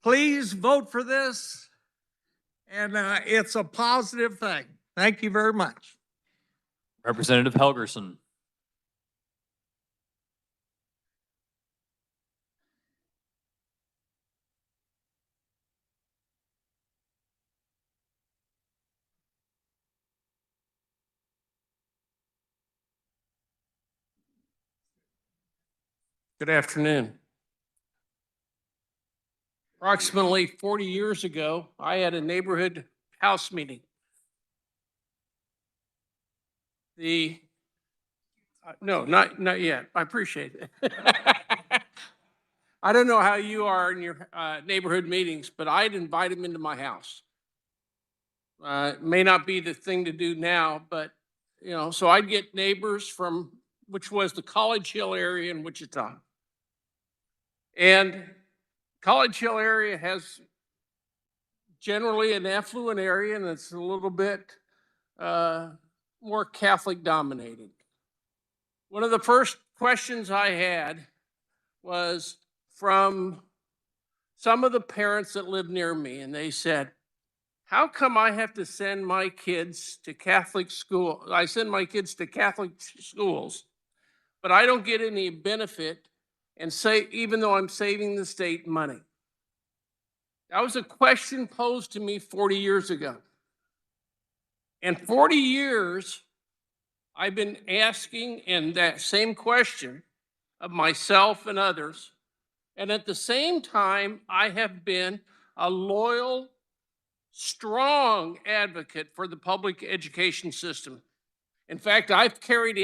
Please vote for this, and it's a positive thing. Thank you very much. Representative Helgerson. Good afternoon. Approximately 40 years ago, I had a neighborhood house meeting. No, not yet. I appreciate it. I don't know how you are in your neighborhood meetings, but I'd invite them into my house. It may not be the thing to do now, but you know, so I'd get neighbors from, which was the College Hill area in Wichita. And College Hill area has generally an affluent area, and it's a little bit more Catholic dominated. One of the first questions I had was from some of the parents that live near me, and they said, how come I have to send my kids to Catholic school? I send my kids to Catholic schools, but I don't get any benefit, and say, even though I'm saving the state money. That was a question posed to me 40 years ago. And 40 years, I've been asking and that same question of myself and others. And at the same time, I have been a loyal, strong advocate for the public education system. In fact, I've carried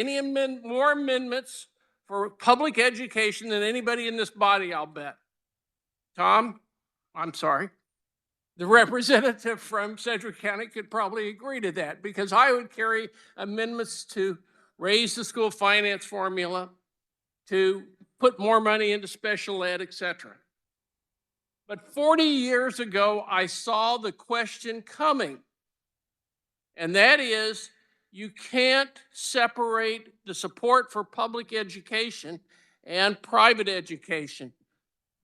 more amendments for public education than anybody in this body, I'll bet. Tom, I'm sorry. The representative from Sedgwick County could probably agree to that, because I would carry amendments to raise the school finance formula, to put more money into special ed, etc. But 40 years ago, I saw the question coming, and that is, you can't separate the support for public education and private education.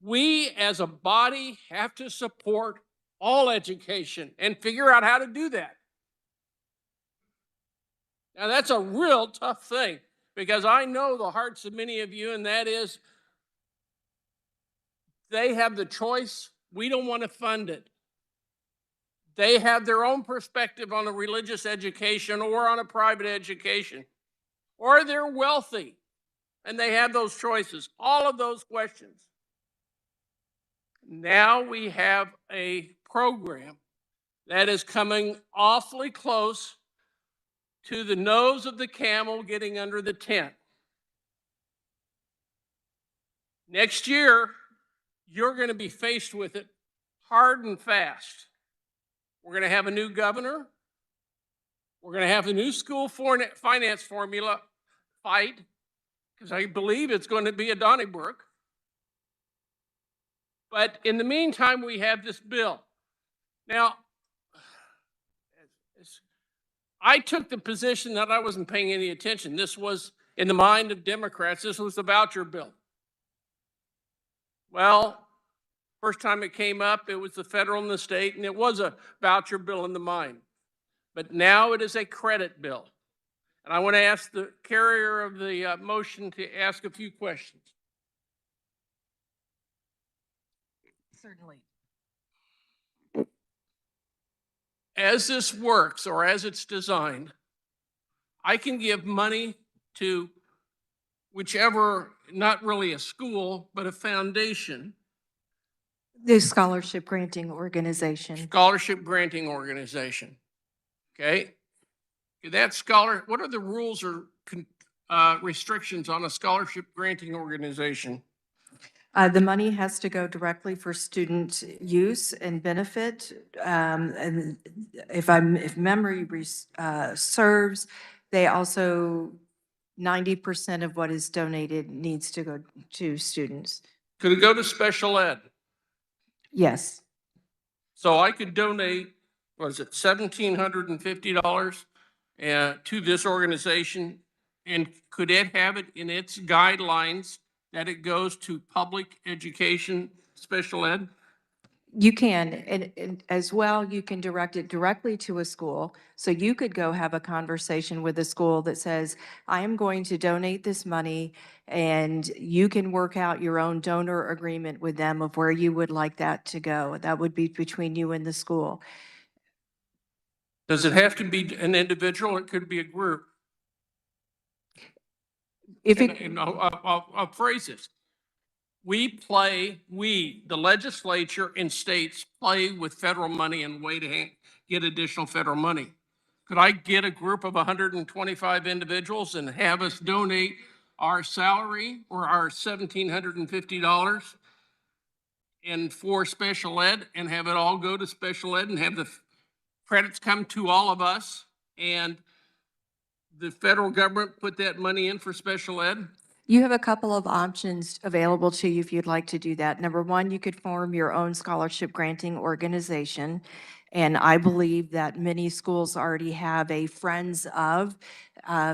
We as a body have to support all education and figure out how to do that. Now that's a real tough thing, because I know the hearts of many of you, and that is, they have the choice. We don't want to fund it. They have their own perspective on a religious education or on a private education, or they're wealthy and they have those choices, all of those questions. Now we have a program that is coming awfully close to the nose of the camel getting under the tent. Next year, you're going to be faced with it hard and fast. We're going to have a new governor. We're going to have a new school finance formula fight, because I believe it's going to be a Donnybrook. But in the meantime, we have this bill. Now, I took the position that I wasn't paying any attention. This was, in the mind of Democrats, this was the voucher bill. Well, first time it came up, it was the federal and the state, and it was a voucher bill in the mind. But now it is a credit bill. And I want to ask the carrier of the motion to ask a few questions. Certainly. As this works, or as it's designed, I can give money to whichever, not really a school, but a foundation. The scholarship granting organization. Scholarship granting organization. Okay. That scholar, what are the rules or restrictions on a scholarship granting organization? The money has to go directly for student use and benefit. And if memory serves, they also, 90% of what is donated needs to go to students. Could it go to special ed? Yes. So I could donate, was it $1,750 to this organization? And could it have it in its guidelines that it goes to public education, special ed? You can, and as well, you can direct it directly to a school. So you could go have a conversation with a school that says, I am going to donate this money, and you can work out your own donor agreement with them of where you would like that to go. That would be between you and the school. Does it have to be an individual? It could be a group. I'll phrase this. The legislature and states play with federal money and way to get additional federal money. Could I get a group of 125 individuals and have us donate our salary or our $1,750 and for special ed, and have it all go to special ed and have the credits come to all of us, and the federal government put that money in for special ed? You have a couple of options available to you if you'd like to do that. Number one, you could form your own scholarship granting organization. And I believe that many schools already have a Friends of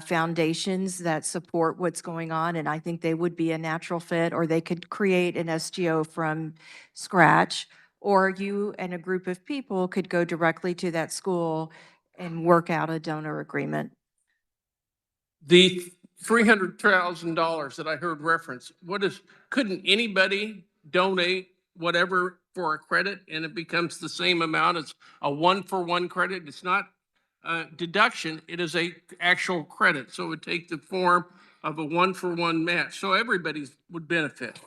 foundations that support what's going on. And I think they would be a natural fit, or they could create an SGO from scratch. Or you and a group of people could go directly to that school and work out a donor agreement. The $300,000 that I heard referenced, couldn't anybody donate whatever for a credit and it becomes the same amount as a 1-for-1 credit? It's not a deduction, it is a actual credit. So it would take the form of a 1-for-1 match. So everybody would benefit.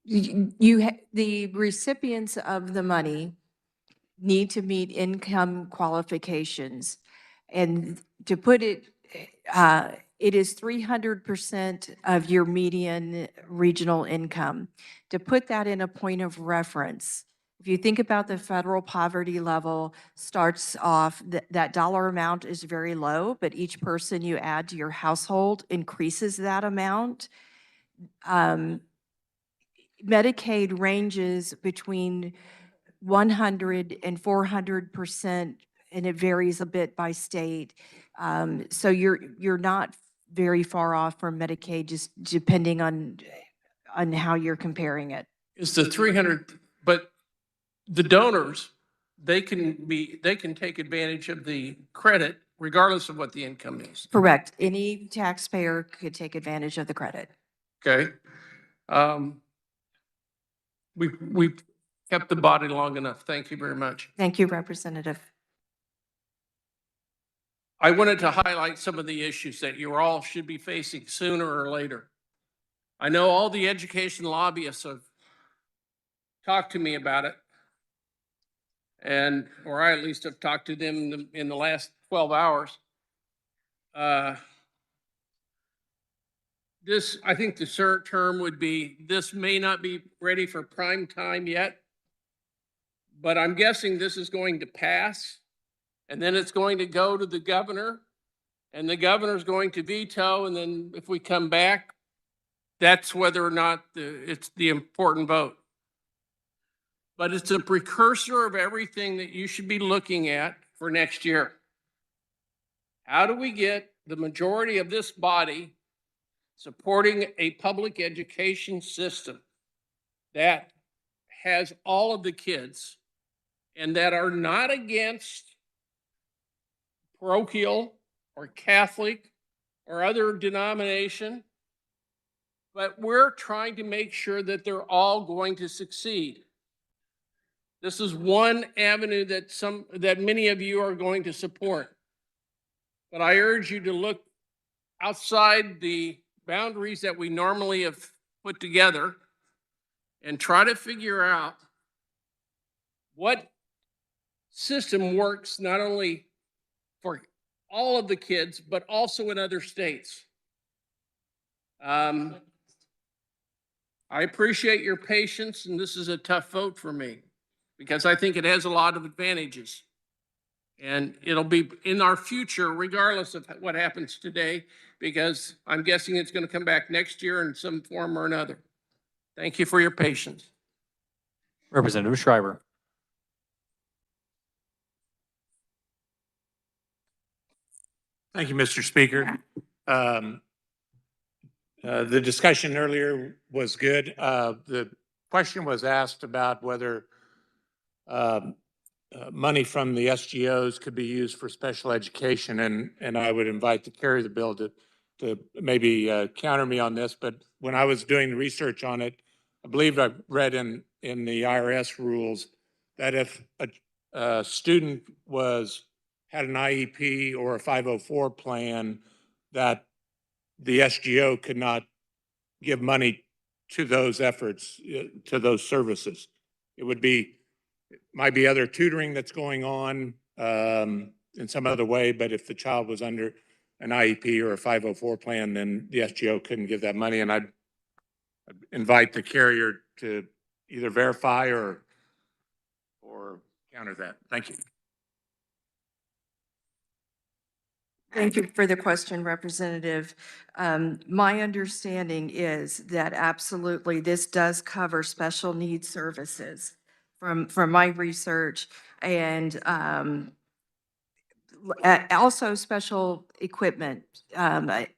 The recipients of the money need to meet income qualifications. And to put it, it is 300% of your median regional income. To put that in a point of reference, if you think about the federal poverty level, starts off, that dollar amount is very low, but each person you add to your household increases that amount. Medicaid ranges between 100 and 400%, and it varies a bit by state. So you're not very far off from Medicaid, just depending on how you're comparing it. Is the 300, but the donors, they can take advantage of the credit regardless of what the income is. Correct. Any taxpayer could take advantage of the credit. Okay. We kept the body long enough. Thank you very much. Thank you, Representative. I wanted to highlight some of the issues that you all should be facing sooner or later. I know all the education lobbyists have talked to me about it. Or I at least have talked to them in the last 12 hours. I think the short term would be, this may not be ready for prime time yet, but I'm guessing this is going to pass, and then it's going to go to the governor, and the governor's going to veto, and then if we come back, that's whether or not it's the important vote. But it's a precursor of everything that you should be looking at for next year. How do we get the majority of this body supporting a public education system that has all of the kids and that are not against parochial or Catholic or other denomination, but we're trying to make sure that they're all going to succeed. This is one avenue that many of you are going to support. But I urge you to look outside the boundaries that we normally have put together and try to figure out what system works not only for all of the kids, but also in other states. I appreciate your patience, and this is a tough vote for me because I think it has a lot of advantages. And it'll be in our future, regardless of what happens today, because I'm guessing it's going to come back next year in some form or another. Thank you for your patience. Representative Schreiber. Thank you, Mr. Speaker. The discussion earlier was good. The question was asked about whether money from the SGOs could be used for special education, and I would invite to carry the bill to maybe counter me on this. But when I was doing the research on it, I believe I read in the IRS rules that if a student had an IEP or a 504 plan, that the SGO could not give money to those efforts, to those services. It might be other tutoring that's going on in some other way, but if the child was under an IEP or a 504 plan, then the SGO couldn't give that money. And I'd invite the carrier to either verify or counter that. Thank you. Thank you for the question, Representative. My understanding is that absolutely this does cover special needs services from my research, and also special equipment. It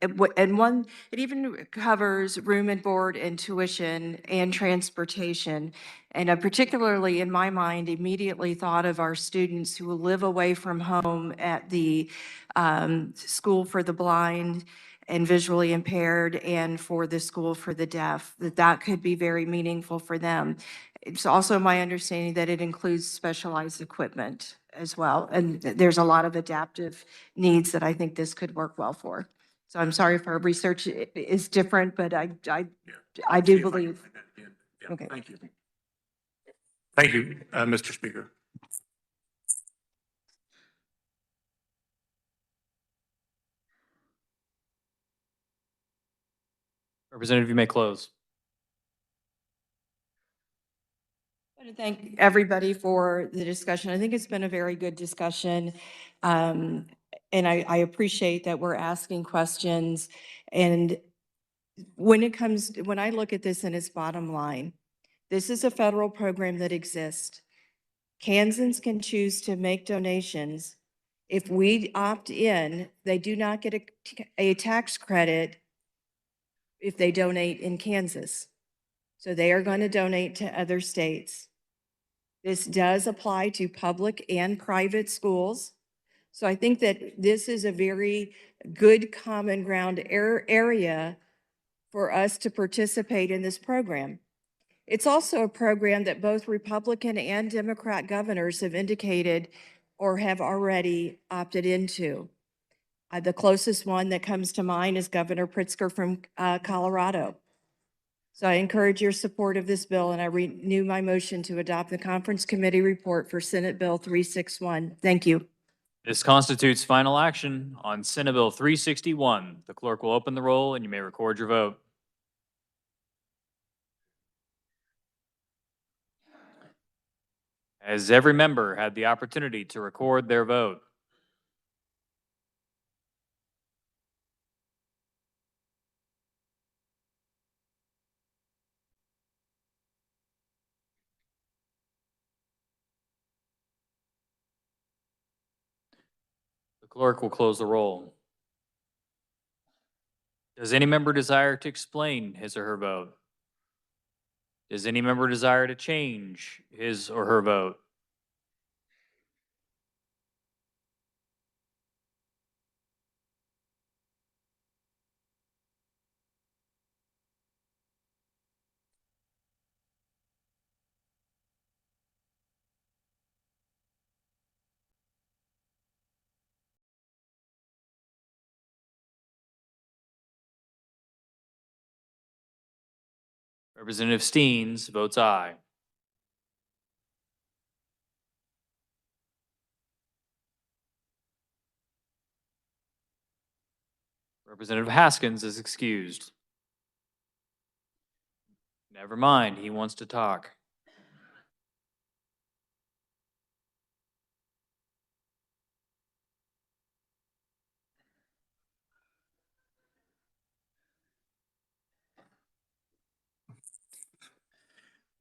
even covers room and board and tuition and transportation. And I particularly, in my mind, immediately thought of our students who live away from home at the School for the Blind and Visually Impaired and for the School for the Deaf, that could be very meaningful for them. It's also my understanding that it includes specialized equipment as well. And there's a lot of adaptive needs that I think this could work well for. So I'm sorry if our research is different, but I do believe. Okay. Thank you. Thank you, Mr. Speaker. Representative, you may close. I want to thank everybody for the discussion. I think it's been a very good discussion. And I appreciate that we're asking questions. And when I look at this in its bottom line, this is a federal program that exists. Kansans can choose to make donations. If we opt in, they do not get a tax credit if they donate in Kansas. So they are going to donate to other states. This does apply to public and private schools. So I think that this is a very good common ground area for us to participate in this program. It's also a program that both Republican and Democrat governors have indicated or have already opted into. The closest one that comes to mind is Governor Pritzker from Colorado. So I encourage your support of this bill, and I renew my motion to adopt the conference committee report for Senate Bill 361. Thank you. This constitutes final action on Senate Bill 361. The clerk will open the roll and you may record your vote. Has every member had the opportunity to record their vote? The clerk will close the roll. Does any member desire to explain his or her vote? Does any member desire to change his or her vote? Representative Steens votes aye. Representative Haskins is excused. Never mind, he wants to talk.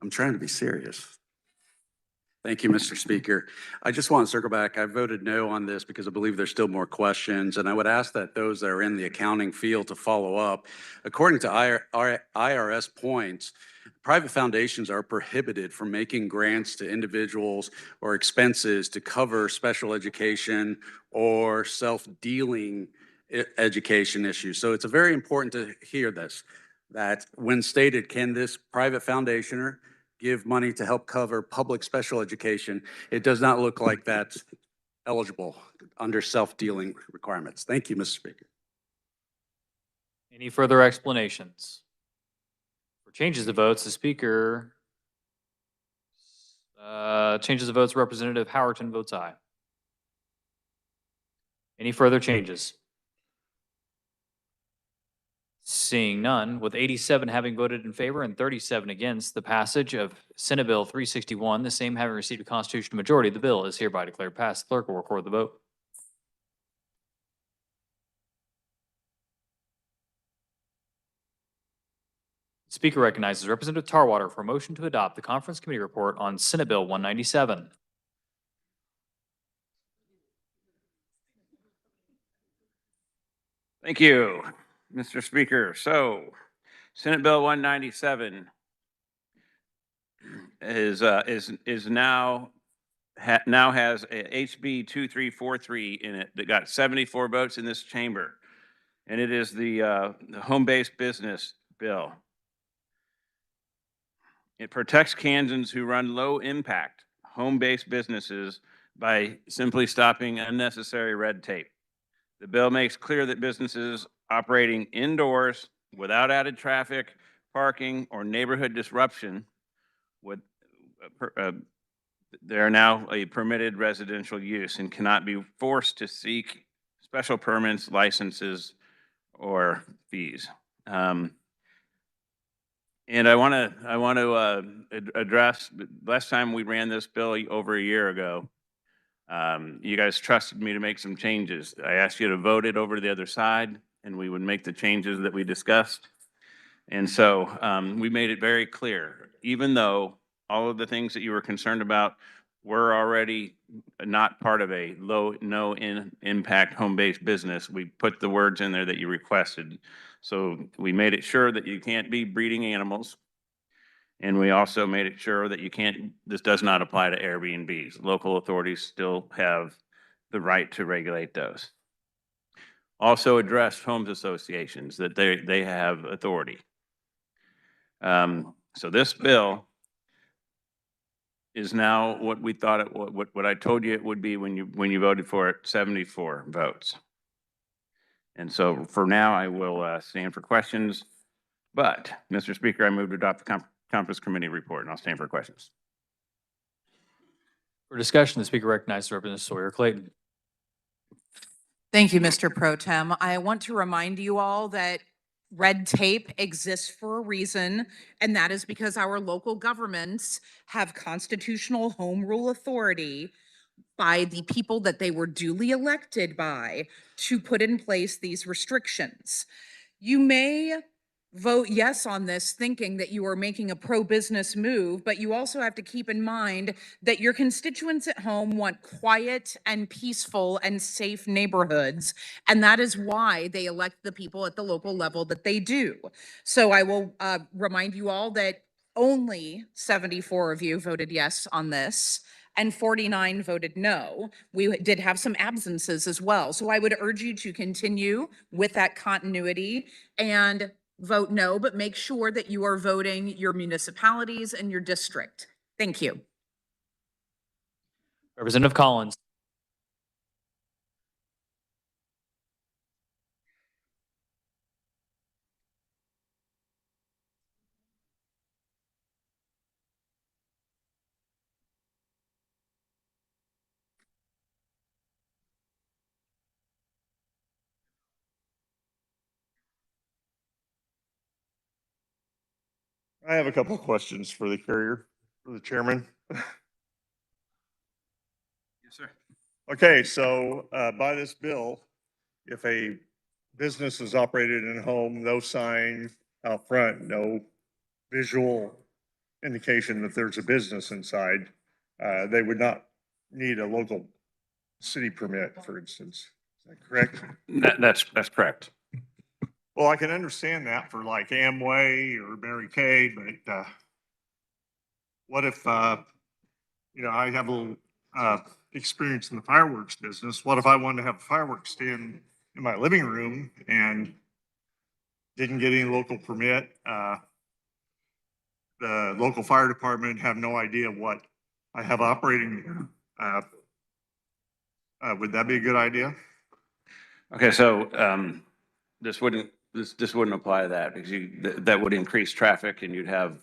I'm trying to be serious. Thank you, Mr. Speaker. I just want to circle back. I voted no on this because I believe there's still more questions, and I would ask that those that are in the accounting field to follow up. According to IRS points, private foundations are prohibited from making grants to individuals or expenses to cover special education or self-dealing education issues. So it's very important to hear this, that when stated, can this private foundationer give money to help cover public special education, it does not look like that's eligible under self-dealing requirements. Thank you, Mr. Speaker. Any further explanations? For changes the votes, the Speaker changes the votes. Representative Howerton votes aye. Any further changes? Seeing none, with 87 having voted in favor and 37 against the passage of Senate Bill 361, the same having received a constitutional majority, the bill is hereby declared passed. Clerk will record the vote. Speaker recognizes Representative Tarwater for a motion to adopt the conference committee report on Senate Bill 197. Thank you, Mr. Speaker. So, Senate Bill 197 is now has a HB 2343 in it that got 74 votes in this chamber, and it is the home-based business bill. It protects Kansans who run low-impact home-based businesses by simply stopping unnecessary red tape. The bill makes clear that businesses operating indoors without added traffic, parking, or neighborhood disruption they are now a permitted residential use and cannot be forced to seek special permits, licenses, or fees. And I want to address, last time we ran this bill over a year ago, you guys trusted me to make some changes. I asked you to vote it over to the other side, and we would make the changes that we discussed. And so we made it very clear, even though all of the things that you were concerned about were already not part of a no impact home-based business, we put the words in there that you requested. So we made it sure that you can't be breeding animals. And we also made it sure that this does not apply to Airbnbs. Local authorities still have the right to regulate those. Also addressed homes associations, that they have authority. So this bill is now what we thought it, what I told you it would be when you voted for it, 74 votes. And so for now, I will stand for questions. But, Mr. Speaker, I move to adopt the Conference Committee report, and I'll stand for questions. For discussion, the speaker recognizes Representative Sawyer Clayton. Thank you, Mr. Pro Tem. I want to remind you all that red tape exists for a reason, and that is because our local governments have constitutional home rule authority by the people that they were duly elected by to put in place these restrictions. You may vote yes on this thinking that you are making a pro-business move, but you also have to keep in mind that your constituents at home want quiet and peaceful and safe neighborhoods, and that is why they elect the people at the local level that they do. So I will remind you all that only 74 of you voted yes on this, and 49 voted no. We did have some absences as well. So I would urge you to continue with that continuity and vote no, but make sure that you are voting your municipalities and your district. Thank you. Representative Collins. I have a couple of questions for the carrier, for the chairman. Yes, sir. Okay, so by this bill, if a business is operated in a home, no sign out front, no visual indication that there's a business inside, they would not need a local city permit, for instance. Is that correct? That's correct. Well, I can understand that for like Amway or Mary Kay, but what if, I have a little experience in the fireworks business. What if I wanted to have a fireworks stand in my living room and didn't get any local permit? The local fire department have no idea what I have operating there. Would that be a good idea? Okay, so this wouldn't apply to that because that would increase traffic and you'd have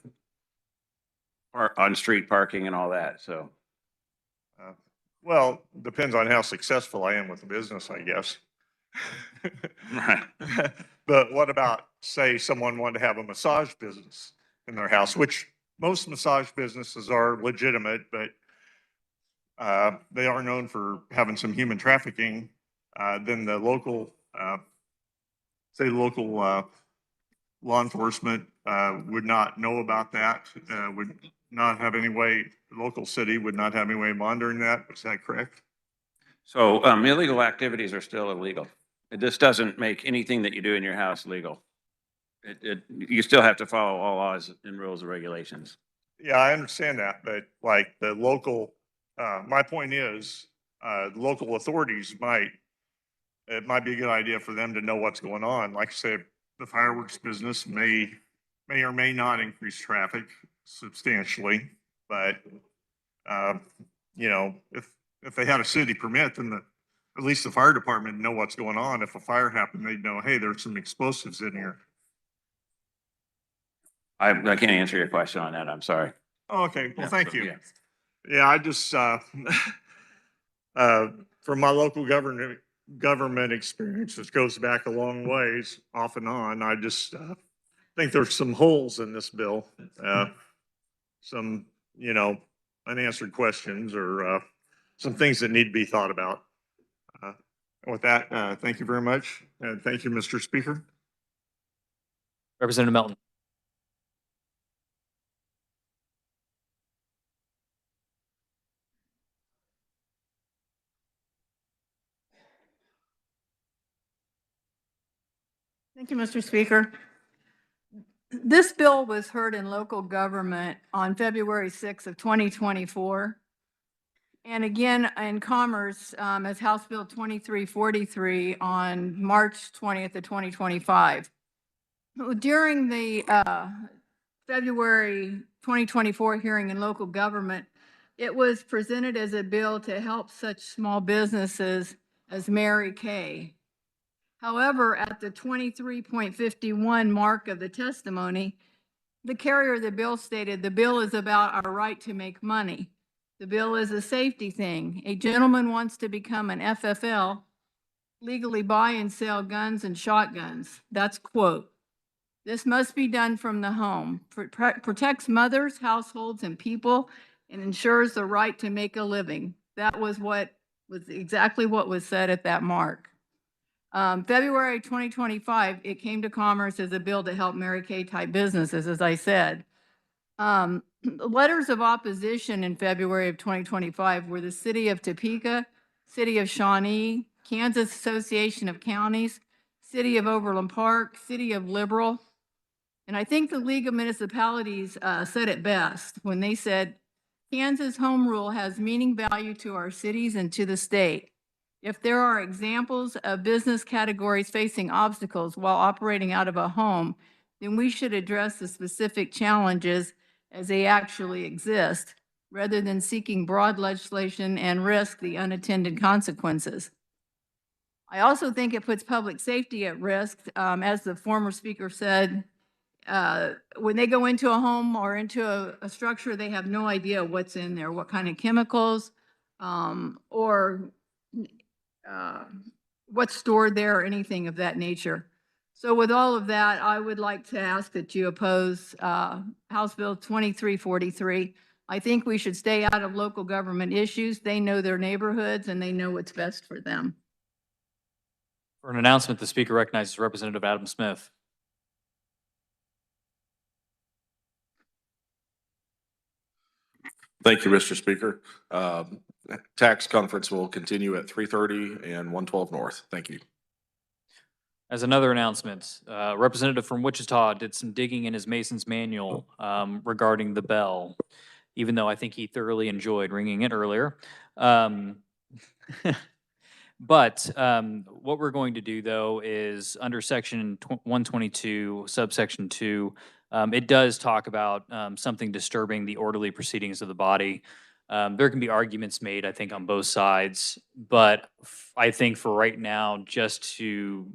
on-street parking and all that, so. Well, depends on how successful I am with the business, I guess. Right. But what about, say, someone wanted to have a massage business in their house, which most massage businesses are legitimate, but they are known for having some human trafficking. Then the local, law enforcement would not know about that, would not have any way, the local city would not have any way of monitoring that. Is that correct? So illegal activities are still illegal. This doesn't make anything that you do in your house legal. You still have to follow all laws and rules and regulations. Yeah, I understand that, but like the local, my point is, local authorities it might be a good idea for them to know what's going on. Like I said, the fireworks business may or may not increase traffic substantially, but if they had a city permit, then at least the fire department would know what's going on. If a fire happened, they'd know, hey, there's some explosives in here. I can't answer your question on that. I'm sorry. Oh, okay, well, Yeah, thank so, you. yeah. Yeah, I just, from my local government experience, which goes back a long ways, off and on, I just think there's some holes in this bill. Some, unanswered questions or some things that need to be thought about. With that, thank you very much. And thank you, Mr. Speaker. Representative Melton. Thank you, Mr. Speaker. This bill was heard in local government on February 6th of 2024. And again, in Commerce, as House Bill 2343 on March 20th of 2025. During the February 2024 hearing in local government, it was presented as a bill to help such small businesses as Mary Kay. However, at the 23.51 mark of the testimony, the carrier of the bill stated the bill is about our right to make money. The bill is a safety thing. A gentleman wants to become an FFL, legally buy and sell guns and shotguns. That's quote. This must be done from the home. Protects mothers, households, and people, and ensures the right to make a living. That was exactly what was said at that mark. February 2025, it came to Commerce as a bill to help Mary Kay type businesses, as I said. Letters of opposition in February of 2025 were the City of Topeka, City of Shawnee, Kansas Association of Counties, City of Overland Park, City of Liberal. And I think the League of Municipalities said it best when they said, Kansas home rule has meaning value to our cities and to the state. If there are examples of business categories facing obstacles while operating out of a home, then we should address the specific challenges as they actually exist, rather than seeking broad legislation and risk the unattended consequences. I also think it puts public safety at risk. As the former speaker said, when they go into a home or into a structure, they have no idea what's in there, what kind of chemicals, or what's stored there or anything of that nature. So with all of that, I would like to ask that you oppose House Bill 2343. I think we should stay out of local government issues. They know their neighborhoods and they know what's best for them. For an announcement, the speaker recognizes Representative Adam Smith. Thank you, Mr. Speaker. Tax conference will continue at 3:30 and 112 North. Thank you. As another announcement, representative from Wichita did some digging in his Mason's manual regarding the bell, even though I think he thoroughly enjoyed ringing it earlier. But what we're going to do, though, is under section 122, subsection 2, it does talk about something disturbing the orderly proceedings of the body. There can be arguments made, I think, on both sides, but I think for right now, just to,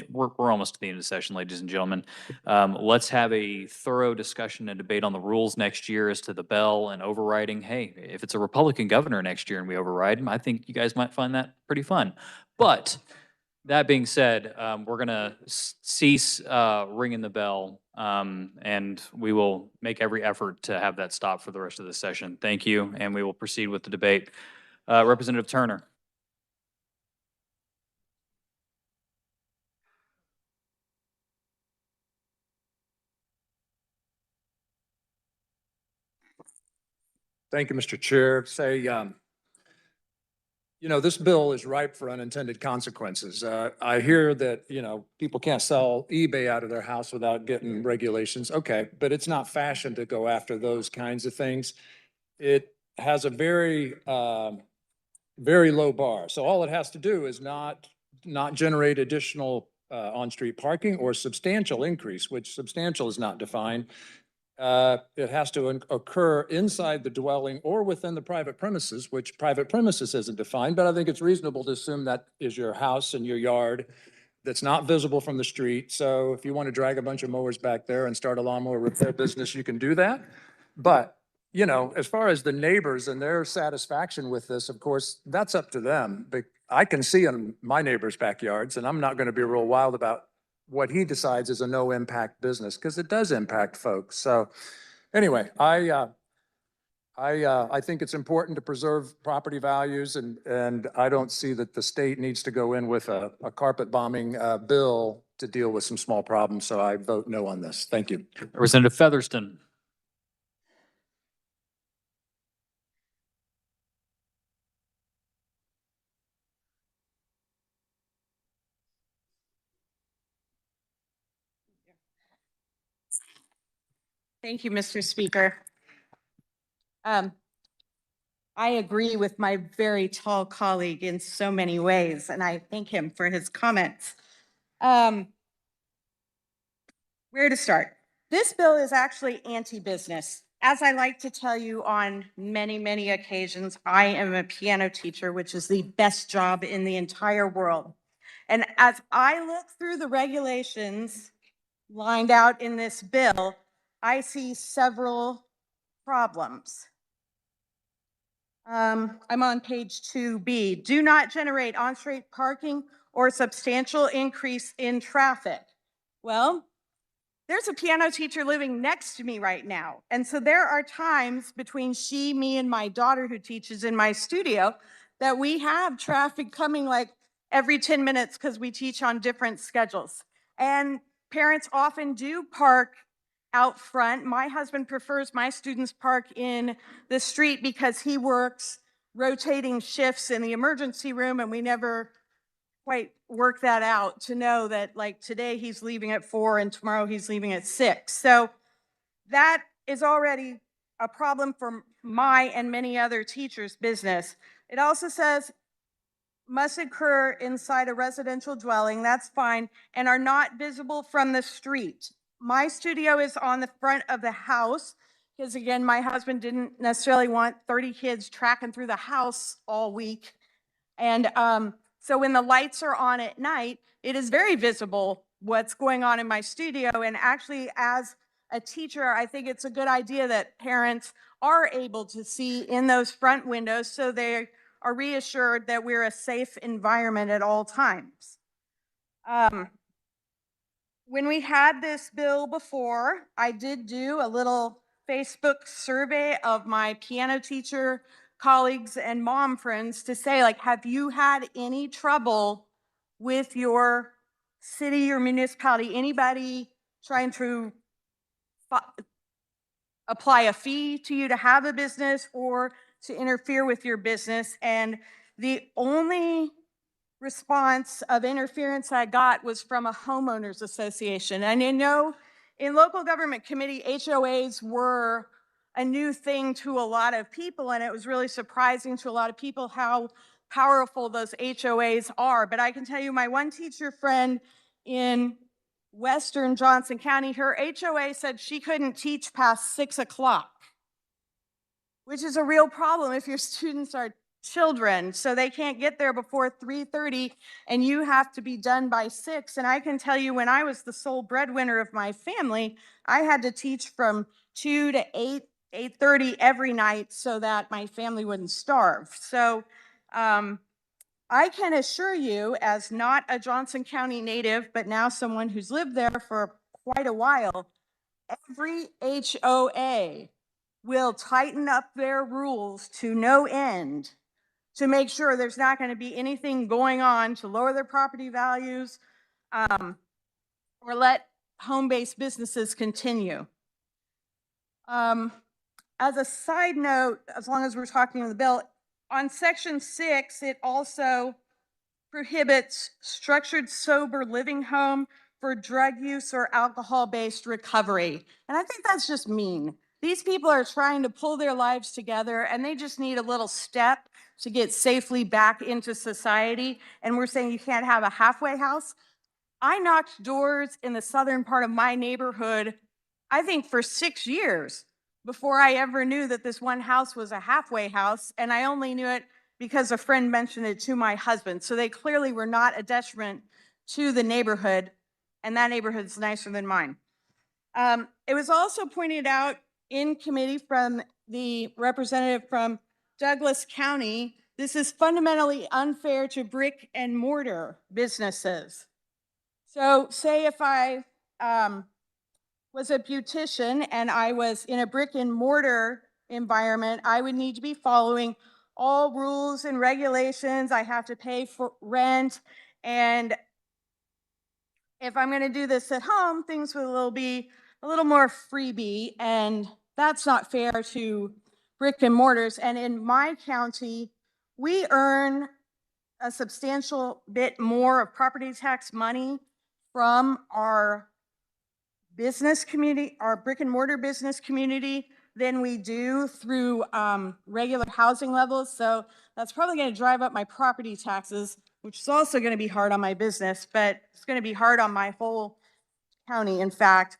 we're almost to the end of the session, ladies and gentlemen. Let's have a thorough discussion and debate on the rules next year as to the bell and overriding. Hey, if it's a Republican governor next year and we override him, I think you guys might find that pretty fun. But that being said, we're going to cease ringing the bell, and we will make every effort to have that stop for the rest of the session. Thank you, and we will proceed with the debate. Representative Turner. Thank you, Mr. Chair. This bill is ripe for unintended consequences. I hear that, people can't sell eBay out of their house without getting regulations. Okay, but it's not fashion to go after those kinds of things. It has a very, very low bar. So all it has to do is not generate additional on-street parking or substantial increase, which substantial is not defined. It has to occur inside the dwelling or within the private premises, which private premises isn't defined, but I think it's reasonable to assume that is your house and your yard that's not visible from the street. So if you want to drag a bunch of mowers back there and start a lawnmower repair business, you can do that. But, as far as the neighbors and their satisfaction with this, of course, that's up to them. But I can see in my neighbors' backyards, and I'm not going to be real wild about what he decides is a no impact business, because it does impact folks. So anyway, I think it's important to preserve property values, and I don't see that the state needs to go in with a carpet bombing bill to deal with some small problems. So I vote no on this. Thank you. Representative Featherston. Thank you, Mr. Speaker. I agree with my very tall colleague in so many ways, and I thank him for his comments. Where to start? This bill is actually anti-business. As I like to tell you on many, many occasions, I am a piano teacher, which is the best job in the entire world. And as I look through the regulations lined out in this bill, I see several problems. I'm on page 2B. Do not generate on-street parking or substantial increase in traffic. Well, there's a piano teacher living next to me right now. And so there are times between she, me, and my daughter who teaches in my studio that we have traffic coming like every 10 minutes because we teach on different schedules. And parents often do park out front. My husband prefers my students park in the street because he works rotating shifts in the emergency room, and we never quite work that out to know that like today he's leaving at 4 and tomorrow he's leaving at 6. So that is already a problem for my and many other teachers' business. It also says must occur inside a residential dwelling, that's fine, and are not visible from the street. My studio is on the front of the house because again, my husband didn't necessarily want 30 kids tracking through the house all week. And so when the lights are on at night, it is very visible what's going on in my studio. And actually, as a teacher, I think it's a good idea that parents are able to see in those front windows so they are reassured that we're a safe environment at all times. When we had this bill before, I did do a little Facebook survey of my piano teacher colleagues and mom friends to say, like, have you had any trouble with your city or municipality? Anybody trying to apply a fee to you to have a business or to interfere with your business? And the only response of interference I got was from a homeowners association. And you know, in local government committee, HOAs were a new thing to a lot of people, and it was really surprising to a lot of people how powerful those HOAs are. But I can tell you, my one teacher friend in Western Johnson County, her HOA said she couldn't teach past 6 o'clock, which is a real problem if your students are children, so they can't get there before 3:30 and you have to be done by 6. And I can tell you, when I was the sole breadwinner of my family, I had to teach from 2 to 8:30 every night so that my family wouldn't starve. So I can assure you, as not a Johnson County native, but now someone who's lived there for quite a while, every HOA will tighten up their rules to no end to make sure there's not going to be anything going on to lower their property values or let home-based businesses continue. As a side note, as long as we're talking in the bill, on section 6, it also prohibits structured sober living home for drug use or alcohol-based recovery. And I think that's just mean. These people are trying to pull their lives together and they just need a little step to get safely back into society. And we're saying you can't have a halfway house. I knocked doors in the southern part of my neighborhood, I think for 6 years before I ever knew that this one house was a halfway house. And I only knew it because a friend mentioned it to my husband. So they clearly were not a detriment to the neighborhood, and that neighborhood's nicer than mine. It was also pointed out in committee from the representative from Douglas County, this is fundamentally unfair to brick and mortar businesses. So say if I was a beautician and I was in a brick and mortar environment, I would need to be following all rules and regulations. I have to pay for rent. And if I'm going to do this at home, things will be a little more freebie, and that's not fair to brick and mortars. And in my county, we earn a substantial bit more of property tax money from our business community, our brick and mortar business community, than we do through regular housing levels. So that's probably going to drive up my property taxes, which is also going to be hard on my business, but it's going to be hard on my whole county, in fact.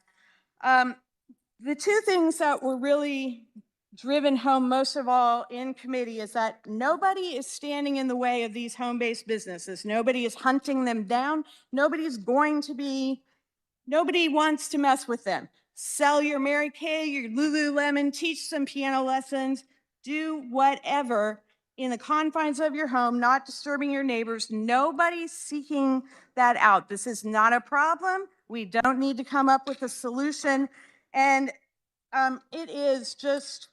The two things that were really driven home most of all in committee is that nobody is standing in the way of these home-based businesses. Nobody is hunting them down. Nobody wants to mess with them. Sell your Mary Kay, your Lululemon, teach some piano lessons, do whatever in the confines of your home, not disturbing your neighbors. Nobody's seeking that out. This is not a problem. We don't need to come up with a solution. And it is just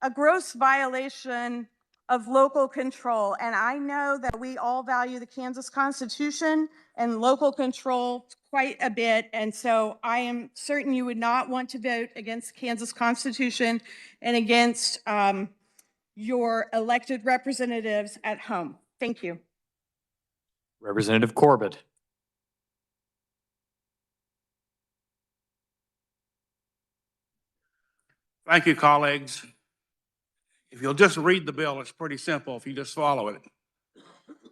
a gross violation of local control. And I know that we all value the Kansas Constitution and local control quite a bit. And so I am certain you would not want to vote against the Kansas Constitution and against your elected representatives at home. Thank you. Representative Corbett. Thank you, colleagues. If you'll just read the bill, it's pretty simple if you just follow it.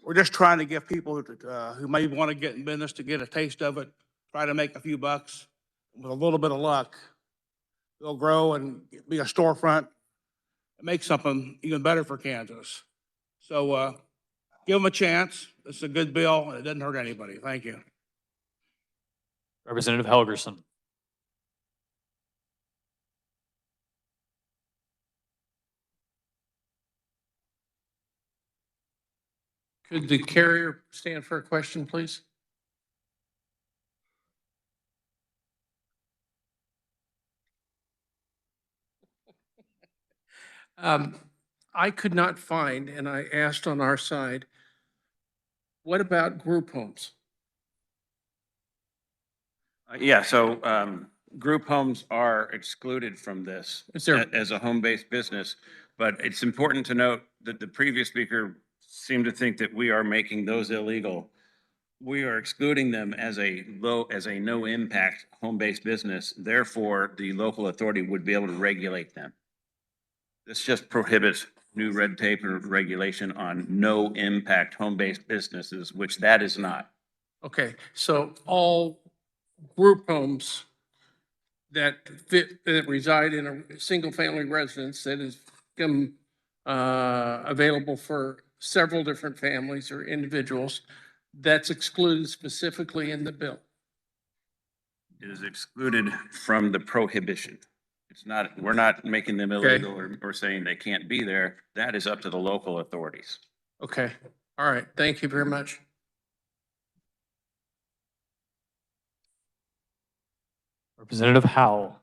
We're just trying to give people who may want to get in business to get a taste of it, try to make a few bucks. With a little bit of luck, they'll grow and be a storefront and make something even better for Kansas. So give them a chance. It's a good bill and it doesn't hurt anybody. Thank you. Representative Helgerson. Could the carrier stand for a question, please? I could not find, and I asked on our side, what about group homes? Yeah, so group homes are excluded from this as a home-based business. But it's important to note that the previous speaker seemed to think that we are making those illegal. We are excluding them as a no impact home-based business. Therefore, the local authority would be able to regulate them. This just prohibits new red tape or regulation on no impact home-based businesses, which that is not. Okay, so all group homes that reside in a single-family residence that has become available for several different families or individuals, that's excluded specifically in the bill. It is excluded from the prohibition. It's not, we're not making them illegal or saying they can't be there. That is up to the local authorities. Okay, all right, thank you very much. Representative Howell.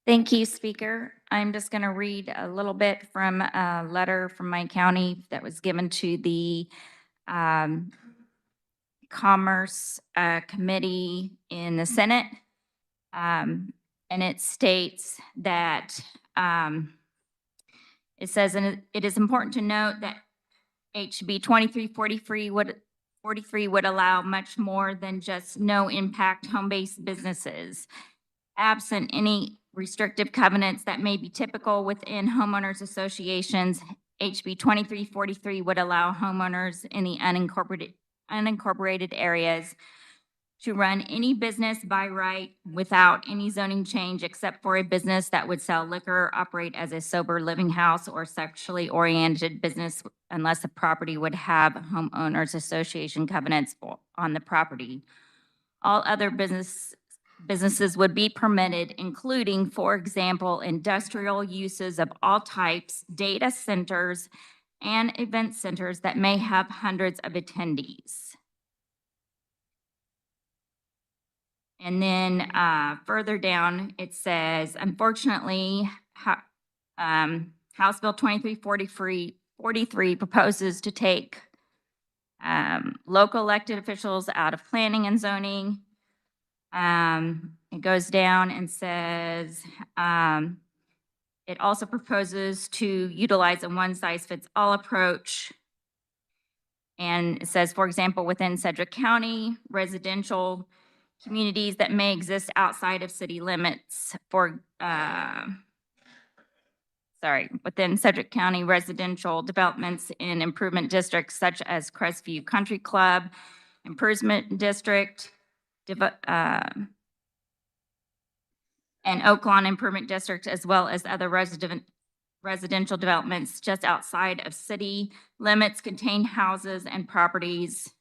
Thank you, Speaker. I'm just going to read a little bit from a letter from my county that was given to the Commerce Committee in the Senate. And it states that it says, and it is important to note that HB 2343 would allow much more than just no impact home-based businesses. Absent any restrictive covenants that may be typical within homeowners associations, HB 2343 would allow homeowners in the unincorporated areas to run any business by right without any zoning change except for a business that would sell liquor, operate as a sober living house or sexually oriented business unless the property would have homeowners association covenants on the property. All other businesses would be permitted, including, for example, industrial uses of all types, data centers, and event centers that may have hundreds of attendees. And then further down, it says, unfortunately, House Bill 2343 proposes to take local elected officials out of planning and zoning, It goes down and says, it also proposes to utilize a one-size-fits-all approach. And it says, for example, within Sedgwick County, residential communities that may exist outside of city limits within Sedgwick County residential developments in improvement districts such as Crestview Country Club, Improvement District, and Oak Lawn Improvement District, as well as other residential developments just outside of city limits contain houses and properties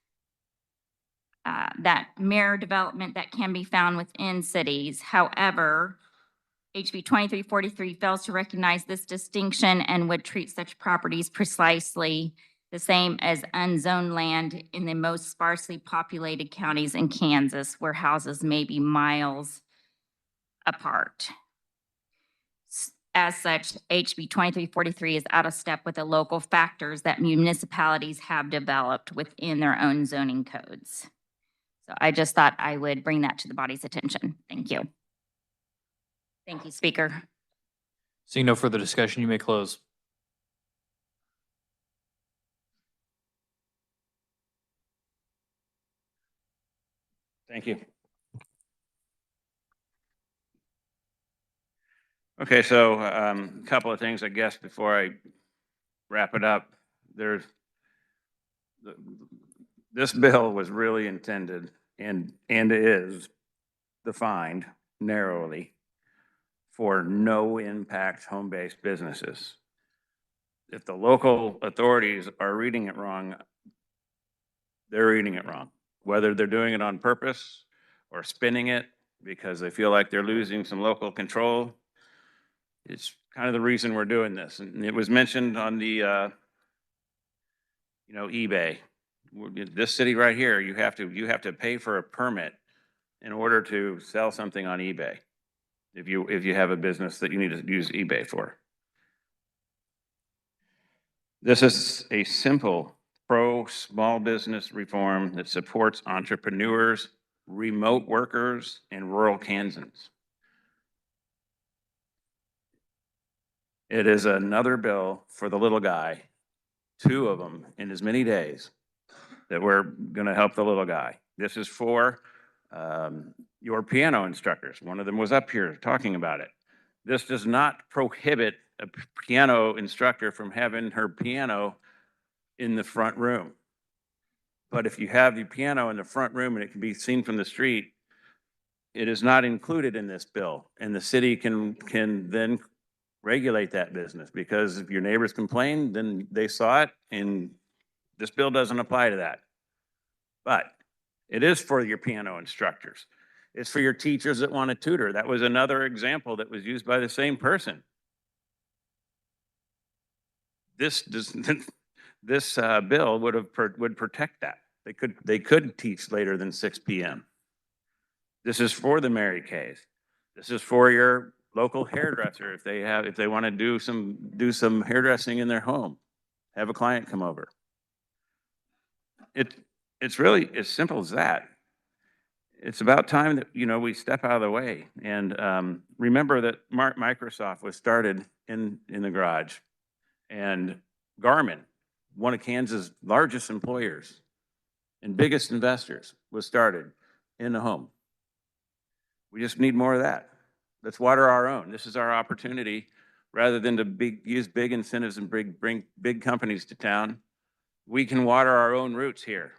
that mirror development that can be found within cities. However, HB 2343 fails to recognize this distinction and would treat such properties precisely the same as unzoned land in the most sparsely populated counties in Kansas, where houses may be miles apart. As such, HB 2343 is out of step with the local factors that municipalities have developed within their own zoning codes. So I just thought I would bring that to the body's attention. Thank you. Thank you, Speaker. Seeing no further discussion, you may close. Thank you. Okay, so a couple of things, I guess, before I wrap it up. This bill was really intended and is defined narrowly for no impact home-based businesses. If the local authorities are reading it wrong, they're reading it wrong. Whether they're doing it on purpose or spinning it because they feel like they're losing some local control, it's kind of the reason we're doing this. And it was mentioned on the, eBay. This city right here, you have to pay for a permit in order to sell something on eBay. If you have a business that you need to use eBay for. This is a simple pro-small business reform that supports entrepreneurs, remote workers, and rural Kansans. It is another bill for the little guy, 2 of them in as many days, that we're going to help the little guy. This is for your piano instructors. One of them was up here talking about it. This does not prohibit a piano instructor from having her piano in the front room. But if you have the piano in the front room and it can be seen from the street, it is not included in this bill. And the city can then regulate that business, because if your neighbors complain, then they saw it, and this bill doesn't apply to that. But it is for your piano instructors. It's for your teachers that want to tutor. That was another example that was used by the same person. This bill would protect that. They could teach later than 6 p.m. This is for the Mary Kays. This is for your local hairdresser if they want to do some hairdressing in their home. Have a client come over. It's really as simple as that. It's about time that we step out of the way and remember that Microsoft was started in the garage, and Garmin, one of Kansas' largest employers and biggest investors, was started in the home. We just need more of that. Let's water our own. This is our opportunity, rather than to use big incentives and bring big companies to town. We can water our own roots here.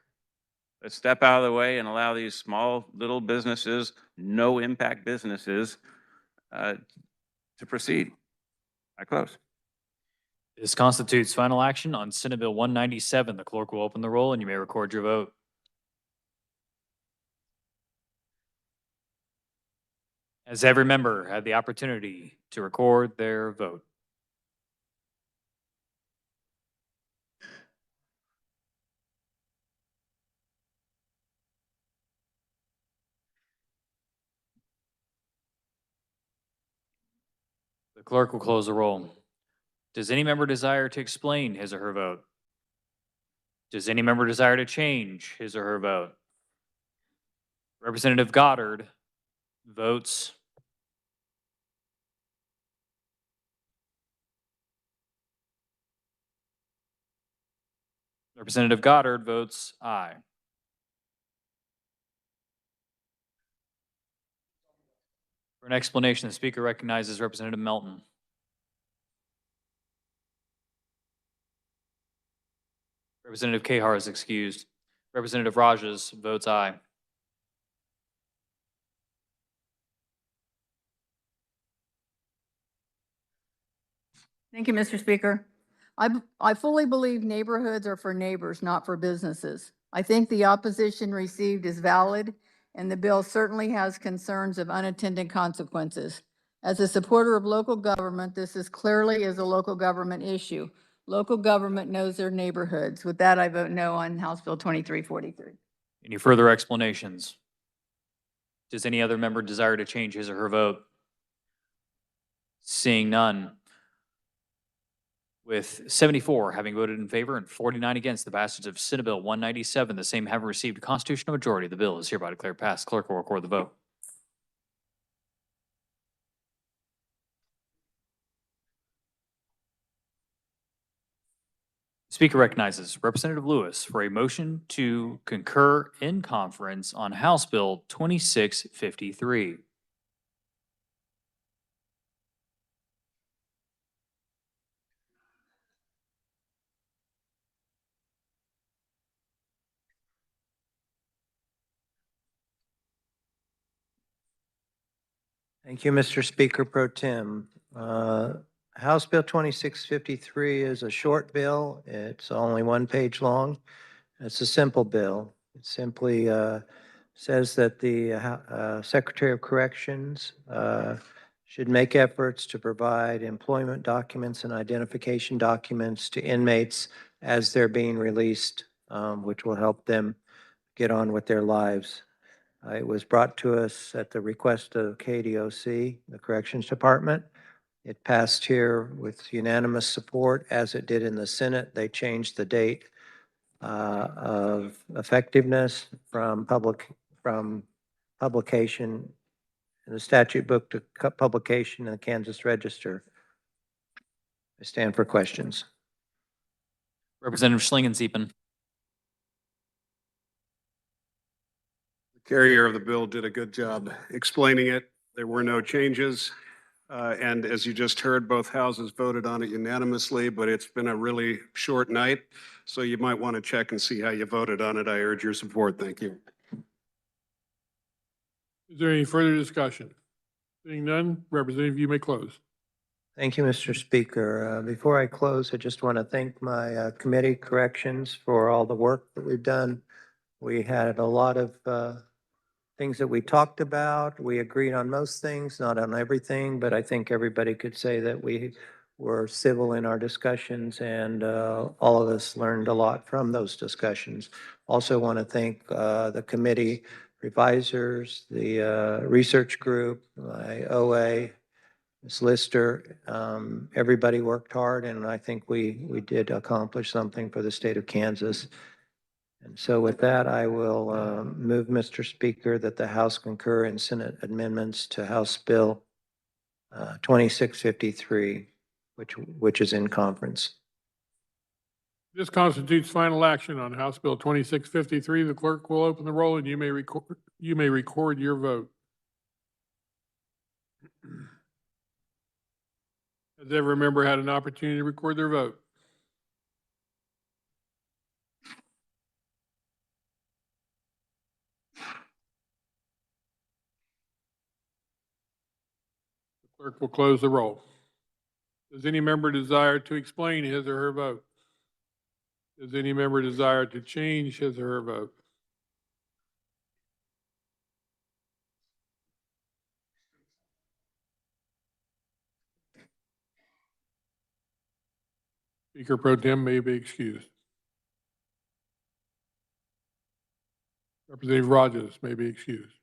Let's step out of the way and allow these small little businesses, no impact businesses, to proceed. I close. This constitutes final action on Senate Bill 197. The clerk will open the roll and you may record your vote. Has every member had the opportunity to record their vote? The clerk will close the roll. Does any member desire to explain his or her vote? Does any member desire to change his or her vote? Representative Goddard votes. Representative Goddard votes aye. For an explanation, the speaker recognizes Representative Melton. Representative Kahar is excused. Representative Rajas votes aye. Thank you, Mr. Speaker. I fully believe neighborhoods are for neighbors, not for businesses. I think the opposition received is valid, and the bill certainly has concerns of unintended consequences. As a supporter of local government, this is clearly a local government issue. Local government knows their neighborhoods. With that, I vote no on House Bill 2343. Any further explanations? Does any other member desire to change his or her vote? Seeing none. With 74 having voted in favor and 49 against the passage of Senate Bill 197, the same having received a constitutional majority, the bill is hereby declared passed. Clerk will record the vote. Speaker recognizes Representative Lewis for a motion to concur in conference on House Bill 2653. Thank you, Mr. Speaker Pro Tem. House Bill 2653 is a short bill. It's only one page long. It's a simple bill. It simply says that the Secretary of Corrections should make efforts to provide employment documents and identification documents to inmates as they're being released, which will help them get on with their lives. It was brought to us at the request of KDOC, the Corrections Department. It passed here with unanimous support, as it did in the Senate. They changed the date of effectiveness from publication in the statute book to publication in the Kansas Register. I stand for questions. Representative Schlingensieben. Carrier of the bill did a good job explaining it. There were no changes. And as you just heard, both houses voted on it unanimously, but it's been a really short night. So you might want to check and see how you voted on it. I urge your support. Thank you. Is there any further discussion? Seeing none, Representative, you may close. Thank you, Mr. Speaker. Before I close, I just want to thank my committee, Corrections, for all the work that we've done. We had a lot of things that we talked about. We agreed on most things, not on everything, but I think everybody could say that we were civil in our discussions, and all of us learned a lot from those discussions. Also want to thank the committee revisors, the research group, my OA, Ms. Lister. Everybody worked hard, and I think we did accomplish something for the state of Kansas. And so with that, I will move, Mr. Speaker, that the House concur in Senate amendments to House Bill 2653, which is in conference. This constitutes final action on House Bill 2653. The clerk will open the roll and you may record your vote. Has every member had an opportunity to record their vote? The clerk will close the roll. Does any member desire to explain his or her vote? Does any member desire to change his or her vote? Speaker Pro Tem may be excused. Representative Rogers may be excused.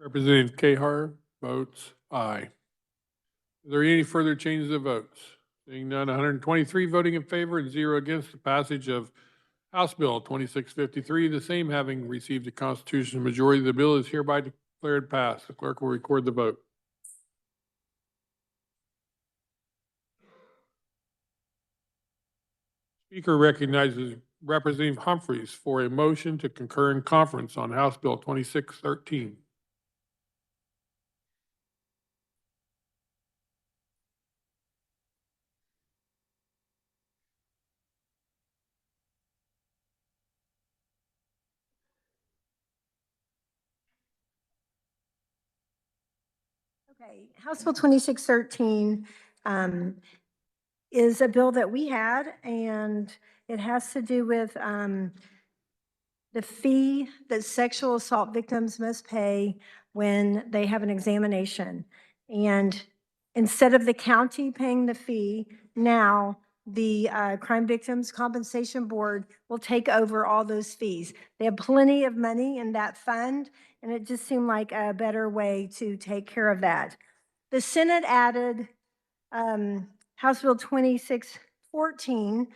Representative Kahar votes aye. Are there any further changes of votes? Seeing none, 123 voting in favor and 0 against the passage of House Bill 2653, the same having received a constitutional majority, the bill is hereby declared passed. The clerk will record the vote. Speaker recognizes Representative Humphreys for a motion to concur in conference on House Bill 2613. Okay, House Bill 2613 is a bill that we had, and it has to do with the fee that sexual assault victims must pay when they have an examination. And instead of the county paying the fee, now the Crime Victims Compensation Board will take over all those fees. They have plenty of money in that fund, and it just seemed like a better way to take care of that. The Senate added House Bill 2614,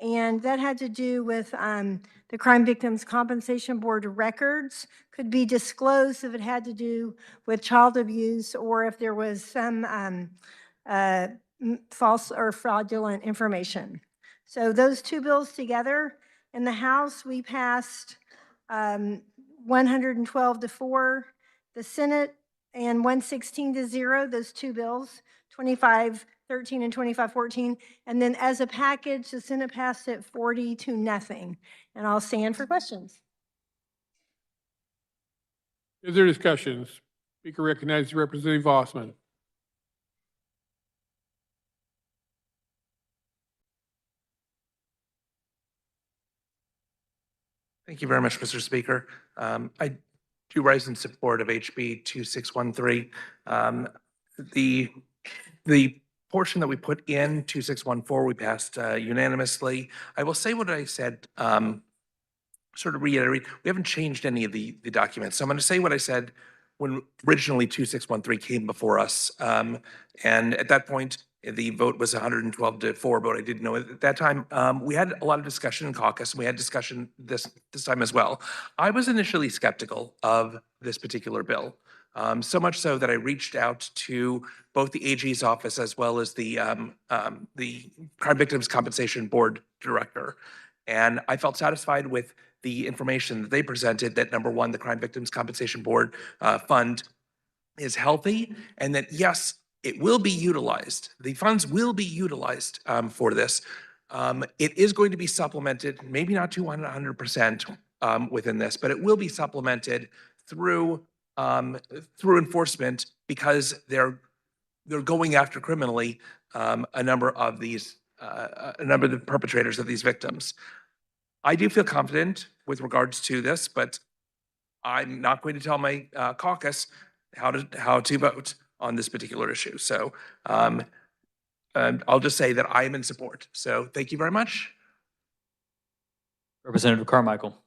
and that had to do with the Crime Victims Compensation Board records could be disclosed if it had to do with child abuse or if there was some false or fraudulent information. So those two bills together, in the House, we passed 112 to 4. The Senate, and 116 to 0, those two bills, 2513 and 2514. And then as a package, the Senate passed it 40 to nothing. And I'll stand for questions. Is there discussions? Speaker recognizes Representative Osman. Thank you very much, Mr. Speaker. I do rise in support of HB 2613. The portion that we put in 2614, we passed unanimously. I will say what I said, sort of reiterate, we haven't changed any of the documents. So I'm going to say what I said when originally 2613 came before us. And at that point, the vote was 112 to 4, but I didn't know it at that time. We had a lot of discussion in caucus, and we had discussion this time as well. I was initially skeptical of this particular bill. So much so that I reached out to both the AG's office as well as the Crime Victims Compensation Board director. And I felt satisfied with the information that they presented, that number one, the Crime Victims Compensation Board fund is healthy, and that yes, it will be utilized. The funds will be utilized for this. It is going to be supplemented, maybe not to 100% within this, but it will be supplemented through enforcement, because they're going after criminally a number of the perpetrators of these victims. I do feel confident with regards to this, but I'm not going to tell my caucus how to vote on this particular issue. So I'll just say that I am in support. So thank you very much. Representative Carmichael.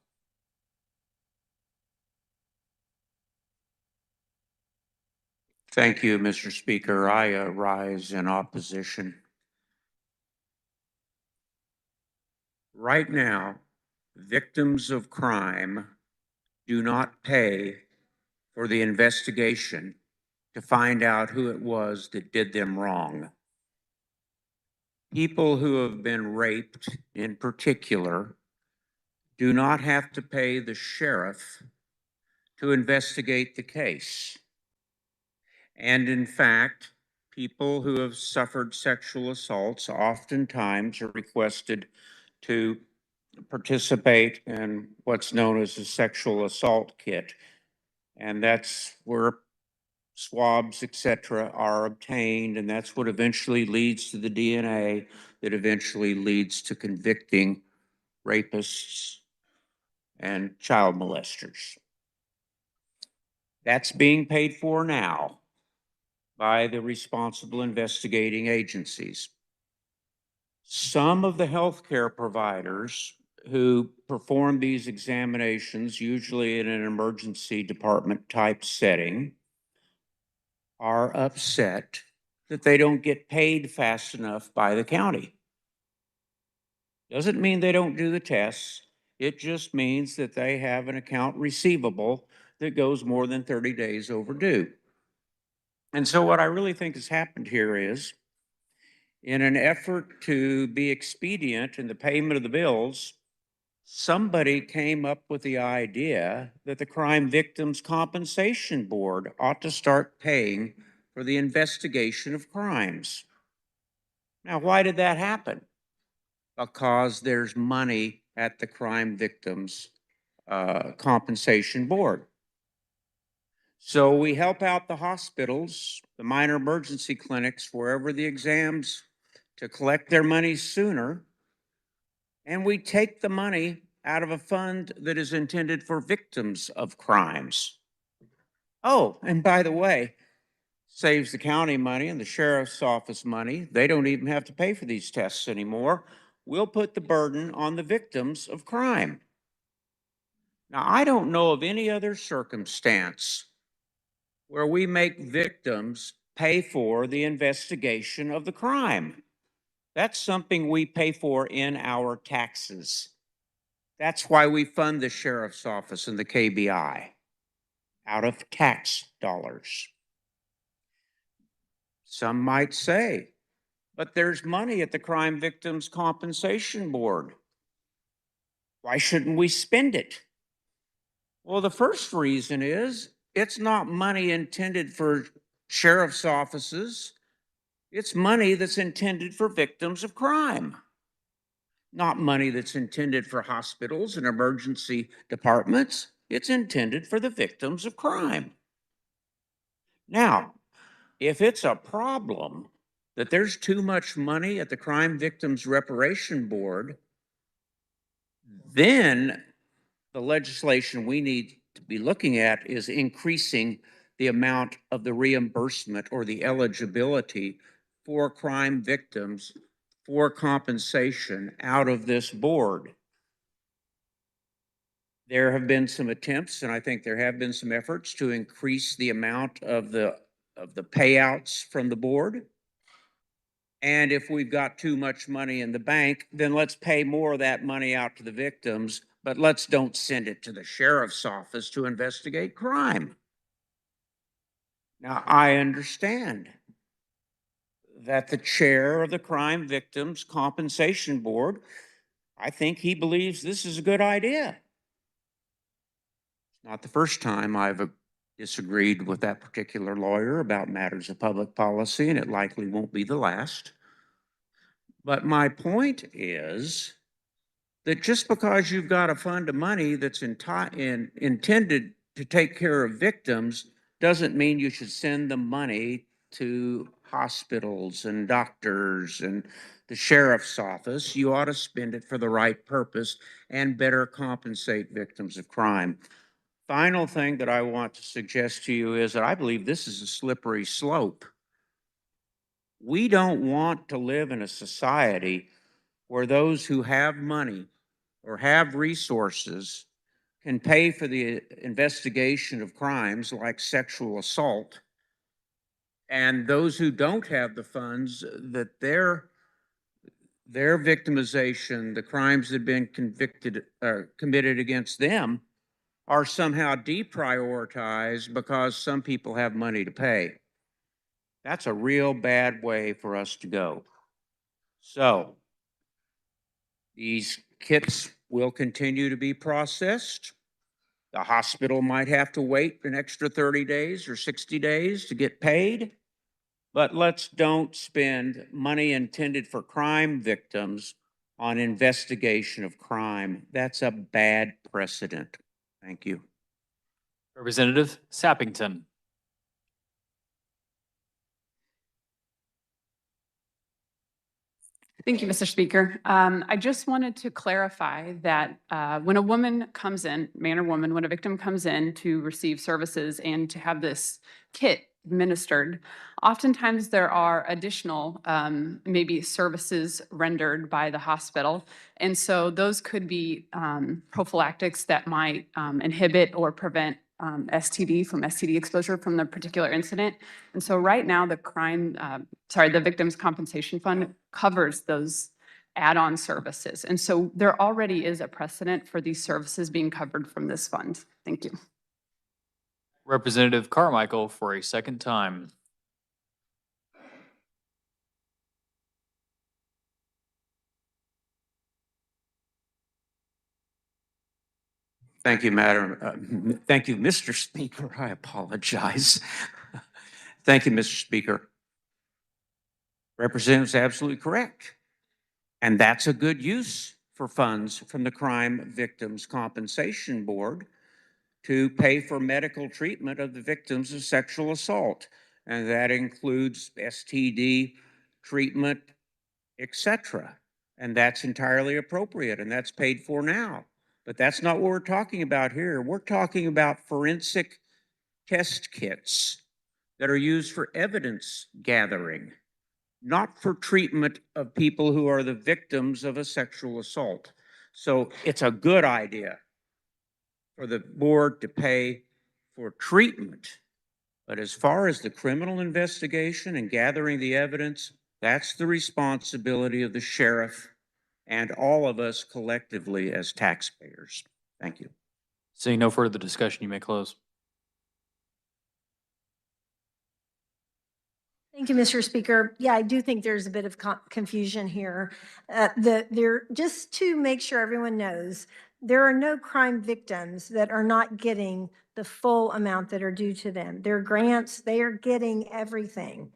Thank you, Mr. Speaker. I rise in opposition. Right now, victims of crime do not pay for the investigation to find out who it was that did them wrong. People who have been raped, in particular, do not have to pay the sheriff to investigate the case. And in fact, people who have suffered sexual assaults oftentimes are requested to participate in what's known as a sexual assault kit. And that's where swabs, etc., are obtained, and that's what eventually leads to the DNA that eventually leads to convicting rapists and child molesters. That's being paid for now by the responsible investigating agencies. Some of the healthcare providers who perform these examinations, usually in an emergency department type setting, are upset that they don't get paid fast enough by the county. Doesn't mean they don't do the tests. It just means that they have an account receivable that goes more than 30 days overdue. And so what I really think has happened here is, in an effort to be expedient in the payment of the bills, somebody came up with the idea that the Crime Victims Compensation Board ought to start paying for the investigation of crimes. Now, why did that happen? Because there's money at the Crime Victims Compensation Board. So we help out the hospitals, the minor emergency clinics, wherever the exams, to collect their money sooner. And we take the money out of a fund that is intended for victims of crimes. Oh, and by the way, saves the county money and the sheriff's office money. They don't even have to pay for these tests anymore. We'll put the burden on the victims of crime. Now, I don't know of any other circumstance where we make victims pay for the investigation of the crime. That's something we pay for in our taxes. That's why we fund the sheriff's office and the KBI out of tax dollars. Some might say, but there's money at the Crime Victims Compensation Board. Why shouldn't we spend it? Well, the first reason is it's not money intended for sheriff's offices. It's money that's intended for victims of crime, not money that's intended for hospitals and emergency departments. It's intended for the victims of crime. Now, if it's a problem that there's too much money at the Crime Victims Reparation Board, then the legislation we need to be looking at is increasing the amount of the reimbursement or the eligibility for crime victims for compensation out of this board. There have been some attempts, and I think there have been some efforts to increase the amount of the payouts from the board. And if we've got too much money in the bank, then let's pay more of that money out to the victims, but let's don't send it to the sheriff's office to investigate crime. Now, I understand that the chair of the Crime Victims Compensation Board, I think he believes this is a good idea. It's not the first time I've disagreed with that particular lawyer about matters of public policy, and it likely won't be the last. But my point is that just because you've got a fund of money that's intended to take care of victims doesn't mean you should send the money to hospitals and doctors and the sheriff's office. You ought to spend it for the right purpose and better compensate victims of crime. Final thing that I want to suggest to you is that I believe this is a slippery slope. We don't want to live in a society where those who have money or have resources can pay for the investigation of crimes like sexual assault, and those who don't have the funds, that their victimization, the crimes that have been committed against them, are somehow deprioritized because some people have money to pay. That's a real bad way for us to go. So these kits will continue to be processed. The hospital might have to wait an extra 30 days or 60 days to get paid, but let's don't spend money intended for crime victims on investigation of crime. That's a bad precedent. Thank you. Representative Sappington. Thank you, Mr. Speaker. I just wanted to clarify that when a woman comes in, man or woman, when a victim comes in to receive services and to have this kit administered, oftentimes there are additional maybe services rendered by the hospital. And so those could be prophylactics that might inhibit or prevent STD from STD exposure from the particular incident. And so right now the Victims Compensation Fund covers those add-on services. And so there already is a precedent for these services being covered from this fund. Thank you. Representative Carmichael for a second time. Thank you, thank you, Mr. Speaker. I apologize. Thank you, Mr. Speaker. Representative's absolutely correct. And that's a good use for funds from the Crime Victims Compensation Board to pay for medical treatment of the victims of sexual assault. And that includes STD treatment, etc. And that's entirely appropriate, and that's paid for now. But that's not what we're talking about here. We're talking about forensic test kits that are used for evidence gathering, not for treatment of people who are the victims of a sexual assault. So it's a good idea for the board to pay for treatment. But as far as the criminal investigation and gathering the evidence, that's the responsibility of the sheriff and all of us collectively as taxpayers. Thank you. Seeing no further discussion, you may close. Thank you, Mr. Speaker. Yeah, I do think there's a bit of confusion here. Just to make sure everyone knows, there are no crime victims that are not getting the full amount that are due to them. Their grants, they are getting everything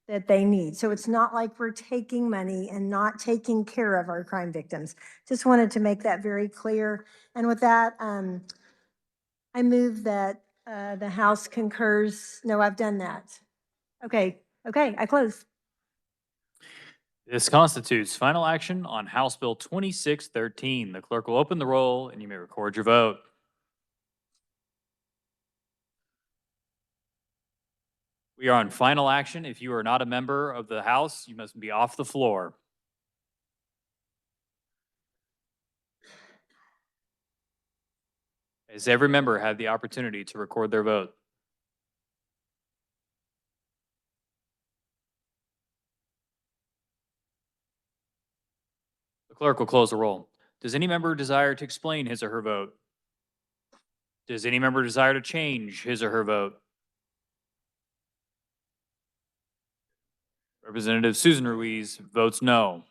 that they need. So it's not like we're taking money and not taking care of our crime victims. Just wanted to make that very clear. And with that, I move that the House concurs. No, I've done that. Okay, I close. This constitutes final action on House Bill 2613. The clerk will open the roll and you may record your vote. We are on final action. If you are not a member of the House, you must be off the floor. Has every member had the opportunity to record their vote? The clerk will close the roll. Does any member desire to explain his or her vote? Does any member desire to change his or her vote? Representative Susan Ruiz votes no.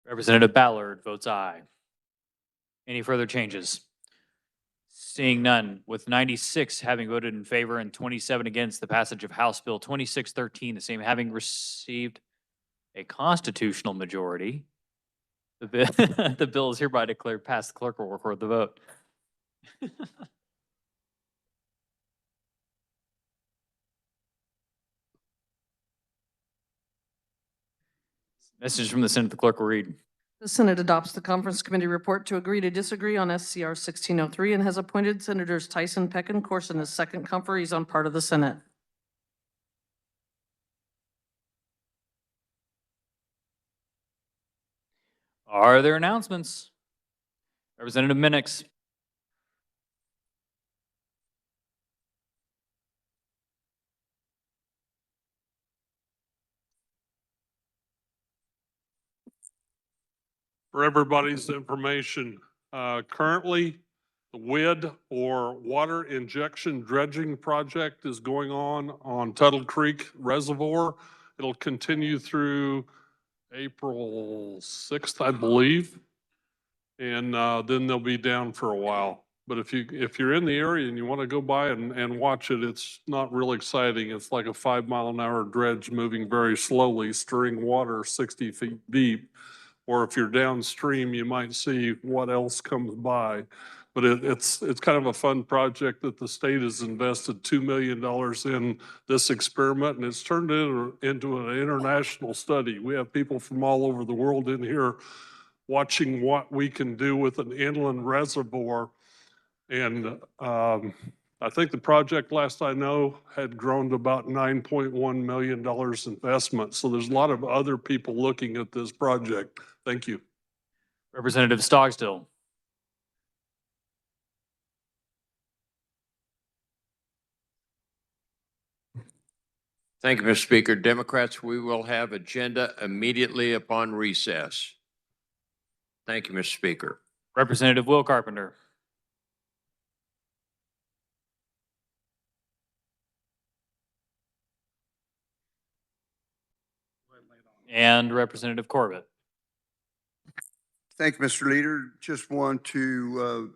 Representative Ballard votes aye. Any further changes? Seeing none, with 96 having voted in favor and 27 against the passage of House Bill 2613, the same having received a constitutional majority, the bill, the bill is hereby declared passed. The clerk will record the vote. Message from the Senate, the clerk will read. The Senate adopts the Conference Committee report to agree to disagree on SCR 1603 and has appointed Senators Tyson, Peck, and Corson as second conferees on part of the Senate. Are there announcements? Representative Minix. For everybody's information, currently, the WID or Water Injection Dredging Project is going on Tuttle Creek Reservoir. It'll continue through April 6th, I believe. And then they'll be down for a while. But if you're in the area and you want to go by and watch it, it's not real exciting. It's like a 5-mile-an-hour dredge moving very slowly, stirring water 60 feet deep. Or if you're downstream, you might see what else comes by. But it's kind of a fun project that the state has invested $2 million in this experiment, and it's turned into an international study. We have people from all over the world in here watching what we can do with an inland reservoir. And I think the project, last I know, had grown to about $9.1 million investment. So there's a lot of other people looking at this project. Thank you. Representative Stogsdill. Thank you, Mr. Speaker. Democrats, we will have agenda immediately upon recess. Thank you, Mr. Speaker. Representative Will Carpenter. And Representative Corbett. Thank you, Mr. Leader. Just want to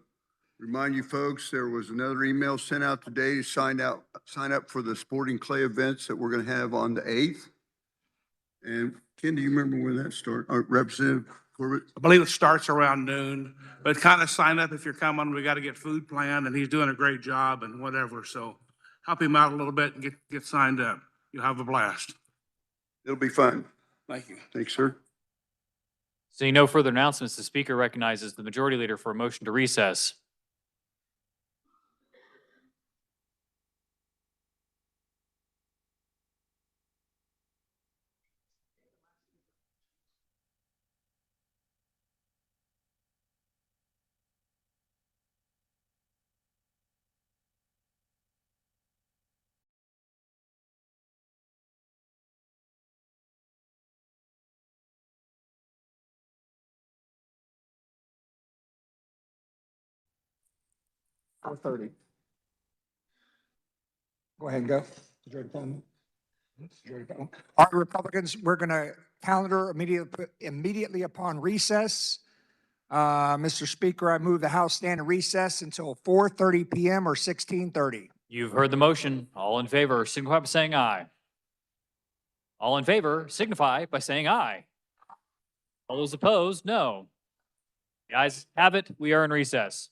remind you folks, there was another email sent out today to sign up for the sporting clay events that we're going to have on the 8th. And Ken, do you remember when that started? Representative Corbett? I believe it starts around noon, but kind of sign up if you're coming. We got to get food planned, and he's doing a great job and whatever. So help him out a little bit and get signed up. You'll have a blast. It'll be fun. Thank you. Thanks, sir. Seeing no further announcements, the Speaker recognizes the Majority Leader for a motion to recess. $4:30. Go ahead and go. All right, Republicans, we're going to calendar immediately upon recess. Mr. Speaker, I move the House stand in recess until 4:30 p.m. or 16:30. You've heard the motion. All in favor, signify by saying aye. All in favor, signify by saying aye. All those opposed, no. The ayes have it. We are in recess.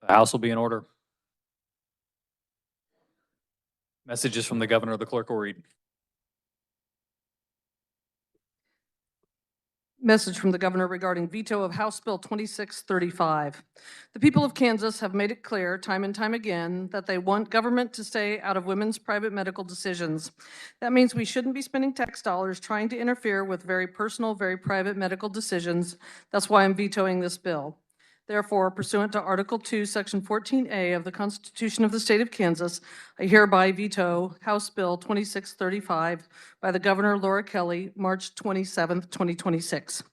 The House will be in order. Messages from the governor. The clerk will read. Message from the governor regarding veto of House Bill 2635. The people of Kansas have made it clear time and time again that they want government to stay out of women's private medical decisions. That means we shouldn't be spending tax dollars trying to interfere with very personal, very private medical decisions. That's why I'm vetoing this bill. Therefore, pursuant to Article 2, Section 14A of the Constitution of the State of Kansas, I hereby veto House Bill 2635 by the Governor Laura Kelly, March 27th, 2026.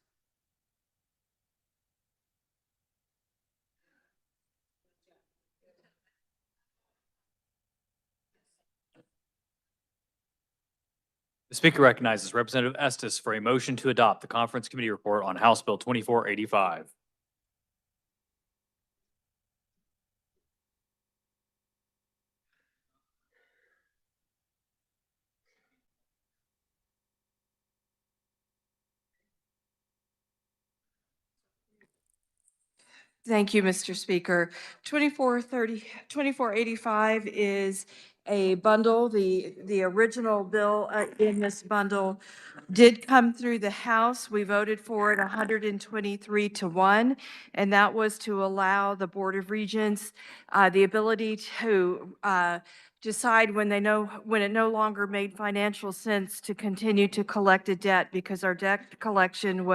The speaker recognizes Representative Estes for a motion to adopt the conference committee report on House Bill 2485. Thank you, Mr. Speaker. 2485 is a bundle. The original bill in this bundle did come through the House. We voted for it 123 to 1, and that was to allow the Board of Regents the ability to decide when it no longer made financial sense to continue to collect a debt because our debt collection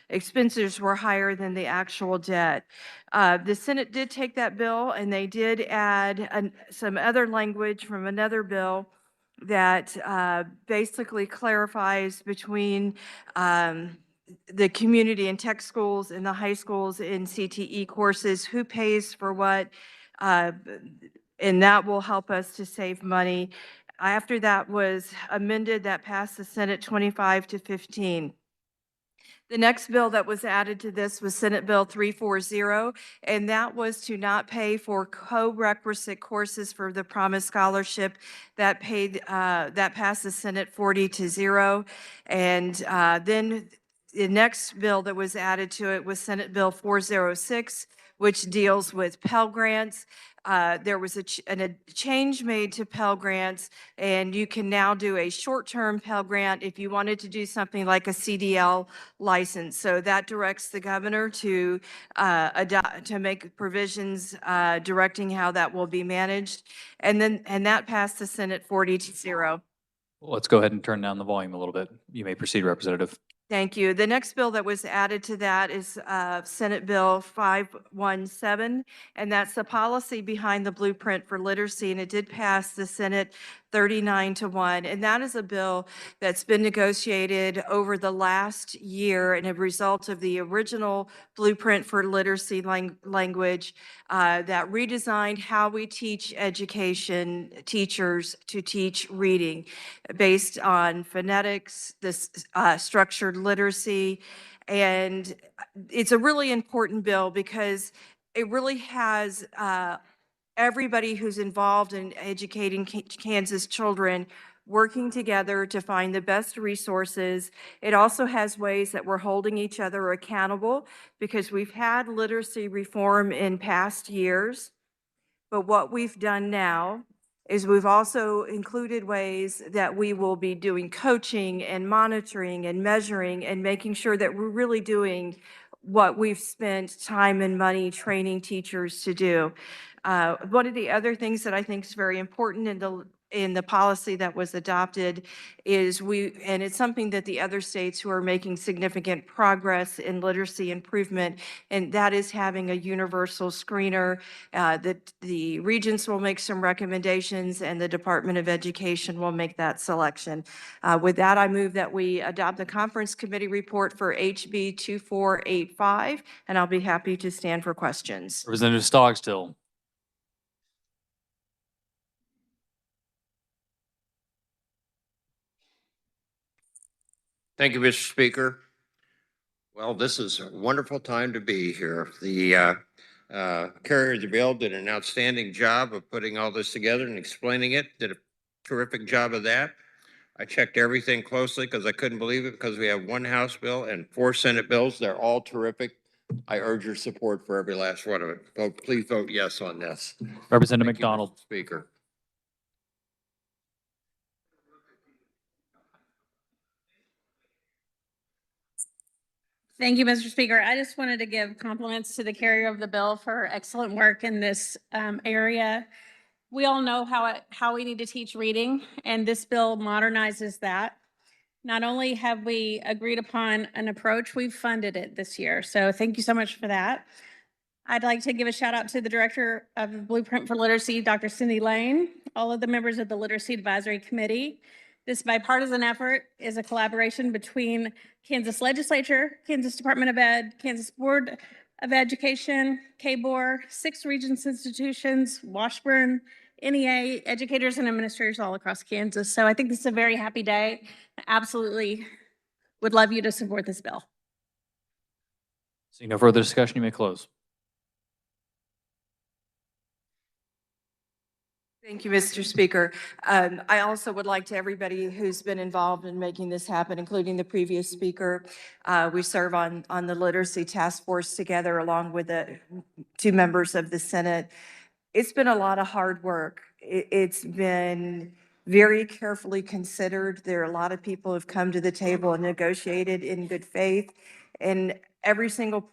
expenses were higher than the actual debt. The Senate did take that bill and they did add some other language from another bill that basically clarifies between the community and tech schools and the high schools in CTE courses, who pays for what, and that will help us to save money. After that was amended, that passed the Senate 25 to 15. The next bill that was added to this was Senate Bill 340, and that was to not pay for co-requisite courses for the Promise Scholarship. That passed the Senate 40 to 0. And then the next bill that was added to it was Senate Bill 406, which deals with Pell Grants. There was a change made to Pell Grants, and you can now do a short-term Pell Grant if you wanted to do something like a CDL license. So that directs the governor to make provisions directing how that will be managed. And that passed the Senate 40 to 0. Let's go ahead and turn down the volume a little bit. You may proceed, Representative. Thank you. The next bill that was added to that is Senate Bill 517, and that's the policy behind the blueprint for literacy, and it did pass the Senate 39 to 1. And that is a bill that's been negotiated over the last year and a result of the original blueprint for literacy language that redesigned how we teach education teachers to teach reading based on phonetics, this structured literacy. And it's a really important bill because it really has everybody who's involved in educating Kansas children working together to find the best resources. It also has ways that we're holding each other accountable because we've had literacy reform in past years. But what we've done now is we've also included ways that we will be doing coaching and monitoring and measuring and making sure that we're really doing what we've spent time and money training teachers to do. One of the other things that I think is very important in the policy that was adopted is and it's something that the other states who are making significant progress in literacy improvement, and that is having a universal screener. That the regents will make some recommendations and the Department of Education will make that selection. With that, I move that we adopt the conference committee report for HB 2485, and I'll be happy to stand for questions. Representative Stogstill. Thank you, Mr. Speaker. Well, this is a wonderful time to be here. The carrier of the bill did an outstanding job of putting all this together and explaining it, did a terrific job of that. I checked everything closely because I couldn't believe it because we have one House bill and 4 Senate bills. They're all terrific. I urge your support for every last one of it. Vote, please vote yes on this. Representative Thank you, McDonald. Mr. Speaker. Thank you, Mr. Speaker. I just wanted to give compliments to the carrier of the bill for excellent work in this area. We all know how we need to teach reading, and this bill modernizes that. Not only have we agreed upon an approach, we've funded it this year. So thank you so much for that. I'd like to give a shout out to the Director of Blueprint for Literacy, Dr. Cindy Lane, all of the members of the Literacy Advisory Committee. This bipartisan effort is a collaboration between Kansas Legislature, Kansas Department of Ed, Kansas Board of Education, KBOR, 6 Regents institutions, Washburn, NEA, educators and administrators all across Kansas. So I think this is a very happy day. I absolutely would love you to support this bill. Seeing no further discussion, you may close. Thank you, Mr. Speaker. I also would like to everybody who's been involved in making this happen, including the previous speaker. We serve on the Literacy Task Force together along with the 2 members of the Senate. It's been a lot of hard work. It's been very carefully considered. There are a lot of people who've come to the table and negotiated in good faith. And every single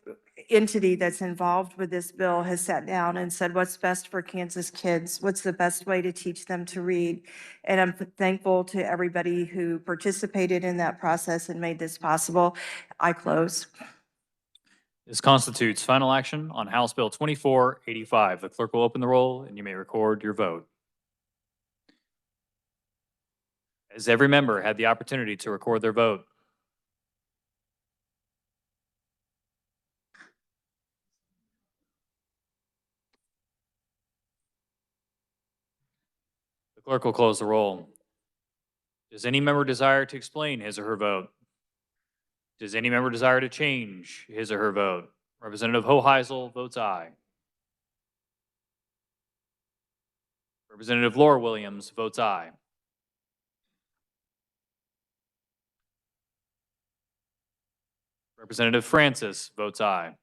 entity that's involved with this bill has sat down and said, what's best for Kansas kids? What's the best way to teach them to read? And I'm thankful to everybody who participated in that process and made this possible. I close. This constitutes final action on House Bill 2485. The clerk will open the roll and you may record your vote. Has every member had the opportunity to record their vote? The clerk will close the roll. Does any member desire to explain his or her vote? Does any member desire to change his or her vote? Representative Hoheisel votes aye. Representative Laura Williams votes aye. Representative Francis votes aye.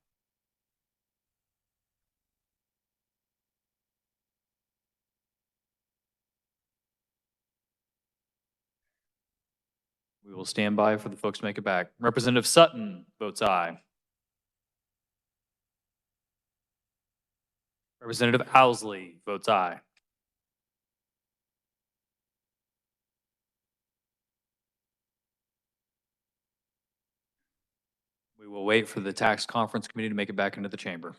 We will stand by for the folks to make it back. Representative Sutton votes aye. Representative Owsley votes aye. We will wait for the tax conference committee to make it back into the chamber.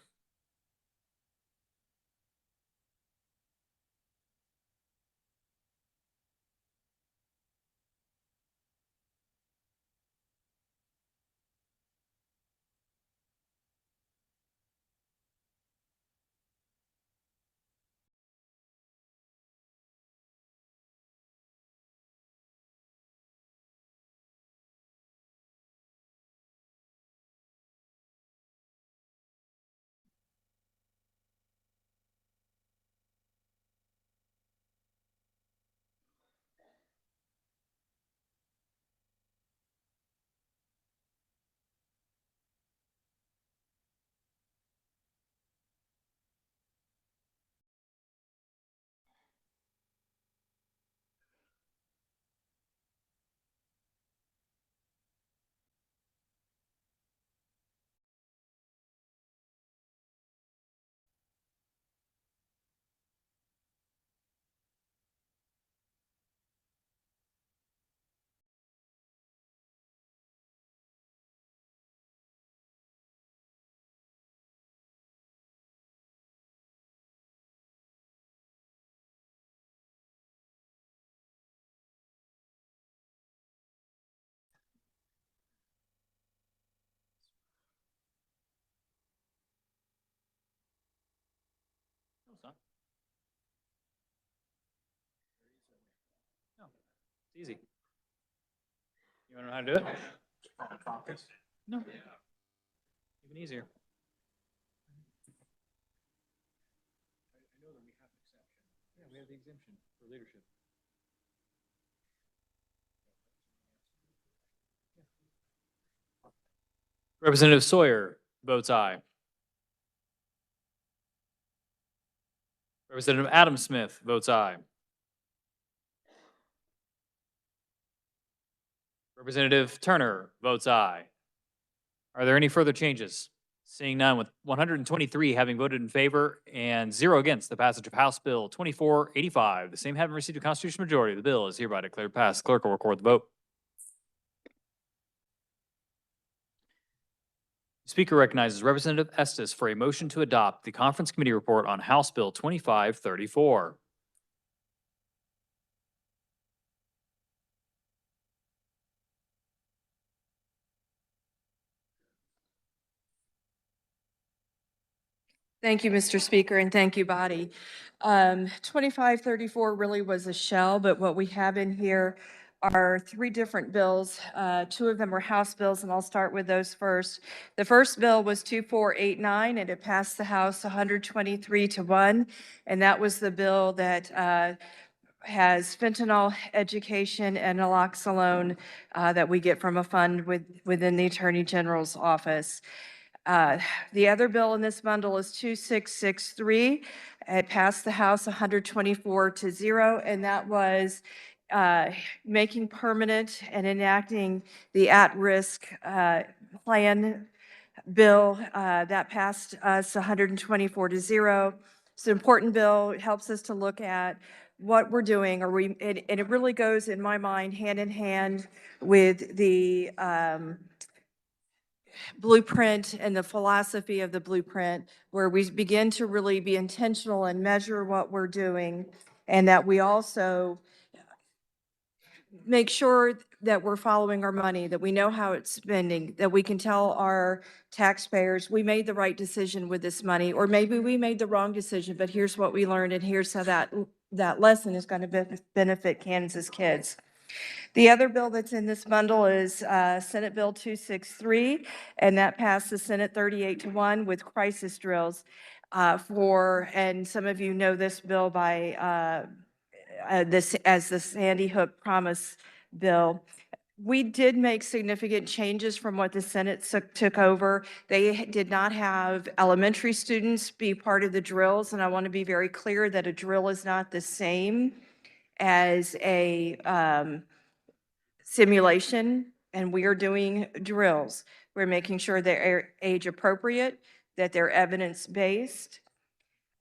No, it's easy. You want to know how to do it? No. Even easier. Yeah, we have the exemption for leadership. Representative Sawyer votes aye. Representative Adam Smith votes aye. Representative Turner votes aye. Are there any further changes? Seeing none, with 123 having voted in favor and 0 against the passage of House Bill 2485, the same having received a constitutional majority, the bill is hereby declared passed. Clerk will record the vote. Speaker recognizes Representative Estes for a motion to adopt the Conference Committee report on House Bill 2534. Thank you, Mr. Speaker, and thank you, body. 2534 really was a shell, but what we have in here are 3 different bills. 2 of them are House bills, and I'll start with those first. The first bill was 2489, and it passed the House 123-1, and that was the bill that has fentanyl education and naloxone that we get from a fund within the Attorney General's office. The other bill in this bundle is 2663. It passed the House 124-0, and that was making permanent and enacting the at-risk plan bill that passed us 124-0. It's an important bill. It helps us to look at what we're doing, and it really goes, in my mind, hand in hand with the blueprint and the philosophy of the blueprint, where we begin to really be intentional and measure what we're doing, and that we also make sure that we're following our money, that we know how it's spending, that we can tell our taxpayers we made the right decision with this money, or maybe we made the wrong decision, but here's what we learned, and here's how that lesson is going to benefit Kansas kids. The other bill that's in this bundle is Senate Bill 263, and that passed the Senate 38-1 with crisis drills and some of you know this bill by this as the Sandy Hook Promise Bill. We did make significant changes from what the Senate took over. They did not have elementary students be part of the drills, and I want to be very clear that a drill is not the same as a simulation, and we are doing drills. We're making sure they're age appropriate, that they're evidence-based,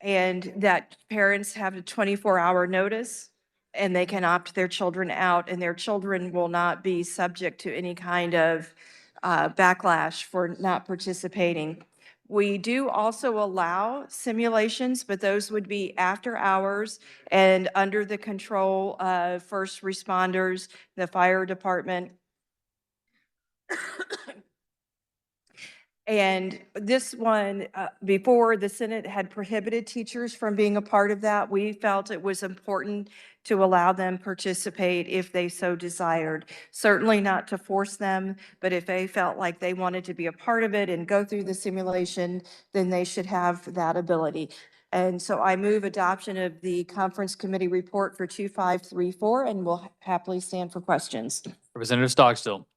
and that parents have a 24-hour notice, and they can opt their children out, and their children will not be subject to any kind of backlash for not participating. We do also allow simulations, but those would be after hours and under the control of first responders, the fire department. And this one, before the Senate had prohibited teachers from being a part of that, we felt it was important to allow them participate if they so desired. Certainly not to force them, but if they felt like they wanted to be a part of it and go through the simulation, then they should have that ability. And so I move adoption of the Conference Committee report for 2534, and will happily stand for questions. Representative Stockstill.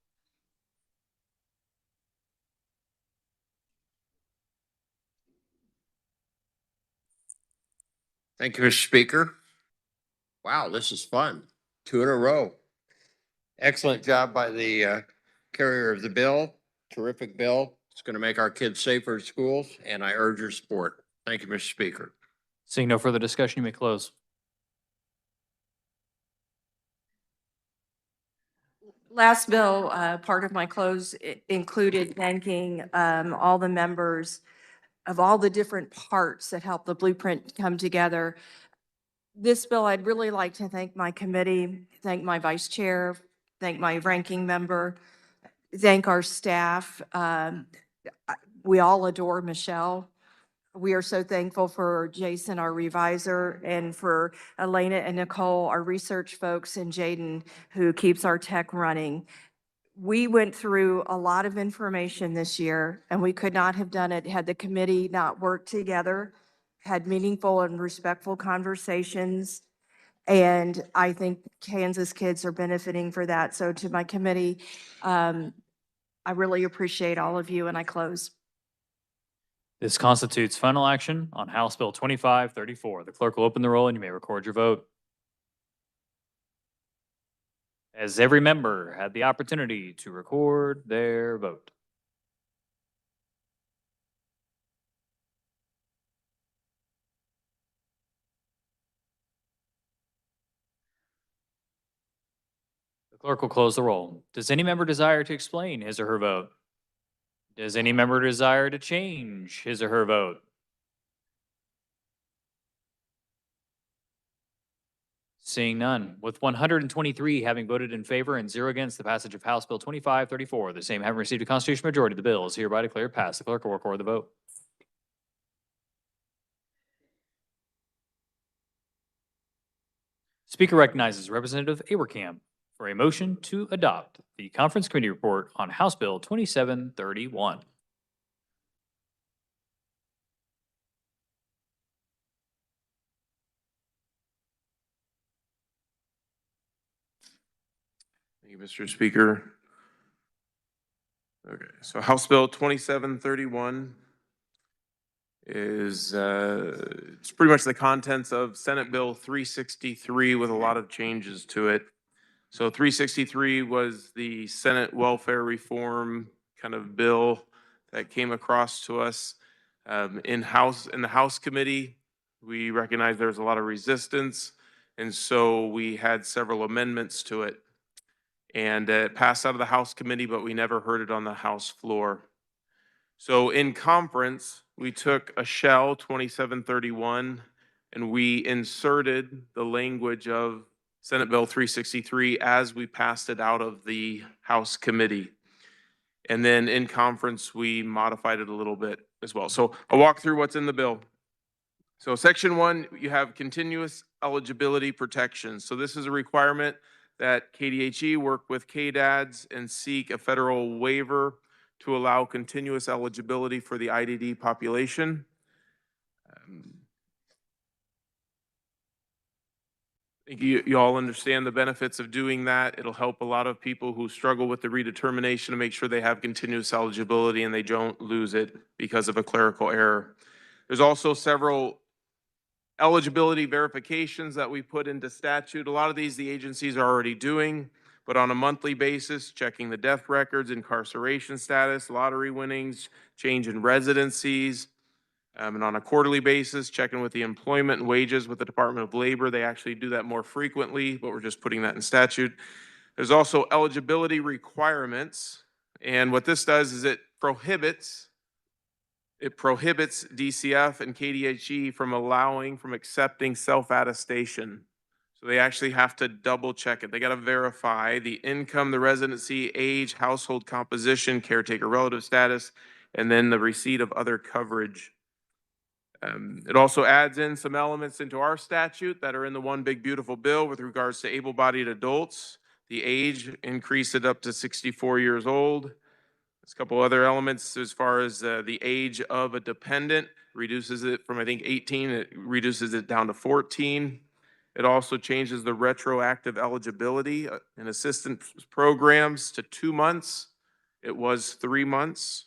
Thank you, Mr. Speaker. Wow, this is fun. 2 in a row. Excellent job by the carrier of the bill. Terrific bill. It's going to make our kids safer at schools, and I urge your support. Thank you, Mr. Speaker. Seeing no further discussion, you may close. Last bill, part of my close included thanking all the members of all the different parts that helped the blueprint come together. This bill, I'd really like to thank my committee, thank my vice chair, thank my ranking member, thank our staff. We all adore Michelle. We are so thankful for Jason, our reviser, and for Elena and Nicole, our research folks, and Jaden, who keeps our tech running. We went through a lot of information this year, and we could not have done it had the committee not worked together, had meaningful and respectful conversations, and I think Kansas kids are benefiting for that. So to my committee, I really appreciate all of you, and I close. This constitutes final action on House Bill 2534. The clerk will open the roll and you may record your vote. Has every member had the opportunity to record their vote? The clerk will close the roll. Does any member desire to explain his or her vote? Does any member desire to change his or her vote? Seeing none, with 123 having voted in favor and 0 against the passage of House Bill 2534, the same having received a constitutional majority, the bill is hereby declared passed. The clerk will record the vote. Speaker recognizes Representative Awerkamp for a motion to adopt the Conference Committee report on House Bill 2731. Thank you, Mr. Speaker. Okay, so House Bill 2731 is it's pretty much the contents of Senate Bill 363 with a lot of changes to it. So 363 was the Senate welfare reform kind of bill that came across to us in the House committee. We recognized there was a lot of resistance, and so we had several amendments to it. And it passed out of the House committee, but we never heard it on the House floor. So in conference, we took a shell 2731 and we inserted the language of Senate Bill 363 as we passed it out of the House committee. And then in conference, we modified it a little bit as well. So I'll walk through what's in the bill. So section 1, you have continuous eligibility protections. So this is a requirement that KDHE work with KDADs and seek a federal waiver to allow continuous eligibility for the IDD population. I think you all understand the benefits of doing that. It'll help a lot of people who struggle with the redetermination to make sure they have continuous eligibility and they don't lose it because of a clerical error. There's also several eligibility verifications that we put into statute. A lot of these the agencies are already doing, but on a monthly basis, checking the death records, incarceration status, lottery winnings, change in residencies, and on a quarterly basis, checking with the employment and wages with the Department of Labor. They actually do that more frequently, but we're just putting that in statute. There's also eligibility requirements, and what this does is it prohibits DCF and KDHE from accepting self-attestation. So they actually have to double check it. They got to verify the income, the residency, age, household composition, caretaker relative status, and then the receipt of other coverage. It also adds in some elements into our statute that are in the One Big Beautiful Bill with regards to able-bodied adults. The age increased it up to 64 years old. There's a couple other elements as far as the age of a dependent, reduces it from, I think, 18, it reduces it down to 14. It also changes the retroactive eligibility in assistance programs to 2 months. It was 3 months.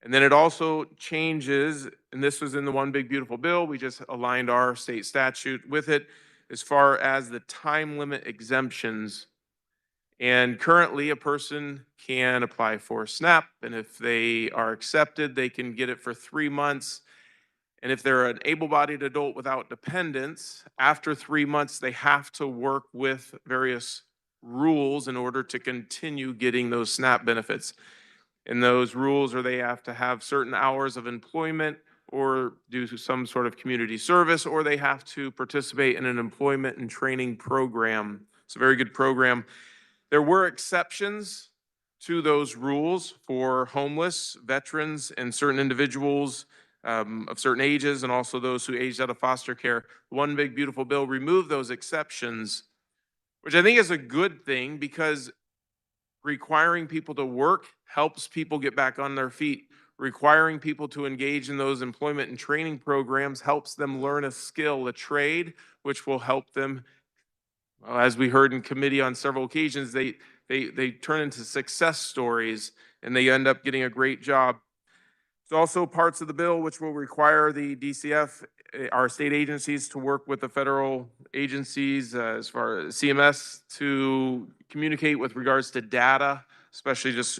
And then it also changes, and this was in the One Big Beautiful Bill, we just aligned our state statute with it, as far as the time limit exemptions. And currently, a person can apply for SNAP, and if they are accepted, they can get it for 3 months. And if they're an able-bodied adult without dependents, after 3 months, they have to work with various rules in order to continue getting those SNAP benefits. And those rules are they have to have certain hours of employment or do some sort of community service, or they have to participate in an employment and training program. It's a very good program. There were exceptions to those rules for homeless, veterans, and certain individuals of certain ages, and also those who aged out of foster care. One Big Beautiful Bill removed those exceptions, which I think is a good thing because requiring people to work helps people get back on their feet. Requiring people to engage in those employment and training programs helps them learn a skill, a trade, which will help them. As we heard in committee on several occasions, they turn into success stories and they end up getting a great job. There's also parts of the bill which will require the DCF, our state agencies, to work with the federal agencies as far as CMS to communicate with regards to data, especially just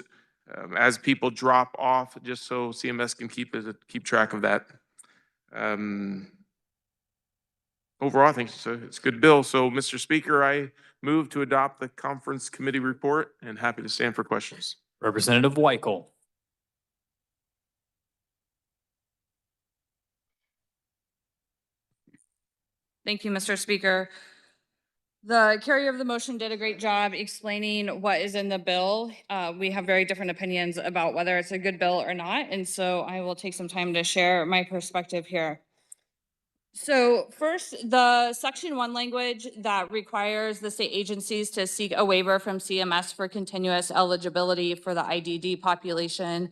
as people drop off, just so CMS can keep track of that. Overall, I think it's a good bill. So, Mr. Speaker, I move to adopt the conference committee report and happy to stand for questions. Representative Weichel. Thank you, Mr. Speaker. The carrier of the motion did a great job explaining what is in the bill. We have very different opinions about whether it's a good bill or not, and so I will take some time to share my perspective here. So first, the Section 1 language that requires the state agencies to seek a waiver from CMS for continuous eligibility for the IDD population,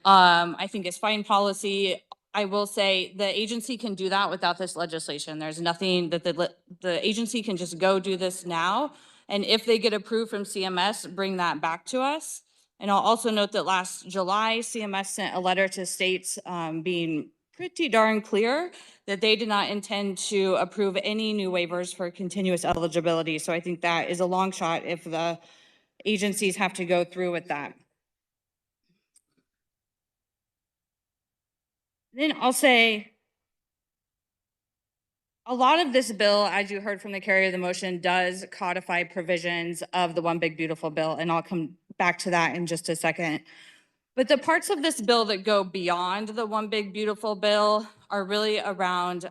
I think is fine policy. I will say the agency can do that without this legislation. There's nothing that the agency can just go do this now. And if they get approved from CMS, bring that back to us. And I'll also note that last July, CMS sent a letter to states being pretty darn clear that they did not intend to approve any new waivers for continuous eligibility. So I think that is a long shot if the agencies have to go through with that. Then I'll say a lot of this bill, as you heard from the carrier of the motion, does codify provisions of the One Big Beautiful Bill, and I'll come back to that in just a second. But the parts of this bill that go beyond the One Big Beautiful Bill are really around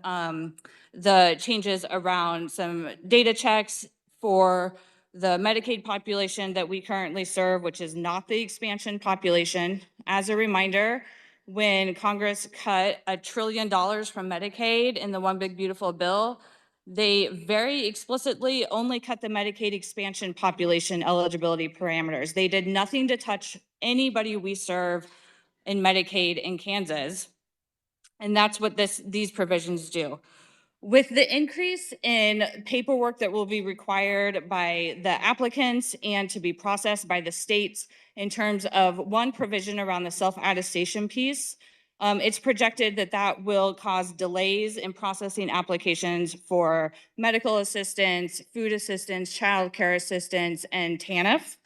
the changes around some data checks for the Medicaid population that we currently serve, which is not the expansion population. As a reminder, when Congress cut $1 trillion from Medicaid in the One Big Beautiful Bill, they very explicitly only cut the Medicaid expansion population eligibility parameters. They did nothing to touch anybody we serve in Medicaid in Kansas. And that's what these provisions do. With the increase in paperwork that will be required by the applicants and to be processed by the states in terms of one provision around the self-attestation piece, it's projected that that will cause delays in processing applications for medical assistance, food assistance, child care assistance, and TANF.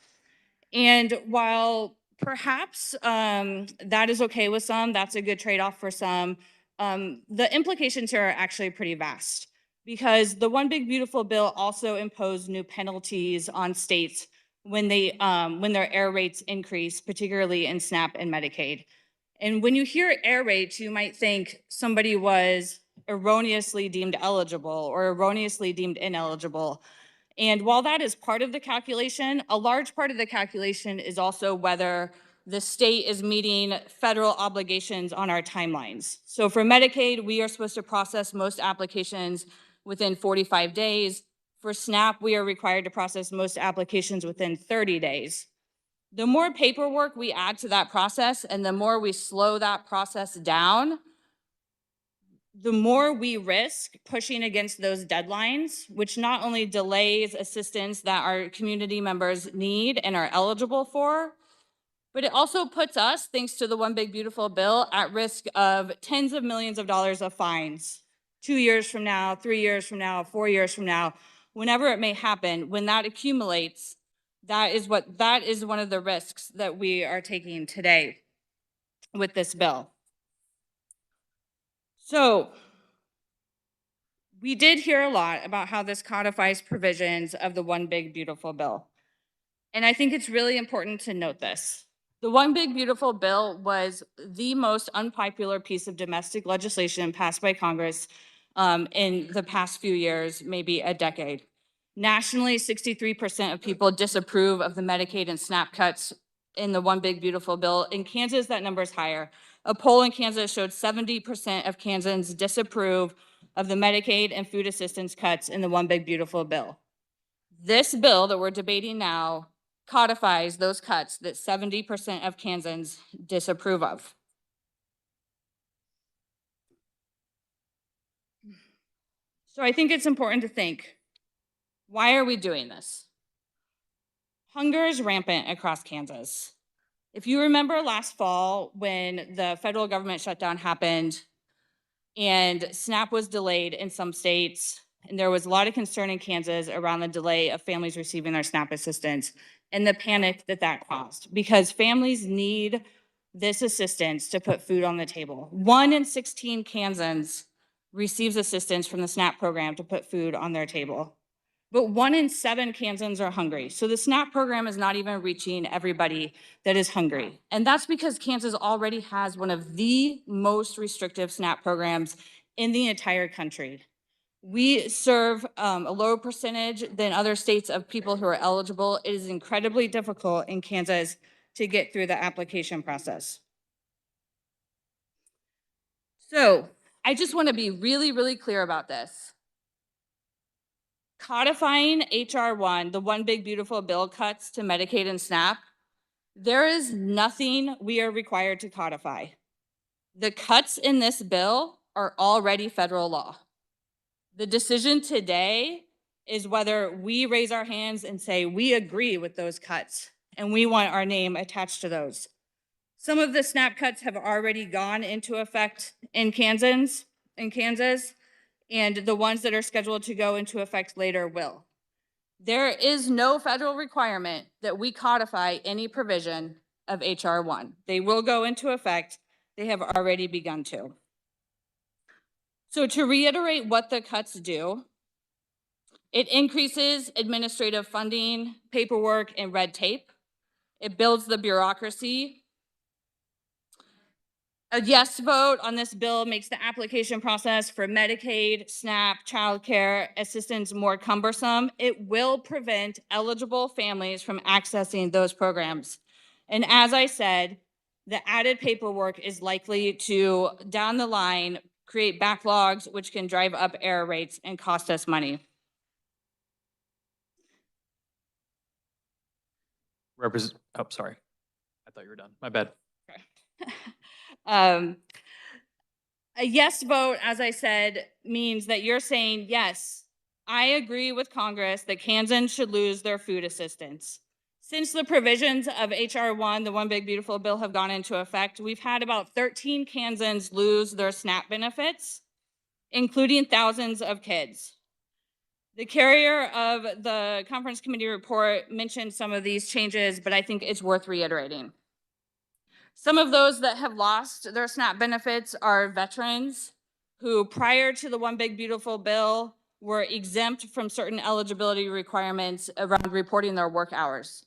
And while perhaps that is okay with some, that's a good trade-off for some, the implications here are actually pretty vast, because the One Big Beautiful Bill also imposed new penalties on states when their error rates increase, particularly in SNAP and Medicaid. And when you hear error rates, you might think somebody was erroneously deemed eligible or erroneously deemed ineligible. And while that is part of the calculation, a large part of the calculation is also whether the state is meeting federal obligations on our timelines. So for Medicaid, we are supposed to process most applications within 45 days. For SNAP, we are required to process most applications within 30 days. The more paperwork we add to that process and the more we slow that process down, the more we risk pushing against those deadlines, which not only delays assistance that our community members need and are eligible for, but it also puts us, thanks to the One Big Beautiful Bill, at risk of tens of millions of dollars of fines 2 years from now, 3 years from now, 4 years from now, whenever it may happen. When that accumulates, that is one of the risks that we are taking today with this bill. So we did hear a lot about how this codifies provisions of the One Big Beautiful Bill. And I think it's really important to note this. The One Big Beautiful Bill was the most unpopular piece of domestic legislation passed by Congress in the past few years, maybe a decade. Nationally, 63% of people disapprove of the Medicaid and SNAP cuts in the One Big Beautiful Bill. In Kansas, that number is higher. A poll in Kansas showed 70% of Kansans disapprove of the Medicaid and food assistance cuts in the One Big Beautiful Bill. This bill that we're debating now codifies those cuts that 70% of Kansans disapprove of. So I think it's important to think, why are we doing this? Hunger is rampant across Kansas. If you remember last fall when the federal government shutdown happened and SNAP was delayed in some states, and there was a lot of concern in Kansas around the delay of families receiving their SNAP assistance and the panic that that caused, because families need this assistance to put food on the table. 1 in 16 Kansans receives assistance from the SNAP program to put food on their table. But 1 in 7 Kansans are hungry. So the SNAP program is not even reaching everybody that is hungry. And that's because Kansas already has one of the most restrictive SNAP programs in the entire country. We serve a lower percentage than other states of people who are eligible. It is incredibly difficult in Kansas to get through the application process. So I just want to be really, really clear about this. Codifying HR 1, the One Big Beautiful Bill cuts to Medicaid and SNAP, there is nothing we are required to codify. The cuts in this bill are already federal law. The decision today is whether we raise our hands and say we agree with those cuts and we want our name attached to those. Some of the SNAP cuts have already gone into effect in Kansas, and the ones that are scheduled to go into effect later will. There is no federal requirement that we codify any provision of HR 1. They will go into effect. They have already begun to. So to reiterate what the cuts do, it increases administrative funding, paperwork, and red tape. It builds the bureaucracy. A yes vote on this bill makes the application process for Medicaid, SNAP, child care assistance more cumbersome. It will prevent eligible families from accessing those programs. And as I said, the added paperwork is likely to, down the line, create backlogs, which can drive up error rates and cost us money. Oh, sorry. I thought you were done. My bad. A yes vote, as I said, means that you're saying, yes, I agree with Congress that Kansans should lose their food assistance. Since the provisions of HR 1, the One Big Beautiful Bill, have gone into effect, we've had about 13 Kansans lose their SNAP benefits, including thousands of kids. The carrier of the conference committee report mentioned some of these changes, but I think it's worth reiterating. Some of those that have lost their SNAP benefits are veterans who, prior to the One Big Beautiful Bill, were exempt from certain eligibility requirements around reporting their work hours.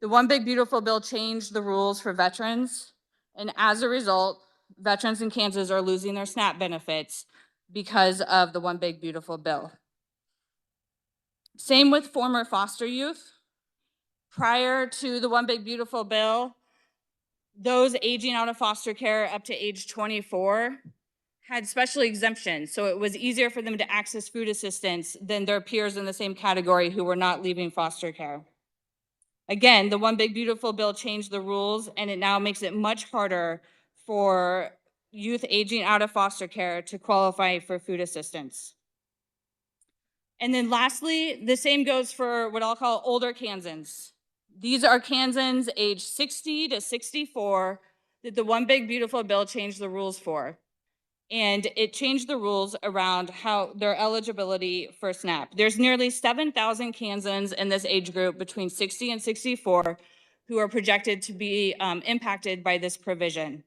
The One Big Beautiful Bill changed the rules for veterans, and as a result, veterans in Kansas are losing their SNAP benefits because of the One Big Beautiful Bill. Same with former foster youth. Prior to the One Big Beautiful Bill, those aging out of foster care up to age 24 had special exemptions, so it was easier for them to access food assistance than their peers in the same category who were not leaving foster care. Again, the One Big Beautiful Bill changed the rules, and it now makes it much harder for youth aging out of foster care to qualify for food assistance. And then lastly, the same goes for what I'll call older Kansans. These are Kansans age 60 to 64 that the One Big Beautiful Bill changed the rules for. And it changed the rules around how their eligibility for SNAP. There's nearly 7,000 Kansans in this age group between 60 and 64 who are projected to be impacted by this provision.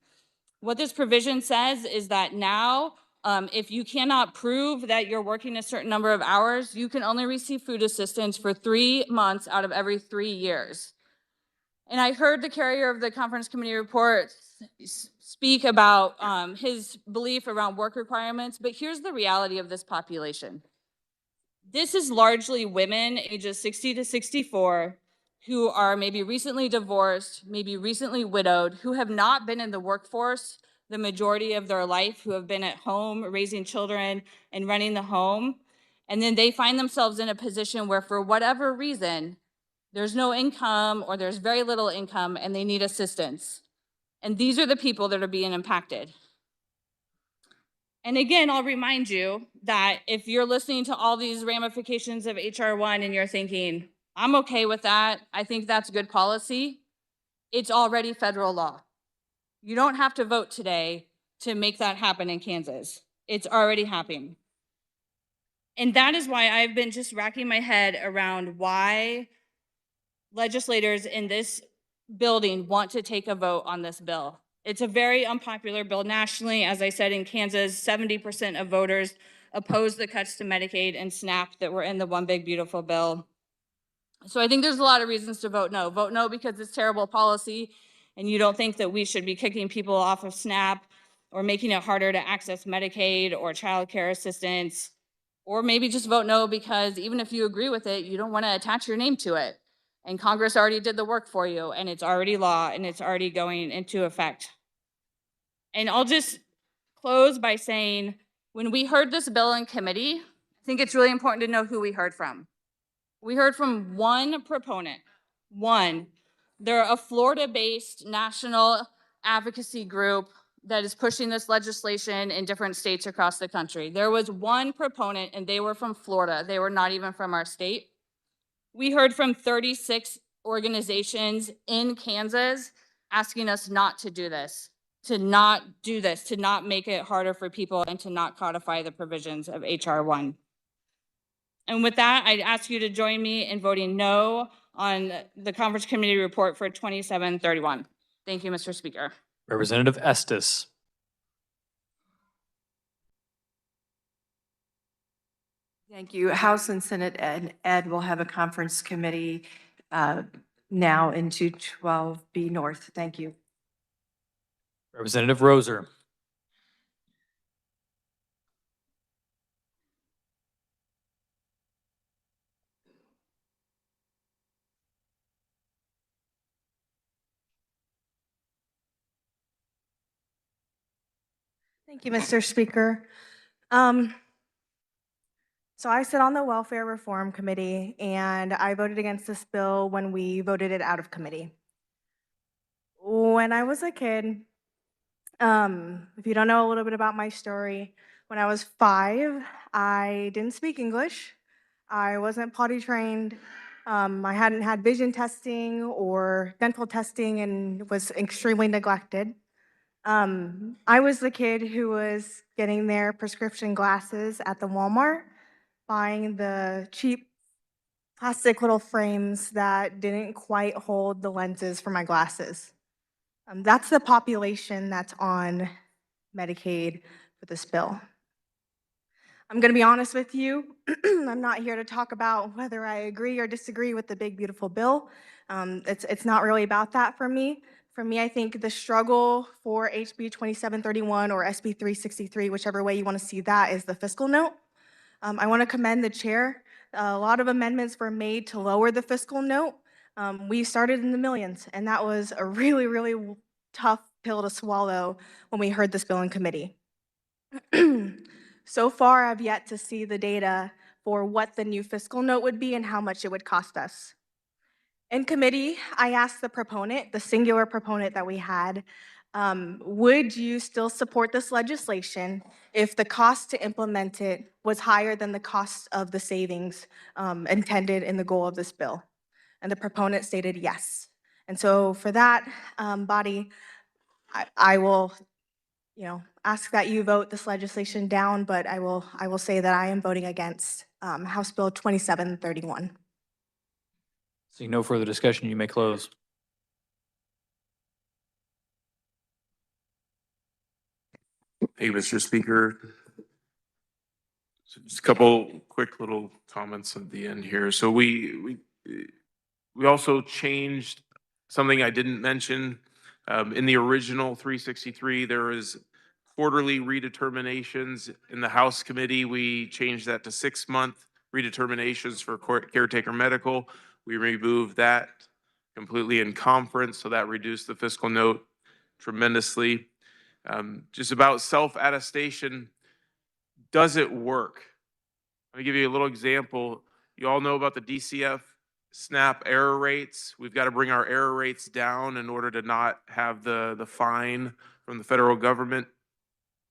What this provision says is that now, if you cannot prove that you're working a certain number of hours, you can only receive food assistance for 3 months out of every 3 years. And I heard the carrier of the conference committee report speak about his belief around work requirements, but here's the reality of this population. This is largely women ages 60 to 64 who are maybe recently divorced, maybe recently widowed, who have not been in the workforce the majority of their life, who have been at home raising children and running the home. And then they find themselves in a position where, for whatever reason, there's no income or there's very little income and they need assistance. And these are the people that are being impacted. And again, I'll remind you that if you're listening to all these ramifications of HR 1 and you're thinking, I'm okay with that, I think that's good policy, It's already federal law. You don't have to vote today to make that happen in Kansas. It's already happening. And that is why I've been just racking my head around why legislators in this building want to take a vote on this bill. It's a very unpopular bill nationally. As I said, in Kansas, 70% of voters oppose the cuts to Medicaid and SNAP that were in the One Big Beautiful Bill. So I think there's a lot of reasons to vote no. Vote no because it's terrible policy and you don't think that we should be kicking people off of SNAP or making it harder to access Medicaid or child care assistance. Or maybe just vote no because even if you agree with it, you don't want to attach your name to it. And Congress already did the work for you and it's already law and it's already going into effect. And I'll just close by saying, when we heard this bill in committee, I think it's really important to know who we heard from. We heard from one proponent, one. They're a Florida-based national advocacy group that is pushing this legislation in different states across the country. There was one proponent and they were from Florida. They were not even from our state. We heard from 36 organizations in Kansas asking us not to do this, to not make it harder for people and to not codify the provisions of HR 1. And with that, I'd ask you to join me in voting no on the Conference Committee report for 2731. Thank you, Mr. Speaker. Representative Estes. Thank you. House and Senate Ed will have a conference committee now into 12B North. Thank you. Representative Roser. Thank you, Mr. Speaker. So I sit on the Welfare Reform Committee, and I voted against this bill when we voted it out of committee. When I was a kid, if you don't know a little bit about my story, when I was 5, I didn't speak English. I wasn't potty trained. I hadn't had vision testing or dental testing and was extremely neglected. I was the kid who was getting their prescription glasses at the Walmart, buying the cheap plastic little frames that didn't quite hold the lenses for my glasses. That's the population that's on Medicaid for this bill. I'm going to be honest with you. I'm not here to talk about whether I agree or disagree with the big, beautiful bill. It's not really about that for me. For me, I think the struggle for HB 2731 or SB 363, whichever way you want to see that, is the fiscal note. I want to commend the chair. A lot of amendments were made to lower the fiscal note. We started in the millions, and that was a really, really tough pill to swallow when we heard this bill in committee. So far, I've yet to see the data for what the new fiscal note would be and how much it would cost us. In committee, I asked the proponent, the singular proponent that we had, would you still support this legislation if the cost to implement it was higher than the cost of the savings intended in the goal of this bill? And the proponent stated yes. And so for that body, I will ask that you vote this legislation down, but I will say that I am voting against House Bill 2731. Seeing no further discussion, you may close. Hey, Mr. Speaker. So just a couple quick little comments at the end here. So we also changed something I didn't mention. In the original 363, there was quarterly redeterminations. In the House committee, we changed that to 6-month redeterminations for caretaker medical. We removed that completely in conference, so that reduced the fiscal note tremendously. Just about self-attestation, does it work? Let me give you a little example. You all know about the DCF SNAP error rates. We've got to bring our error rates down in order to not have the fine from the federal government.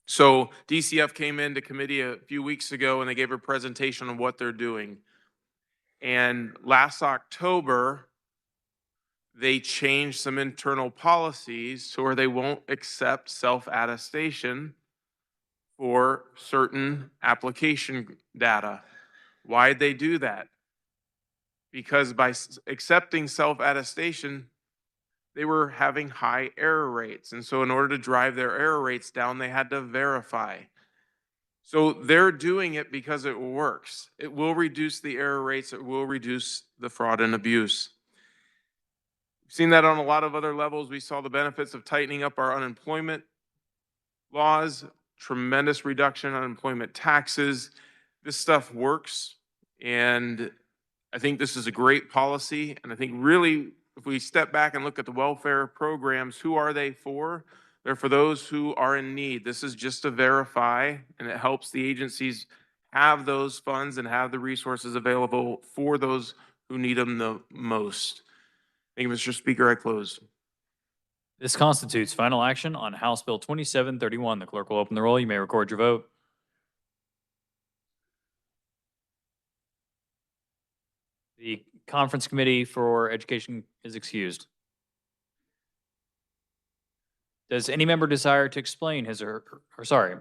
So DCF came into committee a few weeks ago and they gave a presentation on what they're doing. And last October, they changed some internal policies so where they won't accept self-attestation for certain application data. Why'd they do that? Because by accepting self-attestation, they were having high error rates. And so in order to drive their error rates down, they had to verify. So they're doing it because it works. It will reduce the error rates. It will reduce the fraud and abuse. We've seen that on a lot of other levels. We saw the benefits of tightening up our unemployment laws, tremendous reduction in unemployment taxes. This stuff works. And I think this is a great policy. And I think really, if we step back and look at the welfare programs, who are they for? They're for those who are in need. This is just to verify, and it helps the agencies have those funds and have the resources available for those who need them the most. Thank you, Mr. Speaker. I close. This constitutes final action on House Bill 2731. The clerk will open the roll. You may record your vote. The Conference Committee for Education is excused. Does any member desire to explain his or sorry,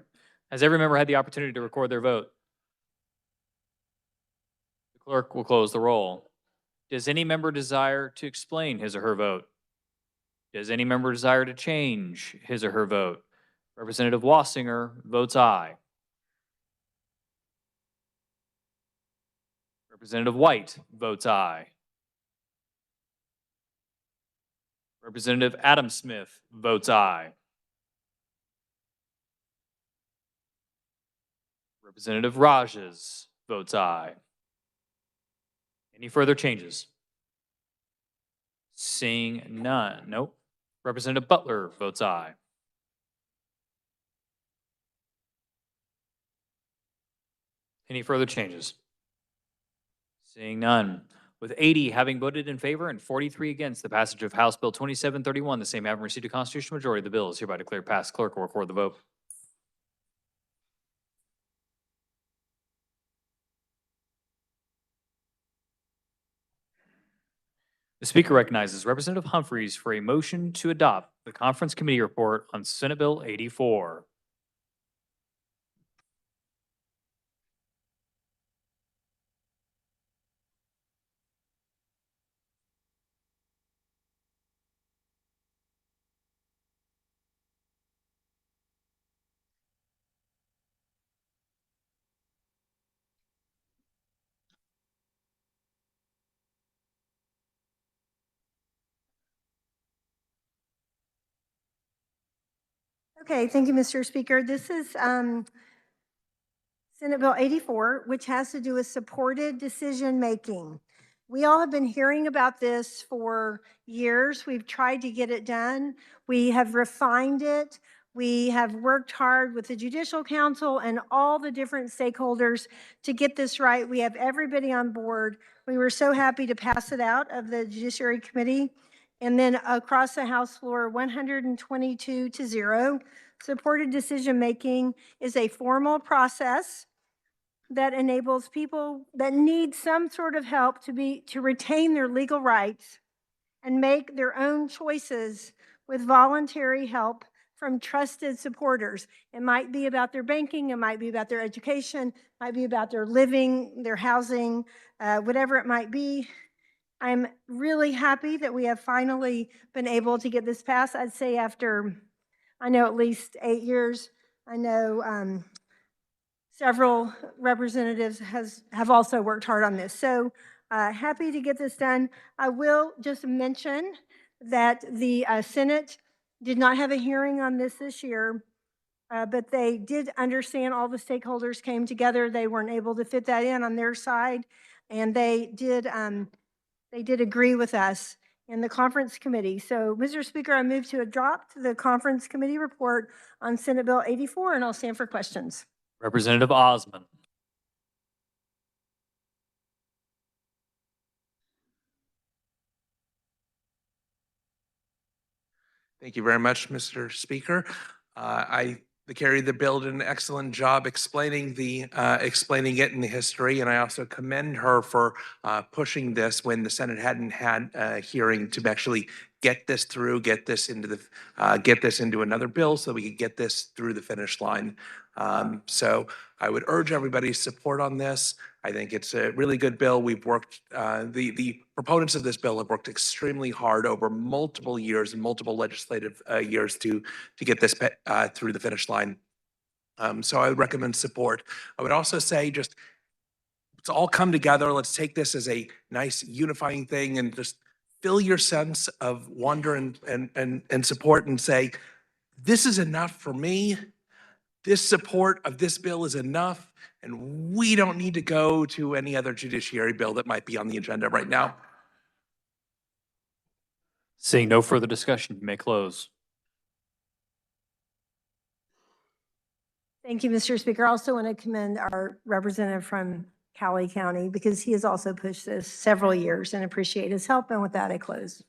has every member had the opportunity to record their vote? The clerk will close the roll. Does any member desire to explain his or her vote? Does any member desire to change his or her vote? Representative Wassinger votes aye. Representative White votes aye. Representative Adam Smith votes aye. Representative Rajes votes aye. Any further changes? Seeing none. Nope. Representative Butler votes aye. Any further changes? Seeing none. With 80 having voted in favor and 43 against the passage of House Bill 2731, the same having received a constitutional majority, the bill is hereby declared passed. Clerk will record the vote. The Speaker recognizes Representative Humphreys for a motion to adopt the Conference Committee report on Senate Bill 84. Okay, thank you, Mr. Speaker. This is Senate Bill 84, which has to do with supported decision-making. We all have been hearing about this for years. We've tried to get it done. We have refined it. We have worked hard with the Judicial Council and all the different stakeholders to get this right. We have everybody on board. We were so happy to pass it out of the Judiciary Committee. And then across the House floor, 122-0. Supported decision-making is a formal process that enables people that need some sort of help to retain their legal rights and make their own choices with voluntary help from trusted supporters. It might be about their banking, it might be about their education, it might be about their living, their housing, whatever it might be. I'm really happy that we have finally been able to get this passed. I'd say after, I know at least 8 years. I know several representatives have also worked hard on this. So happy to get this done. I will just mention that the Senate did not have a hearing on this year, but they did understand all the stakeholders came together. They weren't able to fit that in on their side, and they did agree with us in the conference committee. So, Mr. Speaker, I move to adopt the conference committee report on Senate Bill 84, and I'll stand for questions. Representative Osman. Thank you very much, Mr. Speaker. the carrier of the bill did an excellent job explaining explaining it in the history, and I also commend her for pushing this when the Senate hadn't had a hearing to actually get this through, get this into another bill so we could get this through the finish line. So I would urge everybody's support on this. I think it's a really good bill. We've worked, the proponents of this bill have worked extremely hard over multiple years and multiple legislative years to get this through the finish line. So I would recommend support. I would also say just let's all come together. Let's take this as a nice unifying thing and just fill your sense of wonder and support and say, this is enough for me. This support of this bill is enough, and we don't need to go to any other judiciary bill that might be on the agenda right now. Seeing no further discussion, you may close. Thank you, Mr. Speaker. I also want to commend our representative from Cowley County because he has also pushed this several years and appreciate his help. And with that, I close.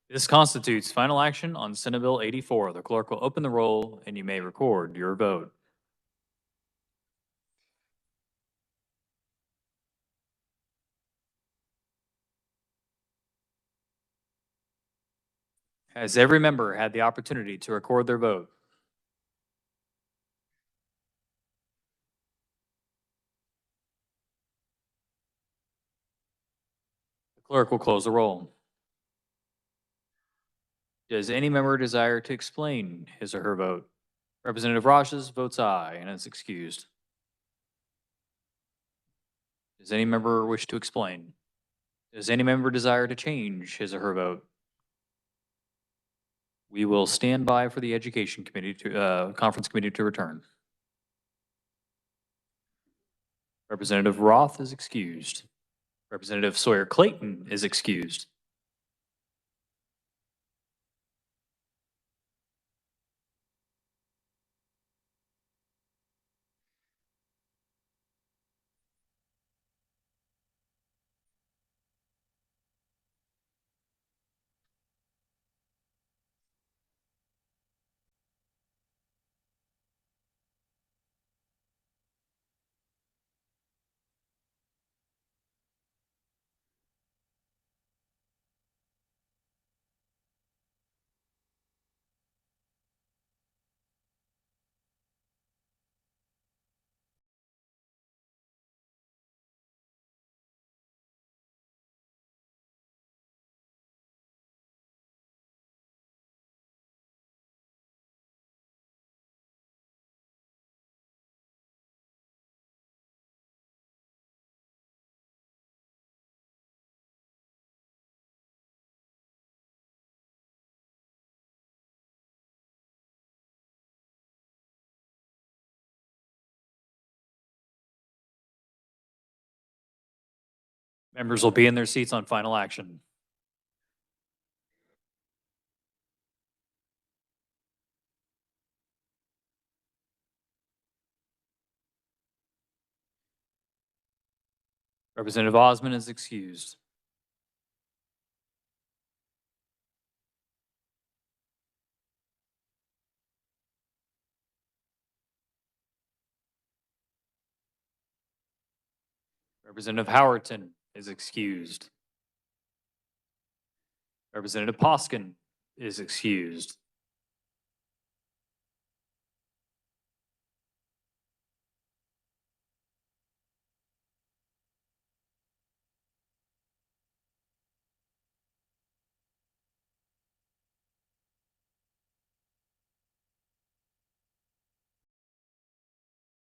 This constitutes final action on Senate Bill 84. The clerk will open the roll and you may record your vote. Has every member had the opportunity to record their vote? The clerk will close the roll. Does any member desire to explain his or her vote? Representative Rogers votes aye and is excused. Does any member wish to explain? Does any member desire to change his or her vote? We will stand by for the Education Committee Conference Committee to return. Representative Roth is excused. Representative Sawyer Clayton is excused. Members will be in their seats on final action. Representative Osmond is excused. Representative Howerton is excused. Representative Poskin is excused.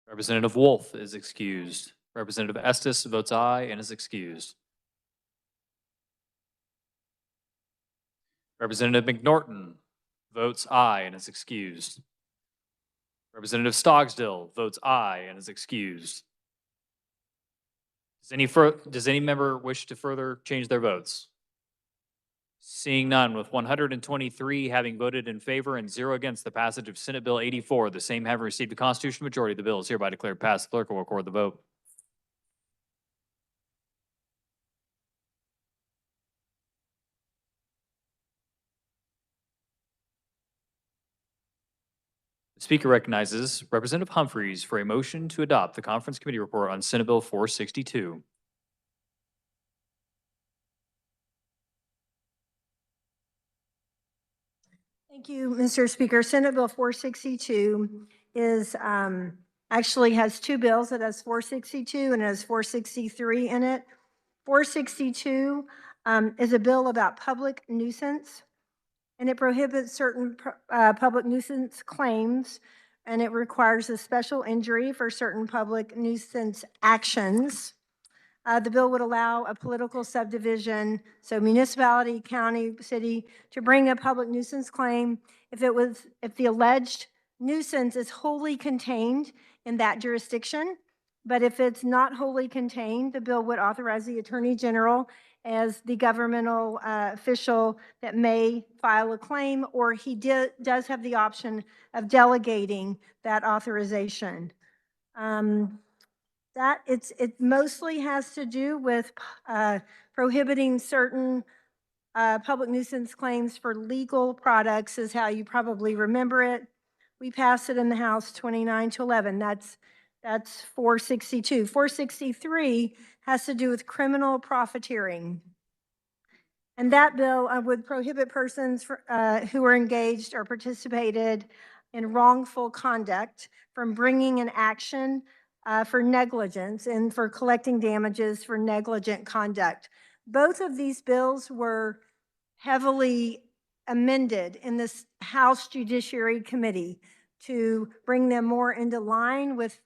Representative Wolf is excused. Representative Estes votes aye and is excused. Representative McNorton votes aye and is excused. Representative Stogsdill votes aye and is excused. Does any member wish to further change their votes? Seeing none, with 123 having voted in favor and 0 against the passage of Senate Bill 84, the same having received a constitutional majority, the bill is hereby declared passed. The clerk will record the vote. Speaker recognizes Representative Humphreys for a motion to adopt the Conference Committee report on Senate Bill 462. Thank you, Mr. Speaker. Senate Bill 462 is, actually has two bills. It has 462 and it has 463 in it. 462 is a bill about public nuisance, and it prohibits certain public nuisance claims, and it requires a special injury for certain public nuisance actions. The bill would allow a political subdivision, so municipality, county, city, to bring a public nuisance claim if the alleged nuisance is wholly contained in that jurisdiction. But if it's not wholly contained, the bill would authorize the Attorney General as the governmental official that may file a claim, or he does have the option of delegating that authorization. It mostly has to do with prohibiting certain public nuisance claims for legal products, is how you probably remember it. We passed it in the House 29-11. That's 462. 463 has to do with criminal profiteering. And that bill would prohibit persons who are engaged or participated in wrongful conduct from bringing an action for negligence and for collecting damages for negligent conduct. Both of these bills were heavily amended in this House Judiciary Committee to bring them more into line with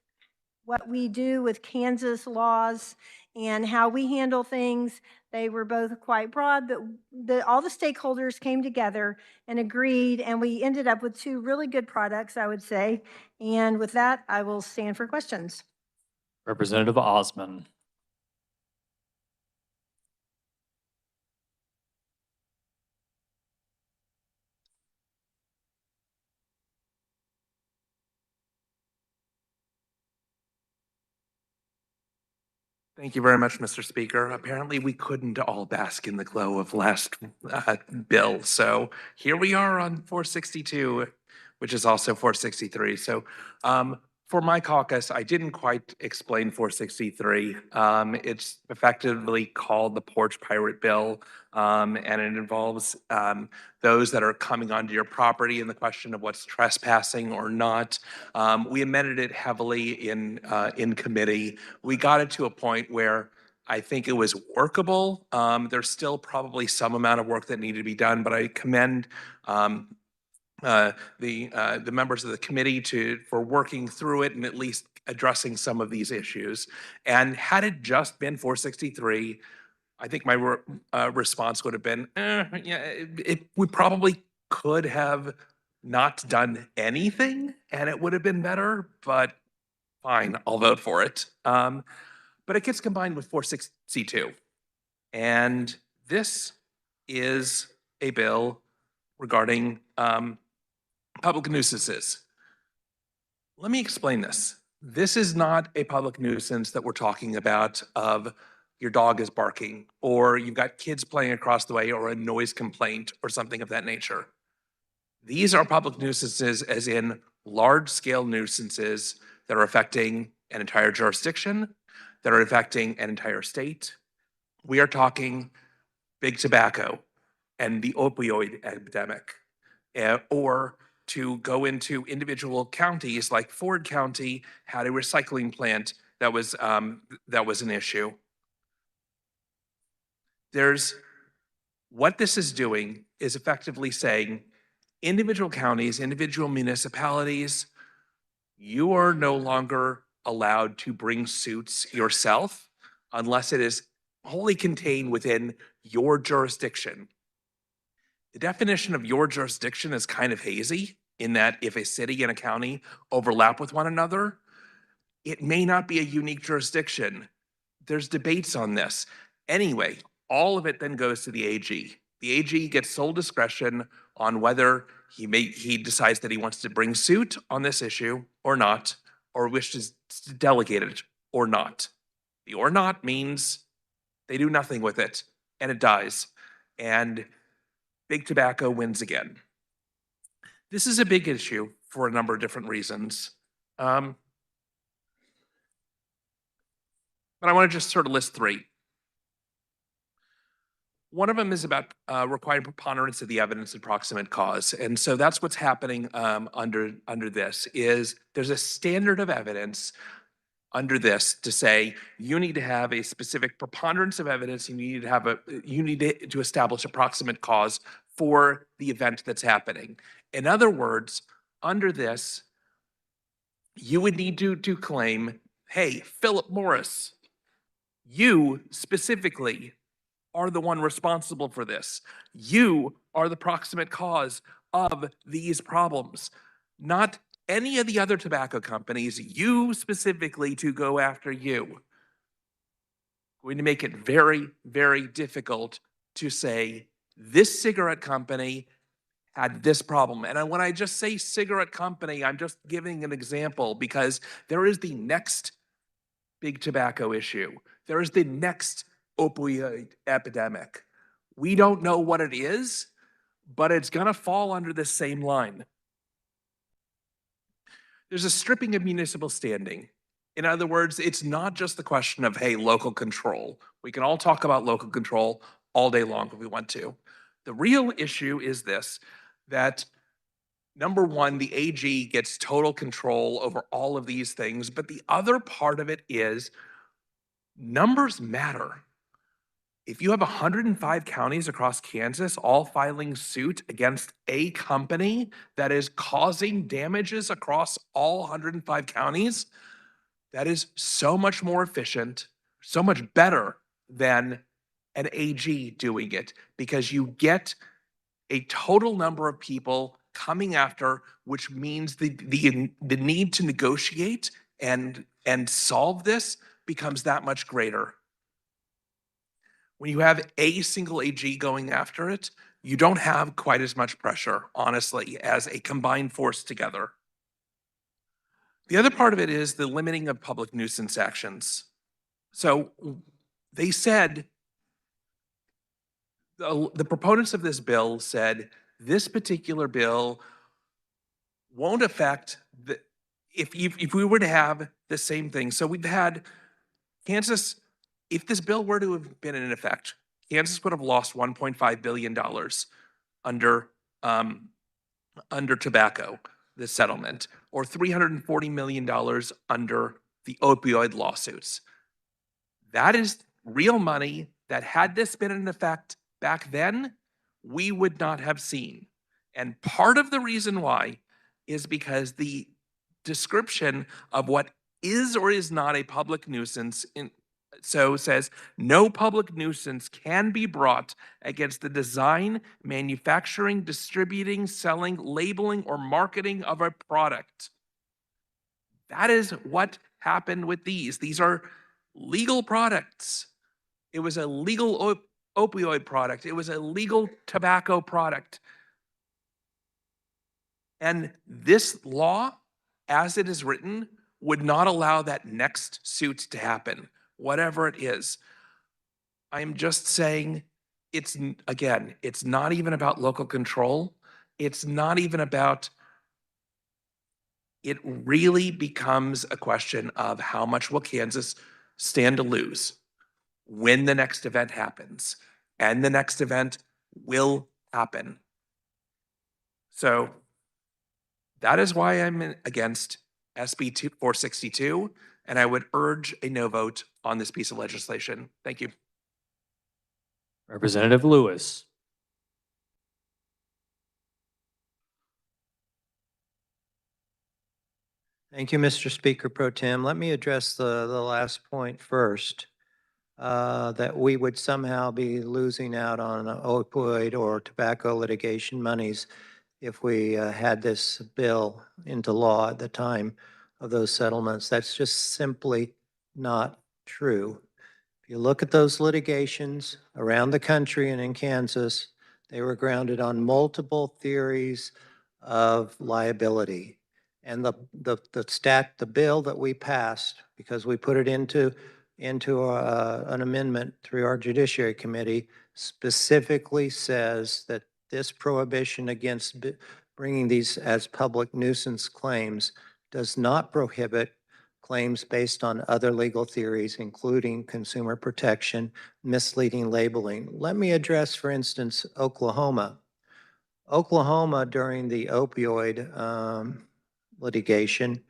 what we do with Kansas laws and how we handle things. They were both quite broad, but all the stakeholders came together and agreed, and we ended up with two really good products, I would say. And with that, I will stand for questions. Representative Osman. Thank you very much, Mr. Speaker. Apparently, we couldn't all bask in the glow of last bill. So here we are on 462, which is also 463. So for my caucus, I didn't quite explain 463. It's effectively called the Porch Pirate Bill, and it involves those that are coming onto your property and the question of what's trespassing or not. We amended it heavily in committee. We got it to a point where I think it was workable. There's still probably some amount of work that needed to be done, but I commend the members of the committee for working through it and at least addressing some of these issues. And had it just been 463, I think my response would have been, yeah, we probably could have not done anything and it would have been better, but fine, I'll vote for it. But it gets combined with 462. And this is a bill regarding public nuisances. Let me explain this. This is not a public nuisance that we're talking about of your dog is barking, or you've got kids playing across the way, or a noise complaint, or something of that nature. These are public nuisances as in large-scale nuisances that are affecting an entire jurisdiction, that are affecting an entire state. We are talking big tobacco and the opioid epidemic, or to go into individual counties like Ford County had a recycling plant that was an issue. What this is doing is effectively saying individual counties, individual municipalities, you are no longer allowed to bring suits yourself unless it is wholly contained within your jurisdiction. The definition of your jurisdiction is kind of hazy in that if a city and a county overlap with one another, it may not be a unique jurisdiction. There's debates on this. Anyway, all of it then goes to the AG. The AG gets sole discretion on whether he decides that he wants to bring suit on this issue or not, or wishes to delegate it or not. The or not means they do nothing with it and it dies. And big tobacco wins again. This is a big issue for a number of different reasons. But I want to just sort of list three. One of them is about requiring preponderance of the evidence and proximate cause. And so that's what's happening under this is there's a standard of evidence under this to say you need to have a specific preponderance of evidence. You need to have to establish a proximate cause for the event that's happening. In other words, under this, you would need to claim, hey, Philip Morris, you specifically are the one responsible for this. You are the proximate cause of these problems, not any of the other tobacco companies, you specifically to go after you. Going to make it very, very difficult to say this cigarette company had this problem. And when I just say cigarette company, I'm just giving an example because there is the next big tobacco issue. There is the next opioid epidemic. We don't know what it is, but it's gonna fall under the same line. There's a stripping of municipal standing. In other words, it's not just the question of, hey, local control. We can all talk about local control all day long if we want to. The real issue is this, that number one, the AG gets total control over all of these things, but the other part of it is numbers matter. If you have 105 counties across Kansas all filing suit against a company that is causing damages across all 105 counties, that is so much more efficient, so much better than an AG doing it, because you get a total number of people coming after, which means the need to negotiate and solve this becomes that much greater. When you have a single AG going after it, you don't have quite as much pressure, honestly, as a combined force together. The other part of it is the limiting of public nuisance actions. So they said, the proponents of this bill said, this particular bill won't affect if we were to have the same thing. So we've had Kansas, if this bill were to have been in effect, Kansas would have lost $1.5 billion under tobacco, the settlement, or $340 million under the opioid lawsuits. That is real money that, had this been in effect back then, we would not have seen. And part of the reason why is because the description of what is or is not a public nuisance says no public nuisance can be brought against the design, manufacturing, distributing, selling, labeling, or marketing of a product. That is what happened with these. These are legal products. It was a legal opioid product. It was a legal tobacco product. And this law, as it is written, would not allow that next suit to happen, whatever it is. I'm just saying, it's not even about local control. It's not even about, it really becomes a question of how much will Kansas stand to lose when the next event happens. And the next event will happen. So that is why I'm against SB 462, and I would urge a no vote on this piece of legislation. Thank you. Representative Lewis. Thank you, Mr. Speaker Pro Tem. Let me address the last point first, that we would somehow be losing out on opioid or tobacco litigation monies if we had this bill into law at the time of those settlements. That's just simply not true. If you look at those litigations around the country and in Kansas, they were grounded on multiple theories of liability. And the bill that we passed, because we put it into an amendment through our Judiciary Committee, specifically says that this prohibition against bringing these as public nuisance claims does not prohibit claims based on other legal theories, including consumer protection, misleading labeling. Let me address, for instance, Oklahoma. Oklahoma, during the opioid litigation,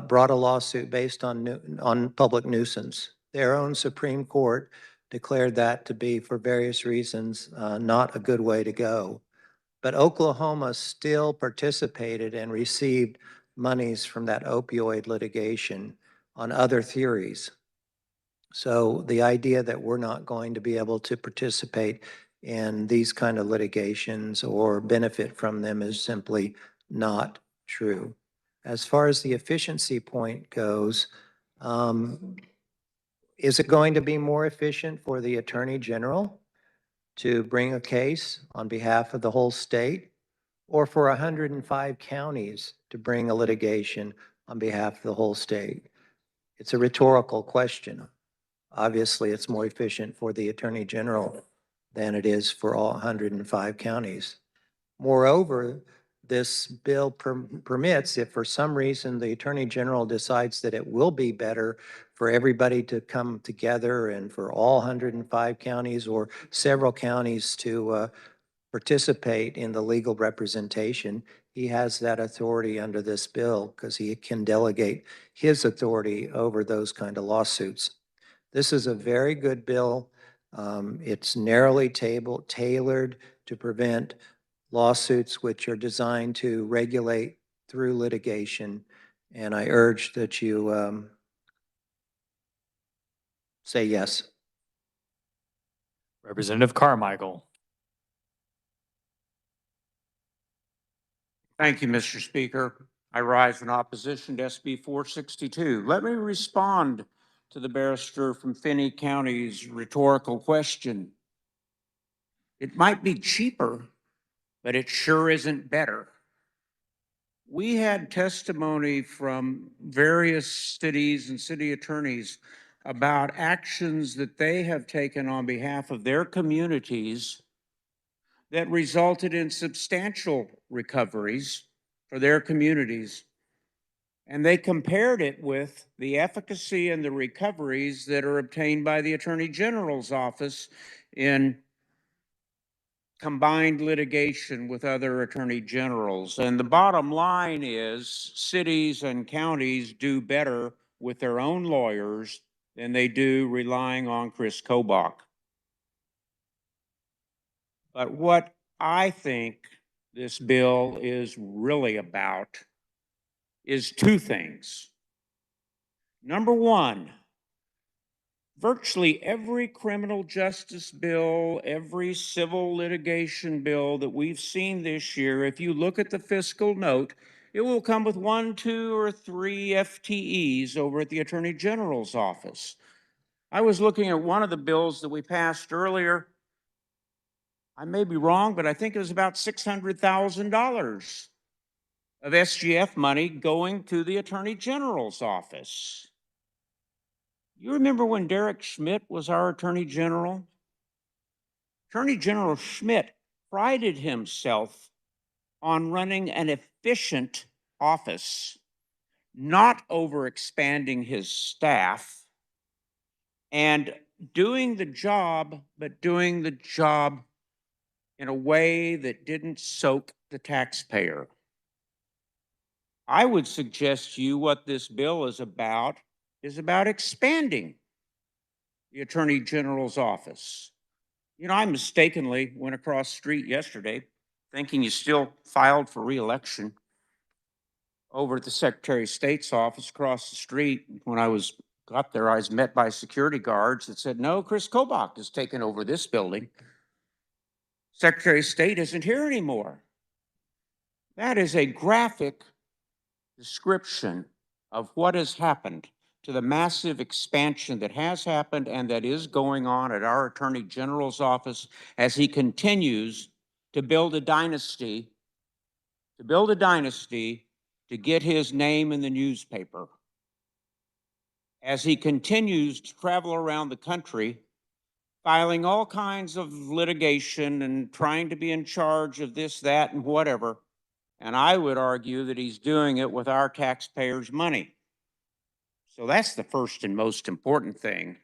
brought a lawsuit based on public nuisance. Their own Supreme Court declared that to be, for various reasons, not a good way to go. But Oklahoma still participated and received monies from that opioid litigation on other theories. So the idea that we're not going to be able to participate in these kind of litigations or benefit from them is simply not true. As far as the efficiency point goes, is it going to be more efficient for the Attorney General to bring a case on behalf of the whole state, or for 105 counties to bring a litigation on behalf of the whole state? It's a rhetorical question. Obviously, it's more efficient for the Attorney General than it is for all 105 counties. Moreover, this bill permits, if for some reason the Attorney General decides that it will be better for everybody to come together and for all 105 counties or several counties to participate in the legal representation, he has that authority under this bill because he can delegate his authority over those kind of lawsuits. This is a very good bill. It's narrowly tailored to prevent lawsuits which are designed to regulate through litigation. And I urge that you say yes. Representative Carmichael. Thank you, Mr. Speaker. I rise in opposition to SB 462. Let me respond to the barrister from Finney County's rhetorical question. It might be cheaper, but it sure isn't better. We had testimony from various cities and city attorneys about actions that they have taken on behalf of their communities that resulted in substantial recoveries for their communities. And they compared it with the efficacy and the recoveries that are obtained by the Attorney General's office in combined litigation with other attorney generals. And the bottom line is cities and counties do better with their own lawyers than they do relying on Chris Kobach. But what I think this bill is really about is two things. Number one, virtually every criminal justice bill, every civil litigation bill that we've seen this year, if you look at the fiscal note, it will come with 1, 2, or 3 FTEs over at the Attorney General's office. I was looking at one of the bills that we passed earlier. I may be wrong, but I think it was about $600,000 of SGF money going to the Attorney General's office. You remember when Derek Schmidt was our Attorney General? Attorney General Schmidt prided himself on running an efficient office, not overexpanding his staff, and doing the job, but doing the job in a way that didn't soak the taxpayer. I would suggest to you what this bill is about expanding the Attorney General's office. You know, I mistakenly went across the street yesterday thinking you still filed for re-election over at the Secretary of State's office across the street. When I got there, I was met by security guards that said, no, Chris Kobach has taken over this building. Secretary of State isn't here anymore. That is a graphic description of what has happened to the massive expansion that has happened and that is going on at our Attorney General's office as he continues to build a dynasty, to get his name in the newspaper. As he continues to travel around the country, filing all kinds of litigation and trying to be in charge of this, that, and whatever, And I would argue that he's doing it with our taxpayers' money. So that's the first and most important thing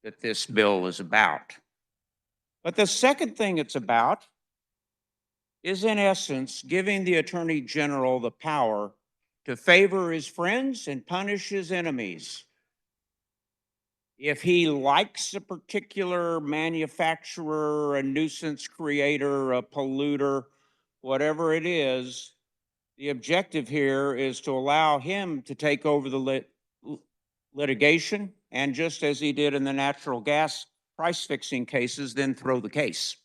that this bill is about. But the second thing it's about is, in essence, giving the Attorney General the power to favor his friends and punish his enemies. If he likes a particular manufacturer, a nuisance creator, a polluter, whatever it is, the objective here is to allow him to take over the litigation, and just as he did in the natural gas price fixing cases, then throw the case.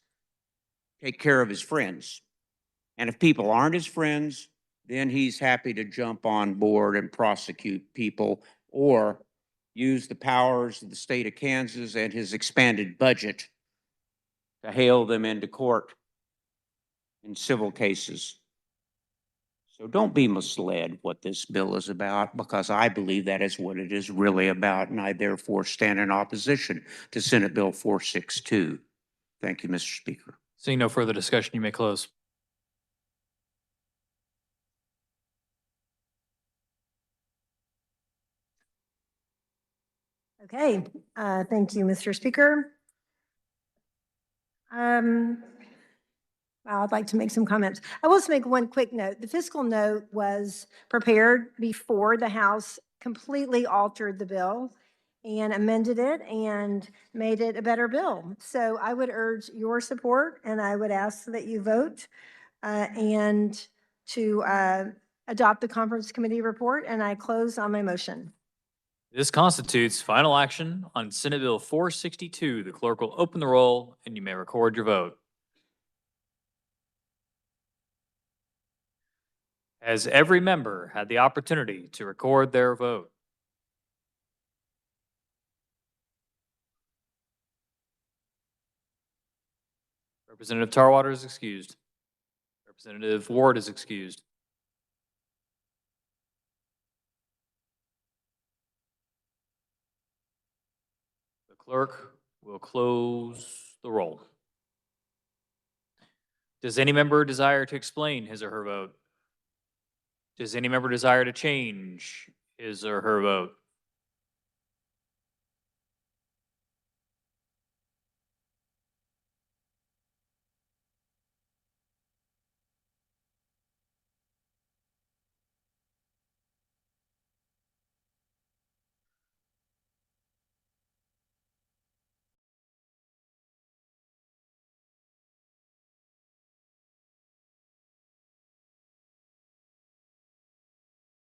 Take care of his friends. And if people aren't his friends, then he's happy to jump on board and prosecute people or use the powers of the state of Kansas and his expanded budget to hail them into court in civil cases. So don't be misled what this bill is about, because I believe that is what it is really about, and I therefore stand in opposition to Senate Bill 462. Thank you, Mr. Speaker. Seeing no further discussion, you may close. Okay, thank you, Mr. Speaker. I'd like to make some comments. I will just make one quick note. The fiscal note was prepared before the House completely altered the bill and amended it and made it a better bill. So I would urge your support, and I would ask that you vote and to adopt the conference committee report, and I close on my motion. This constitutes final action on Senate Bill 462. The clerk will open the roll and you may record your vote. Has every member had the opportunity to record their vote? Representative Tarwater is excused. Representative Ward is excused. The clerk will close the roll. Does any member desire to explain his or her vote? Does any member desire to change his or her vote?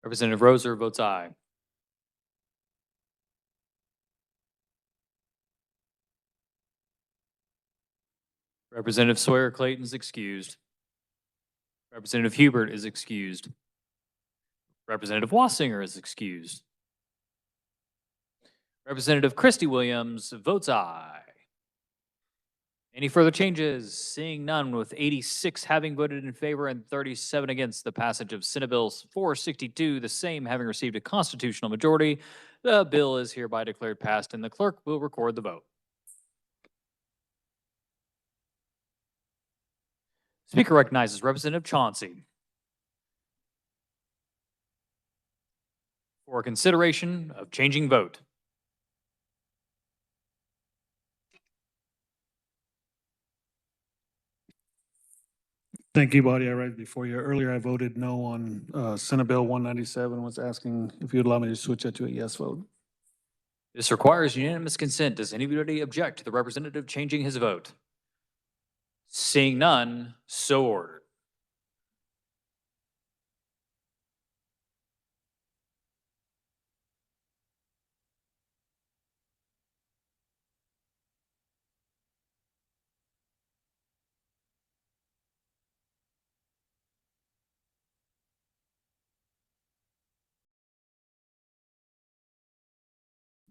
Representative Roser votes aye. Representative Sawyer Clayton is excused. Representative Hubert is excused. Representative Wassinger is excused. Representative Christy Williams votes aye. Any further changes? Seeing none, with 86 having voted in favor and 37 against the passage of Senate Bill 462, the same having received a constitutional majority, the bill is hereby declared passed, and the clerk will record the vote. Speaker recognizes Representative Chauncey for consideration of changing vote. Thank you, Body. I read before you. Earlier, I voted no on Senate Bill 197, was asking if you'd allow me to switch that to a yes vote. This requires unanimous consent. Does anybody object to the representative changing his vote? Seeing none, so ordered.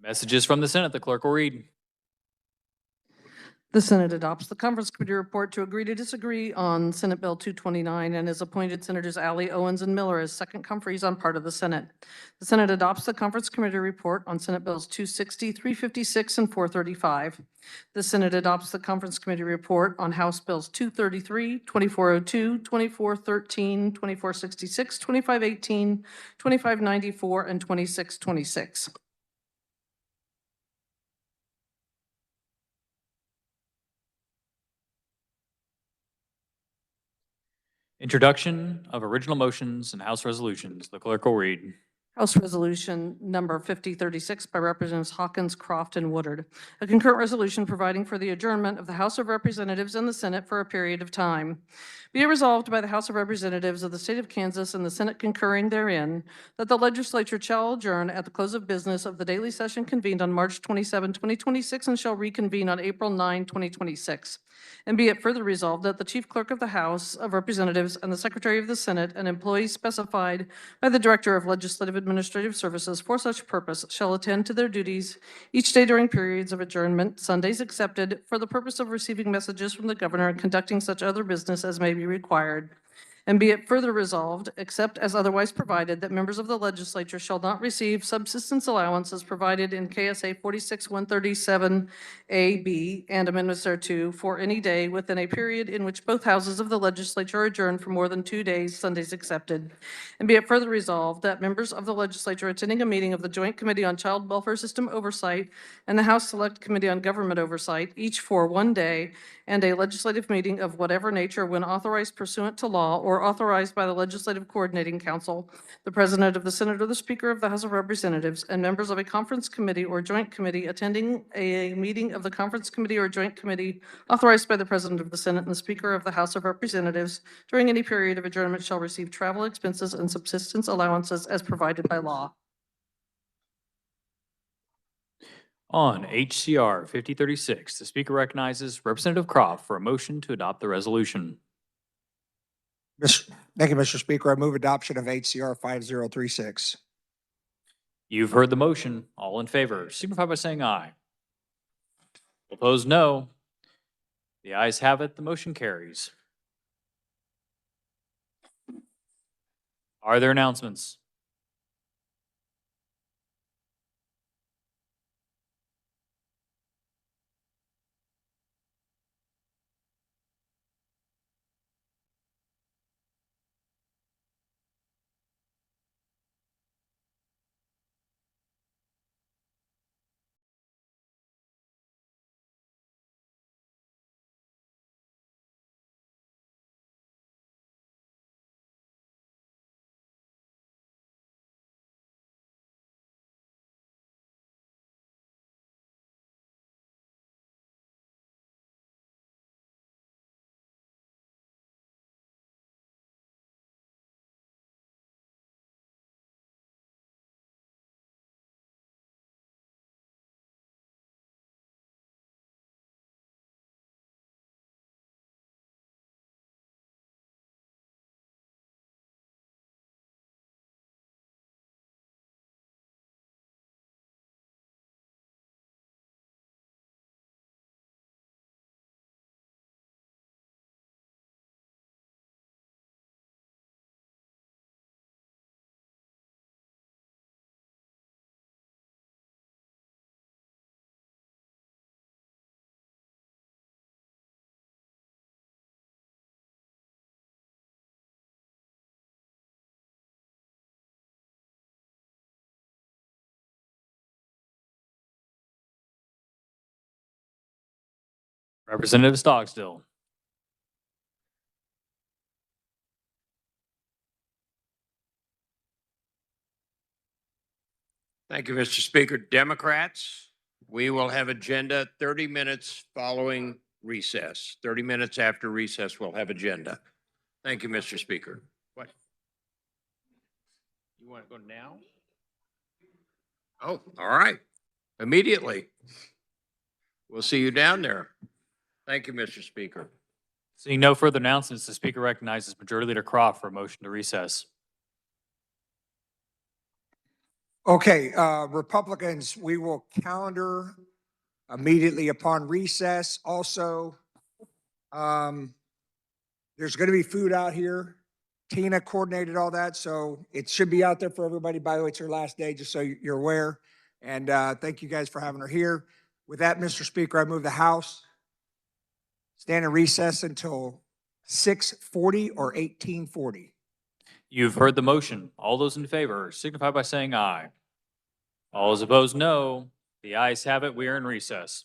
Messages from the Senate, the clerk will read. The Senate adopts the Conference Committee report to agree to disagree on Senate Bill 229 and has appointed Senators Alley, Owens, and Miller as second conferees on part of the Senate. The Senate adopts the Conference Committee report on Senate Bills 260, 356, and 435. The Senate adopts the Conference Committee report on House Bills 233, 2402, 2413, 2466, 2518, 2594, and 2626. Introduction of original motions and House resolutions. The clerk will read. House Resolution Number 5036 by Representatives Hawkins, Croft, and Woodard. A concurrent resolution providing for the adjournment of the House of Representatives and the Senate for a period of time. Be it resolved by the House of Representatives of the State of Kansas and the Senate concurring therein that the Legislature shall adjourn at the close of business of the daily session convened on March 27, 2026 and shall reconvene on April 9, 2026. And be it further resolved that the Chief Clerk of the House of Representatives and the Secretary of the Senate and employees specified by the Director of Legislative Administrative Services for such purpose shall attend to their duties each day during periods of adjournment, Sundays excepted, for the purpose of receiving messages from the governor and conducting such other business as may be required. And be it further resolved, except as otherwise provided, that members of the legislature shall not receive subsistence allowances provided in KSA 46137A-B and amendments thereto for any day within a period in which both houses of the legislature are adjourned for more than 2 days, Sundays excepted. And be it further resolved that members of the legislature attending a meeting of the Joint Committee on Child Welfare System Oversight and the House Select Committee on Government Oversight, each for 1 day, and a legislative meeting of whatever nature when authorized pursuant to law or authorized by the Legislative Coordinating Council, the President of the Senate or the Speaker of the House of Representatives, and members of a conference committee or joint committee attending a meeting of the conference committee or joint committee authorized by the President of the Senate and the Speaker of the House of Representatives during any period of adjournment shall receive travel expenses and subsistence allowances as provided by law. On HCR 5036, the Speaker recognizes Representative Croft for a motion to adopt the resolution. Thank you, Mr. Speaker. I move adoption of HCR 5036. You've heard the motion. All in favor, signify by saying aye. Opposed, no. The ayes have it. The motion carries. Are there announcements? Representative Stocksdale. Thank you, Mr. Speaker. Democrats, we will have agenda 30 minutes following recess. 30 minutes after recess, we'll have agenda. Thank you, Mr. Speaker. What? You want to go now? Oh, all right. Immediately. We'll see you down there. Thank you, Mr. Speaker. Seeing no further announcements, the Speaker recognizes Majority Leader Croft for a motion to recess. Okay, Republicans, we will calendar immediately upon recess. Also, there's going to be food out here. Tina coordinated all that, so it should be out there for everybody. By the way, it's her last day, just so you're aware. And thank you guys for having her here. With that, Mr. Speaker, I move the House stand in recess until 6:40 or 18:40. You've heard the motion. All those in favor signify by saying aye. All those opposed, no. The ayes have it. We are in recess.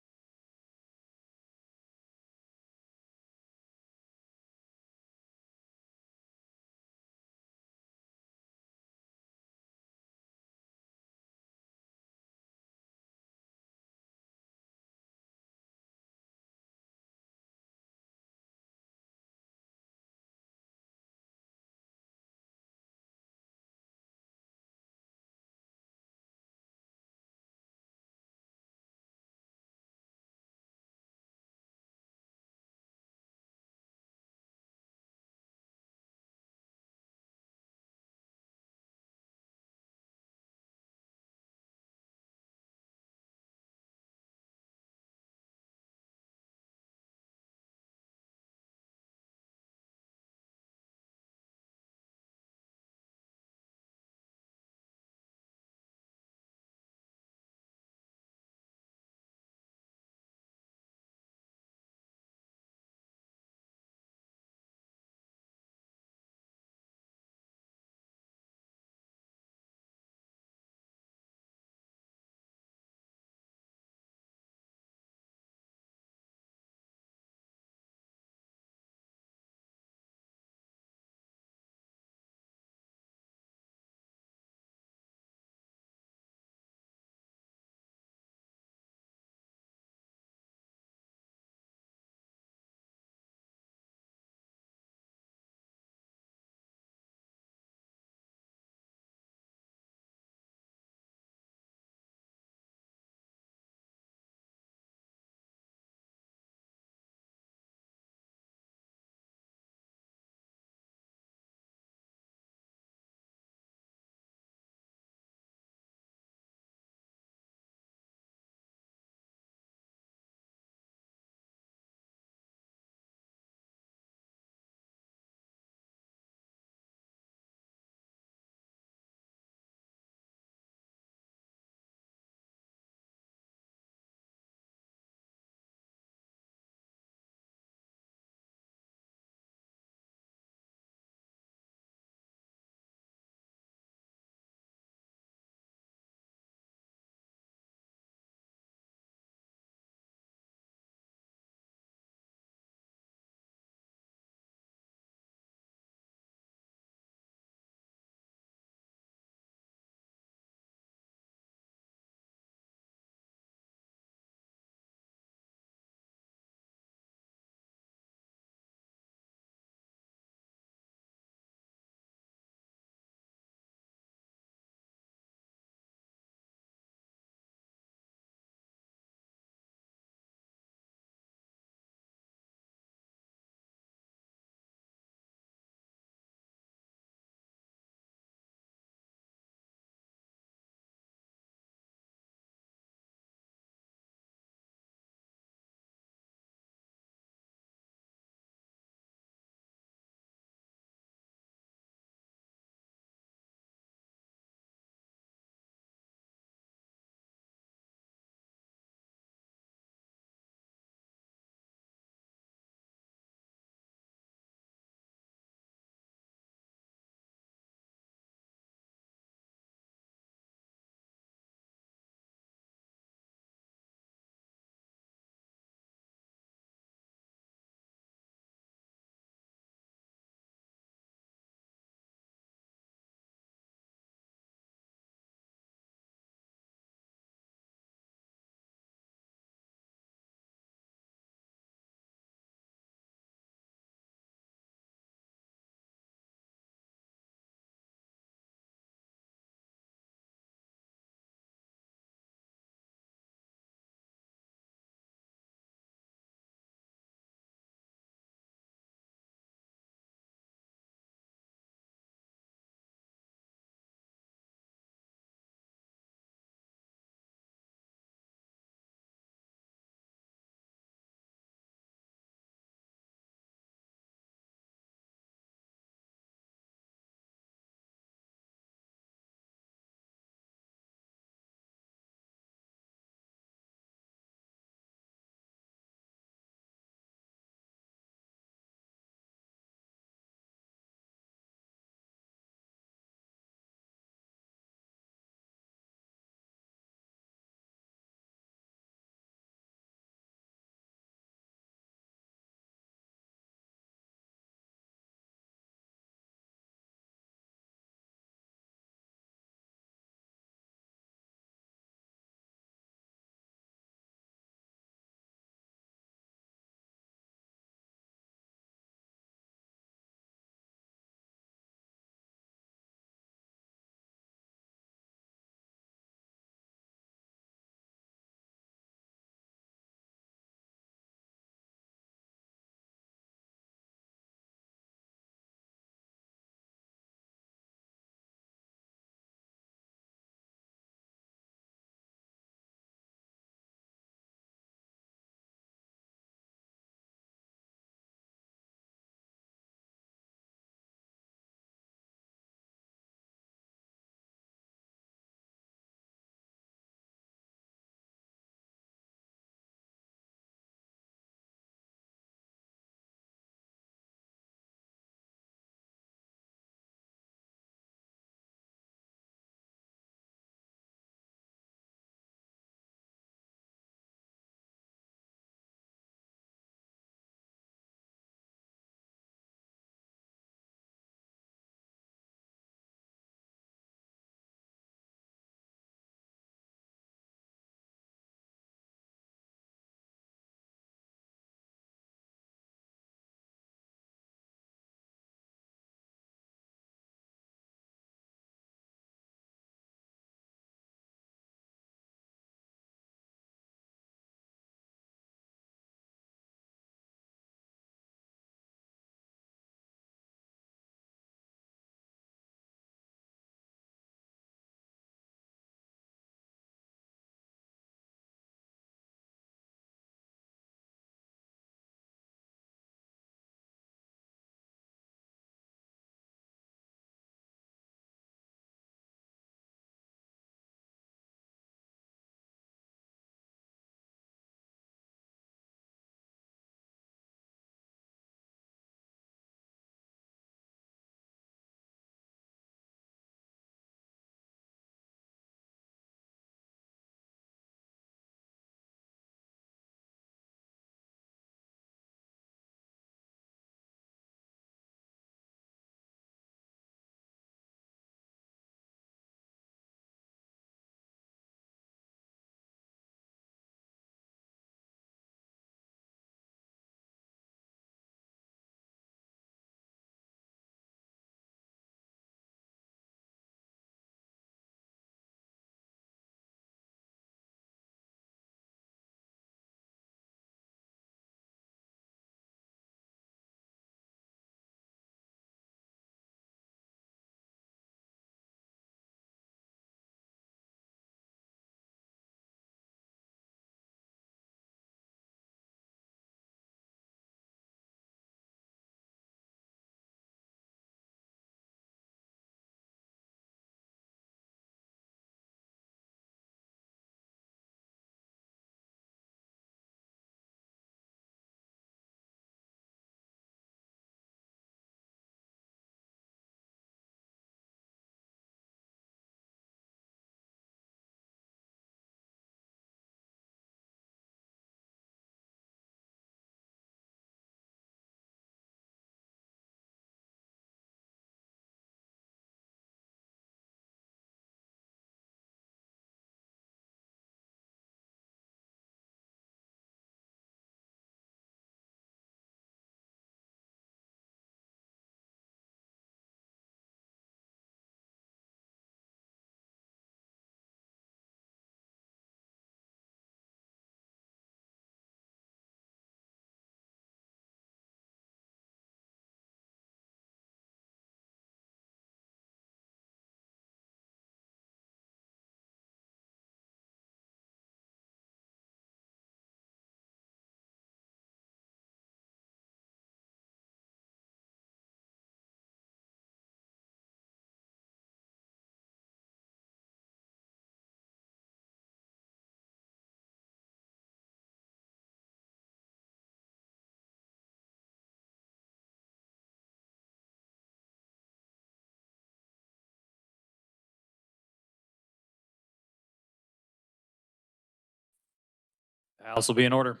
The House will be in order.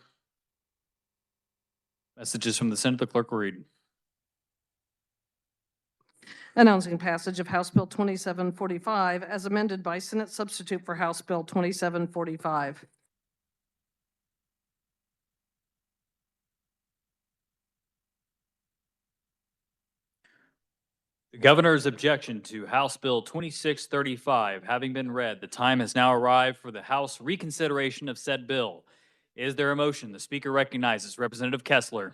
Messages from the Senate, the clerk will read. Announcing passage of House Bill 2745 as amended by Senate substitute for House Bill 2745. The governor's objection to House Bill 2635 having been read, the time has now arrived for the House reconsideration of said bill. Is there a motion? The Speaker recognizes Representative Kessler.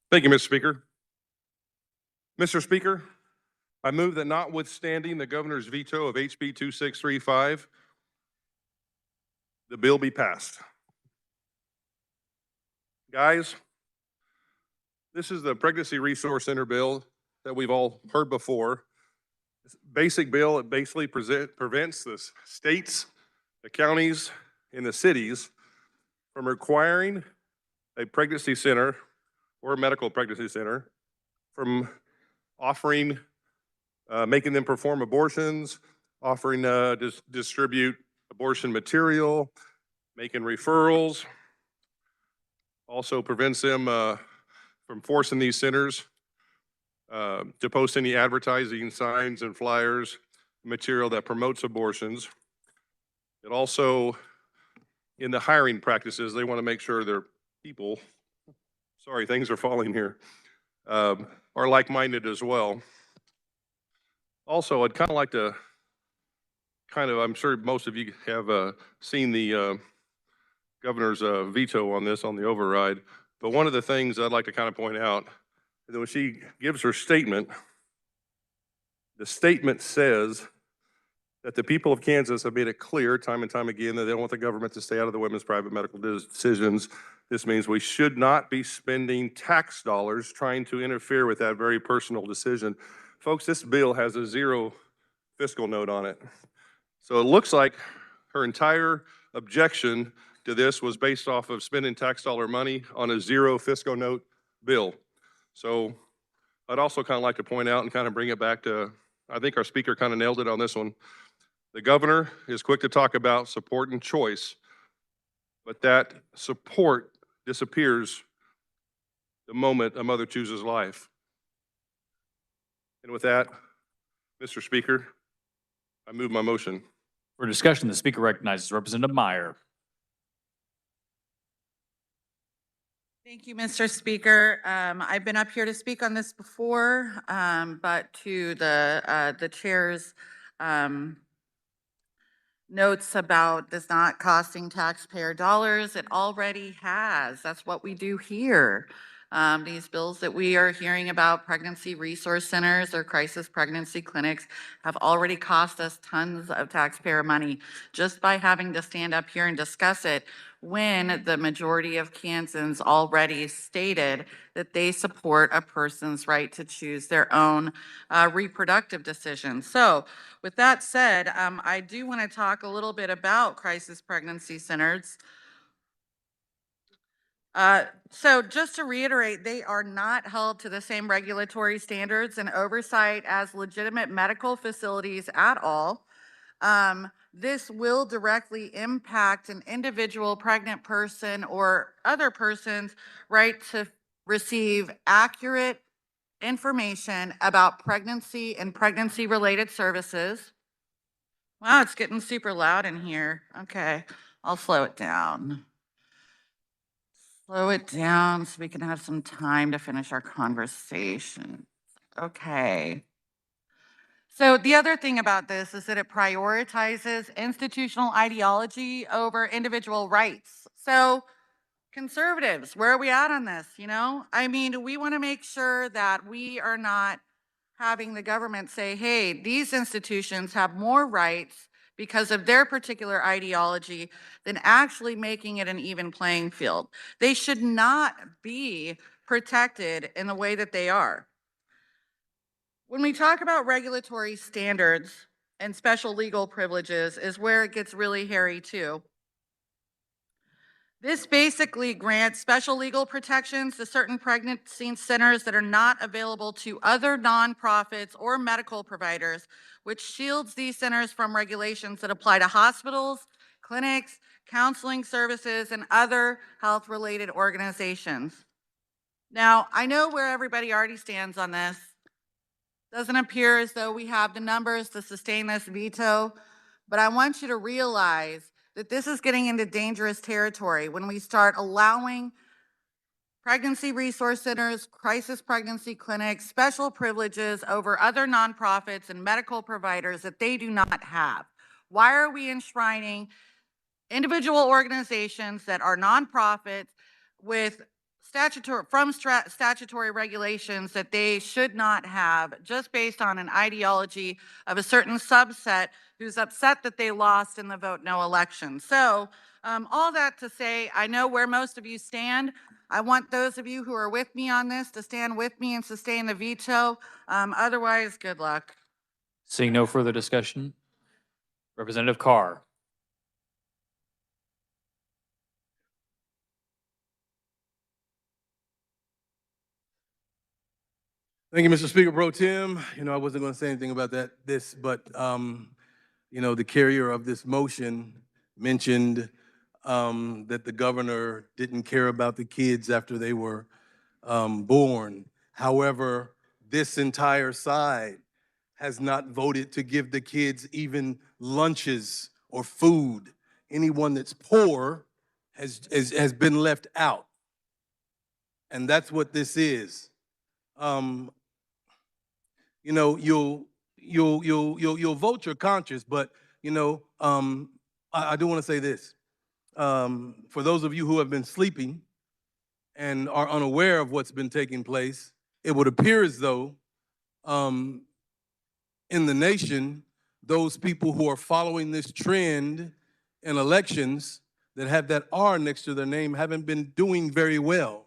Thank you, Mr. Speaker. Mr. Speaker, I move that notwithstanding the governor's veto of HB 2635, the bill be passed. Guys, this is the Pregnancy Resource Center bill that we've all heard before. This basic bill, it basically prevents the states, the counties, and the cities from requiring a pregnancy center or a medical pregnancy center from offering, making them perform abortions, offering distribute abortion material, making referrals. Also prevents them from forcing these centers to post any advertising signs and flyers, material that promotes abortions. It also, in the hiring practices, they want to make sure their people, sorry, things are falling here, are like-minded as well. Also, I'd kind of like to, I'm sure most of you have seen the governor's veto on this, on the override, but one of the things I'd like to kind of point out is that when she gives her statement, the statement says that the people of Kansas have made it clear time and time again that they don't want the government to stay out of the women's private medical decisions. This means we should not be spending tax dollars trying to interfere with that very personal decision. Folks, this bill has a zero fiscal note on it. So it looks like her entire objection to this was based off of spending tax dollar money on a zero fiscal note bill. So I'd also kind of like to point out and kind of bring it back to, I think our speaker kind of nailed it on this one. The governor is quick to talk about support and choice, but that support disappears the moment a mother chooses life. And with that, Mr. Speaker, I move my motion. For discussion, the Speaker recognizes Representative Meyer. Thank you, Mr. Speaker. I've been up here to speak on this before, but to the chair's notes about this not costing taxpayer dollars, it already has. That's what we do here. These bills that we are hearing about, pregnancy resource centers or crisis pregnancy clinics, have already cost us tons of taxpayer money just by having to stand up here and discuss it, when the majority of Kansans already stated that they support a person's right to choose their own reproductive decision. So with that said, I do want to talk a little bit about crisis pregnancy centers. So just to reiterate, they are not held to the same regulatory standards and oversight as legitimate medical facilities at all. This will directly impact an individual pregnant person or other person's right to receive accurate information about pregnancy and pregnancy-related services. Wow, it's getting super loud in here. Okay, I'll slow it down. Slow it down so we can have some time to finish our conversation. Okay. So the other thing about this is that it prioritizes institutional ideology over individual rights. So conservatives, where are we at on this? You know, I mean, we want to make sure that we are not having the government say, hey, these institutions have more rights because of their particular ideology than actually making it an even playing field. They should not be protected in the way that they are. When we talk about regulatory standards and special legal privileges is where it gets really hairy too. This basically grants special legal protections to certain pregnancy centers that are not available to other nonprofits or medical providers, which shields these centers from regulations that apply to hospitals, clinics, counseling services, and other health-related organizations. Now, I know where everybody already stands on this. Doesn't appear as though we have the numbers to sustain this veto, but I want you to realize that this is getting into dangerous territory when we start allowing pregnancy resource centers, crisis pregnancy clinics, special privileges over other nonprofits and medical providers that they do not have. Why are we enshrining individual organizations that are nonprofits with statutory regulations that they should not have just based on an ideology of a certain subset who's upset that they lost in the vote no election? So all that to say, I know where most of you stand. I want those of you who are with me on this to stand with me and sustain the veto. Otherwise, good luck. Seeing no further discussion, Representative Carr. Thank you, Mr. Speaker Pro Tem. I wasn't going to say anything about this, but the carrier of this motion mentioned that the governor didn't care about the kids after they were born. However, this entire side has not voted to give the kids even lunches or food. Anyone that's poor has been left out. And that's what this is. You'll vote your conscience, but I do want to say this. For those of you who have been sleeping and are unaware of what's been taking place, it would appear as though in the nation, those people who are following this trend in elections that have that R next to their name haven't been doing very well.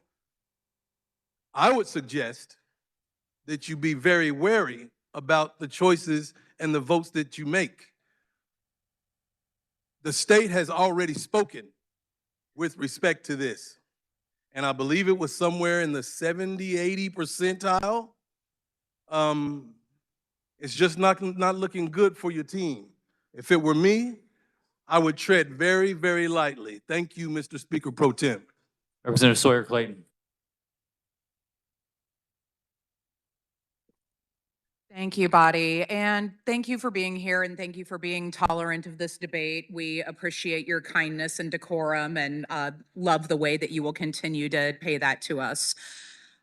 I would suggest that you be very wary about the choices and the votes that you make. The state has already spoken with respect to this. And I believe it was somewhere in the 70, 80 percentile. It's just not looking good for your team. If it were me, I would tread very, very lightly. Thank you, Mr. Speaker Pro Tem. Representative Sawyer Clayton. Thank you, Body, and thank you for being here and thank you for being tolerant of this debate. We appreciate your kindness and decorum and love the way that you will continue to pay that to us.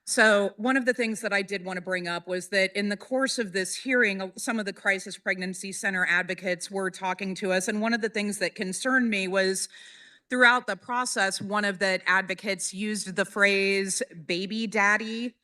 So one of the things that I did want to bring up was that in the course of this hearing, some of the crisis pregnancy center advocates were talking to us, and one of the things that concerned me was throughout the process, one of the advocates used the phrase baby daddy,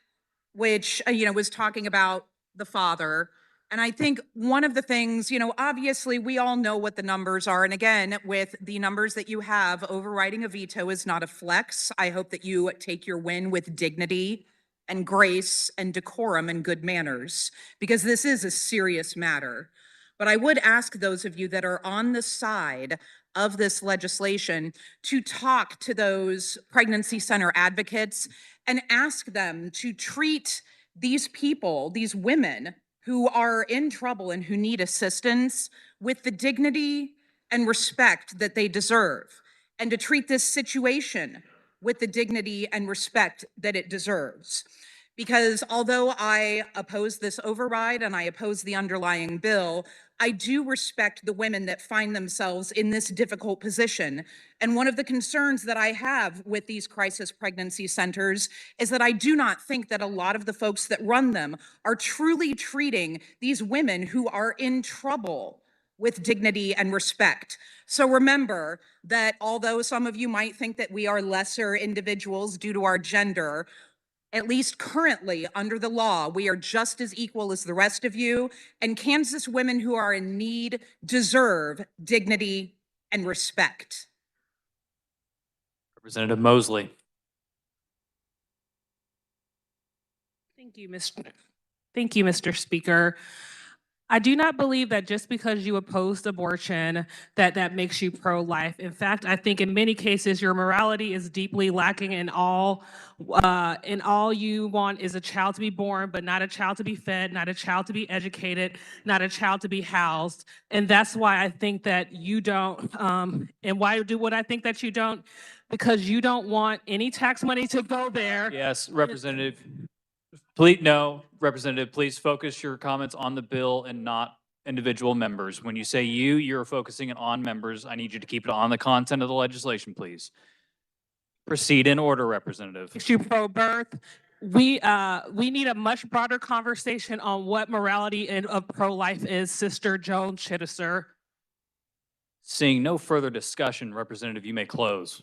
which was talking about the father. And I think one of the things, obviously we all know what the numbers are. And again, with the numbers that you have, overriding a veto is not a flex. I hope that you take your win with dignity and grace and decorum and good manners, because this is a serious matter. But I would ask those of you that are on the side of this legislation to talk to those pregnancy center advocates and ask them to treat these people, these women who are in trouble and who need assistance with the dignity and respect that they deserve, and to treat this situation with the dignity and respect that it deserves. Because although I oppose this override and I oppose the underlying bill, I do respect the women that find themselves in this difficult position. And one of the concerns that I have with these crisis pregnancy centers is that I do not think that a lot of the folks that run them are truly treating these women who are in trouble with dignity and respect. So remember that although some of you might think that we are lesser individuals due to our gender, At least currently, under the law, we are just as equal as the rest of you, and Kansas women who are in need deserve dignity and respect. Representative Mosley. Thank you, Mr. Speaker. I do not believe that just because you oppose abortion, that makes you pro-life. In fact, I think in many cases your morality is deeply lacking and all you want is a child to be born, but not a child to be fed, not a child to be educated, not a child to be housed. And that's why I think that you don't, and why do what I think that you don't? Because you don't want any tax money to go there. Yes, Representative. Please, no, Representative, please focus your comments on the bill and not individual members. When you say you're focusing it on members. I need you to keep it on the content of the legislation, please. Proceed in order, Representative. Makes you pro-birth. We need a much broader conversation on what morality of pro-life is, Sister Joan Chittister. Seeing no further discussion, Representative, you may close.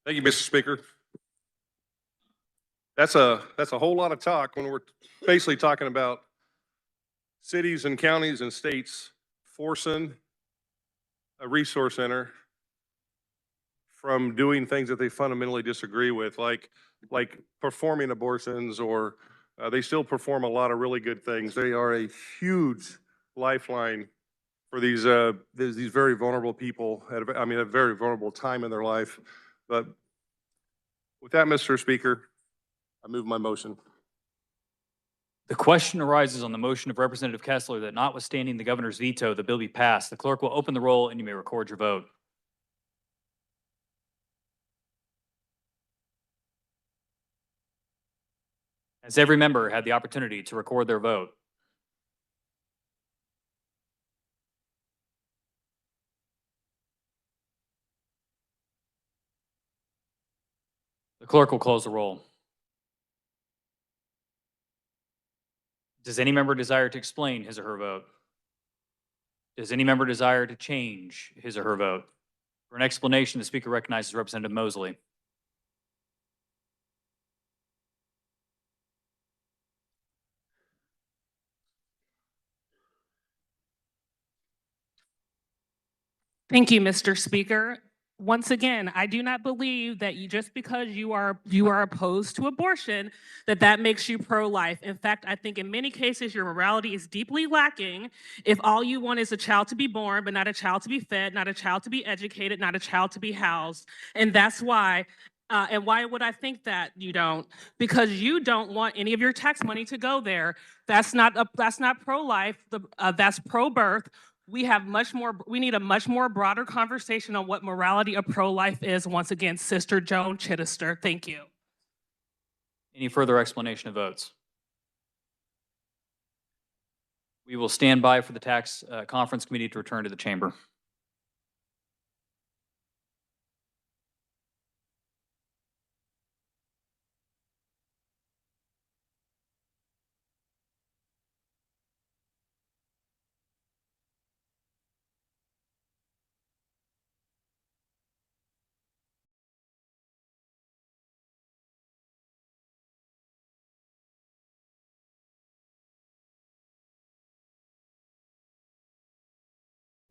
Thank you, Mr. Speaker. That's a whole lot of talk when we're basically talking about cities and counties and states forcing a resource center from doing things that they fundamentally disagree with, like performing abortions, or they still perform a lot of really good things. They are a huge lifeline for these very vulnerable people at a very vulnerable time in their life. But with that, Mr. Speaker, I move my motion. The question arises on the motion of Representative Kessler that notwithstanding the governor's veto, the bill be passed. The clerk will open the roll and you may record your vote. Has every member had the opportunity to record their vote? The clerk will close the roll. Does any member desire to explain his or her vote? Does any member desire to change his or her vote? For an explanation, the speaker recognizes Representative Mosley. Thank you, Mr. Speaker. Once again, I do not believe that just because you are opposed to abortion, that makes you pro-life. In fact, I think in many cases your morality is deeply lacking if all you want is a child to be born, but not a child to be fed, not a child to be educated, not a child to be housed. And that's why, and why would I think that you don't? Because you don't want any of your tax money to go there. That's not pro-life, that's pro-birth. We need a much more broader conversation on what morality of pro-life is. Once again, Sister Joan Chittister. Thank you. Any further explanation of votes? We will stand by for the tax conference committee to return to the chamber.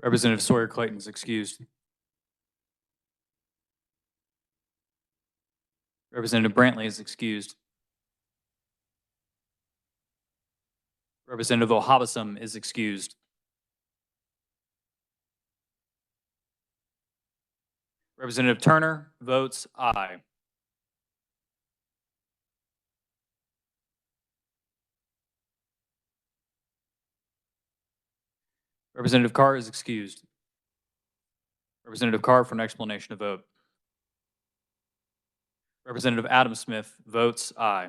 Representative Sawyer Clayton is excused. Representative Brantley is excused. Representative O'Habasam is excused. Representative Turner votes aye. Representative Carr is excused. Representative Carr for an explanation of vote. Representative Adam Smith votes aye.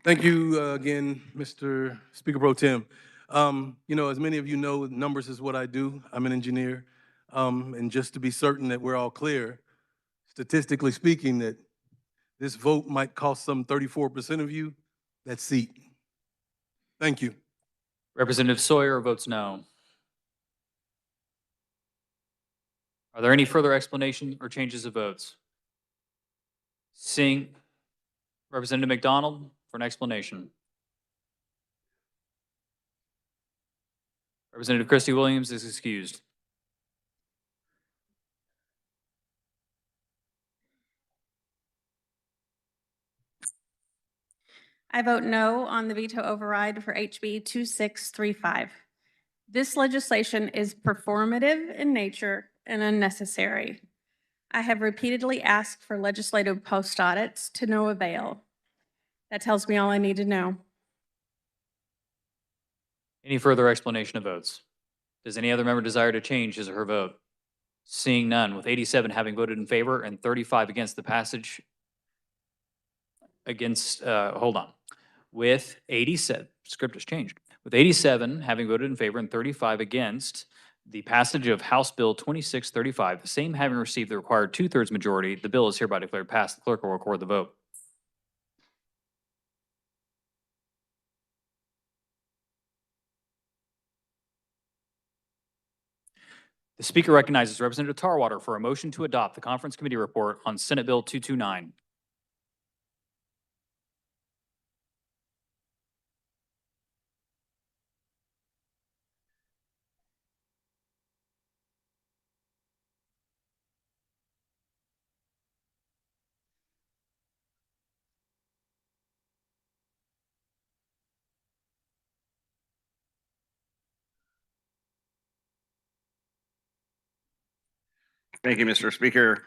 Thank you again, Mr. Speaker Pro Tem. As many of you know, numbers is what I do. I'm an engineer. And just to be certain that we're all clear, statistically speaking, that this vote might cost some 34% of you that seat. Thank you. Representative Sawyer votes no. Are there any further explanation or changes of votes? Seeing Representative McDonald for an explanation. Representative Christie Williams is excused. I vote no on the veto override for HB 2635. This legislation is performative in nature and unnecessary. I have repeatedly asked for legislative post audits to no avail. That tells me all I need to know. Any further explanation of votes? Does any other member desire to change his or her vote? Seeing none, with 87 having voted in favor and 35 against the passage hold on. With 87, script has changed. With 87 having voted in favor and 35 against the passage of House Bill 2635, the same having received the required 2/3 majority, the bill is hereby declared passed. The clerk will record the vote. The Speaker recognizes Representative Tarwater for a motion to adopt the Conference Committee report on Senate Bill 229. Thank you, Mr. Speaker.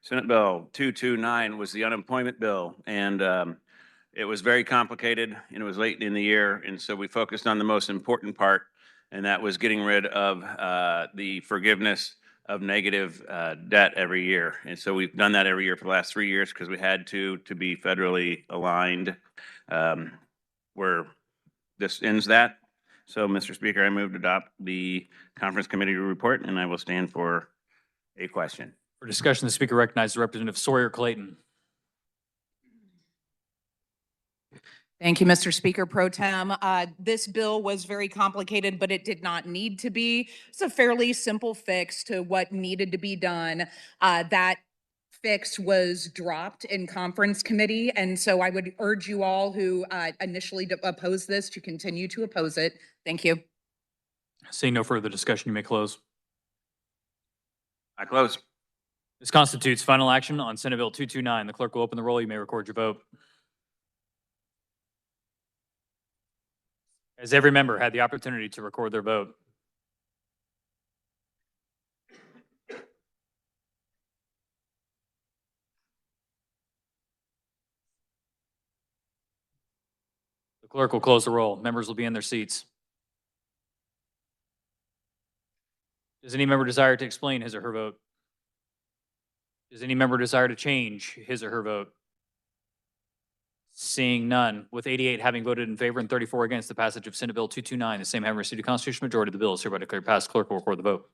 Senate Bill 229 was the unemployment bill, and it was very complicated, and it was late in the year, and so we focused on the most important part, and that was getting rid of the forgiveness of negative debt every year. And so we've done that every year for the last 3 years because we had to be federally aligned. Where this ends that. So, Mr. Speaker, I move to adopt the Conference Committee report, and I will stand for a question. For discussion, the Speaker recognizes Representative Sawyer Clayton. Thank you, Mr. Speaker Pro Tem. This bill was very complicated, but it did not need to be. It's a fairly simple fix to what needed to be done. That fix was dropped in conference committee, and so I would urge you all who initially opposed this to continue to oppose it. Thank you. Seeing no further discussion, you may close. I close. This constitutes final action on Senate Bill 229. The clerk will open the roll. You may record your vote. Has every member had the opportunity to record their vote? The clerk will close the roll. Members will be in their seats. Does any member desire to explain his or her vote? Does any member desire to change his or her vote? Seeing none, with 88 having voted in favor and 34 against the passage of Senate Bill 229, the same having received a constitutional majority, the bill is hereby declared passed. Clerk will record the vote.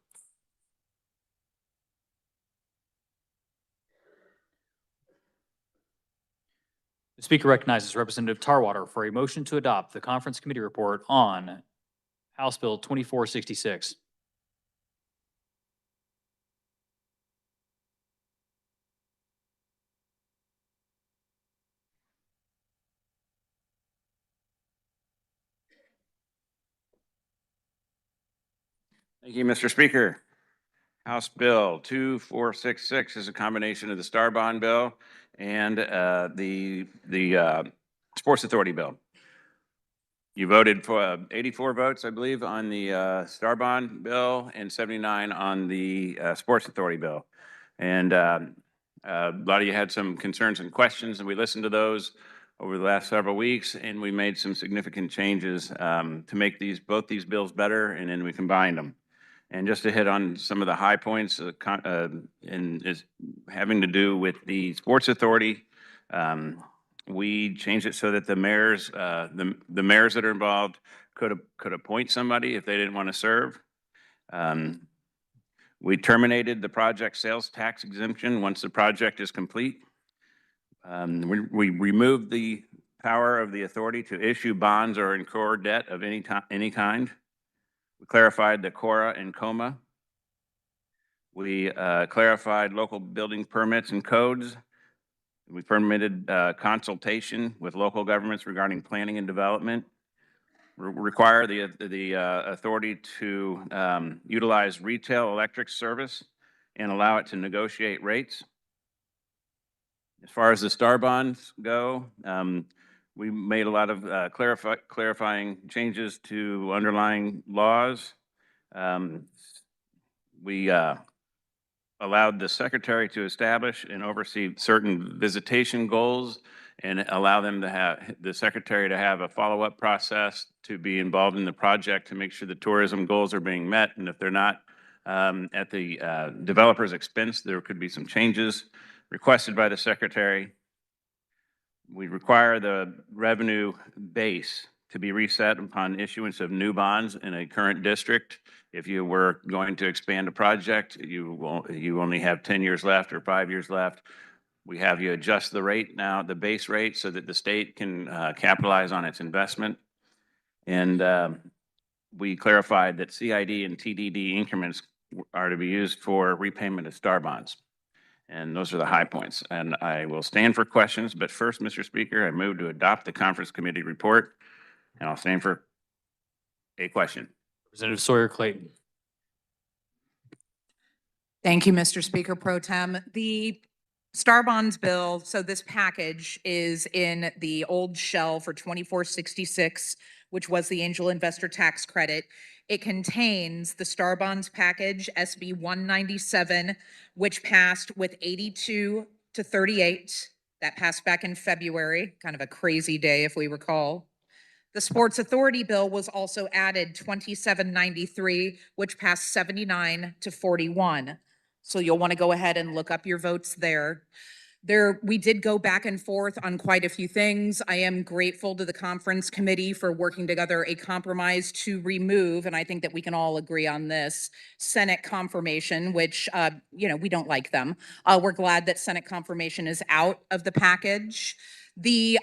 The Speaker recognizes Representative Tarwater for a motion to adopt the Conference Committee report on House Bill 2466. Thank you, Mr. Speaker. House Bill 2466 is a combination of the Star Bond Bill and the Sports Authority Bill. You voted for 84 votes, I believe, on the Star Bond Bill and 79 on the Sports Authority Bill. And a lot of you had some concerns and questions, and we listened to those over the last several weeks, and we made some significant changes to make both these bills better, and then we combined them. And just to hit on some of the high points, is having to do with the Sports Authority. We changed it so that the mayors, the mayors that are involved could appoint somebody if they didn't want to serve. We terminated the project sales tax exemption once the project is complete. We removed the power of the authority to issue bonds or incur debt of any kind. We clarified the CORA and COMA. We clarified local building permits and codes. We permitted consultation with local governments regarding planning and development. Require the authority to utilize retail electric service and allow it to negotiate rates. As far as the star bonds go, we made a lot of clarifying changes to underlying laws. We allowed the secretary to establish and oversee certain visitation goals and allow them to have, the secretary to have a follow-up process to be involved in the project to make sure the tourism goals are being met. And if they're not, at the developer's expense, there could be some changes requested by the secretary. We require the revenue base to be reset upon issuance of new bonds in a current district. If you were going to expand a project, you only have 10 years left or 5 years left. We have you adjust the rate now, the base rate, so that the state can capitalize on its investment. And we clarified that CID and TDD increments are to be used for repayment of star bonds. And those are the high points. And I will stand for questions, but first, Mr. Speaker, I move to adopt the conference committee report, and I'll stand for a question. Representative Sawyer Clayton. Thank you, Mr. Speaker Pro Tem. The Star Bonds bill, so this package is in the old shell for 2466, which was the angel investor tax credit. It contains the Star Bonds package, SB 197, which passed with 82 to 38. That passed back in February, kind of a crazy day if we recall. The Sports Authority bill was also added, 2793, which passed 79 to 41. So you'll want to go ahead and look up your votes there. We did go back and forth on quite a few things. I am grateful to the conference committee for working together a compromise to remove, and I think that we can all agree on this, Senate confirmation, which, we don't like them. We're glad that Senate confirmation is out of the package. The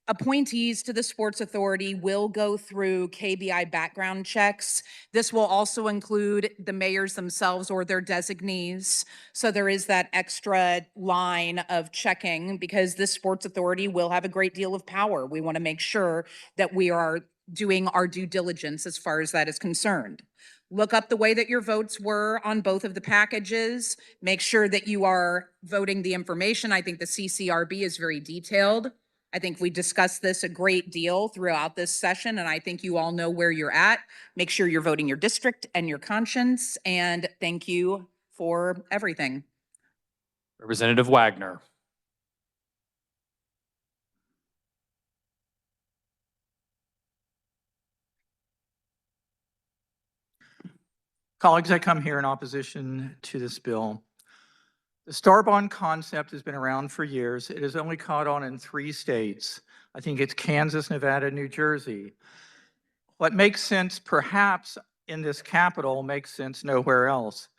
appointees to the Sports Authority will go through KBI background checks. This will also include the mayors themselves or their designees. So there is that extra line of checking because this Sports Authority will have a great deal of power. We want to make sure that we are doing our due diligence as far as that is concerned. Look up the way that your votes were on both of the packages. Make sure that you are voting the information. I think the CCRB is very detailed. I think we discussed this a great deal throughout this session, and I think you all know where you're at. Make sure you're voting your district and your conscience, and thank you for everything. Representative Wagner. Colleagues, I come here in opposition to this bill. The star bond concept has been around for years. It has only caught on in 3 states. I think it's Kansas, Nevada, New Jersey. What makes sense perhaps in this capital makes sense nowhere else.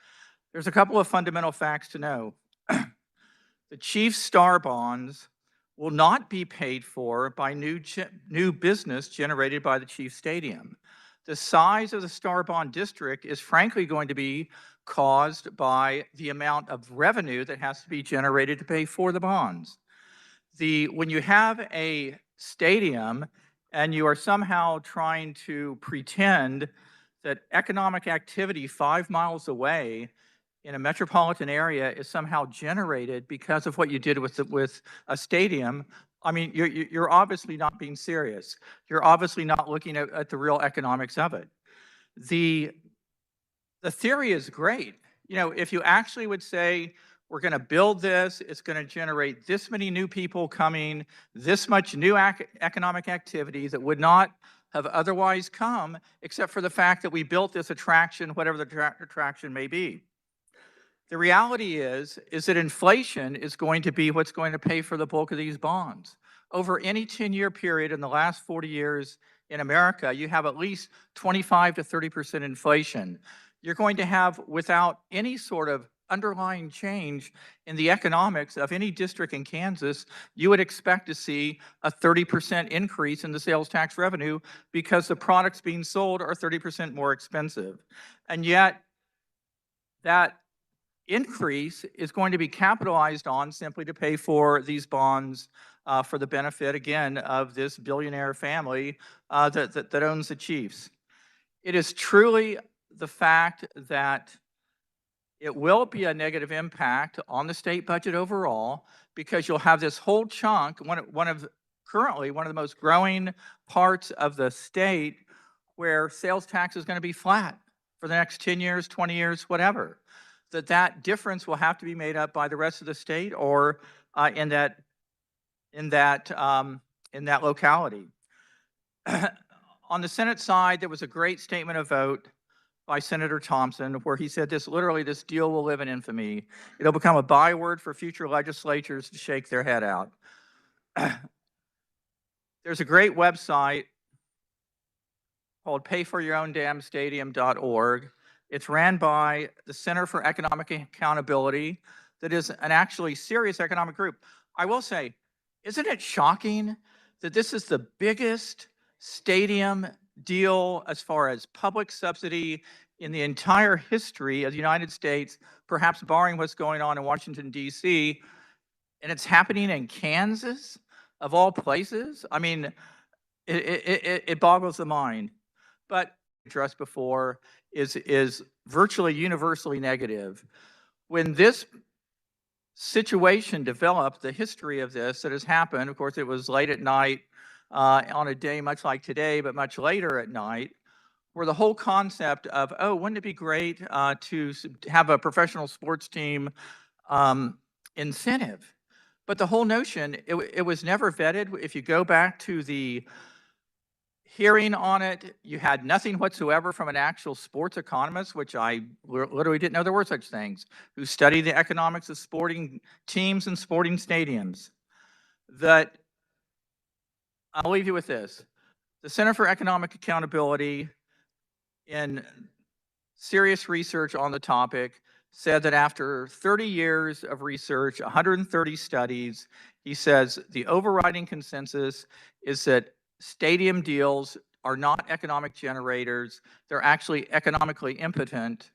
There's a couple of fundamental facts to know. The Chiefs star bonds will not be paid for by new business generated by the Chiefs Stadium. The size of the star bond district is frankly going to be caused by the amount of revenue that has to be generated to pay for the bonds. When you have a stadium and you are somehow trying to pretend that economic activity 5 miles away in a metropolitan area is somehow generated because of what you did with a stadium, I mean, you're obviously not being serious. You're obviously not looking at the real economics of it. The theory is great. If you actually would say, we're going to build this, it's going to generate this many new people coming, this much new economic activity that would not have otherwise come, except for the fact that we built this attraction, whatever the attraction may be. The reality is that inflation is going to be what's going to pay for the bulk of these bonds. Over any 10-year period in the last 40 years in America, you have at least 25 to 30% inflation. You're going to have, without any sort of underlying change in the economics of any district in Kansas, you would expect to see a 30% increase in the sales tax revenue because the products being sold are 30% more expensive. And yet, that increase is going to be capitalized on simply to pay for these bonds for the benefit, again, of this billionaire family that owns the Chiefs. It is truly the fact that it will be a negative impact on the state budget overall because you'll have this whole chunk, currently one of the most growing parts of the state where sales tax is going to be flat for the next 10 years, 20 years, whatever. That difference will have to be made up by the rest of the state or in that locality. On the Senate side, there was a great statement of vote by Senator Thompson where he said this deal will live in infamy. It'll become a byword for future legislatures to shake their head out. There's a great website called payforyourown.damnstadium.org. It's ran by the Center for Economic Accountability that is an actually serious economic group. I will say, isn't it shocking that this is the biggest stadium deal as far as public subsidy in the entire history of the United States, perhaps barring what's going on in Washington, D.C., and it's happening in Kansas, of all places? I mean, it boggles the mind. But addressed before is virtually universally negative. When this situation developed, the history of this that has happened, of course, it was late at night on a day much like today, but much later at night, where the whole concept of, oh, wouldn't it be great to have a professional sports team incentive? But the whole notion, it was never vetted. If you go back to the hearing on it, you had nothing whatsoever from an actual sports economist, which I literally didn't know there were such things, who study the economics of sporting teams and sporting stadiums. That I'll leave you with this. The Center for Economic Accountability, in serious research on the topic, said that after 30 years of research, 130 studies, he says the overriding consensus is that stadium deals are not economic generators. They're actually economically impotent,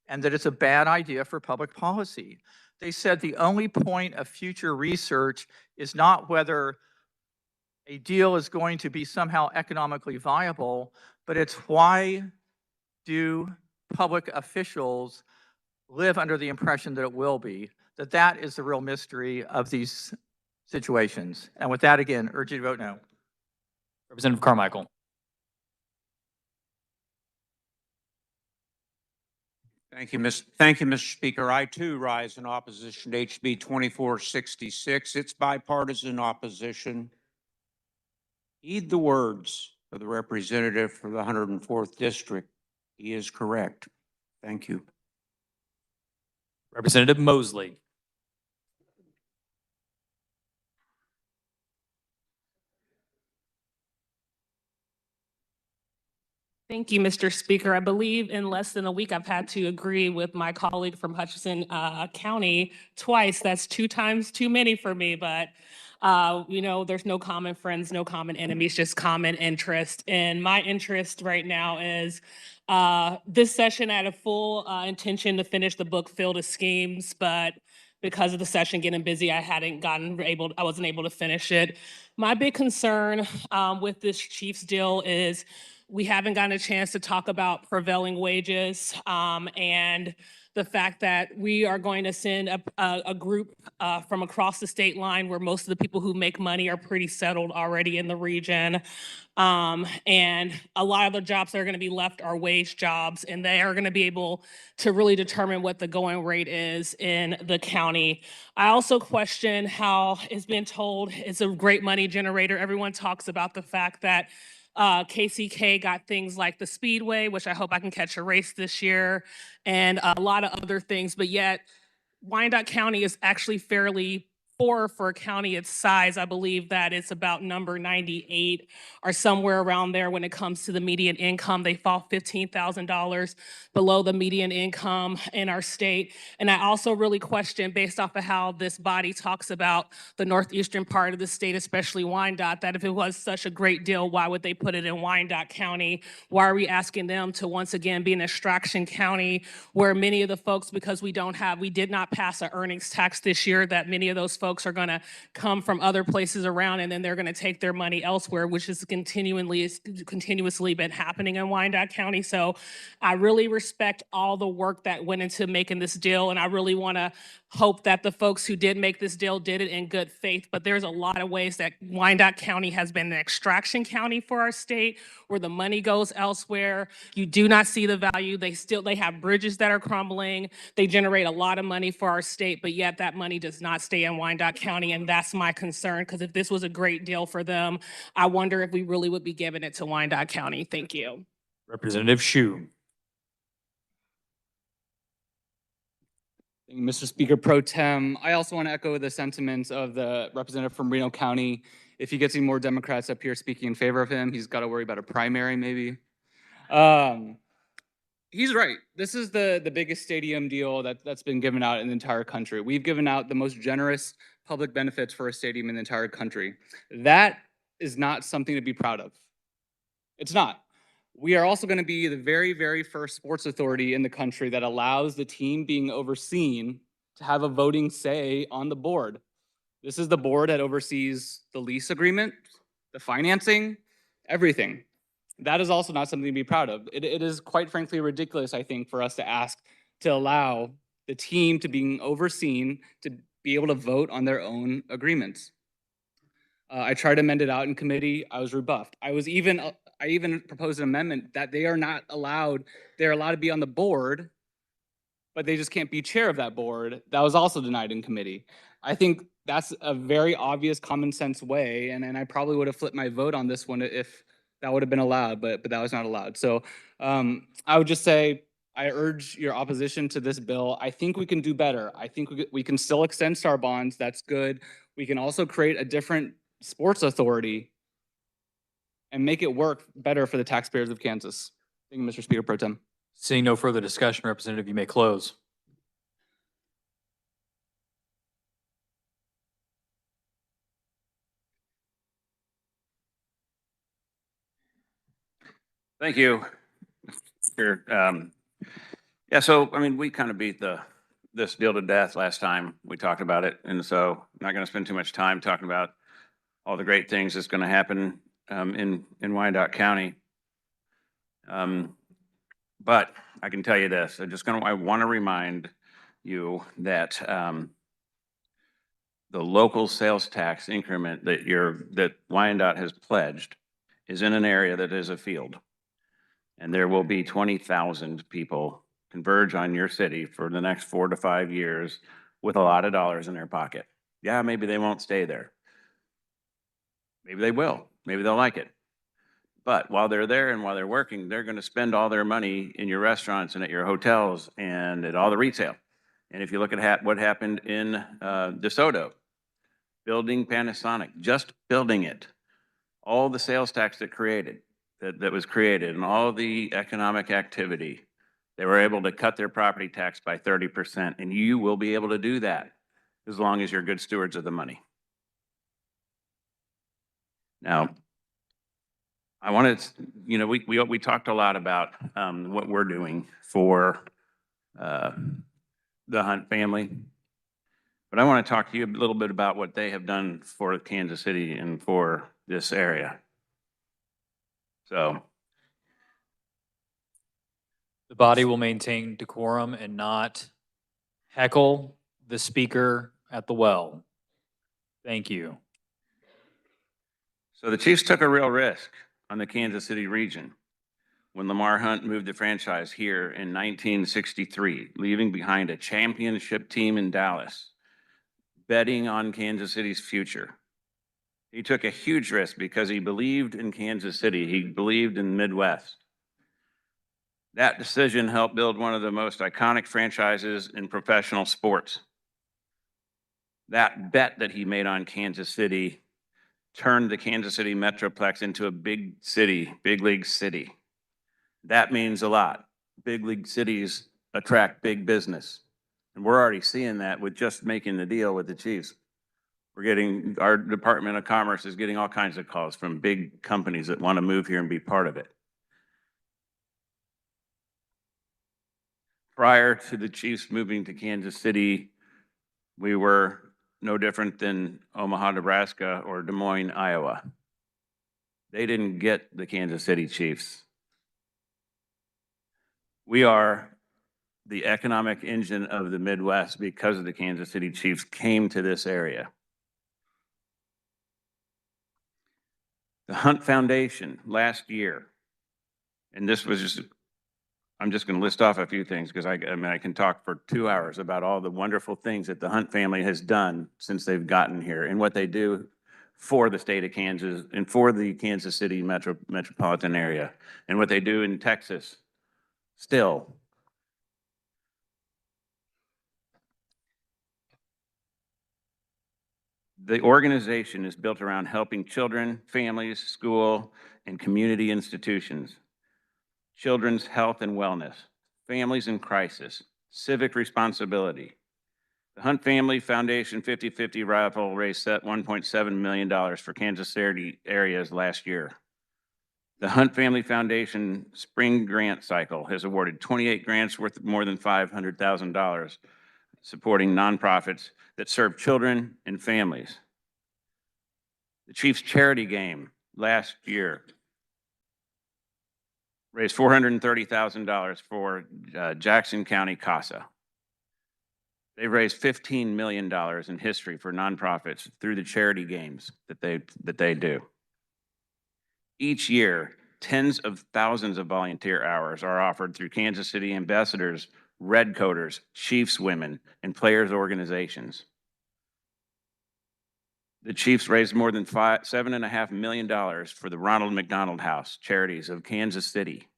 and that it's a bad idea for public policy. They said the only point of future research is not whether a deal is going to be somehow economically viable, but it's why do public officials live under the impression that it will be, that is the real mystery of these situations. And with that, again, urge you to vote no. Representative Carmichael. Thank you, Mr. Speaker. I too rise in opposition to HB 2466. It's bipartisan opposition. Heed the words of the representative for the 104th District. He is correct. Thank you. Representative Mosley. Thank you, Mr. Speaker. I believe in less than a week, I've had to agree with my colleague from Hutchinson County twice. That's 2 times too many for me, but there's no common friends, no common enemies, just common interest. And my interest right now is this session I had a full intention to finish the book Field of Schemes, but because of the session getting busy, I wasn't able to finish it. My big concern with this Chiefs deal is we haven't gotten a chance to talk about prevailing wages and the fact that we are going to send a group from across the state line where most of the people who make money are pretty settled already in the region. And a lot of the jobs that are going to be left are wage jobs, and they are going to be able to really determine what the going rate is in the county. I also question how it's been told it's a great money generator. Everyone talks about the fact that KCK got things like the Speedway, which I hope I can catch a race this year, and a lot of other things, but yet Wyandotte County is actually fairly for a county its size. I believe that it's about number 98 or somewhere around there when it comes to the median income. They fall $15,000 below the median income in our state. And I also really question, based off of how this body talks about the northeastern part of the state, especially Wyandotte, that if it was such a great deal, why would they put it in Wyandotte County? Why are we asking them to once again be an extraction county where many of the folks, because we did not pass an earnings tax this year, that many of those folks are gonna come from other places around and then they're gonna take their money elsewhere, which is continuously been happening in Wyandotte County. So I really respect all the work that went into making this deal, and I really wanna hope that the folks who did make this deal did it in good faith. But there's a lot of ways that Wyandotte County has been an extraction county for our state, where the money goes elsewhere. You do not see the value. They have bridges that are crumbling. They generate a lot of money for our state, but yet that money does not stay in Wyandotte County. And that's my concern, because if this was a great deal for them, I wonder if we really would be giving it to Wyandotte County. Thank you. Representative Shu. Thank you, Mr. Speaker Pro Tem. I also want to echo the sentiments of the representative from Reno County. If he gets any more Democrats up here speaking in favor of him, he's got to worry about a primary maybe. He's right. This is the biggest stadium deal that's been given out in the entire country. We've given out the most generous public benefits for a stadium in the entire country. That is not something to be proud of. It's not. We are also going to be the very, very first sports authority in the country that allows the team being overseen to have a voting say on the board. This is the board that oversees the lease agreement, the financing, everything. That is also not something to be proud of. It is quite frankly ridiculous, I think, for us to ask to allow the team to be overseen to be able to vote on their own agreements. I tried to amend it out in committee. I was rebuffed. I even proposed an amendment that they're allowed to be on the board, but they just can't be chair of that board. That was also denied in committee. I think that's a very obvious common sense way, and I probably would have flipped my vote on this one if that would have been allowed, but that was not allowed. So I would just say, I urge your opposition to this bill. I think we can do better. I think we can still extend STAR bonds. That's good. We can also create a different sports authority and make it work better for the taxpayers of Kansas. Thank you, Mr. Speaker Pro Tem. Seeing no further discussion, Representative, you may close. Thank you. Here, yeah, so I mean, we kind of beat this deal to death last time we talked about it, and so I'm not going to spend too much time talking about all the great things that's going to happen in Wyandotte County. But I can tell you this: I want to remind you that the local sales tax increment that Wyandotte has pledged is in an area that is a field. And there will be 20,000 people converge on your city for the next 4 to 5 years with a lot of dollars in their pocket. Yeah, maybe they won't stay there. Maybe they will. Maybe they'll like it. But while they're there and while they're working, they're going to spend all their money in your restaurants and at your hotels and at all the retail. And if you look at what happened in DeSoto, building Panasonic, just building it, all the sales tax that was created and all the economic activity, they were able to cut their property tax by 30%. And you will be able to do that as long as you're good stewards of the money. Now, I wanted to, we talked a lot about what we're doing for the Hunt family, but I want to talk to you a little bit about what they have done for Kansas City and for this area. So, The body will maintain decorum and not heckle the speaker at the well. Thank you. So the Chiefs took a real risk on the Kansas City region when Lamar Hunt moved the franchise here in 1963, leaving behind a championship team in Dallas, betting on Kansas City's future. He took a huge risk because he believed in Kansas City. He believed in the Midwest. That decision helped build one of the most iconic franchises in professional sports. That bet that he made on Kansas City turned the Kansas City Metroplex into a big city, big league city. That means a lot. Big league cities attract big business. And we're already seeing that with just making the deal with the Chiefs. Our Department of Commerce is getting all kinds of calls from big companies that want to move here and be part of it. Prior to the Chiefs moving to Kansas City, we were no different than Omaha, Nebraska, or Des Moines, Iowa. They didn't get the Kansas City Chiefs. We are the economic engine of the Midwest because of the Kansas City Chiefs came to this area. The Hunt Foundation last year, and this was just, I'm just going to list off a few things because I mean, I can talk for 2 hours about all the wonderful things that the Hunt family has done since they've gotten here and what they do for the state of Kansas and for the Kansas City metropolitan area and what they do in Texas still. The organization is built around helping children, families, school, and community institutions, children's health and wellness, families in crisis, civic responsibility. The Hunt Family Foundation 50/50 raffle raised $1.7 million for Kansas City areas last year. The Hunt Family Foundation Spring Grant Cycle has awarded 28 grants worth more than $500,000, supporting nonprofits that serve children and families. The Chiefs charity game last year raised $430,000 for Jackson County CASA. They've raised $15 million in history for nonprofits through the charity games that they do. Each year, tens of thousands of volunteer hours are offered through Kansas City ambassadors, Red Coaters, Chiefs women, and players organizations. The Chiefs raised more than $7.5 million for the Ronald McDonald House Charities of Kansas City.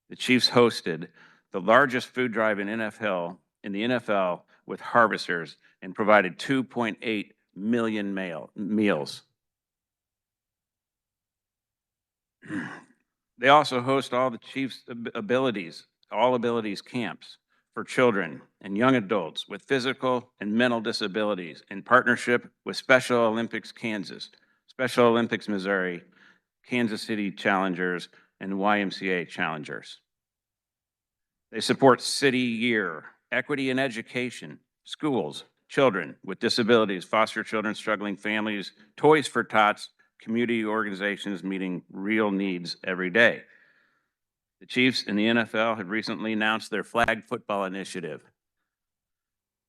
The Chiefs hosted the largest food drive in the NFL with harvesters and provided 2.8 million meals. They also host all the Chiefs all abilities camps for children and young adults with physical and mental disabilities in partnership with Special Olympics Kansas, Special Olympics Missouri, Kansas City Challengers, and YMCA Challengers. They support City Year, equity in education, schools, children with disabilities, foster children, struggling families, Toys for Tots, community organizations meeting real needs every day. The Chiefs and the NFL have recently announced their flag football initiative.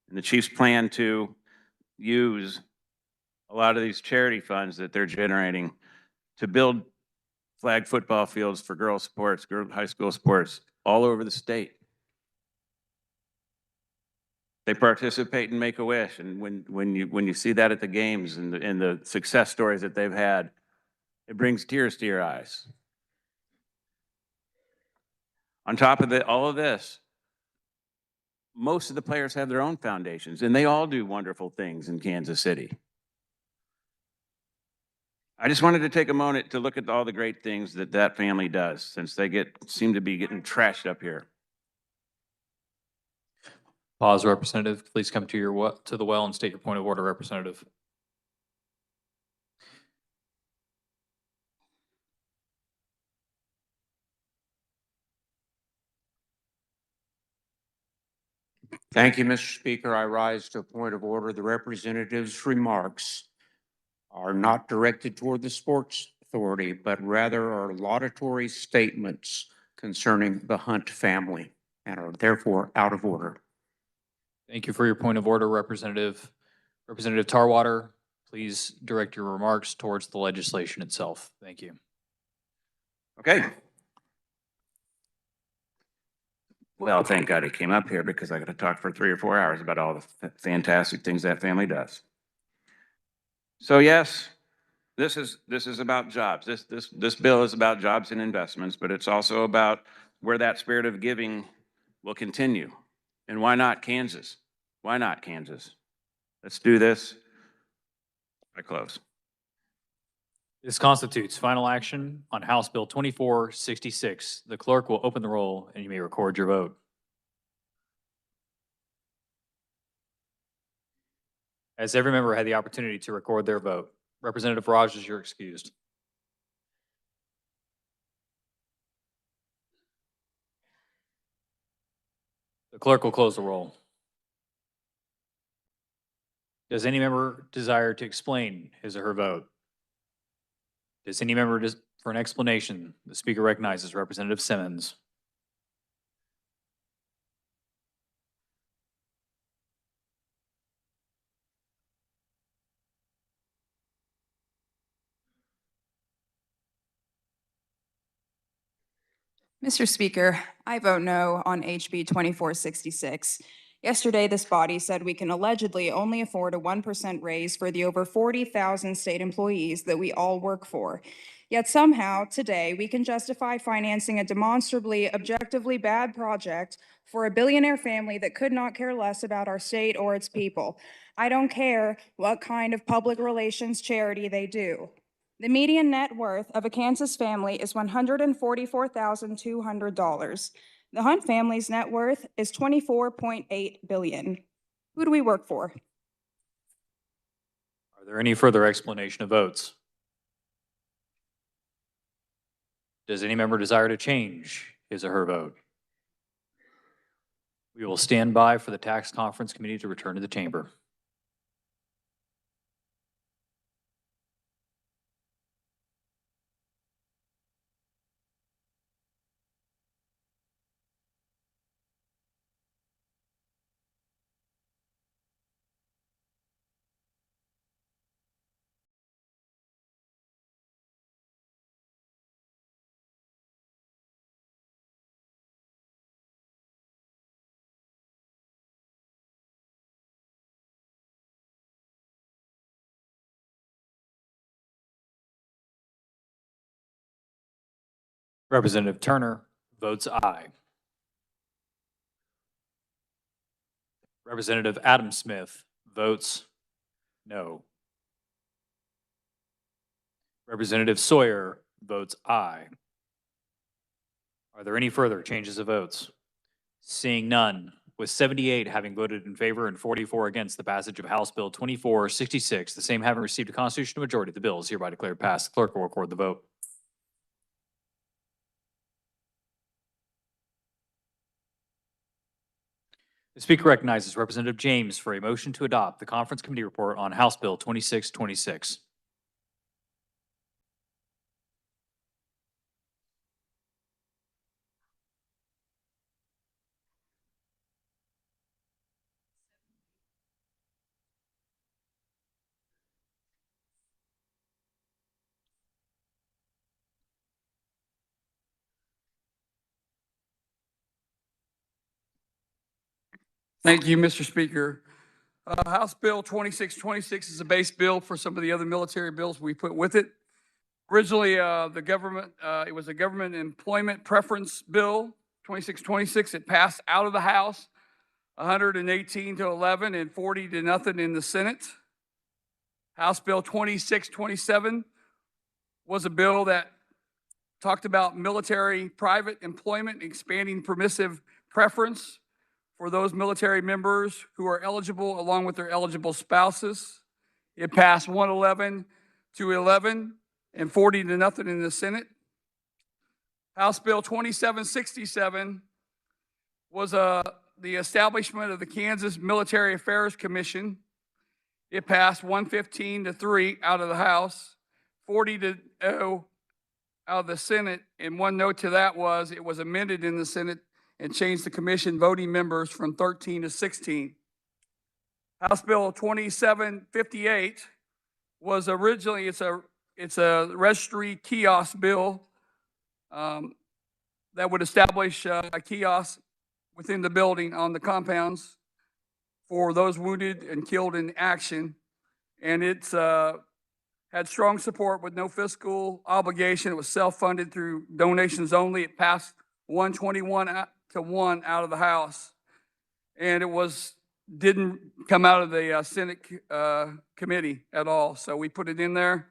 And the Chiefs plan to use a lot of these charity funds that they're generating to build flag football fields for girls sports, high school sports all over the state. They participate in Make-A-Wish, and when you see that at the games and the success stories that they've had, it brings tears to your eyes. On top of all of this, most of the players have their own foundations, and they all do wonderful things in Kansas City. I just wanted to take a moment to look at all the great things that family does, since they seem to be getting trashed up here. Pause, Representative. Please come to the well and state your point of order, Representative. Thank you, Mr. Speaker. I rise to a point of order. The representative's remarks are not directed toward the Sports Authority, but rather are laudatory statements concerning the Hunt family and are therefore out of order. Thank you for your point of order, Representative. Representative Tarwater, please direct your remarks towards the legislation itself. Thank you. Okay. Well, thank God he came up here because I got to talk for 3 or 4 hours about all the fantastic things that family does. So yes, this is about jobs. This bill is about jobs and investments, but it's also about where that spirit of giving will continue. And why not Kansas? Why not Kansas? Let's do this. I close. This constitutes final action on House Bill 2466. The clerk will open the roll and you may record your vote. Has every member had the opportunity to record their vote? Representative Rogers, you're excused. The clerk will close the roll. Does any member desire to explain his or her vote? Does any member, for an explanation, the speaker recognizes Representative Simmons. Mr. Speaker, I vote no on HB 2466. Yesterday, this body said we can allegedly only afford a 1% raise for the over 40,000 state employees that we all work for. Yet somehow, today, we can justify financing a demonstrably, objectively bad project for a billionaire family that could not care less about our state or its people. I don't care what kind of public relations charity they do. The median net worth of a Kansas family is $144,200. The Hunt family's net worth is $24.8 billion. Who do we work for? Are there any further explanation of votes? Does any member desire to change his or her vote? We will stand by for the Tax Conference Committee to return to the chamber. Representative Turner votes aye. Representative Adam Smith votes no. Representative Sawyer votes aye. Are there any further changes of votes? Seeing none, with 78 having voted in favor and 44 against the passage of House Bill 2466, the same having received a constitutional majority, the bill is hereby declared passed. The clerk will record the vote. The speaker recognizes Representative James for a motion to adopt the Conference Committee report on House Bill 2626. Thank you, Mr. Speaker. House Bill 2626 is a base bill for some of the other military bills we put with it. Originally, it was a government employment preference bill, 2626. It passed out of the House, 118 to 11 and 40 to nothing in the Senate. House Bill 2627 was a bill that talked about military private employment, expanding permissive preference for those military members who are eligible along with their eligible spouses. It passed 111 to 11 and 40 to nothing in the Senate. House Bill 2767 was the establishment of the Kansas Military Affairs Commission. It passed 115 to 3 out of the House, 40 to 0 out of the Senate, and one note to that was it was amended in the Senate and changed the commission voting members from 13 to 16. House Bill 2758 was originally, it's a registry kiosk bill that would establish a kiosk within the building on the compounds for those wounded and killed in action. And it's had strong support with no fiscal obligation. It was self-funded through donations only. It passed 121 to 1 out of the House. And it was didn't come out of the Senate committee at all. So we put it in there.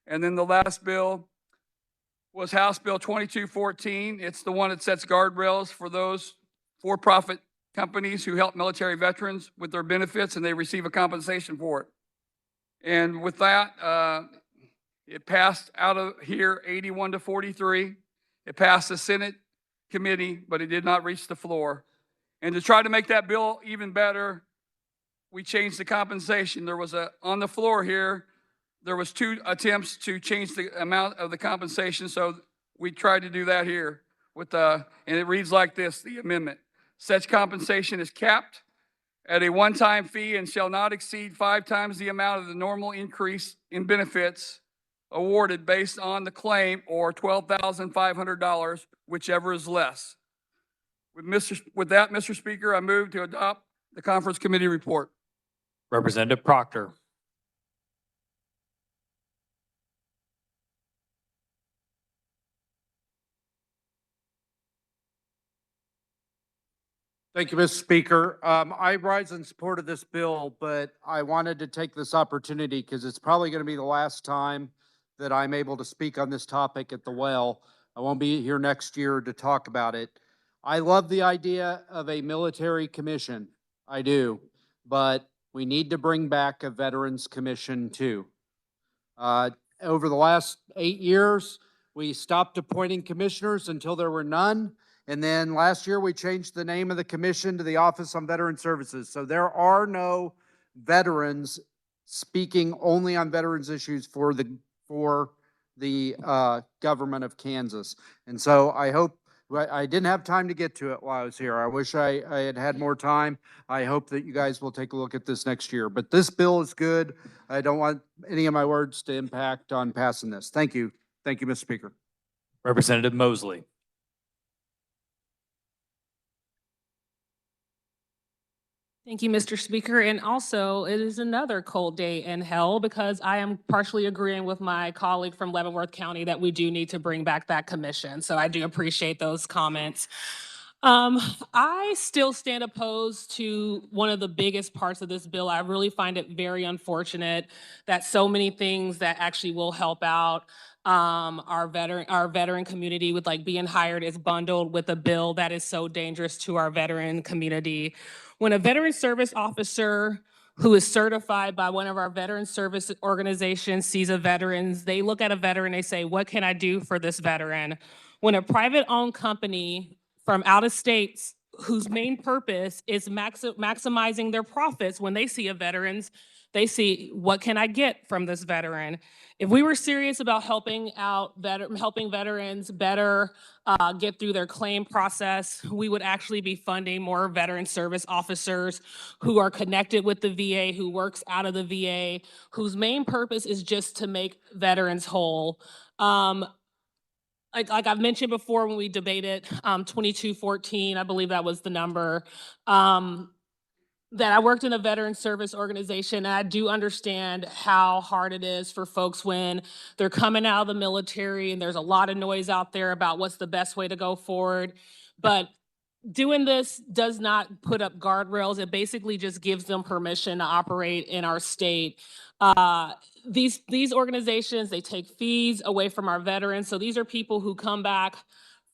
And then the last bill was House Bill 2214. It's the one that sets guardrails for those for-profit companies who help military veterans with their benefits and they receive a compensation for it. And with that, it passed out of here 81 to 43. It passed the Senate committee, but it did not reach the floor. And to try to make that bill even better, we changed the compensation. There was on the floor here, there was 2 attempts to change the amount of the compensation. So we tried to do that here with, and it reads like this, the amendment. Such compensation is capped at a one-time fee and shall not exceed 5 times the amount of the normal increase in benefits awarded based on the claim, or $12,500, whichever is less. With that, Mr. Speaker, I move to adopt the conference committee report. Representative Proctor. Thank you, Mr. Speaker. I rise in support of this bill, but I wanted to take this opportunity because it's probably going to be the last time that I'm able to speak on this topic at the well. I won't be here next year to talk about it. I love the idea of a military commission. I do, but we need to bring back a Veterans Commission too. Over the last 8 years, we stopped appointing commissioners until there were none. And then last year, we changed the name of the commission to the Office on Veteran Services. So there are no veterans speaking only on veterans issues for the government of Kansas. And so I hope, I didn't have time to get to it while I was here. I wish I had had more time. I hope that you guys will take a look at this next year. But this bill is good. I don't want any of my words to impact on passing this. Thank you. Thank you, Mr. Speaker. Representative Mosley. Thank you, Mr. Speaker. And also, it is another cold day in hell because I am partially agreeing with my colleague from Leavenworth County that we do need to bring back that commission. So I do appreciate those comments. I still stand opposed to one of the biggest parts of this bill. I really find it very unfortunate that so many things that actually will help out our veteran community with like being hired is bundled with a bill that is so dangerous to our veteran community. When a veteran service officer who is certified by one of our veteran service organizations sees a veteran, they look at a veteran, they say, what can I do for this veteran? When a private owned company from out of states whose main purpose is maximizing their profits, when they see a veteran, they see, what can I get from this veteran? If we were serious about helping veterans better get through their claim process, we would actually be funding more veteran service officers who are connected with the VA, who works out of the VA, whose main purpose is just to make veterans whole. Like I've mentioned before when we debated 2214, I believe that was the number, that I worked in a veteran service organization, and I do understand how hard it is for folks when they're coming out of the military and there's a lot of noise out there about what's the best way to go forward. But doing this does not put up guardrails. It basically just gives them permission to operate in our state. These organizations, they take fees away from our veterans. So these are people who come back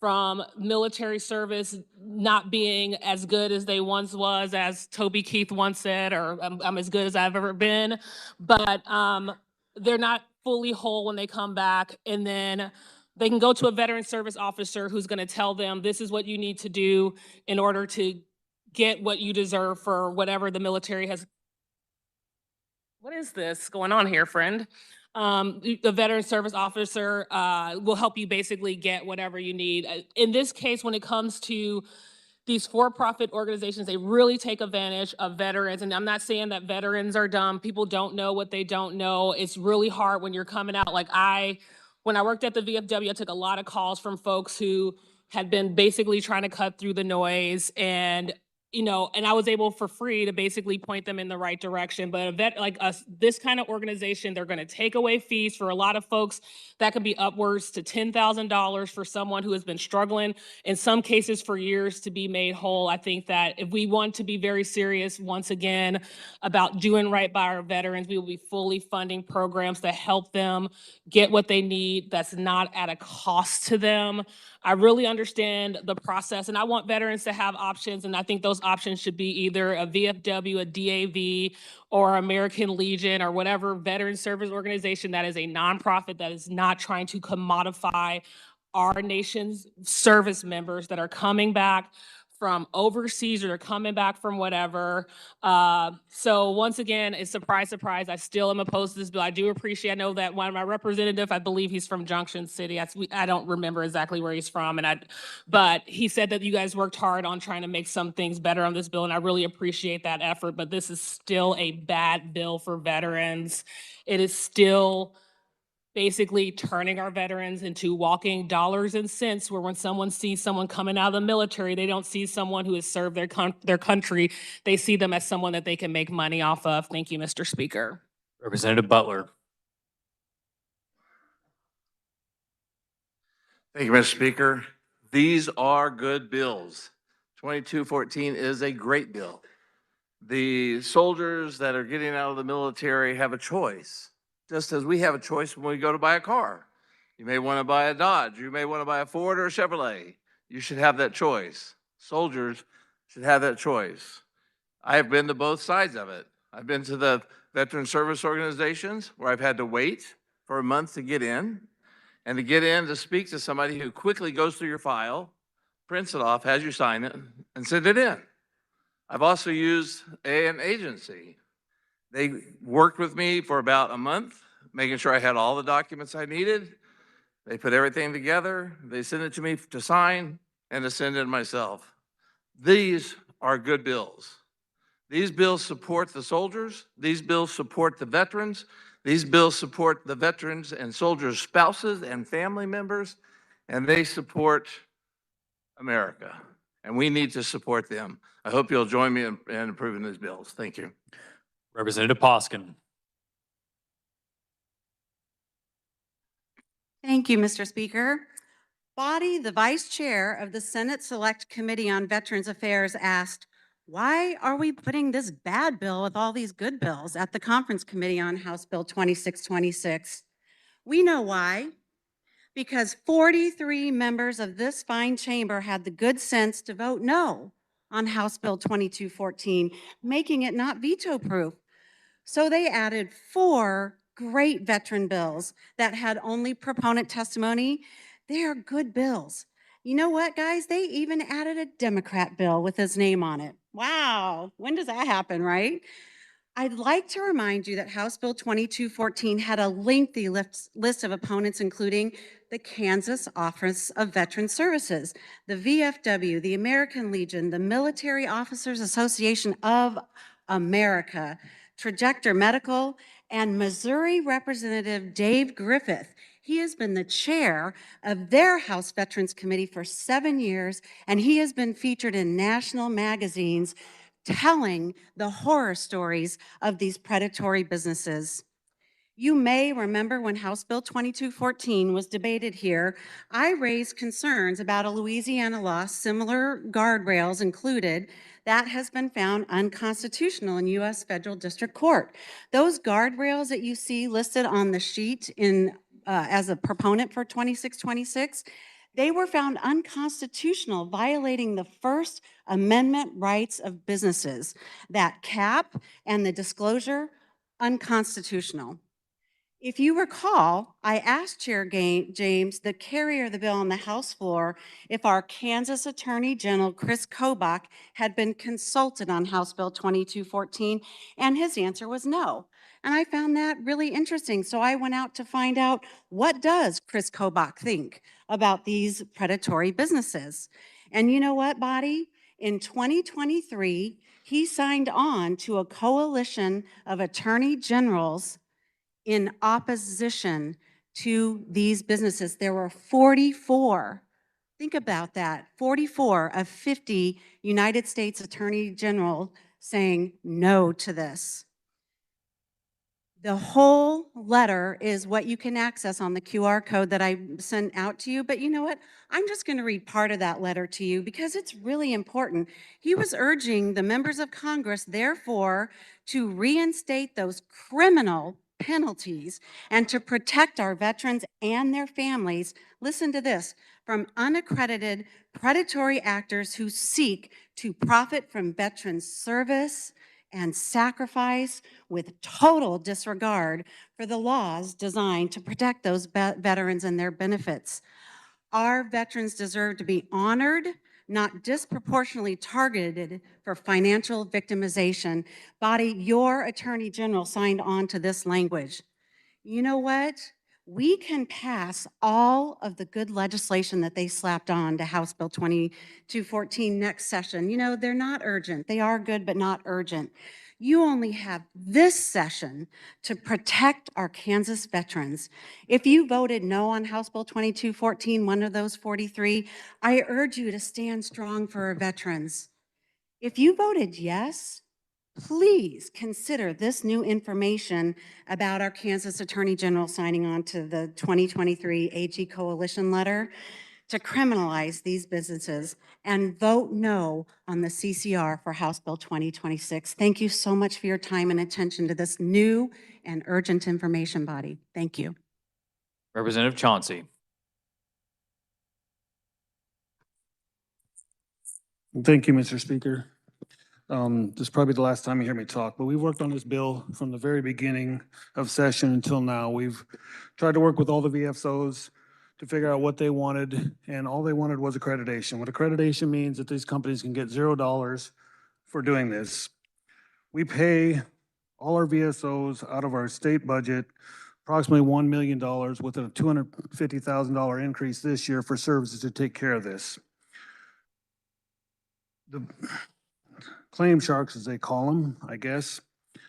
from military service not being as good as they once was, as Toby Keith once said, or I'm as good as I've ever been. But they're not fully whole when they come back. And then they can go to a veteran service officer who's going to tell them, this is what you need to do in order to get what you deserve for whatever the military has. What is this going on here, friend? The veteran service officer will help you basically get whatever you need. In this case, when it comes to these for-profit organizations, they really take advantage of veterans. And I'm not saying that veterans are dumb. People don't know what they don't know. It's really hard when you're coming out. Like when I worked at the VFW, I took a lot of calls from folks who had been basically trying to cut through the noise. And you know, and I was able for free to basically point them in the right direction. But a vet like us, this kind of organization, they're going to take away fees for a lot of folks. That could be upwards to $10,000 for someone who has been struggling, in some cases for years, to be made whole. I think that if we want to be very serious, once again, about doing right by our veterans, we will be fully funding programs to help them get what they need that's not at a cost to them. I really understand the process, and I want veterans to have options, and I think those options should be either a VFW, a DAV, or American Legion, or whatever veteran service organization that is a nonprofit that is not trying to commodify our nation's service members that are coming back from overseas or they're coming back from whatever. So once again, it's surprise, surprise. I still am opposed to this bill. I do appreciate, I know that one of my representative, I believe he's from Junction City. I don't remember exactly where he's from. But he said that you guys worked hard on trying to make some things better on this bill. And I really appreciate that effort, but this is still a bad bill for veterans. It is still basically turning our veterans into walking dollars and cents, where when someone sees someone coming out of the military, they don't see someone who has served their country. They see them as someone that they can make money off of. Thank you, Mr. Speaker. Representative Butler. Thank you, Mr. Speaker. These are good bills. 2214 is a great bill. The soldiers that are getting out of the military have a choice, just as we have a choice when we go to buy a car. You may want to buy a Dodge, you may want to buy a Ford or a Chevrolet. You should have that choice. Soldiers should have that choice. I have been to both sides of it. I've been to the veteran service organizations where I've had to wait for a month to get in, and to get in to speak to somebody who quickly goes through your file, prints it off, has you sign it, and send it in. I've also used an agency. They worked with me for about a month, making sure I had all the documents I needed. They put everything together. They sent it to me to sign and to send it myself. These are good bills. These bills support the soldiers. These bills support the veterans. These bills support the veterans and soldiers' spouses and family members, and they support America. And we need to support them. I hope you'll join me in approving these bills. Thank you. Representative Poskin. Thank you, Mr. Speaker. Body, the Vice Chair of the Senate Select Committee on Veterans Affairs, asked, why are we putting this bad bill with all these good bills at the Conference Committee on House Bill 2626? We know why. Because 43 members of this fine chamber had the good sense to vote no on House Bill 2214, making it not veto-proof. So they added 4 great veteran bills that had only proponent testimony. They are good bills. You know what, guys? They even added a Democrat bill with his name on it. Wow, when does that happen, right? I'd like to remind you that House Bill 2214 had a lengthy list of opponents, including the Kansas Office of Veteran Services, the VFW, the American Legion, the Military Officers Association of America, Trajector Medical, and Missouri Representative Dave Griffith. He has been the chair of their House Veterans Committee for 7 years, and he has been featured in national magazines telling the horror stories of these predatory businesses. You may remember when House Bill 2214 was debated here, I raised concerns about a Louisiana law, similar guardrails included, that has been found unconstitutional in U.S. Federal District Court. Those guardrails that you see listed on the sheet as a proponent for 2626, they were found unconstitutional, violating the First Amendment rights of businesses. That cap and the disclosure, unconstitutional. If you recall, I asked Chair James, the carrier of the bill on the House floor, if our Kansas Attorney General, Chris Kobach, had been consulted on House Bill 2214, and his answer was no. And I found that really interesting. So I went out to find out, what does Chris Kobach think about these predatory businesses? And you know what, body? In 2023, he signed on to a coalition of attorney generals in opposition to these businesses. There were 44 Think about that. 44 of 50 United States Attorney General saying no to this. The whole letter is what you can access on the QR code that I sent out to you. But you know what? I'm just going to read part of that letter to you because it's really important. He was urging the members of Congress, therefore, to reinstate those criminal penalties and to protect our veterans and their families. Listen to this, from unaccredited predatory actors who seek to profit from veterans' service and sacrifice with total disregard for the laws designed to protect those veterans and their benefits. Our veterans deserve to be honored, not disproportionately targeted for financial victimization. Body, your Attorney General signed on to this language. You know what? We can pass all of the good legislation that they slapped on to House Bill 2214 next session. You know, they're not urgent. They are good, but not urgent. You only have this session to protect our Kansas veterans. If you voted no on House Bill 2214, one of those 43, I urge you to stand strong for our veterans. If you voted yes, please consider this new information about our Kansas Attorney General signing on to the 2023 AG Coalition letter to criminalize these businesses and vote no on the CCR for House Bill 2026. Thank you so much for your time and attention to this new and urgent information body. Thank you. Representative Chauncey. Thank you, Mr. Speaker. This is probably the last time you hear me talk, but we've worked on this bill from the very beginning of session until now. We've tried to work with all the VFOs to figure out what they wanted, and all they wanted was accreditation. What accreditation means that these companies can get $0 for doing this. We pay all our VSOs out of our state budget, approximately $1 million with a $250,000 increase this year for services to take care of this. The claim sharks, as they call them, I guess.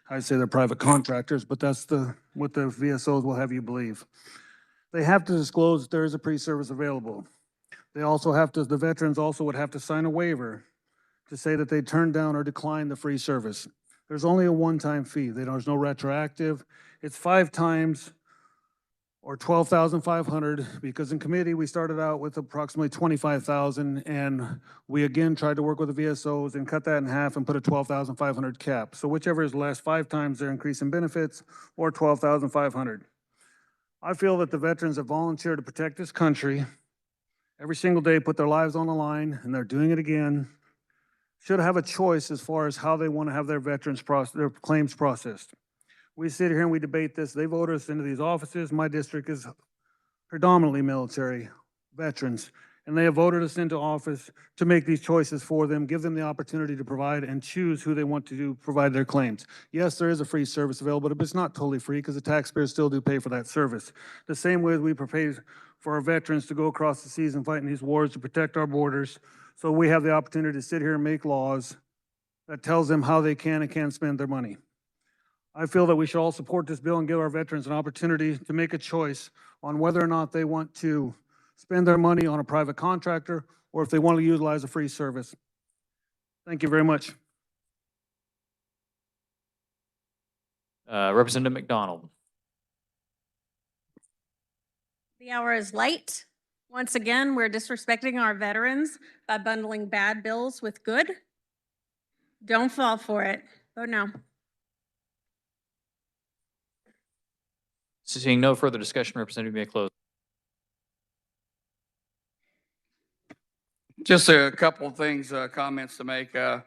I'd say they're private contractors, but that's what the VSOs will have you believe. They have to disclose if there is a pre-service available. They also have to, the veterans also would have to sign a waiver to say that they turned down or declined the free service. There's only a one-time fee. There's no retroactive. It's 5 times or $12,500, because in committee, we started out with approximately $25,000, and we again tried to work with the VSOs and cut that in half and put a $12,500 cap. So whichever is less, 5 times their increase in benefits or $12,500. I feel that the veterans have volunteered to protect this country every single day, put their lives on the line, and they're doing it again. Should have a choice as far as how they want to have their their claims processed. We sit here and we debate this. They voted us into these offices. My district is predominantly military veterans, and they have voted us into office to make these choices for them, give them the opportunity to provide and choose who they want to provide their claims. Yes, there is a free service available, but it's not totally free because the taxpayers still do pay for that service. The same way as we pay for our veterans to go across the seas and fight in these wars to protect our borders, so we have the opportunity to sit here and make laws that tells them how they can and can't spend their money. I feel that we should all support this bill and give our veterans an opportunity to make a choice on whether or not they want to spend their money on a private contractor or if they want to utilize a free service. Thank you very much. Representative McDonald. The hour is late. Once again, we're disrespecting our veterans by bundling bad bills with good. Don't fall for it. Vote no. Seeing no further discussion, Representative, may close. Just a couple of things, comments to make. The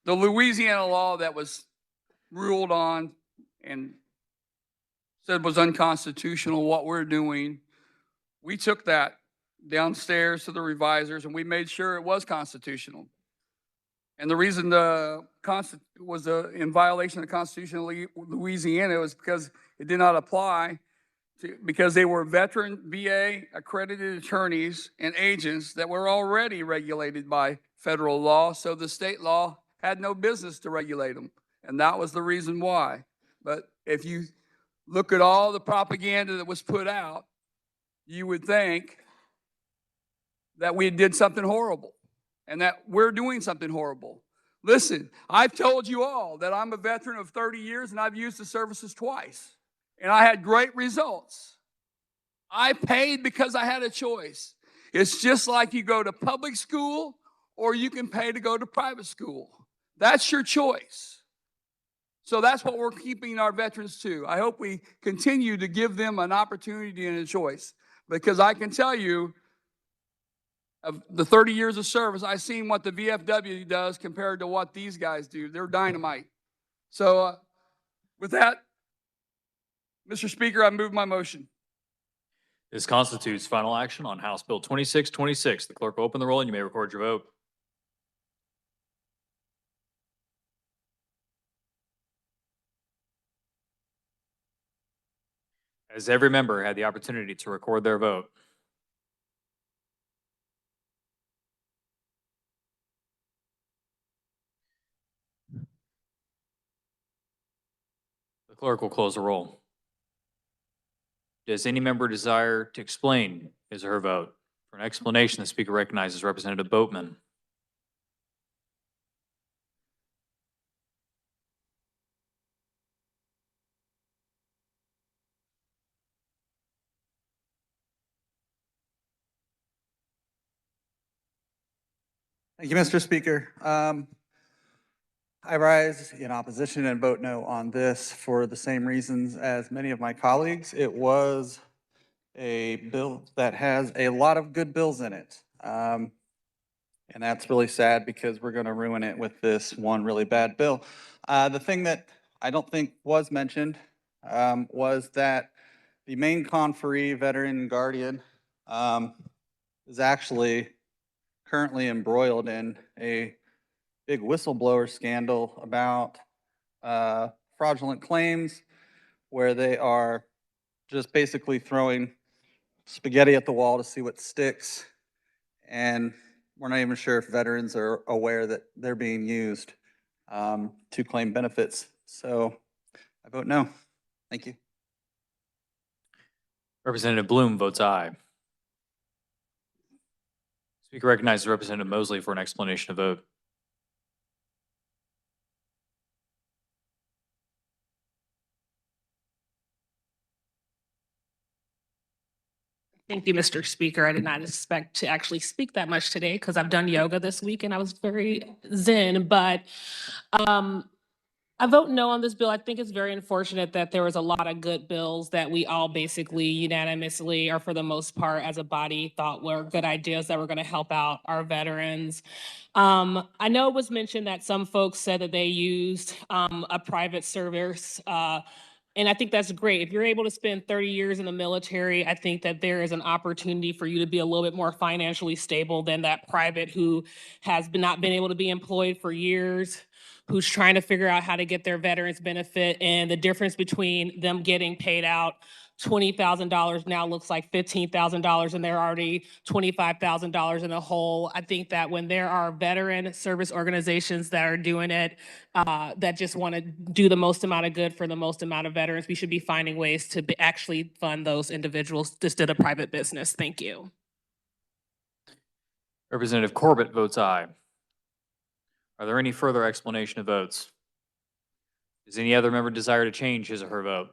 Louisiana law that was ruled on and said was unconstitutional, what we're doing, we took that downstairs to the revisers and we made sure it was constitutional. And the reason the was in violation of the Constitution of Louisiana was because it did not apply because they were veteran VA accredited attorneys and agents that were already regulated by federal law. So the state law had no business to regulate them. And that was the reason why. But if you look at all the propaganda that was put out, you would think that we did something horrible and that we're doing something horrible. Listen, I've told you all that I'm a veteran of 30 years and I've used the services twice, and I had great results. I paid because I had a choice. It's just like you go to public school or you can pay to go to private school. That's your choice. So that's what we're keeping our veterans to. I hope we continue to give them an opportunity and a choice, because I can tell you, of the 30 years of service, I've seen what the VFW does compared to what these guys do. They're dynamite. So with that, Mr. Speaker, I move my motion. This constitutes final action on House Bill 2626. The clerk will open the roll and you may record your vote. Has every member had the opportunity to record their vote? The clerk will close the roll. Does any member desire to explain his or her vote? For an explanation, the speaker recognizes Representative Boatman. Thank you, Mr. Speaker. I rise in opposition and vote no on this for the same reasons as many of my colleagues. It was a bill that has a lot of good bills in it. And that's really sad because we're going to ruin it with this one really bad bill. The thing that I don't think was mentioned was that the main conferee, veteran guardian, is actually currently embroiled in a big whistleblower scandal about fraudulent claims where they are just basically throwing spaghetti at the wall to see what sticks. And we're not even sure if veterans are aware that they're being used to claim benefits. So I vote no. Thank you. Representative Bloom votes aye. Speaker recognizes Representative Mosley for an explanation of vote. Thank you, Mr. Speaker. I did not expect to actually speak that much today because I've done yoga this week and I was very zen, but I vote no on this bill. I think it's very unfortunate that there was a lot of good bills that we all basically unanimously, or for the most part as a body, thought were good ideas that were going to help out our veterans. I know it was mentioned that some folks said that they used a private service, and I think that's great. If you're able to spend 30 years in the military, I think that there is an opportunity for you to be a little bit more financially stable than that private who has not been able to be employed for years, who's trying to figure out how to get their veterans benefit, and the difference between them getting paid out $20,000 now looks like $15,000 and they're already $25,000 in the hole. I think that when there are veteran service organizations that are doing it, that just want to do the most amount of good for the most amount of veterans, we should be finding ways to actually fund those individuals instead of private business. Thank you. Representative Corbett votes aye. Are there any further explanation of votes? Does any other member desire to change his or her vote?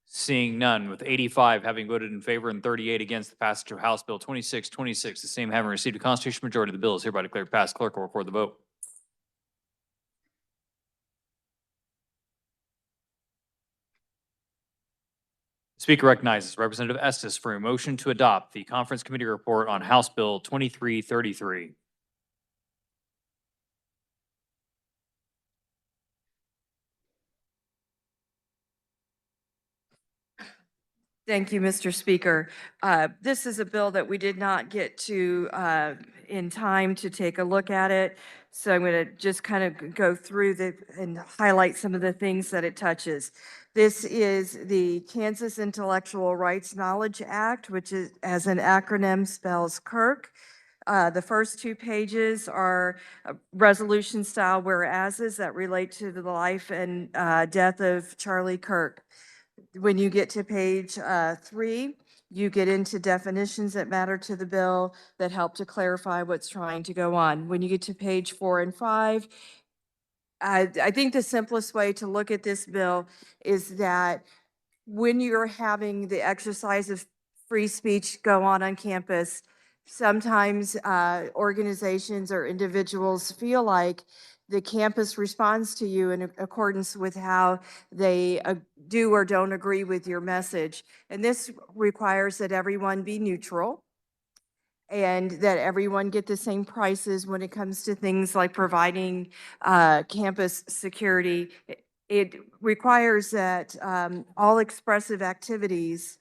Seeing none, with 85 having voted in favor and 38 against the passage of House Bill 2626, the same having received a constitutional majority, the bill is hereby declared passed. Clerk will record the vote. The Speaker recognizes Representative Estes for a motion to adopt the Conference Committee report on House Bill 2333. Thank you, Mr. Speaker. This is a bill that we did not get to in time to take a look at it. So I'm going to just kind of go through and highlight some of the things that it touches. This is the Kansas Intellectual Rights Knowledge Act, which is, as an acronym, spells KIRK. The first two pages are resolution style whereases that relate to the life and death of Charlie Kirk. When you get to page 3, You get into definitions that matter to the bill that help to clarify what's trying to go on. When you get to page 4 and 5, I think the simplest way to look at this bill is that when you're having the exercise of free speech go on campus, sometimes organizations or individuals feel like the campus responds to you in accordance with how they do or don't agree with your message. And this requires that everyone be neutral and that everyone get the same prices when it comes to things like providing campus security. It requires that all expressive activities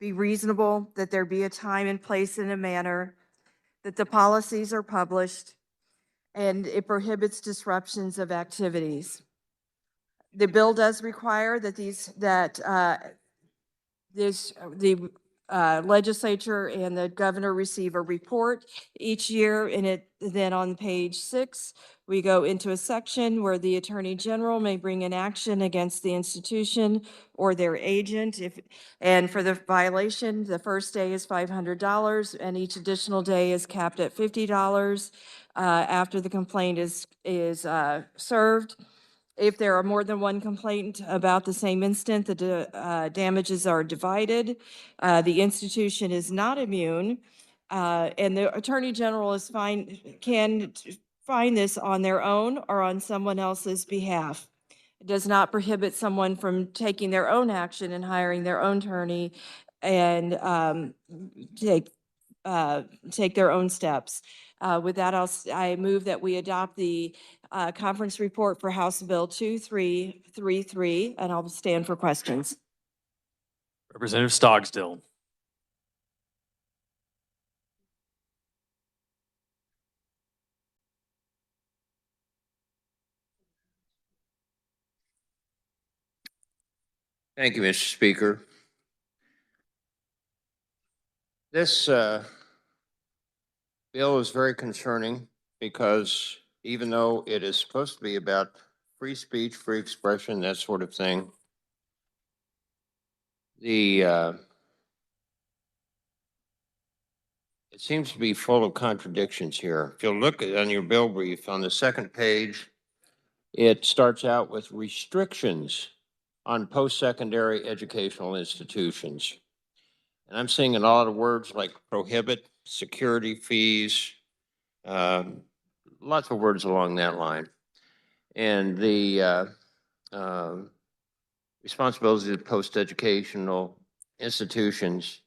be reasonable, that there be a time and place and a manner, that the policies are published, and it prohibits disruptions of activities. The bill does require that the legislature and the governor receive a report each year. And then on page 6, we go into a section where the attorney general may bring an action against the institution or their agent. And for the violation, the first day is $500 and each additional day is capped at $50 after the complaint is served. If there are more than one complaint about the same incident, the damages are divided. The institution is not immune, and the attorney general can find this on their own or on someone else's behalf. It does not prohibit someone from taking their own action and hiring their own attorney and take their own steps. With that, I move that we adopt the conference report for House Bill 2333, and I'll stand for questions. Representative Stogsdill. Thank you, Mr. Speaker. This bill is very concerning because even though it is supposed to be about free speech, free expression, that sort of thing, it seems to be full of contradictions here. If you'll look on your bill brief on the second page, it starts out with restrictions on post-secondary educational institutions. And I'm seeing a lot of words like prohibit, security fees, lots of words along that line. And the responsibility of post-educational institutions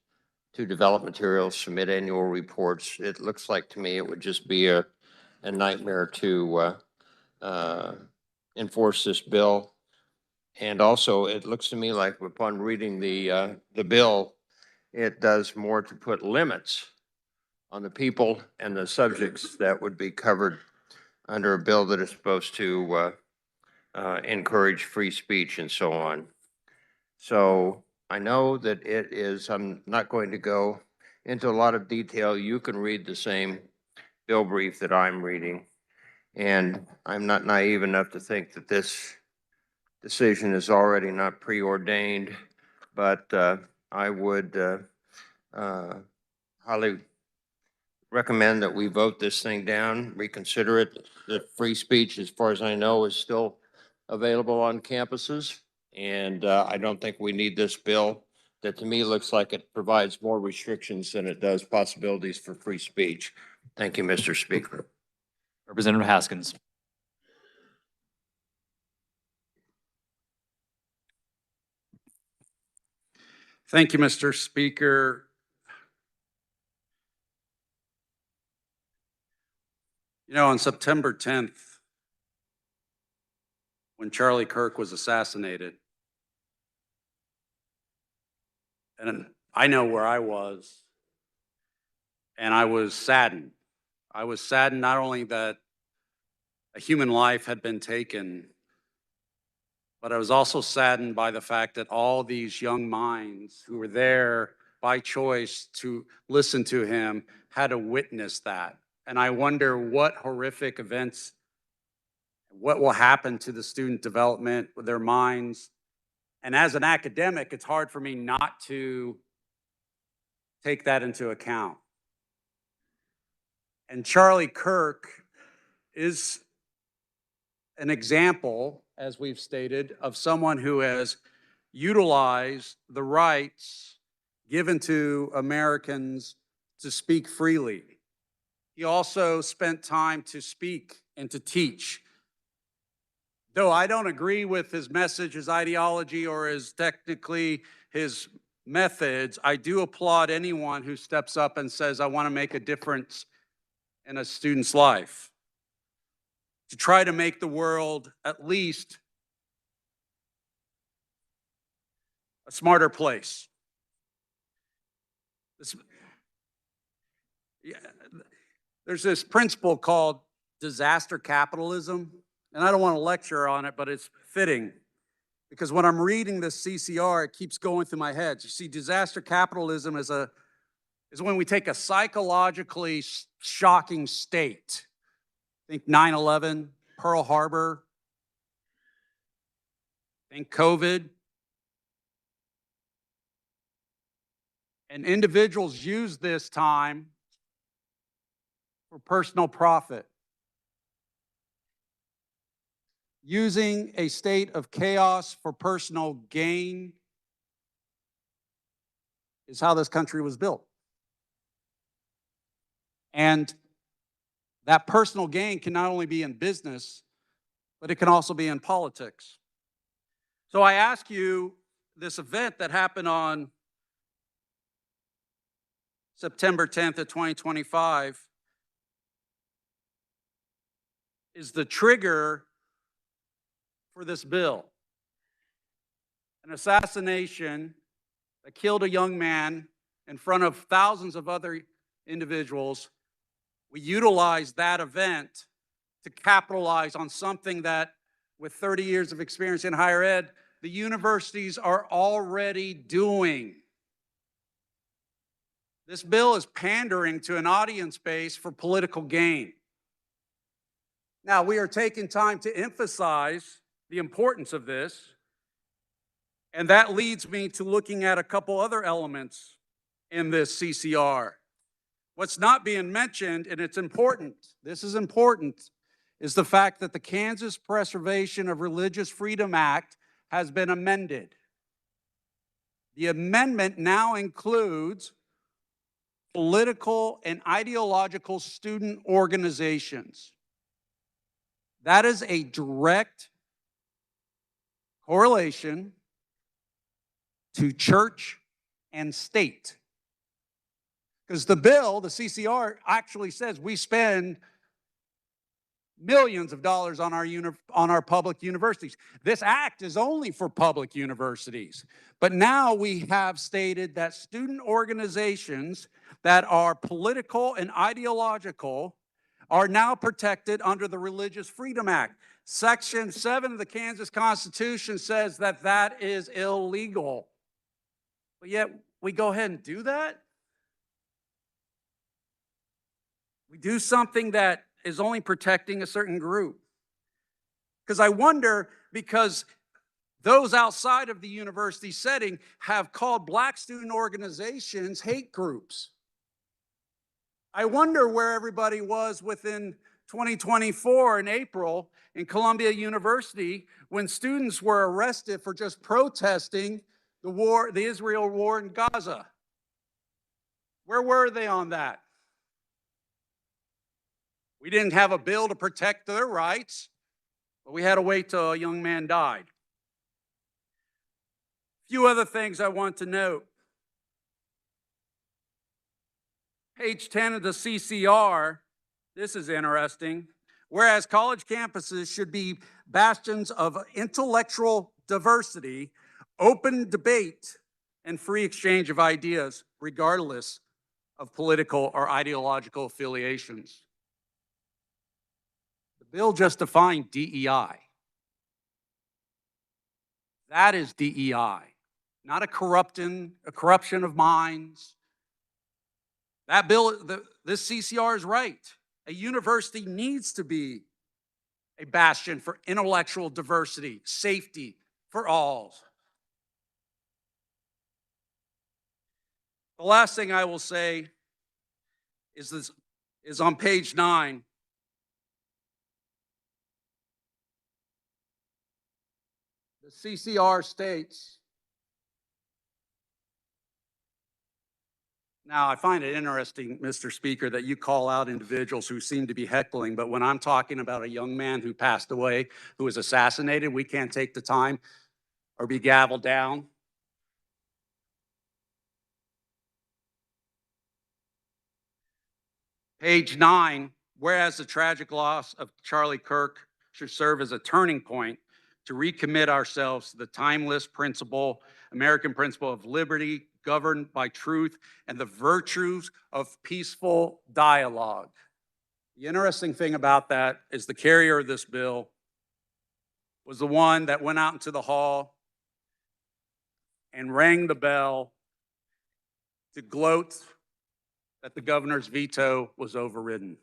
to develop materials, submit annual reports. It looks like to me it would just be a nightmare to enforce this bill. And also, it looks to me like upon reading the bill, it does more to put limits on the people and the subjects that would be covered under a bill that is supposed to encourage free speech and so on. So I know that it is, I'm not going to go into a lot of detail. You can read the same bill brief that I'm reading. And I'm not naive enough to think that this decision is already not preordained, but I would highly recommend that we vote this thing down, reconsider it. The free speech, as far as I know, is still available on campuses. And I don't think we need this bill that to me looks like it provides more restrictions than it does possibilities for free speech. Thank you, Mr. Speaker. Representative Haskins. Thank you, Mr. Speaker. You know, on September 10th, when Charlie Kirk was assassinated, and I know where I was, and I was saddened. I was saddened not only that a human life had been taken, but I was also saddened by the fact that all these young minds who were there by choice to listen to him had to witness that. And I wonder what horrific events, what will happen to the student development with their minds. And as an academic, it's hard for me not to take that into account. And Charlie Kirk is an example, as we've stated, of someone who has utilized the rights given to Americans to speak freely. He also spent time to speak and to teach. Though I don't agree with his message, his ideology, or his methods, I do applaud anyone who steps up and says, I want to make a difference in a student's life, to try to make the world at least a smarter place. There's this principle called disaster capitalism, and I don't want to lecture on it, but it's fitting. Because when I'm reading this CCR, it keeps going through my head. You see, disaster capitalism is when we take a psychologically shocking state. Think 9/11, Pearl Harbor, think COVID. And individuals use this time for personal profit. Using a state of chaos for personal gain is how this country was built. And that personal gain can not only be in business, but it can also be in politics. So I ask you, this event that happened on September 10th of 2025 is the trigger for this bill. An assassination that killed a young man in front of thousands of other individuals. We utilized that event to capitalize on something that, with 30 years of experience in higher ed, the universities are already doing. This bill is pandering to an audience base for political gain. Now, we are taking time to emphasize the importance of this, and that leads me to looking at a couple other elements in this CCR. What's not being mentioned, and it's important, this is important, is the fact that the Kansas Preservation of Religious Freedom Act has been amended. The amendment now includes political and ideological student organizations. That is a direct correlation to church and state. Because the bill, the CCR, actually says we spend millions of dollars on our public universities. This act is only for public universities. But now we have stated that student organizations that are political and ideological are now protected under the Religious Freedom Act. Section 7 of the Kansas Constitution says that that is illegal. But yet we go ahead and do that? We do something that is only protecting a certain group. Because I wonder, because those outside of the university setting have called Black student organizations hate groups. I wonder where everybody was within 2024 in April in Columbia University when students were arrested for just protesting the Israel war in Gaza. Where were they on that? We didn't have a bill to protect their rights, but we had to wait till a young man died. A few other things I want to note. Page 10 of the CCR, this is interesting. Whereas college campuses should be bastions of intellectual diversity, open debate, and free exchange of ideas, regardless of political or ideological affiliations. The bill just defined DEI. That is DEI, not a corruption of minds. That bill, this CCR is right. A university needs to be a bastion for intellectual diversity, safety for all. The last thing I will say is on page 9. The CCR states, now, I find it interesting, Mr. Speaker, that you call out individuals who seem to be heckling, but when I'm talking about a young man who passed away, who was assassinated, we can't take the time or be gavelled down. Page 9, whereas the tragic loss of Charlie Kirk should serve as a turning point to recommit ourselves to the timeless principle, American principle of liberty, governed by truth and the virtues of peaceful dialogue. The interesting thing about that is the carrier of this bill was the one that went out into the hall and rang the bell to gloat that the governor's veto was overridden.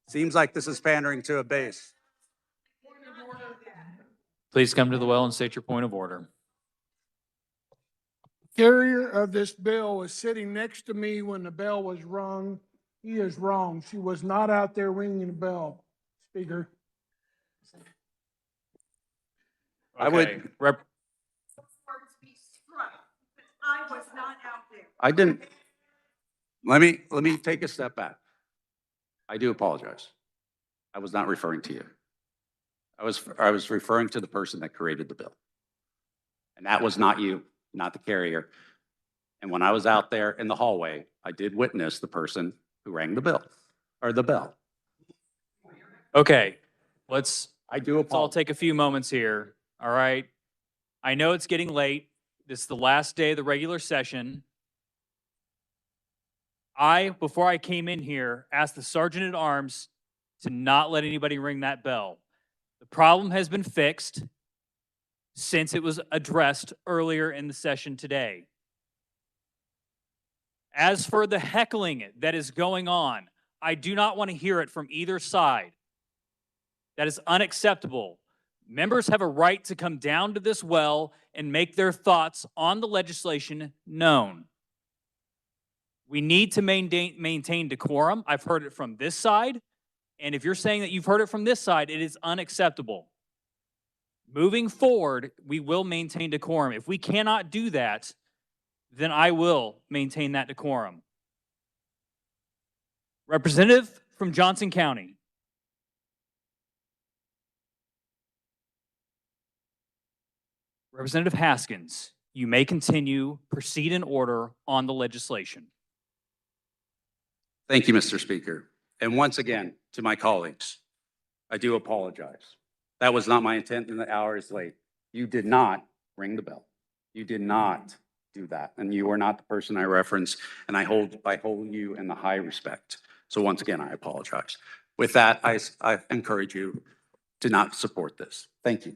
Seems like this is pandering to a base. Please come to the well and state your point of order. Carrier of this bill was sitting next to me when the bell was rung. He is wrong. She was not out there ringing the bell, Speaker. I would. Okay. I was not out there. I didn't. Let me take a step back. I do apologize. I was not referring to you. I was referring to the person that created the bill. And that was not you, not the carrier. And when I was out there in the hallway, I did witness the person who rang the bell, or the bell. Okay, let's I do all take a few moments here, all right? I know it's getting late. This is the last day of the regular session. Before I came in here, asked the Sergeant at Arms to not let anybody ring that bell. The problem has been fixed since it was addressed earlier in the session today. As for the heckling that is going on, I do not want to hear it from either side. That is unacceptable. Members have a right to come down to this well and make their thoughts on the legislation known. We need to maintain decorum. I've heard it from this side. And if you're saying that you've heard it from this side, it is unacceptable. Moving forward, we will maintain decorum. If we cannot do that, then I will maintain that decorum. Representative from Johnson County. Representative Haskins, you may continue, proceed in order on the legislation. Thank you, Mr. Speaker. And once again, to my colleagues, I do apologize. That was not my intent, and the hour is late. You did not ring the bell. You did not do that, and you are not the person I reference, and I hold you in the high respect. So once again, I apologize. With that, I encourage you to not support this. Thank you.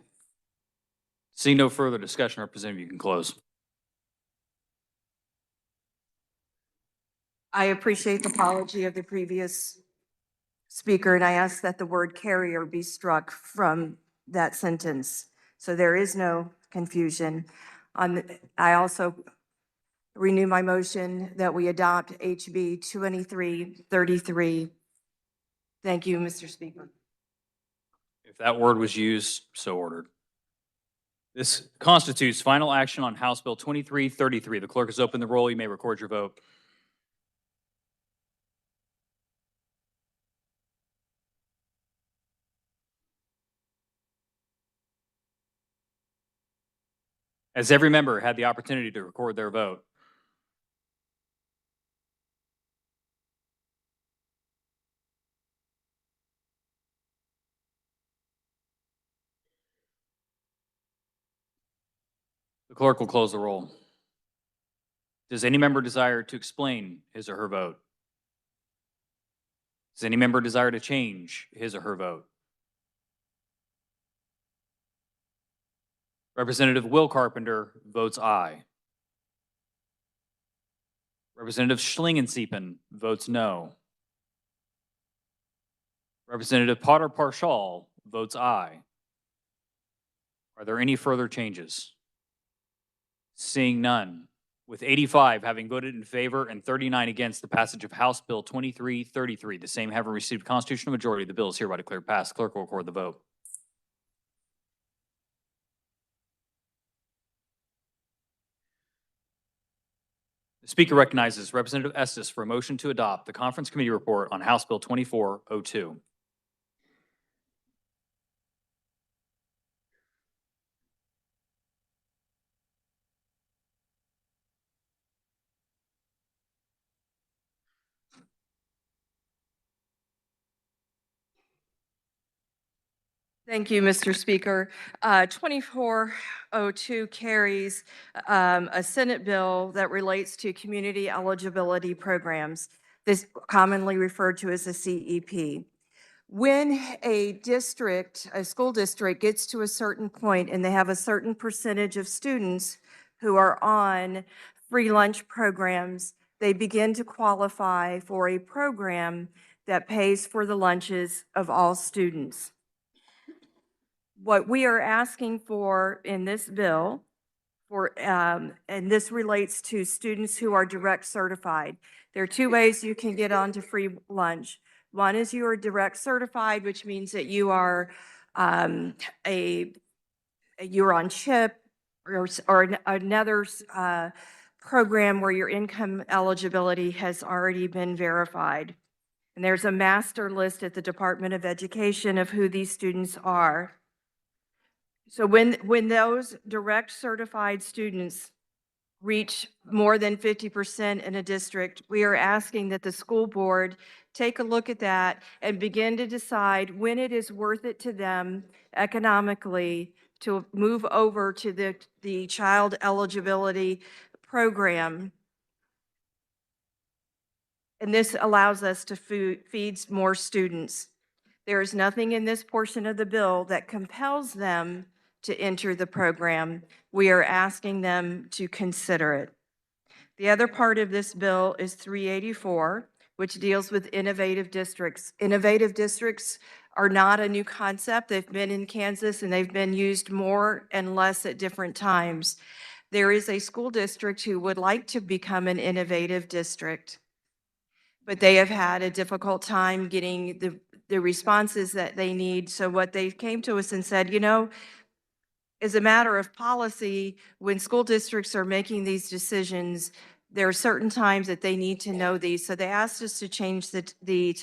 Seeing no further discussion, Representative, you can close. I appreciate the apology of the previous speaker, and I ask that the word carrier be struck from that sentence, so there is no confusion. I also renew my motion that we adopt HB 2333. Thank you, Mr. Speaker. If that word was used, so ordered. This constitutes final action on House Bill 2333. The clerk has opened the roll. You may record your vote. Has every member had the opportunity to record their vote? The clerk will close the roll. Does any member desire to explain his or her vote? Does any member desire to change his or her vote? Representative Will Carpenter votes aye. Representative Schlingensiepen votes no. Representative Potter Parshall votes aye. Are there any further changes? Seeing none, With 85 having voted in favor and 39 against the passage of House Bill 2333, the same having received a constitutional majority, the bill is hereby declared passed. Clerk will record the vote. The Speaker recognizes Representative Estes for a motion to adopt the Conference Committee report on House Bill 2402. Thank you, Mr. Speaker. 2402 carries a Senate bill that relates to community eligibility programs. This commonly referred to as a CEP. When a school district gets to a certain point and they have a certain percentage of students who are on free lunch programs, they begin to qualify for a program that pays for the lunches of all students. What we are asking for in this bill, and this relates to students who are direct certified. There are two ways you can get onto free lunch. One is you are direct certified, which means that you are you're on CHIP or another program where your income eligibility has already been verified. And there's a master list at the Department of Education of who these students are. So when those direct certified students reach more than 50% in a district, we are asking that the school board take a look at that and begin to decide when it is worth it to them economically to move over to the child eligibility program. And this allows us to feed more students. There is nothing in this portion of the bill that compels them to enter the program. We are asking them to consider it. The other part of this bill is 384, which deals with innovative districts. Innovative districts are not a new concept. They've been in Kansas and they've been used more and less at different times. There is a school district who would like to become an innovative district, but they have had a difficult time getting the responses that they need. So what they came to us and said, you know, as a matter of policy, when school districts are making these decisions, there are certain times that they need to know these. So they asked us to change the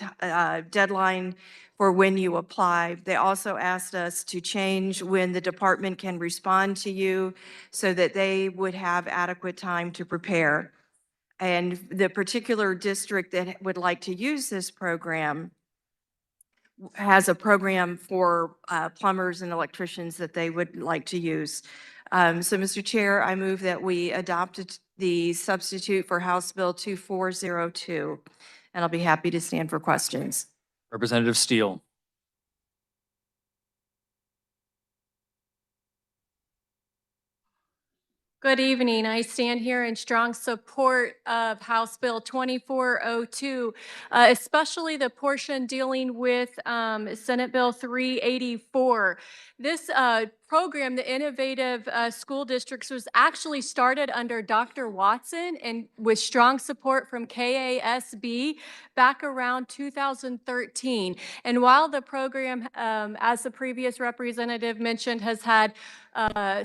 deadline for when you apply. They also asked us to change when the department can respond to you so that they would have adequate time to prepare. And the particular district that would like to use this program has a program for plumbers and electricians that they would like to use. So, Mr. Chair, I move that we adopted the substitute for House Bill 2402, and I'll be happy to stand for questions. Representative Steele. Good evening. I stand here in strong support of House Bill 2402, especially the portion dealing with Senate Bill 384. This program, the Innovative School Districts, was actually started under Dr. Watson and with strong support from KASB back around 2013. And while the program, as the previous representative mentioned, has had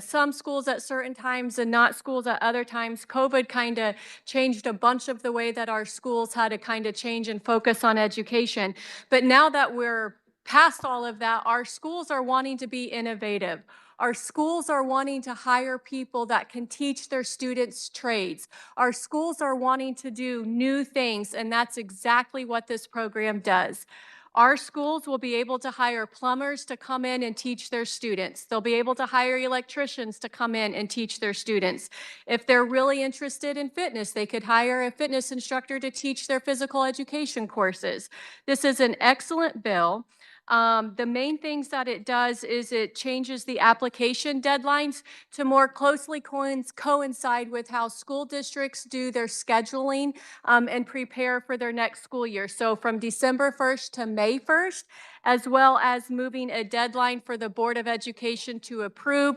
some schools at certain times and not schools at other times, COVID kind of changed a bunch of the way that our schools had to kind of change and focus on education. But now that we're past all of that, our schools are wanting to be innovative. Our schools are wanting to hire people that can teach their students trades. Our schools are wanting to do new things, and that's exactly what this program does. Our schools will be able to hire plumbers to come in and teach their students. They'll be able to hire electricians to come in and teach their students. If they're really interested in fitness, they could hire a fitness instructor to teach their physical education courses. This is an excellent bill. The main things that it does is it changes the application deadlines to more closely coincide with how school districts do their scheduling and prepare for their next school year. So from December 1st to May 1st, as well as moving a deadline for the Board of Education to approve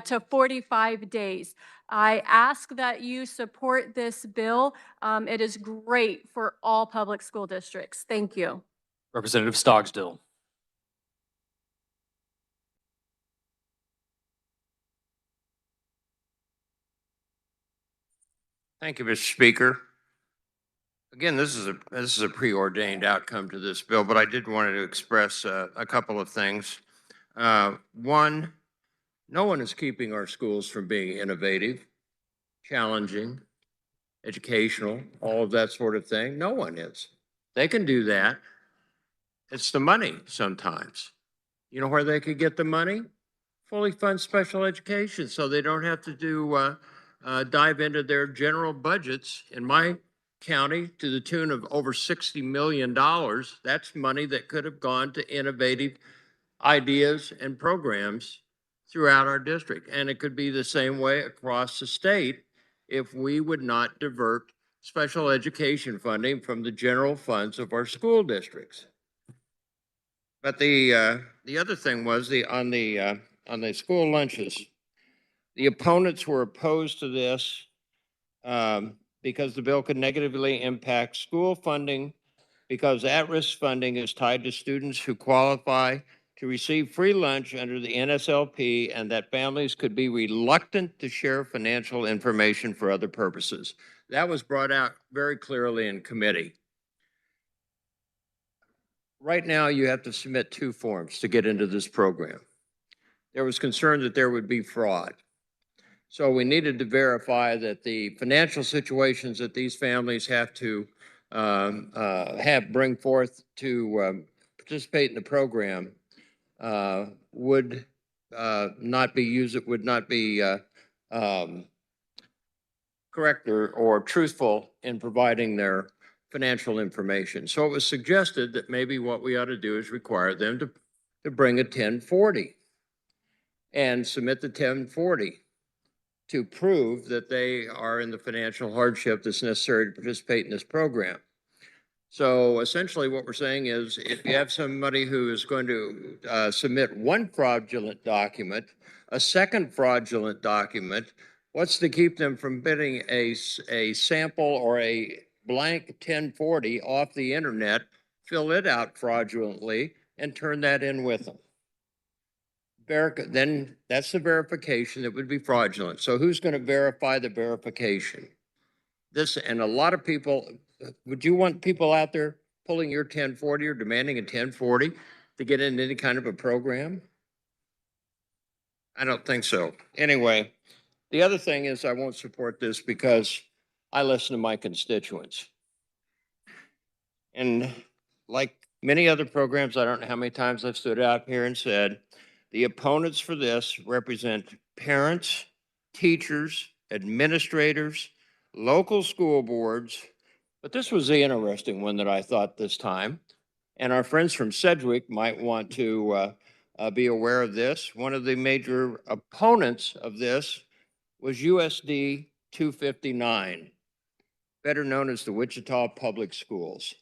to 45 days. I ask that you support this bill. It is great for all public school districts. Thank you. Representative Stogsdill. Thank you, Mr. Speaker. Again, this is a preordained outcome to this bill, but I did want to express a couple of things. One, no one is keeping our schools from being innovative, challenging, educational, all of that sort of thing. No one is. They can do that. It's the money sometimes. You know where they could get the money? Fully fund special education so they don't have to dive into their general budgets. In my county, to the tune of over $60 million, that's money that could have gone to innovative ideas and programs throughout our district. And it could be the same way across the state if we would not divert special education funding from the general funds of our school districts. But the other thing was on the school lunches, the opponents were opposed to this because the bill could negatively impact school funding because at-risk funding is tied to students who qualify to receive free lunch under the NSLP, and that families could be reluctant to share financial information for other purposes. That was brought out very clearly in committee. Right now, you have to submit 2 forms to get into this program. There was concern that there would be fraud. So we needed to verify that the financial situations that these families have to bring forth to participate in the program would not be correct or truthful in providing their financial information. So it was suggested that maybe what we ought to do is require them to bring a 1040 and submit the 1040 to prove that they are in the financial hardship that's necessary to participate in this program. So essentially what we're saying is if you have somebody who is going to submit one fraudulent document, a second fraudulent document, what's to keep them from getting a sample or a blank 1040 off the internet, fill it out fraudulently, and turn that in with them? Then that's the verification that would be fraudulent. So who's going to verify the verification? And a lot of people, would you want people out there pulling your 1040 or demanding a 1040 to get into any kind of a program? I don't think so. Anyway, the other thing is I won't support this because I listen to my constituents. And like many other programs, I don't know how many times I've stood out here and said, the opponents for this represent parents, teachers, administrators, local school boards, but this was the interesting one that I thought this time. And our friends from Sedgwick might want to be aware of this. One of the major opponents of this was USD 259, better known as the Wichita Public Schools.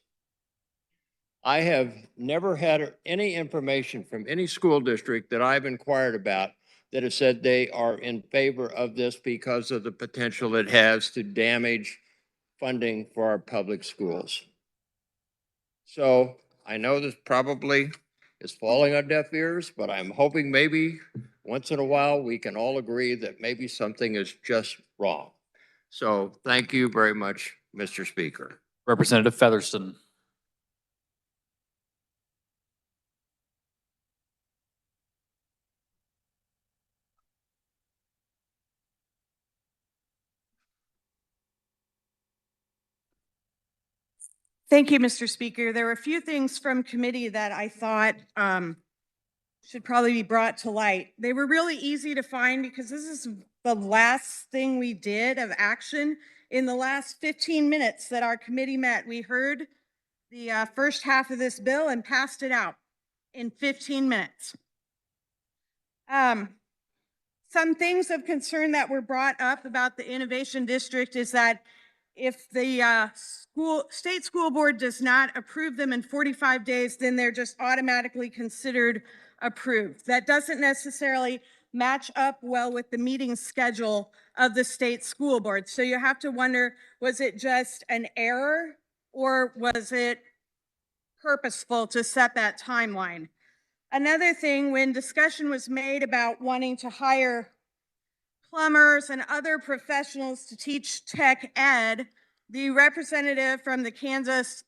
I have never had any information from any school district that I've inquired about that has said they are in favor of this because of the potential it has to damage funding for our public schools. So I know this probably is falling on deaf ears, but I'm hoping maybe once in a while we can all agree that maybe something is just wrong. So thank you very much, Mr. Speaker. Representative Featherston. Thank you, Mr. Speaker. There were a few things from committee that I thought should probably be brought to light. They were really easy to find because this is the last thing we did of action in the last 15 minutes that our committee met. We heard the first half of this bill and passed it out. in 15 minutes. Some things of concern that were brought up about the Innovation District is that if the state school board does not approve them in 45 days, then they're just automatically considered approved. That doesn't necessarily match up well with the meeting schedule of the state school board. So you have to wonder, was it just an error or was it purposeful to set that timeline? Another thing, when discussion was made about wanting to hire plumbers and other professionals to teach tech ed, the representative from the Kansas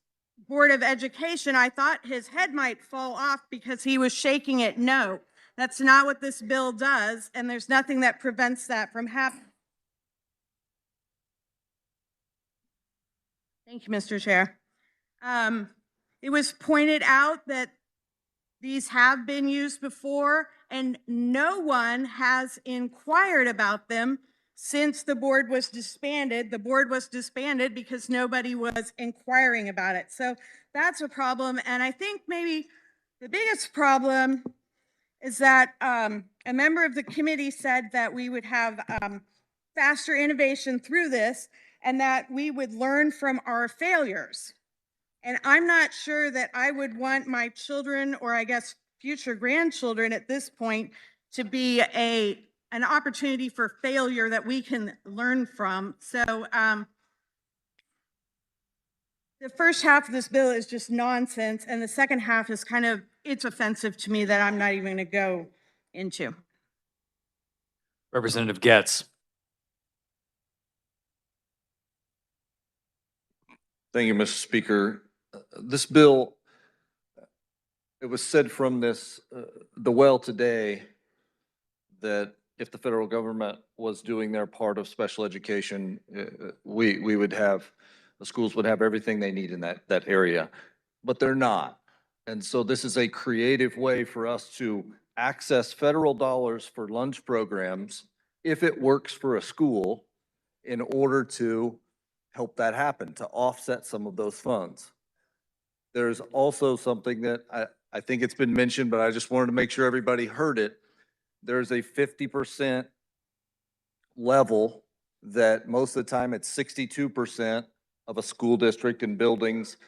Board of Education, I thought his head might fall off because he was shaking it no. That's not what this bill does, and there's nothing that prevents that from happening. Thank you, Mr. Chair. It was pointed out that these have been used before, and no one has inquired about them since the board was disbanded. The board was disbanded because nobody was inquiring about it. So that's a problem. And I think maybe the biggest problem is that a member of the committee said that we would have faster innovation through this and that we would learn from our failures. And I'm not sure that I would want my children, or I guess future grandchildren at this point, to be an opportunity for failure that we can learn from. So the first half of this bill is just nonsense, and the second half is it's offensive to me that I'm not even going to go into. Representative Getz. Thank you, Mr. Speaker. This bill, it was said from the well today that if the federal government was doing their part of special education, we would have, the schools would have everything they need in that area, but they're not. And so this is a creative way for us to access federal dollars for lunch programs if it works for a school in order to help that happen, to offset some of those funds. There's also something that I think it's been mentioned, but I just wanted to make sure everybody heard it. There's a 50% level that most of the time it's 62% of a school district and buildings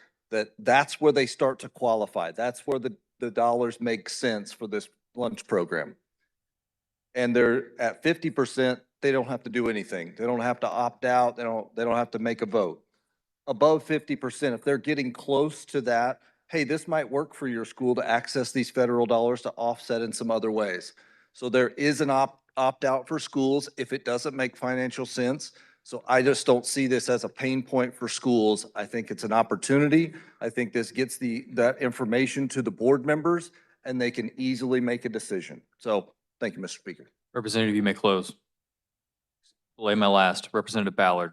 that's where they start to qualify. That's where the dollars make sense for this lunch program. And they're at 50%, they don't have to do anything. They don't have to opt out. They don't have to make a vote. Above 50%, if they're getting close to that, hey, this might work for your school to access these federal dollars to offset in some other ways. So there is an opt-out for schools if it doesn't make financial sense. So I just don't see this as a pain point for schools. I think it's an opportunity. I think this gets that information to the board members and they can easily make a decision. So thank you, Mr. Speaker. Representative, you may close. Delay my last. Representative Ballard.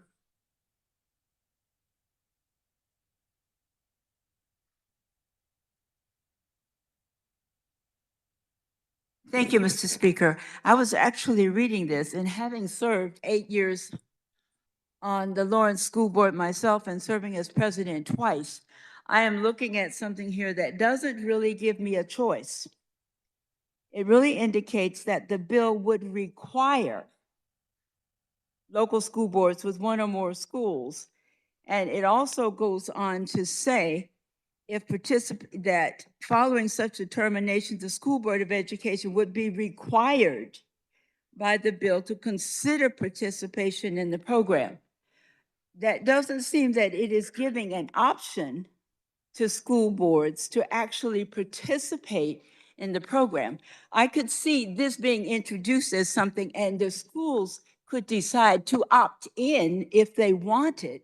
Thank you, Mr. Speaker. I was actually reading this, and having served 8 years on the Lawrence School Board myself and serving as president twice, I am looking at something here that doesn't really give me a choice. It really indicates that the bill would require local school boards with one or more schools. And it also goes on to say, that following such determination, the School Board of Education would be required by the bill to consider participation in the program. That doesn't seem that it is giving an option to school boards to actually participate in the program. I could see this being introduced as something, and the schools could decide to opt in if they wanted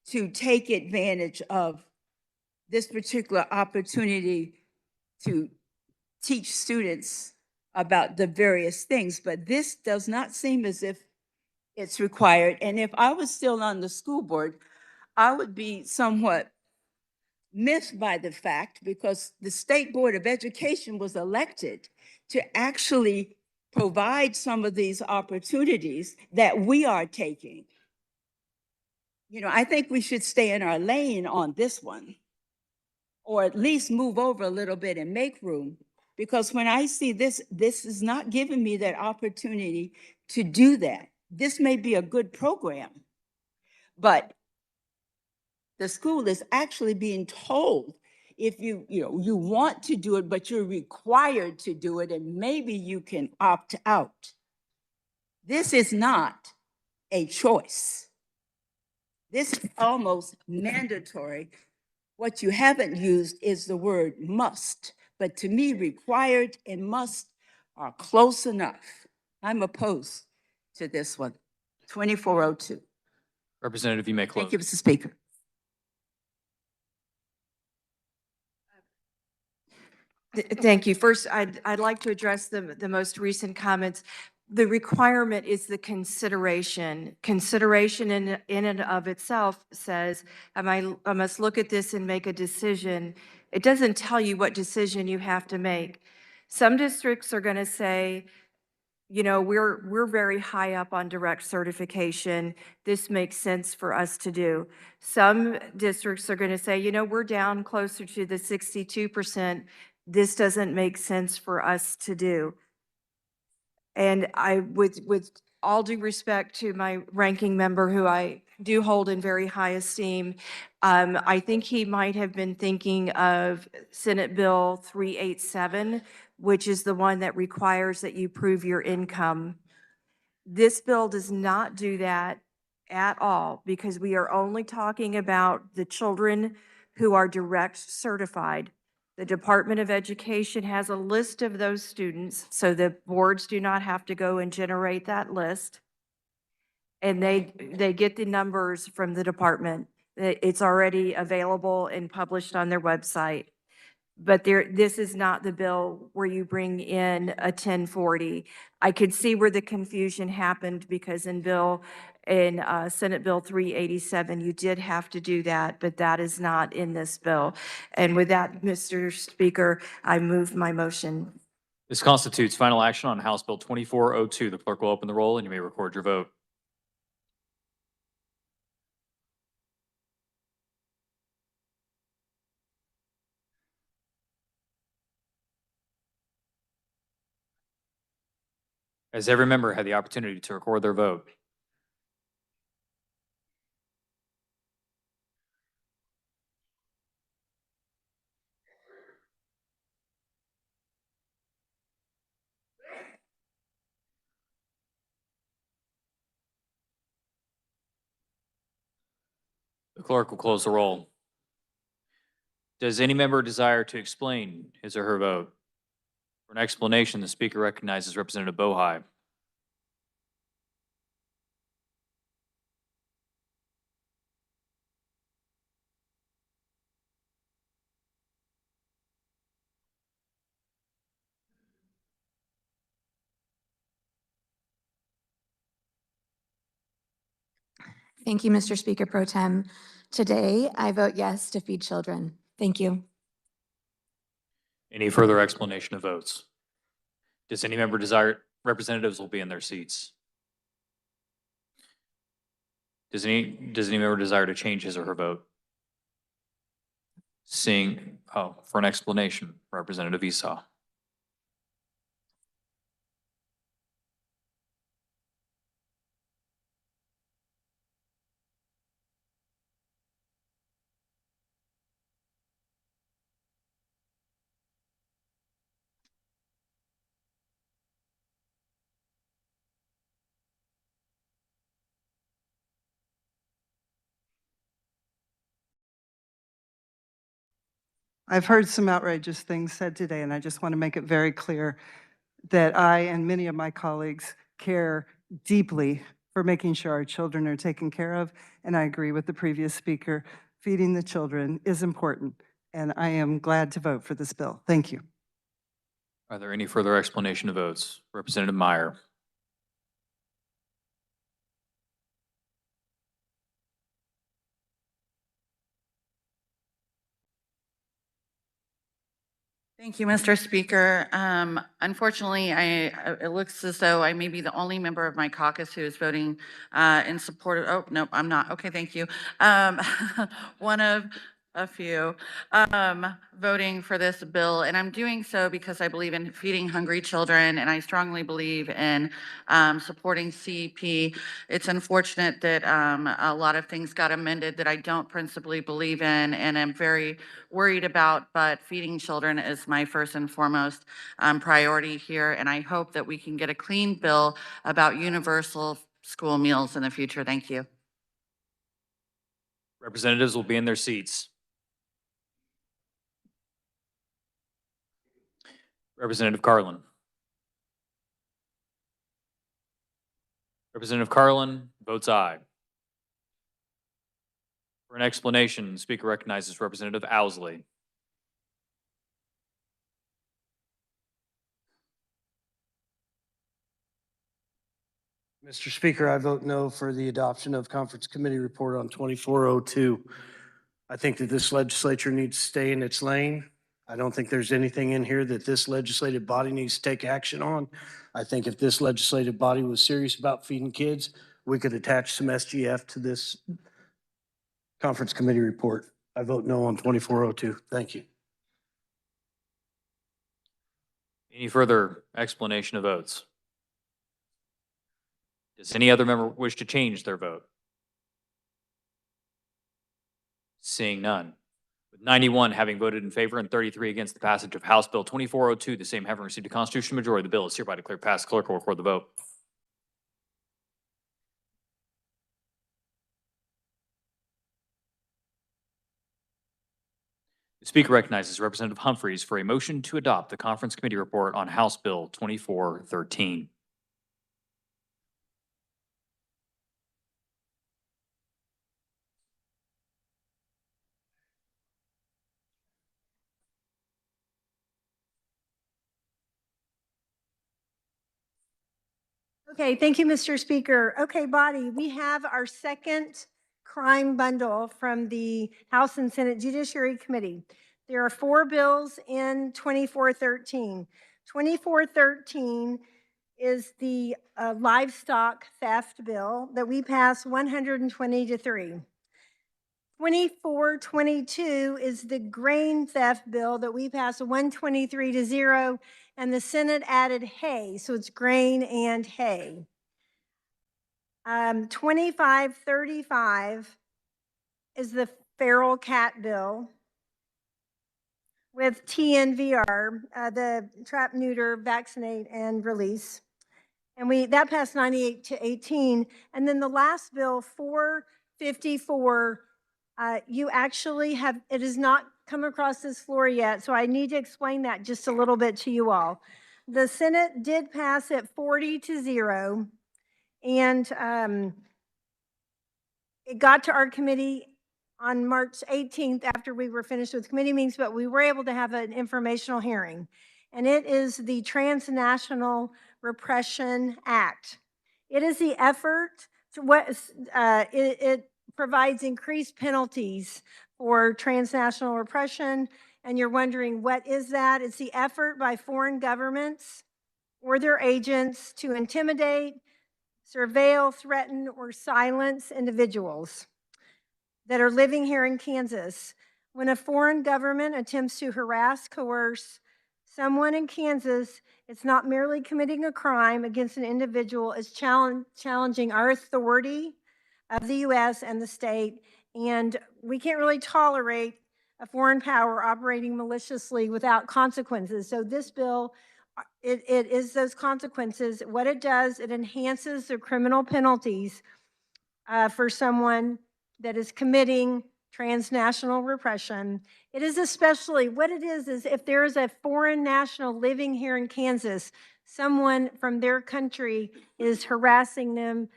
to take advantage of this particular opportunity to teach students about the various things, but this does not seem as if it's required. And if I was still on the school board, I would be somewhat miffed by the fact, because the State Board of Education was elected to actually provide some of these opportunities that we are taking. You know, I think we should stay in our lane on this one. or at least move over a little bit and make room. Because when I see this, this is not giving me that opportunity to do that. This may be a good program, but the school is actually being told, if you want to do it, but you're required to do it, and maybe you can opt out. This is not a choice. This is almost mandatory. What you haven't used is the word must, but to me, required and must are close enough. I'm opposed to this one. 2402. Representative, you may close. Thank you, Mr. Speaker. Thank you. First, I'd like to address the most recent comments. The requirement is the consideration. Consideration in and of itself says, I must look at this and make a decision. It doesn't tell you what decision you have to make. Some districts are going to say, you know, we're very high up on direct certification. This makes sense for us to do. Some districts are going to say, you know, we're down closer to the 62%. This doesn't make sense for us to do. And with all due respect to my ranking member, who I do hold in very high esteem, I think he might have been thinking of Senate Bill 387, which is the one that requires that you prove your income. This bill does not do that at all, because we are only talking about the children who are direct certified. The Department of Education has a list of those students, so the boards do not have to go and generate that list. And they get the numbers from the department. It's already available and published on their website. But this is not the bill where you bring in a 1040. I could see where the confusion happened, because in Senate Bill 387, you did have to do that, but that is not in this bill. And with that, Mr. Speaker, I move my motion. This constitutes final action on House Bill 2402. The clerk will open the roll and you may record your vote. Has every member had the opportunity to record their vote? The clerk will close the roll. Does any member desire to explain his or her vote? For an explanation, the speaker recognizes Representative Bohai. Thank you, Mr. Speaker Pro Tem. Today, I vote yes to feed children. Thank you. Any further explanation of votes? Does any member desire, representatives will be in their seats. Does any member desire to change his or her vote? For an explanation, Representative Esau. I've heard some outrageous things said today, and I just want to make it very clear that I and many of my colleagues care deeply for making sure our children are taken care of, and I agree with the previous speaker. Feeding the children is important, and I am glad to vote for this bill. Thank you. Are there any further explanation of votes? Representative Meyer. Thank you, Mr. Speaker. Unfortunately, it looks as though I may be the only member of my caucus who is voting in support of, oh, no, I'm not. Okay, thank you. One of a few, voting for this bill, and I'm doing so because I believe in feeding hungry children, and I strongly believe in supporting CEP. It's unfortunate that a lot of things got amended that I don't principally believe in, and I'm very worried about, but feeding children is my first and foremost priority here, and I hope that we can get a clean bill about universal school meals in the future. Thank you. Representatives will be in their seats. Representative Carlin. Representative Carlin votes aye. For an explanation, the Speaker recognizes Representative Owsley. Mr. Speaker, I vote no for the adoption of Conference Committee Report on 2402. I think that this legislature needs to stay in its lane. I don't think there's anything in here that this legislative body needs to take action on. I think if this legislative body was serious about feeding kids, we could attach some SGF to this Conference Committee Report. I vote no on 2402. Thank you. Any further explanation of votes? Does any other member wish to change their vote? Seeing none. With 91 having voted in favor and 33 against the passage of House Bill 2402, the same having received a constitutional majority, the bill is hereby declared passed. Clerk will record the vote. The Speaker recognizes Representative Humphreys for a motion to adopt the Conference Committee Report on House Bill 2413. Okay, thank you, Mr. Speaker. Okay, body, we have our second crime bundle from the House and Senate Judiciary Committee. There are 4 bills in 2413. 2413 is the livestock theft bill that we passed 120-3. 2422 is the grain theft bill that we passed 123-0, and the Senate added hay, so it's grain and hay. 2535 is the feral cat bill with TNVR, the trap, neuter, vaccinate, and release. And that passed 98-18. And then the last bill, 454, you actually have, it has not come across this floor yet, so I need to explain that just a little bit to you all. The Senate did pass it 40-0, and it got to our committee on March 18th after we were finished with committee meetings, but we were able to have an informational hearing. And it is the Transnational Repression Act. It is the effort to it provides increased penalties for transnational repression. And you're wondering, what is that? It's the effort by foreign governments or their agents to intimidate, surveil, threaten, or silence individuals that are living here in Kansas. When a foreign government attempts to harass, coerce someone in Kansas, it's not merely committing a crime against an individual, it's challenging our authority of the U.S. and the state, and we can't really tolerate a foreign power operating maliciously without consequences. So this bill, it is those consequences. What it does, it enhances the criminal penalties for someone that is committing transnational repression. It is especially, what it is if there is a foreign national living here in Kansas, someone from their country is harassing them,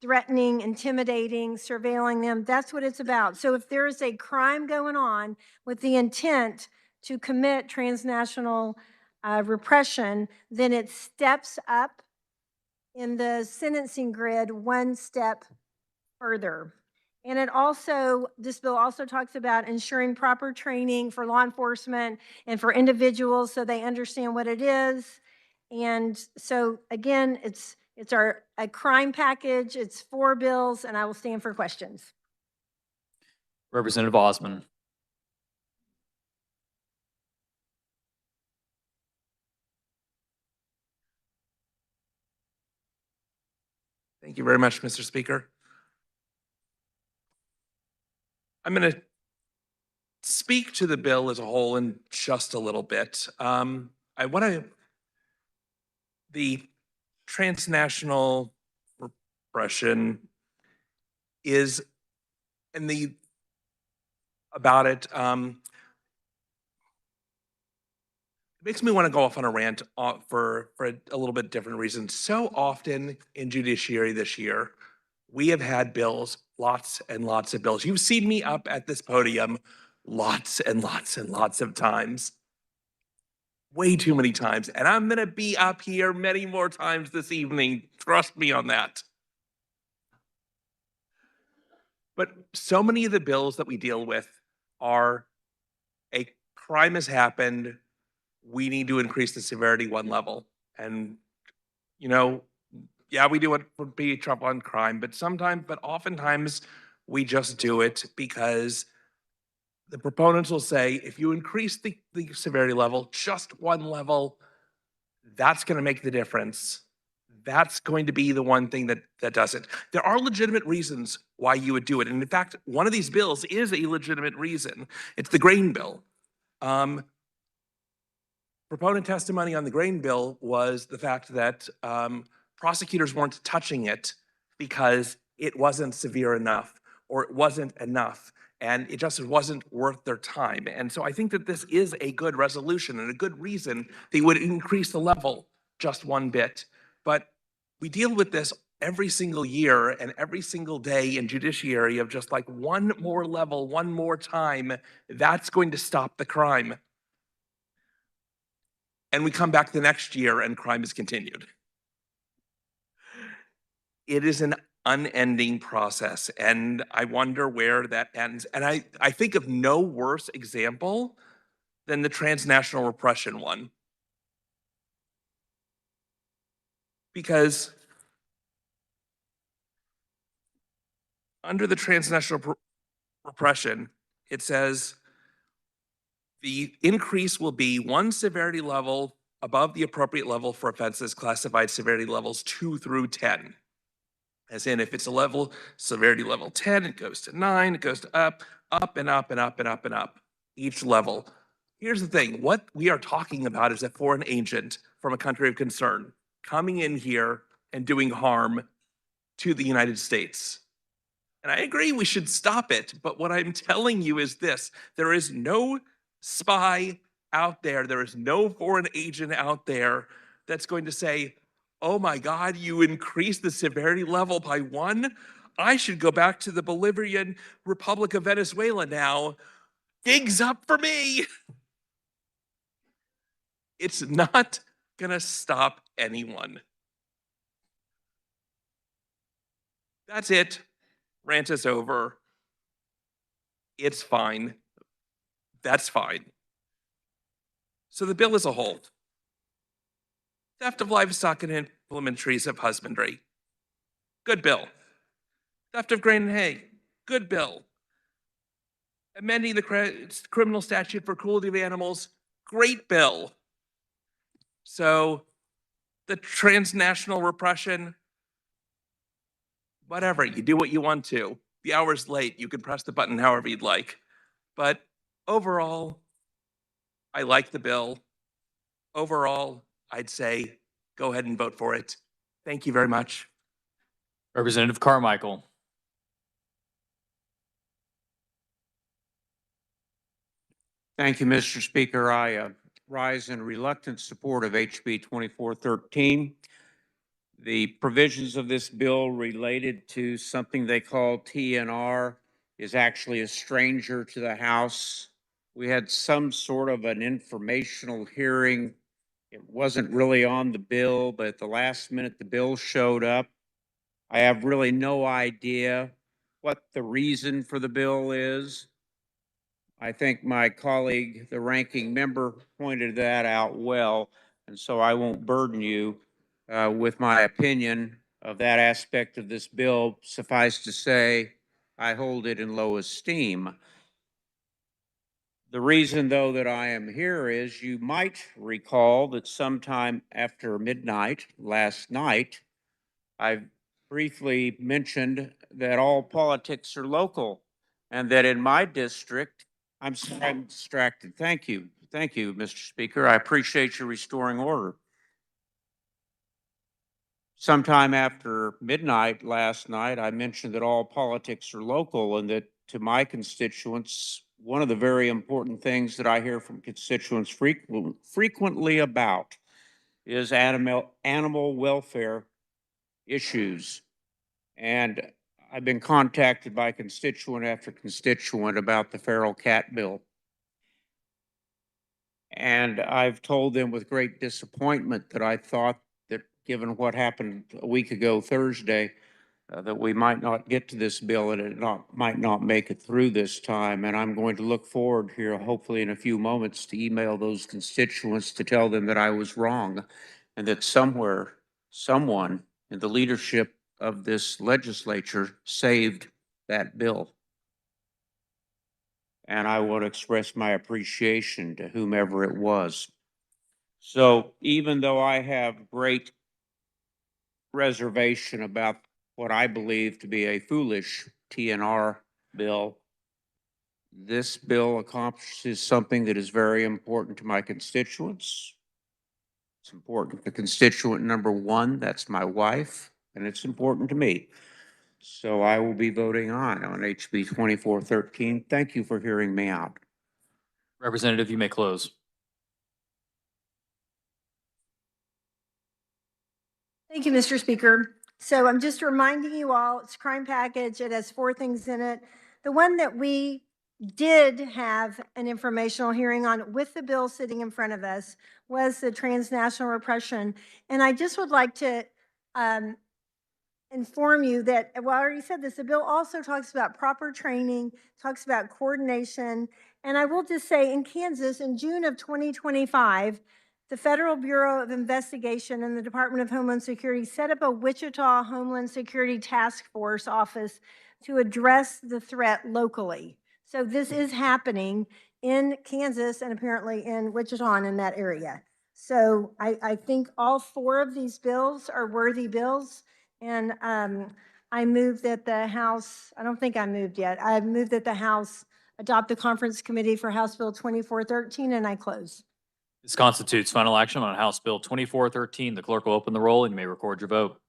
threatening, intimidating, surveilling them, that's what it's about. So if there is a crime going on with the intent to commit transnational repression, then it steps up in the sentencing grid one step further. And it also, this bill also talks about ensuring proper training for law enforcement and for individuals so they understand what it is. And so again, it's a crime package, it's 4 bills, and I will stand for questions. Representative Osman. Thank you very much, Mr. Speaker. I'm going to speak to the bill as a whole in just a little bit. I want to, the transnational repression is, and the, about it, it makes me want to go off on a rant for a little bit different reason. So often in judiciary this year, we have had bills, lots and lots of bills. You've seen me up at this podium lots and lots and lots of times. Way too many times. And I'm going to be up here many more times this evening. Trust me on that. But so many of the bills that we deal with are a crime has happened. We need to increase the severity one level. And, you know, yeah, we do it for be Trump on crime, but oftentimes we just do it because the proponents will say, if you increase the severity level, just one level, that's going to make the difference. That's going to be the one thing that does it. There are legitimate reasons why you would do it. And in fact, one of these bills is a legitimate reason. It's the grain bill. Proponent testimony on the grain bill was the fact that prosecutors weren't touching it because it wasn't severe enough or it wasn't enough and it just wasn't worth their time. And so I think that this is a good resolution and a good reason they would increase the level just one bit. But we deal with this every single year and every single day in judiciary of just like one more level, one more time, that's going to stop the crime. And we come back the next year and crime is continued. It is an unending process, and I wonder where that ends. And I think of no worse example than the transnational repression one. Because under the transnational repression, it says, the increase will be one severity level above the appropriate level for offenses classified severity levels 2 through 10. As in, if it's a severity level 10, it goes to 9, it goes to up and up and up and up and up, each level. Here's the thing, what we are talking about is a foreign agent from a country of concern coming in here and doing harm to the United States. And I agree we should stop it, but what I'm telling you is this, there is no spy out there is no foreign agent out there that's going to say, oh my God, you increased the severity level by 1? I should go back to the Bolivarian Republic of Venezuela now. Gigs up for me. It's not gonna stop anyone. That's it. Rant is over. It's fine. That's fine. So the bill as a whole. Theft of livestock and implementaries of husbandry. Good bill. Theft of grain and hay. Good bill. Amending the criminal statute for cruelty of animals. Great bill. So the transnational repression, whatever, you do what you want to. The hour's late, you can press the button however you'd like. But overall, I like the bill. Overall, I'd say go ahead and vote for it. Thank you very much. Representative Carmichael. Thank you, Mr. Speaker. I rise in reluctant support of HB 2413. The provisions of this bill related to something they call TNR is actually a stranger to the House. We had some sort of an informational hearing. It wasn't really on the bill, but at the last minute, the bill showed up. I have really no idea what the reason for the bill is. I think my colleague, the ranking member, pointed that out well, and so I won't burden you with my opinion of that aspect of this bill. Suffice to say, I hold it in low esteem. The reason, though, that I am here is you might recall that sometime after midnight last night, I briefly mentioned that all politics are local and that in my district, I'm distracted. Thank you. Thank you, Mr. Speaker. I appreciate you restoring order. Sometime after midnight last night, I mentioned that all politics are local and that to my constituents, one of the very important things that I hear from constituents frequently about is animal welfare issues. And I've been contacted by constituent after constituent about the feral cat bill. And I've told them with great disappointment that I thought that given what happened a week ago Thursday, that we might not get to this bill and it might not make it through this time. And I'm going to look forward here, hopefully in a few moments, to email those constituents to tell them that I was wrong and that somewhere, someone in the leadership of this legislature saved that bill. And I want to express my appreciation to whomever it was. So even though I have great reservation about what I believe to be a foolish TNR bill, this bill accomplishes something that is very important to my constituents. It's important to constituent number one, that's my wife, and it's important to me. So I will be voting on HB 2413. Thank you for hearing me out. Representative, you may close. Thank you, Mr. Speaker. So I'm just reminding you all, it's a crime package. It has 4 things in it. The one that we did have an informational hearing on with the bill sitting in front of us was the transnational repression. And I just would like to inform you that, well, I already said this, the bill also talks about proper training, talks about coordination. And I will just say in Kansas, in June of 2025, the Federal Bureau of Investigation and the Department of Homeland Security set up a Wichita Homeland Security Task Force office to address the threat locally. So this is happening in Kansas and apparently in Wichita and in that area. So I think all 4 of these bills are worthy bills. And I move that the House, I don't think I moved yet. I move that the House adopt the Conference Committee for House Bill 2413, and I close. This constitutes final action on House Bill 2413. The clerk will open the roll and you may record your vote.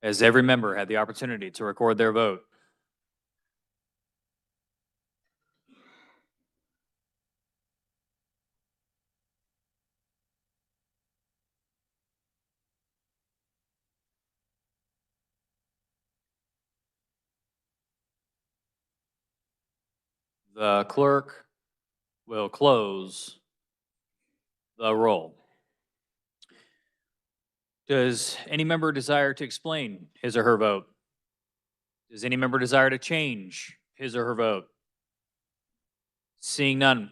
Has every member had the opportunity to record their vote? The clerk will close the roll. Does any member desire to explain his or her vote? Does any member desire to change his or her vote? Seeing none,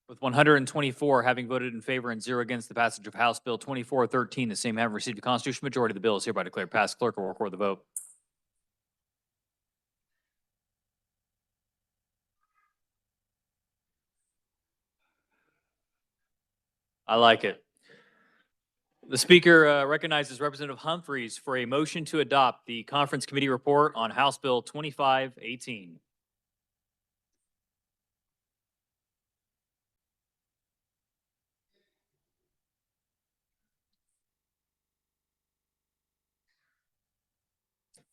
with 124 having voted in favor and 0 against the passage of House Bill 2413, the same having received a constitutional majority, the bill is hereby declared passed. Clerk will record the vote. I like it. The Speaker recognizes Representative Humphreys for a motion to adopt the Conference Committee report on House Bill 2518.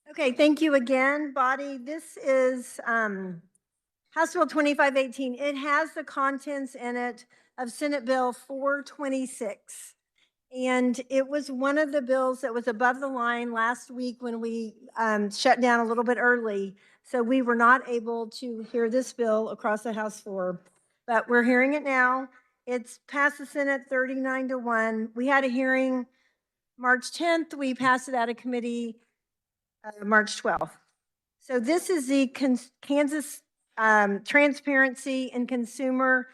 Okay, thank you again, body. This is House Bill 2518. It has the contents in it of Senate Bill 426. And it was one of the bills that was above the line last week when we shut down a little bit early. So we were not able to hear this bill across the House floor, but we're hearing it now. It's passed the Senate 39-1. We had a hearing March 10th. We passed it out of committee March 12th. So this is the Kansas Transparency and Consumer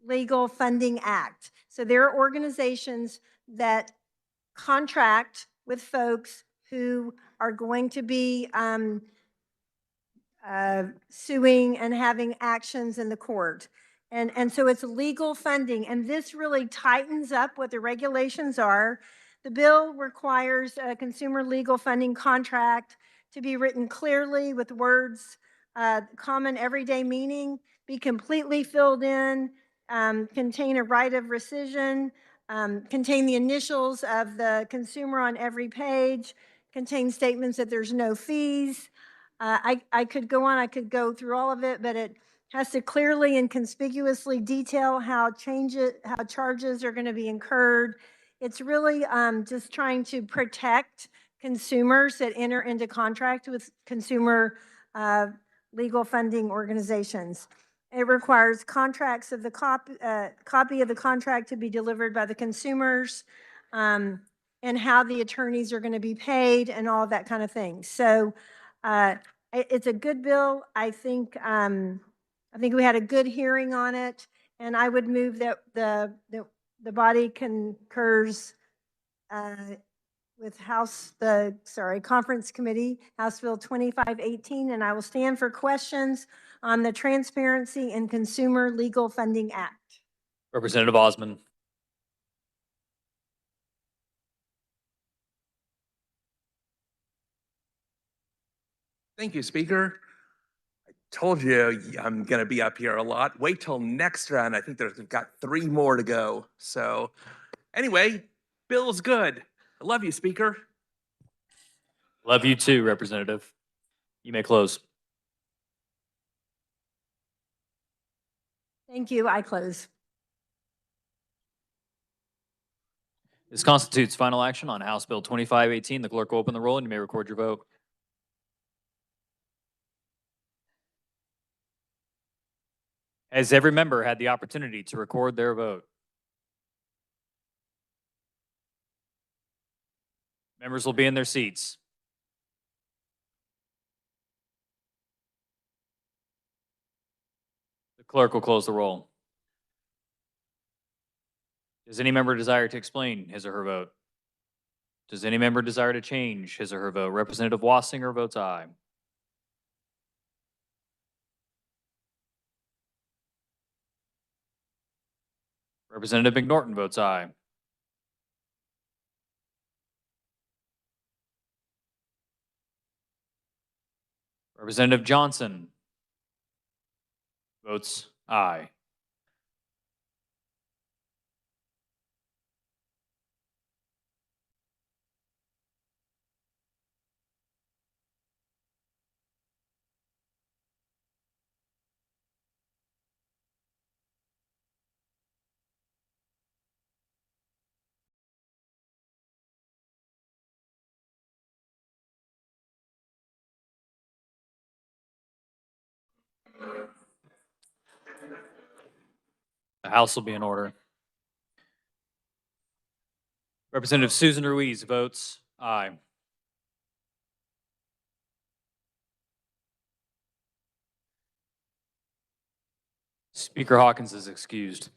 Legal Funding Act. So there are organizations that contract with folks who are going to be suing and having actions in the court. And so it's legal funding, and this really tightens up what the regulations are. The bill requires a consumer legal funding contract to be written clearly with words, common everyday meaning, be completely filled in, contain a right of rescission, contain the initials of the consumer on every page, contain statements that there's no fees. I could go on, I could go through all of it, but it has to clearly and conspicuously detail how charges are going to be incurred. It's really just trying to protect consumers that enter into contract with consumer legal funding organizations. It requires contracts of the copy of the contract to be delivered by the consumers, and how the attorneys are going to be paid and all of that kind of thing. So it's a good bill. I think we had a good hearing on it, and I would move that the body concurs with Conference Committee, House Bill 2518, and I will stand for questions on the Transparency and Consumer Legal Funding Act. Representative Osman. Thank you, Speaker. I told you I'm going to be up here a lot. Wait till next round. I think we've got 3 more to go. So anyway, bill's good. I love you, Speaker. Love you too, Representative. You may close. Thank you. I close. This constitutes final action on House Bill 2518. The clerk will open the roll and you may record your vote. Has every member had the opportunity to record their vote? Members will be in their seats. The clerk will close the roll. Does any member desire to explain his or her vote? Does any member desire to change his or her vote? Representative Wassinger votes aye. Representative McNorton votes aye. Representative Johnson votes aye. The House will be in order. Representative Susan Ruiz votes aye. Speaker Hawkins is excused.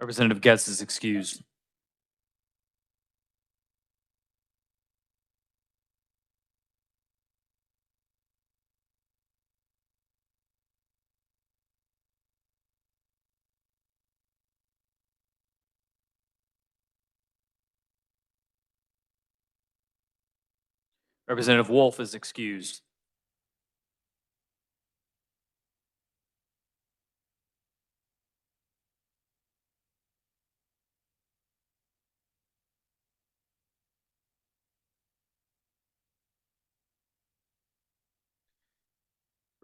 Representative Getz is excused. Representative Wolf is excused.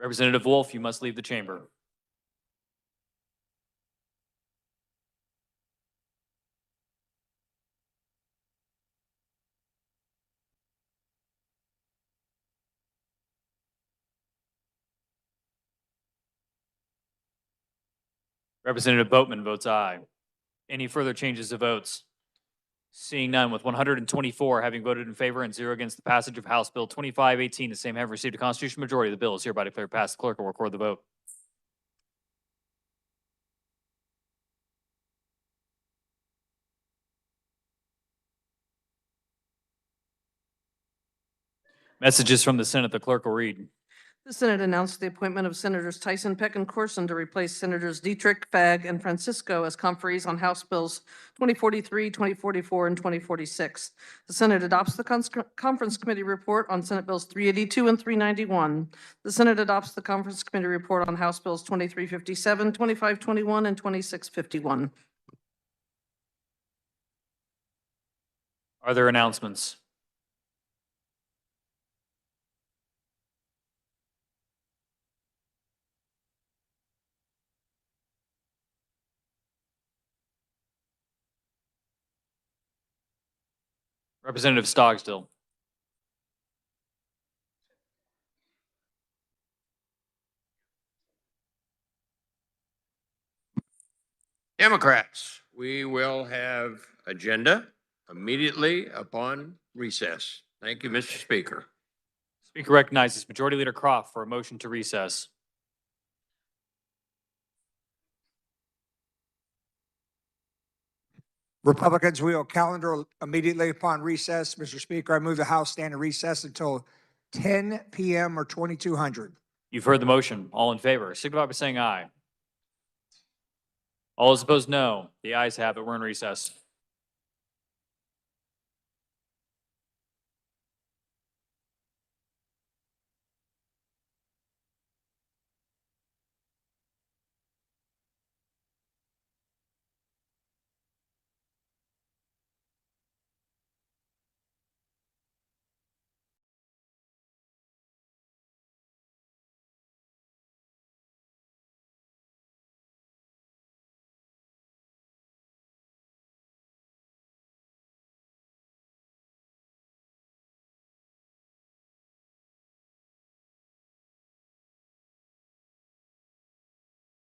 Representative Wolf, you must leave the chamber. Representative Boatman votes aye. Any further changes to votes? Seeing none, with 124 having voted in favor and 0 against the passage of House Bill 2518, the same have received a constitutional majority. The bill is hereby declared passed. The clerk will record the vote. Messages from the Senate. The clerk will read. The Senate announced the appointment of Senators Tyson, Peck, and Corson to replace Senators Dietrich, Fagg, and Francisco as conferees on House Bills 2043, 2044, and 2046. The Senate adopts the Conference Committee report on Senate Bills 382 and 391. The Senate adopts the Conference Committee report on House Bills 2357, 2521, and 2651. Are there announcements? Representative Stogsdill. Democrats, we will have agenda immediately upon recess. Thank you, Mr. Speaker. Speaker recognizes Majority Leader Croft for a motion to recess. Republicans, we will calendar immediately upon recess. Mr. Speaker, I move the House stand in recess until 10 p.m. or 2200. You've heard the motion. All in favor, signify by saying aye. All those opposed, no. The ayes have it. We're in recess.